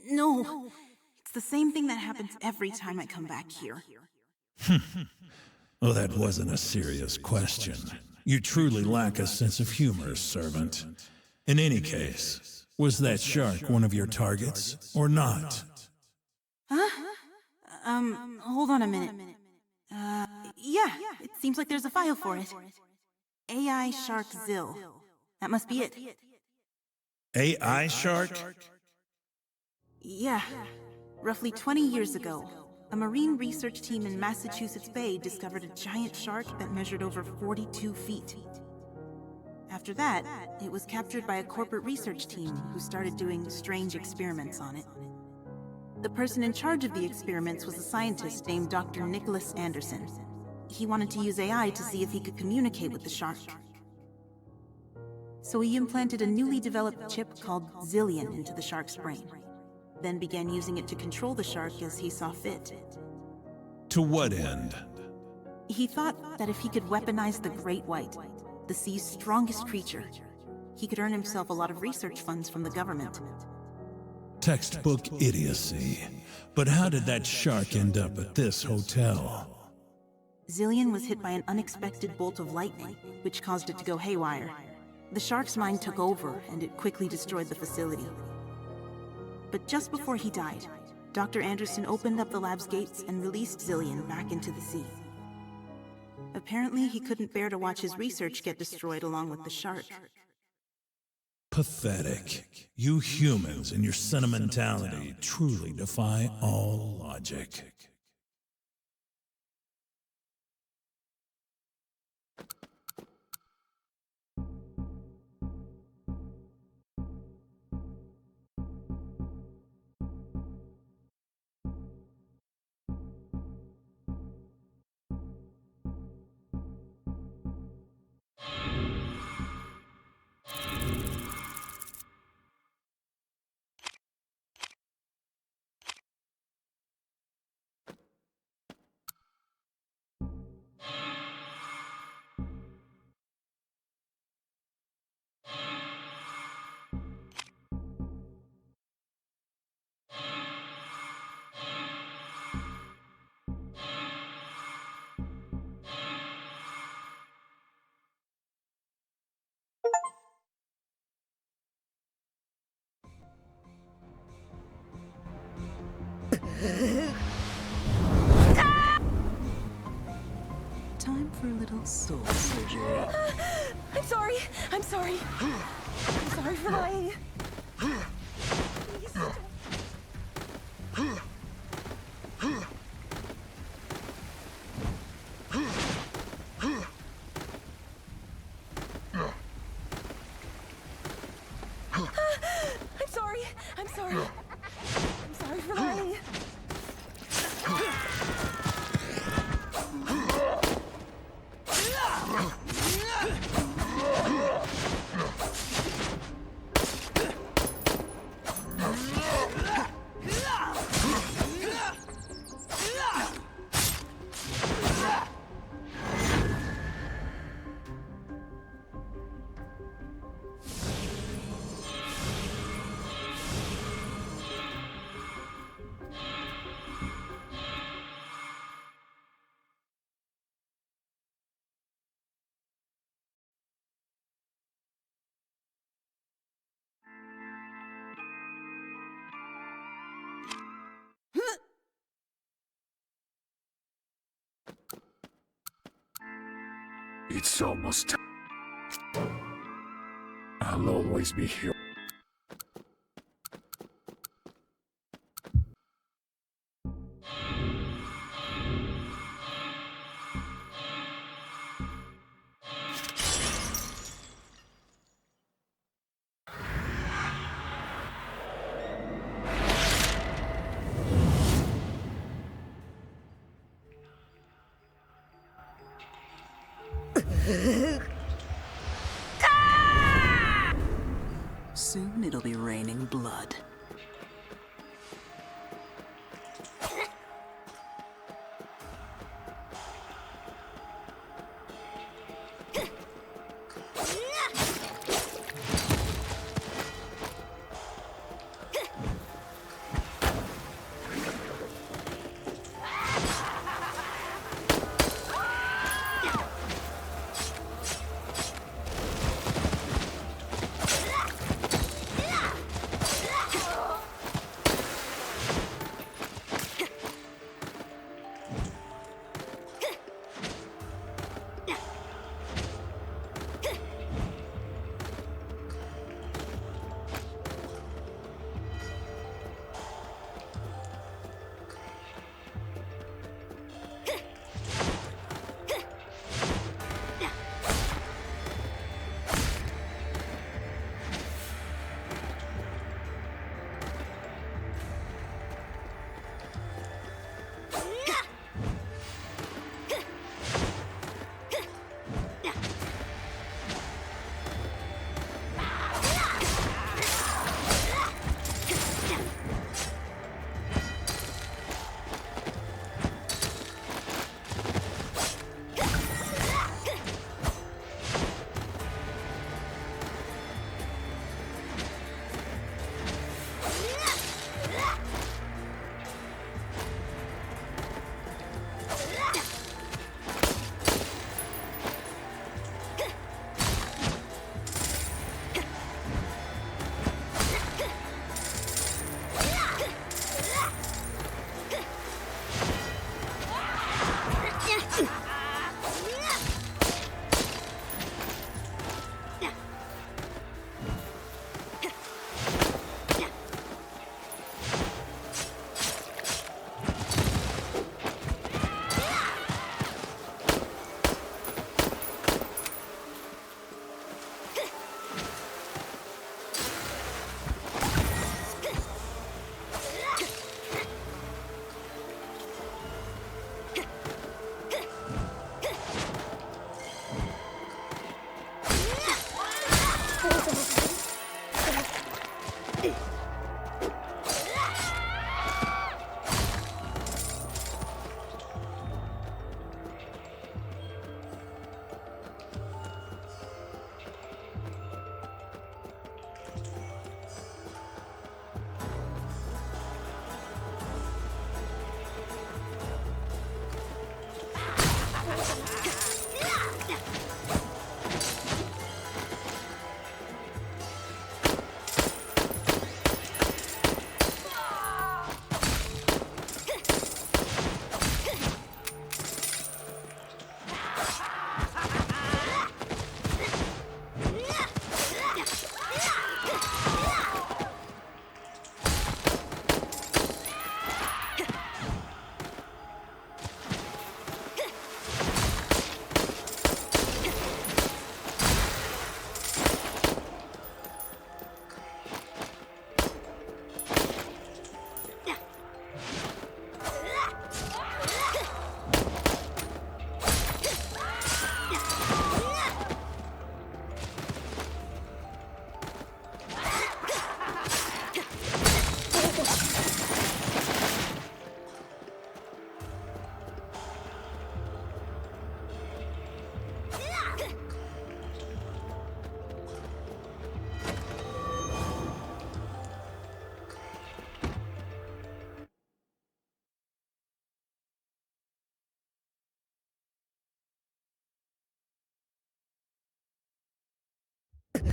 No, it's the same thing that happens every time I come back here. Well, that wasn't a serious question. You truly lack a sense of humor, servant. In any case, was that shark one of your targets, or not? Huh? Hold on a minute. Yeah, it seems like there's a file for it. AI Shark Zill. That must be it. AI shark? Yeah. Roughly 20 years ago, a marine research team in Massachusetts Bay discovered a giant shark that measured over 42 feet. After that, it was captured by a corporate research team who started doing strange experiments on it. The person in charge of the experiments was a scientist named Dr. Nicholas Anderson. He wanted to use AI to see if he could communicate with the shark. So he implanted a newly developed chip called Zillion into the shark's brain, then began using it to control the shark as he saw fit. To what end? He thought that if he could weaponize the great white, the sea's strongest creature, he could earn himself a lot of research funds from the government. Textbook idiocy. But how did that shark end up at this hotel? Zillion was hit by an unexpected bolt of lightning, which caused it to go haywire. The shark's mind took over, and it quickly destroyed the facility. But just before he died, Dr. Anderson opened up the lab's gates and released Zillion back into the sea. Apparently, he couldn't bear to watch his research get destroyed along with the shark. Pathetic. You humans and your sentimentality truly defy all logic. Time for a little soul surgery. I'm sorry. I'm sorry. I'm sorry for lying. I'm sorry. I'm sorry. I'm sorry for lying. It's almost time. I'll always be here. Soon it'll be raining blood.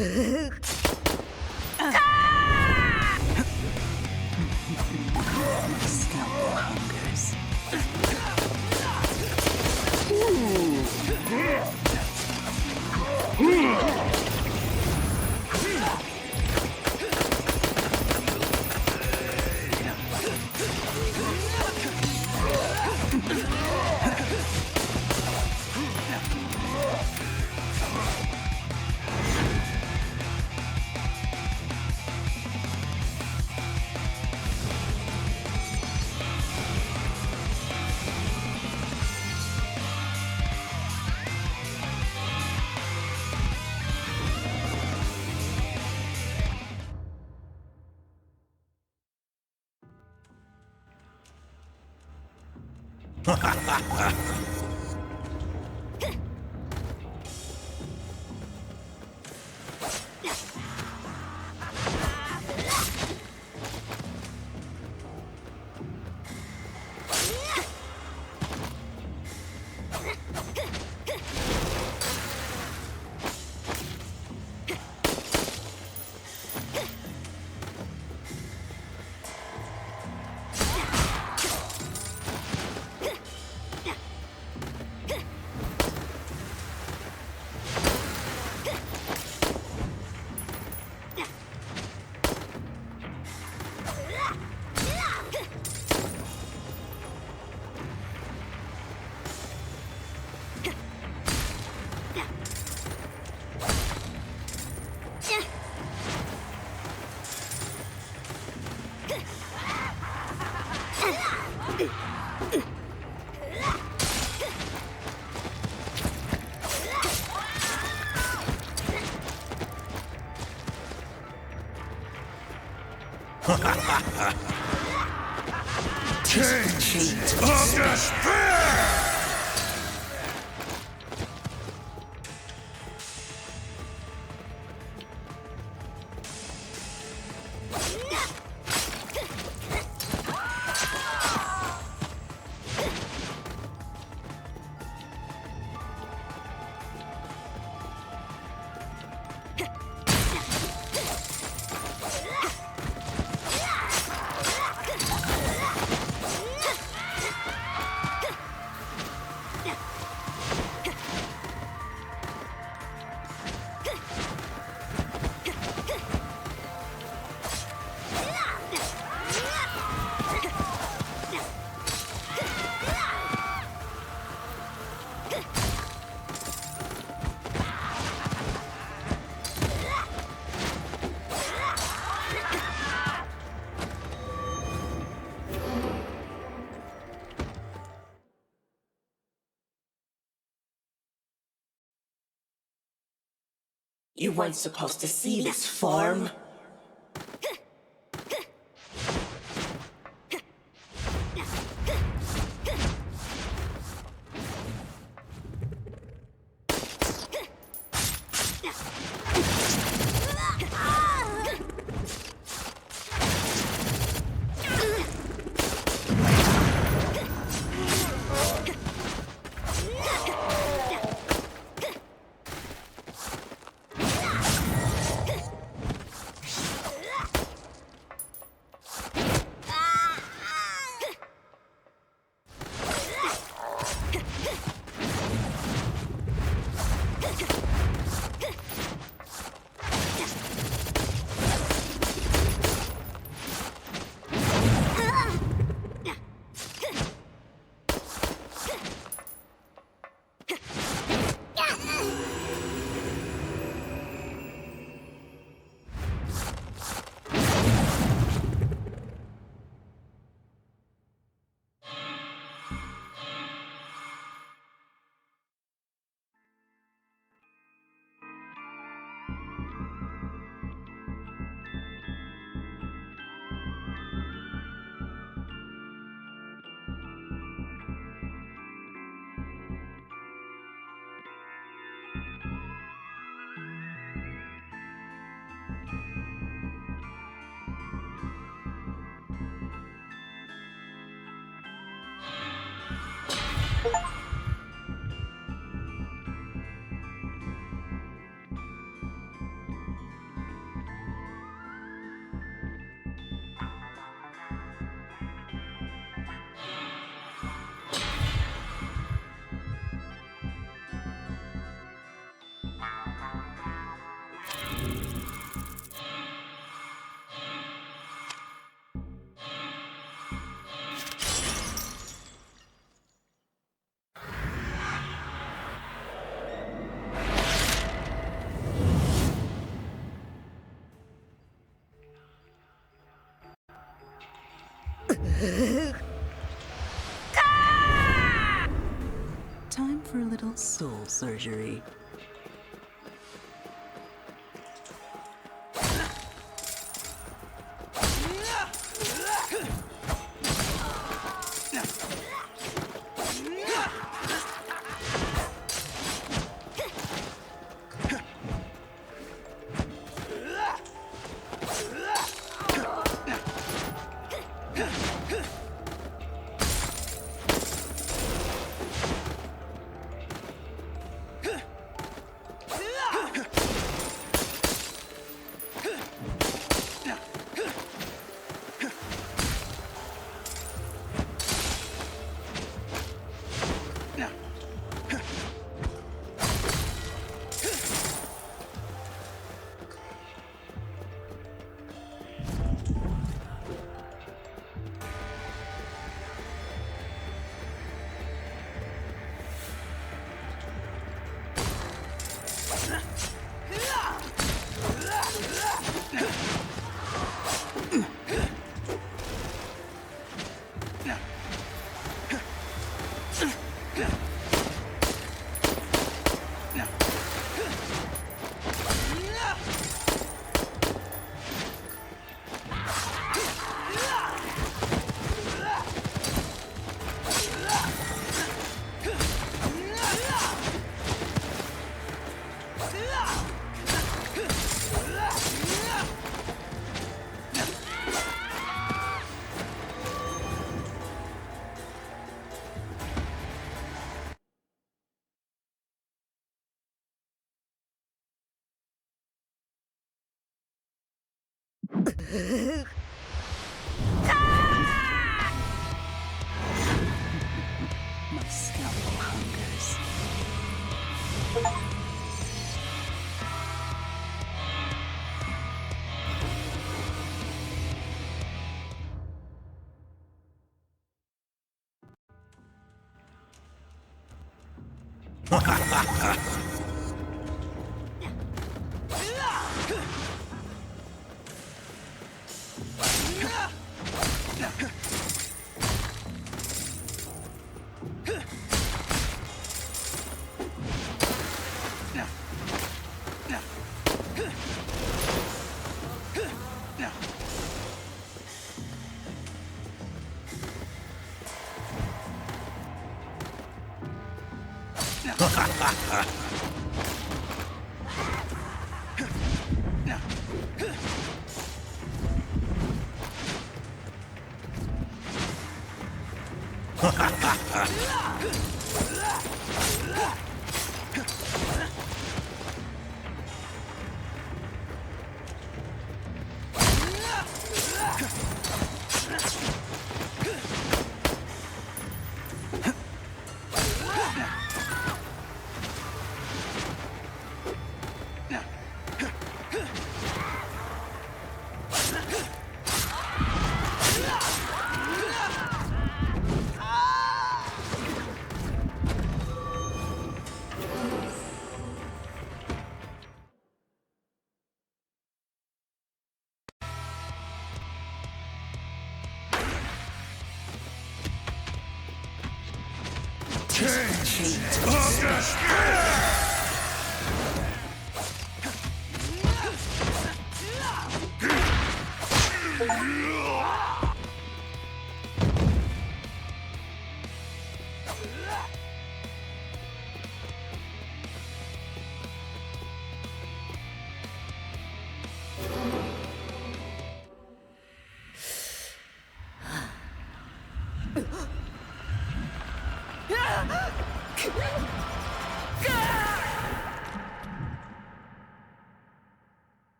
Scalpel hungers. Taste of despair! You weren't supposed to see this form. Time for a little soul surgery. My scalpel hungers.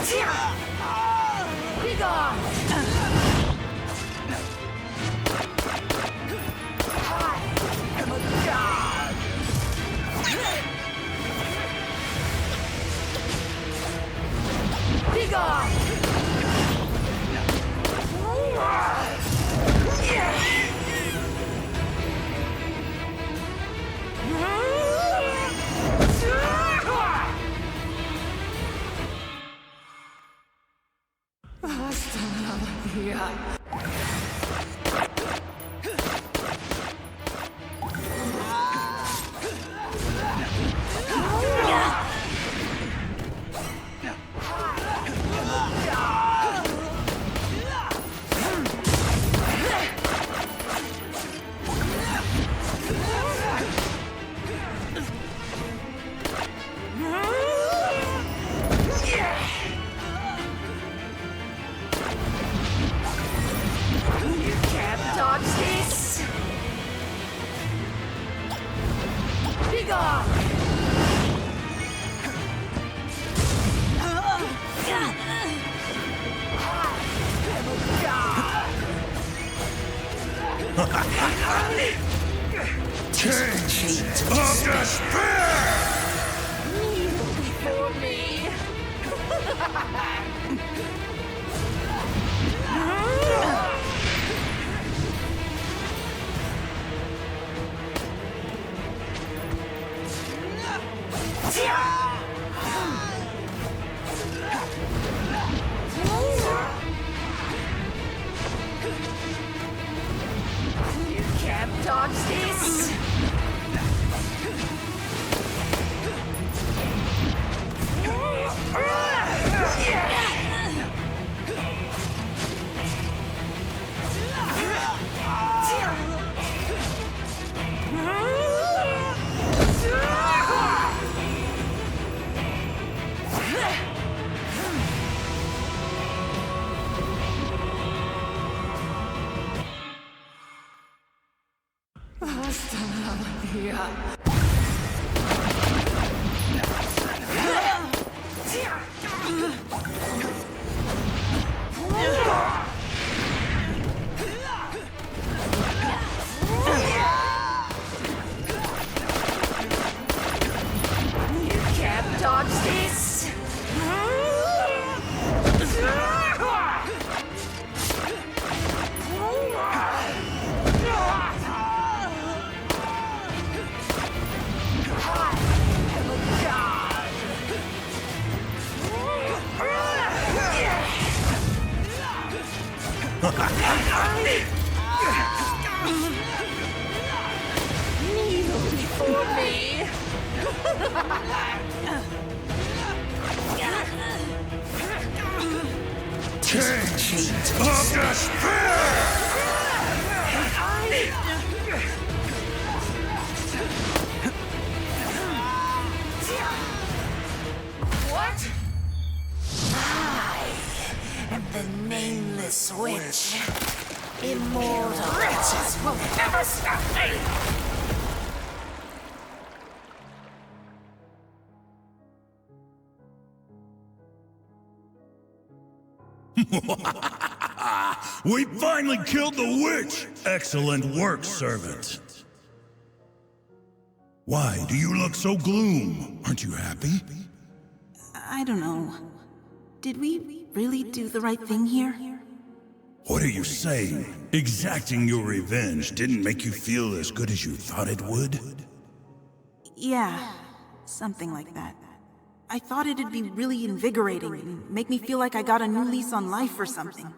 Be gone! I am a god! Be gone! Change of despair! Kneel before me! You can't dodge this! Kneel before me! Change of despair! What? I am the nameless witch. Immortal wretches will never stop me! We finally killed the witch! Excellent work, servant. Why do you look so gloom? Aren't you happy? I don't know. Did we really do the right thing here? What are you saying? Exacting your revenge didn't make you feel as good as you thought it would? Yeah, something like that. I thought it'd be really invigorating and make me feel like I got a new lease on life or something.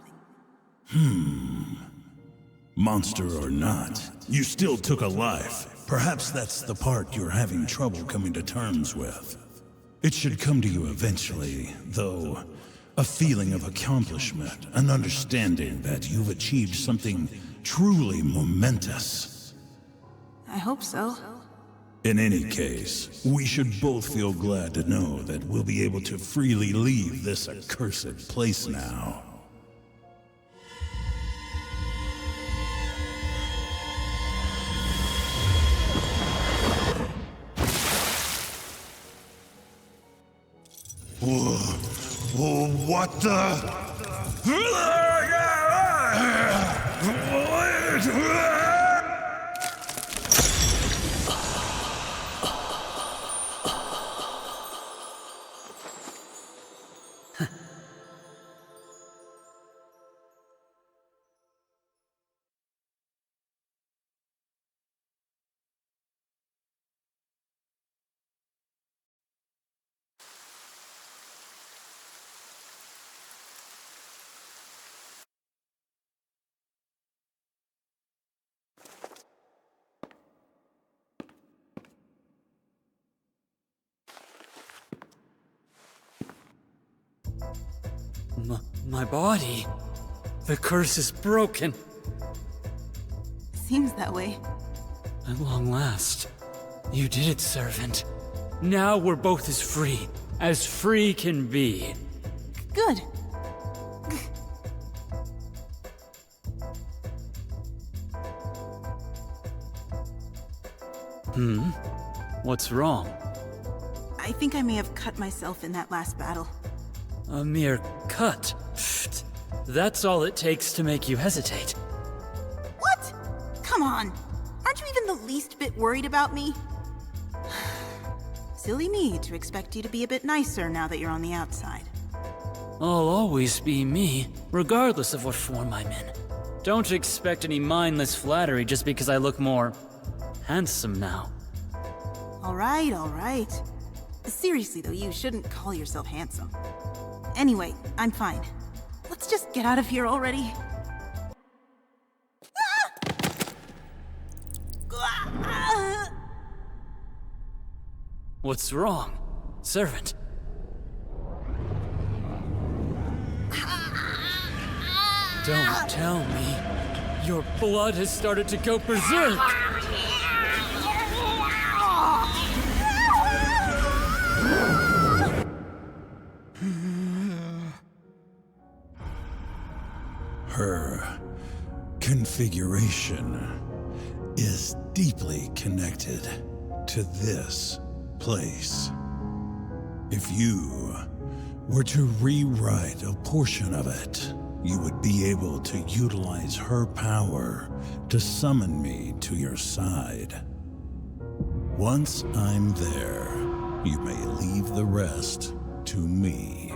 Monster or not, you still took a life. Perhaps that's the part you're having trouble coming to terms with. It should come to you eventually, though. A feeling of accomplishment, an understanding that you've achieved something truly momentous. I hope so. In any case, we should both feel glad to know that we'll be able to freely leave this accursed place now. What the? My body. The curse is broken. Seems that way. At long last. You did it, servant. Now we're both as free can be. Good. What's wrong? I think I may have cut myself in that last battle. A mere cut. Pfft. That's all it takes to make you hesitate. What? Come on. Aren't you even the least bit worried about me? Silly me to expect you to be a bit nicer now that you're on the outside. I'll always be me, regardless of what form I'm in. Don't expect any mindless flattery just because I look more handsome now. All right. Seriously though, you shouldn't call yourself handsome. Anyway, I'm fine. Let's just get out of here already. What's wrong, servant? Don't tell me. Your blood has started to go berserk. Her configuration is deeply connected to this place. If you were to rewrite a portion of it, you would be able to utilize her power to summon me to your side. Once I'm there, you may leave the rest to me.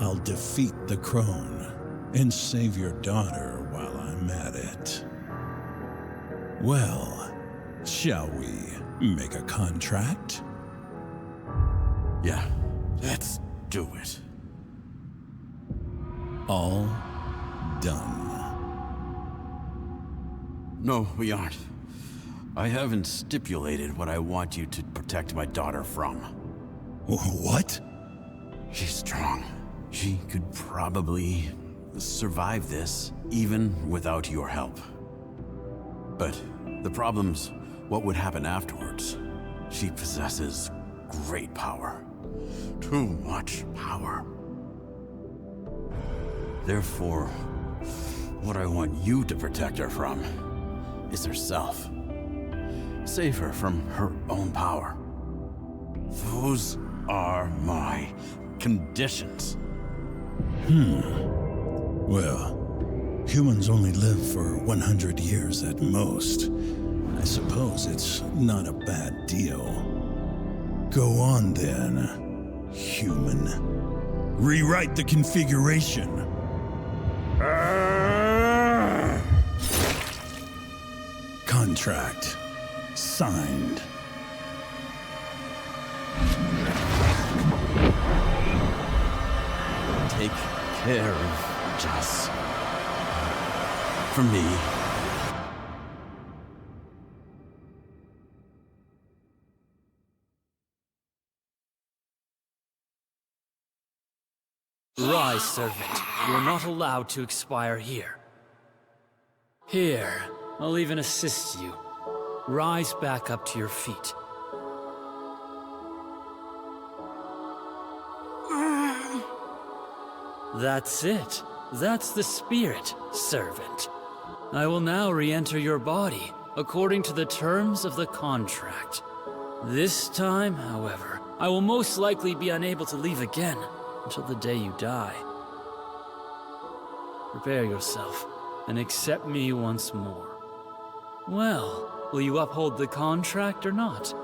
I'll defeat the crone and save your daughter while I'm at it. Well, shall we make a contract? Yeah, let's do it. All done. No, we aren't. I haven't stipulated what I want you to protect my daughter from. What? She's strong. She could probably survive this, even without your help. But the problem's what would happen afterwards. She possesses great power. Too much power. Therefore, what I want you to protect her from is herself. Save her from her own power. Those are my conditions. Well, humans only live for 100 years at most. I suppose it's not a bad deal. Go on then, human. Rewrite the configuration. Contract signed. Take care of Jess. For me. Rise, servant. You're not allowed to expire here. Here, I'll even assist you. Rise back up to your feet. That's it. That's the spirit, servant. I will now re-enter your body, according to the terms of the contract. This time, however, I will most likely be unable to leave again. until the day you die. Prepare yourself and accept me once more. Well, will you uphold the contract or not?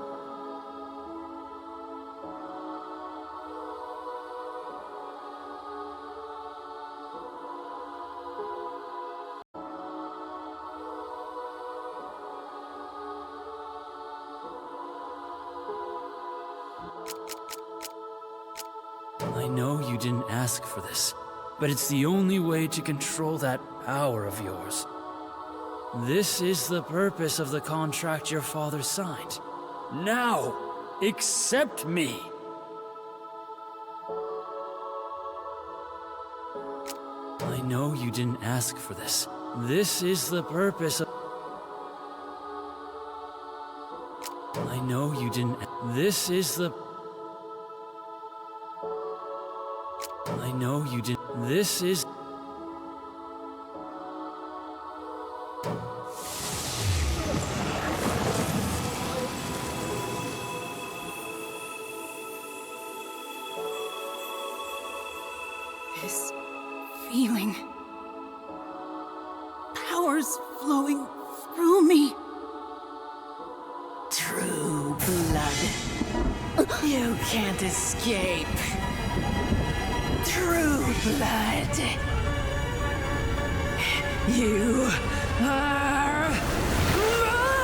I know you didn't ask for this, but it's the only way to control that power of yours. This is the purpose of the contract your father signed. Now, accept me! I know you didn't ask for this. This is the purpose of... I know you didn't... This is the... I know you didn't... This is... This feeling. Powers flowing through me. True blood. You can't escape. True blood. You are mine!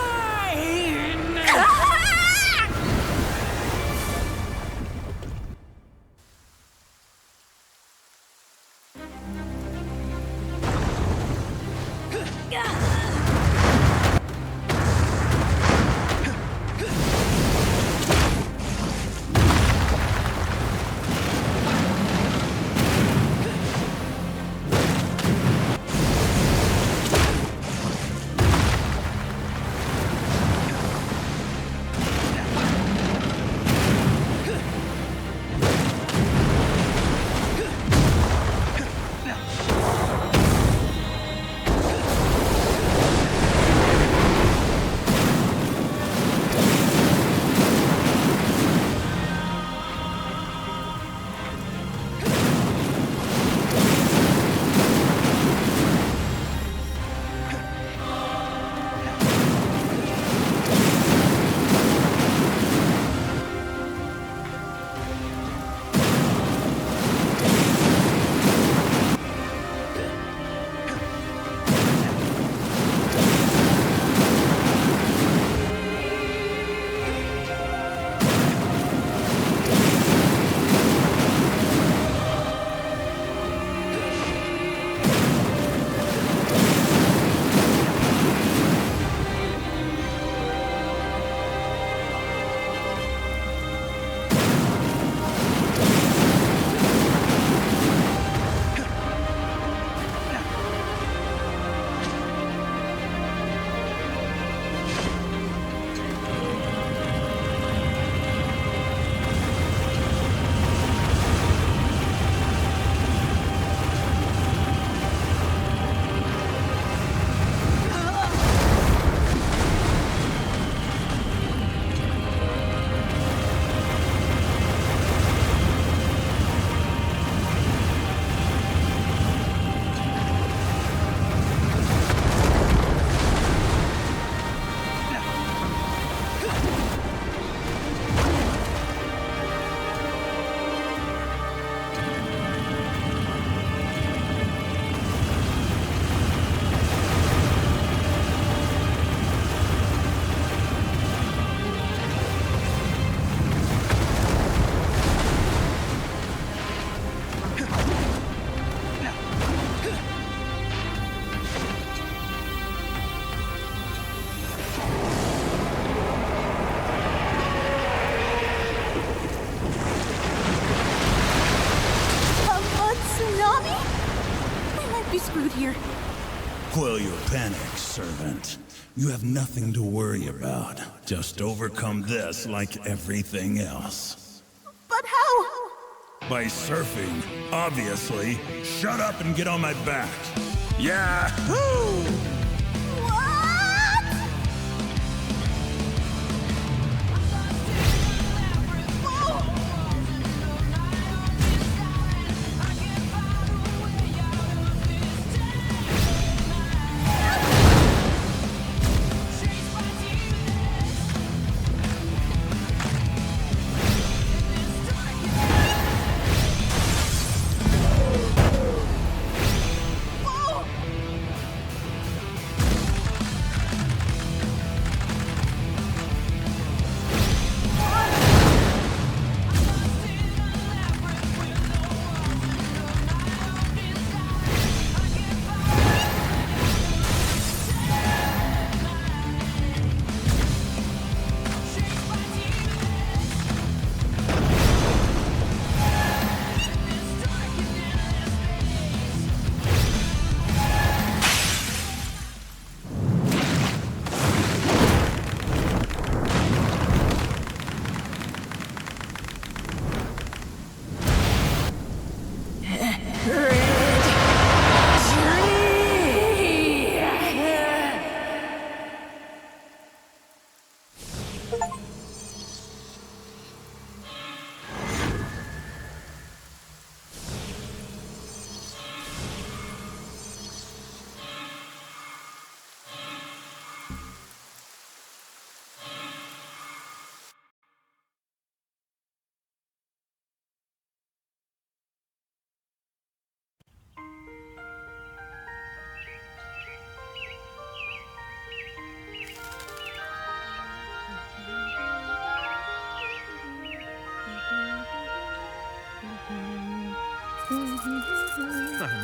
Quell your panic, servant. You have nothing to worry about. Just overcome this like everything else. But how? By surfing, obviously. Shut up and get on my back. Yahoo!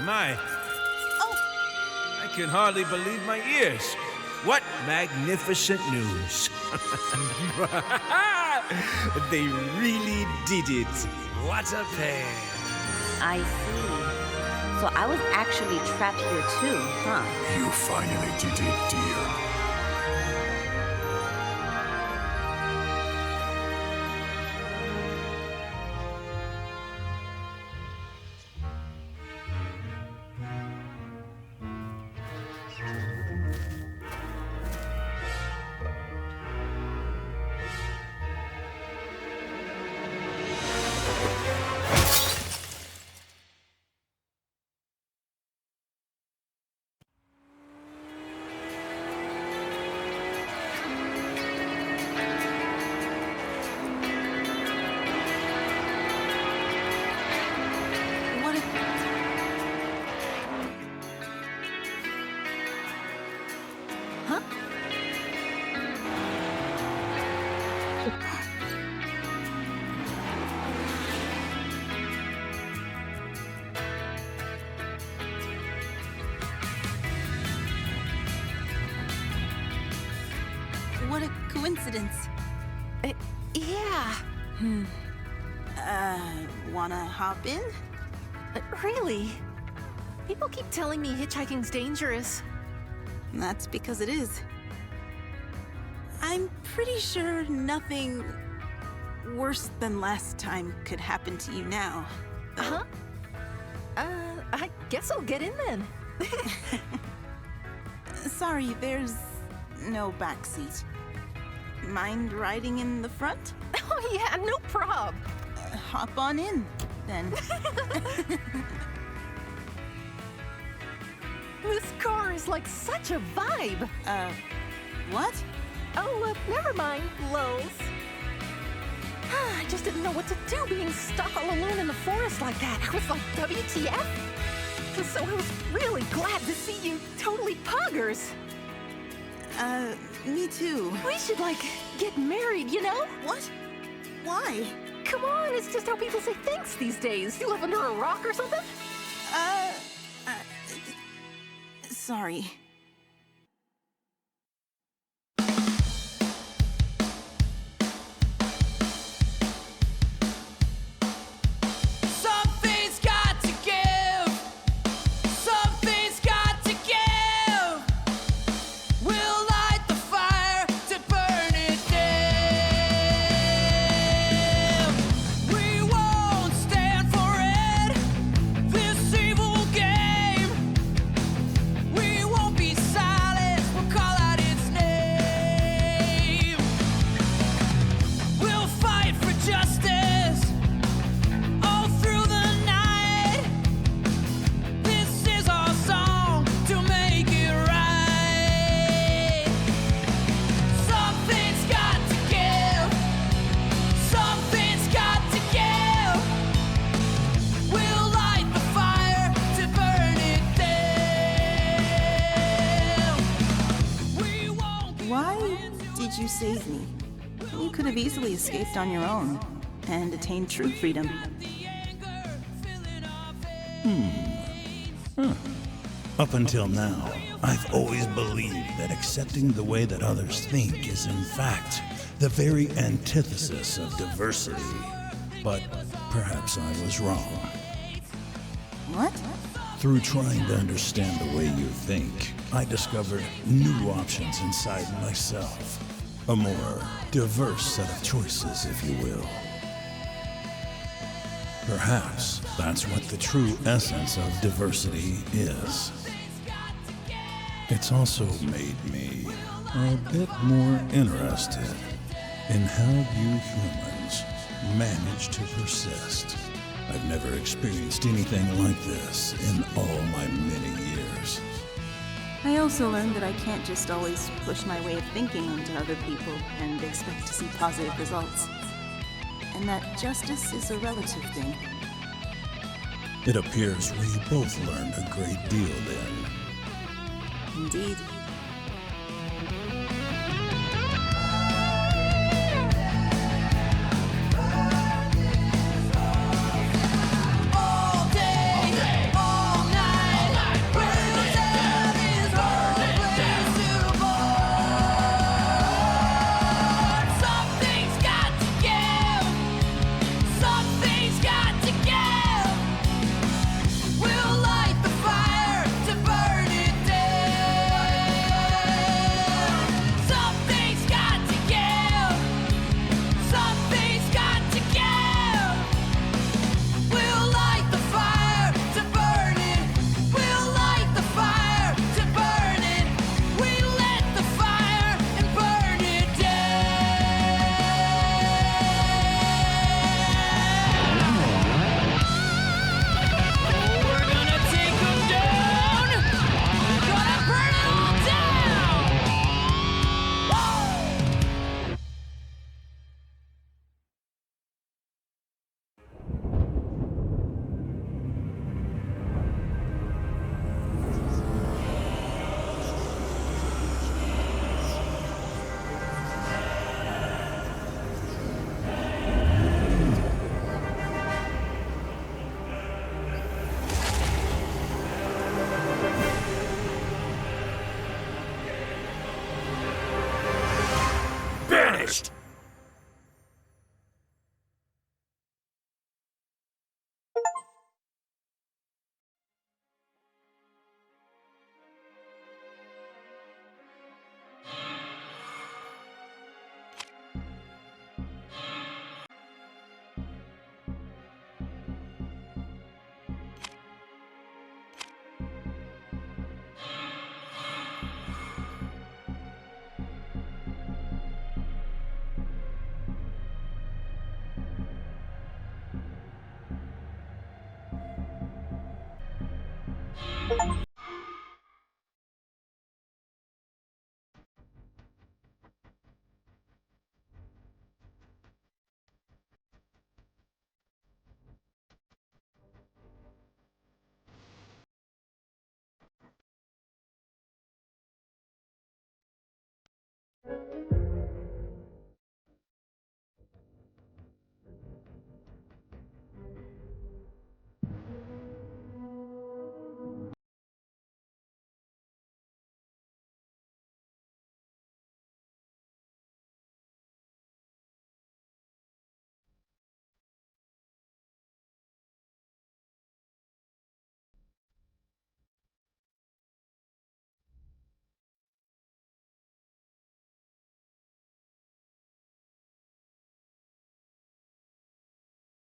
my. Oh! I can hardly believe my ears. What magnificent news. They really did it. What a pair. I see. So I was actually trapped here too, huh? You finally did it, dear. What a coincidence. Yeah. Wanna hop in? Really? People keep telling me hitchhiking's dangerous. That's because it is. I'm pretty sure nothing worse than last time could happen to you now. Huh? I guess I'll get in then. Sorry, there's no back seat. Mind riding in the front? Oh yeah, no prob. Hop on in, then. This car is like such a vibe. What? Oh, never mind, Lols. I just didn't know what to do being stuck all alone in the forest like that. I was like, WTF? So I was really glad to see you totally poggers. Me too. We should, like, get married, you know? What? Why? Come on, it's just how people say thanks these days. You live under a rock or something? Sorry. Something's got to give. Something's got to give. We'll light the fire to burn it down. We won't stand for it. This evil game. We won't be silent. We'll call out its name. We'll fight for justice. All through the night, this is our song to make it right. Something's got to give. Something's got to give. We'll light the fire to burn it down. We won't. Why did you save me? You could have easily escaped on your own and attained true freedom. Up until now, I've always believed that accepting the way that others think is in fact the very antithesis of diversity. But perhaps I was wrong. What? Through trying to understand the way you think, I discovered new options inside myself. A more diverse set of choices, if you will. Perhaps that's what the true essence of diversity is. It's also made me a bit more interested in how you humans manage to persist. I've never experienced anything like this in all my many years. I also learned that I can't just always push my way of thinking onto other people and expect to see positive results. And that justice is a relative thing. It appears we both learned a great deal then. Indeed. All day, all night.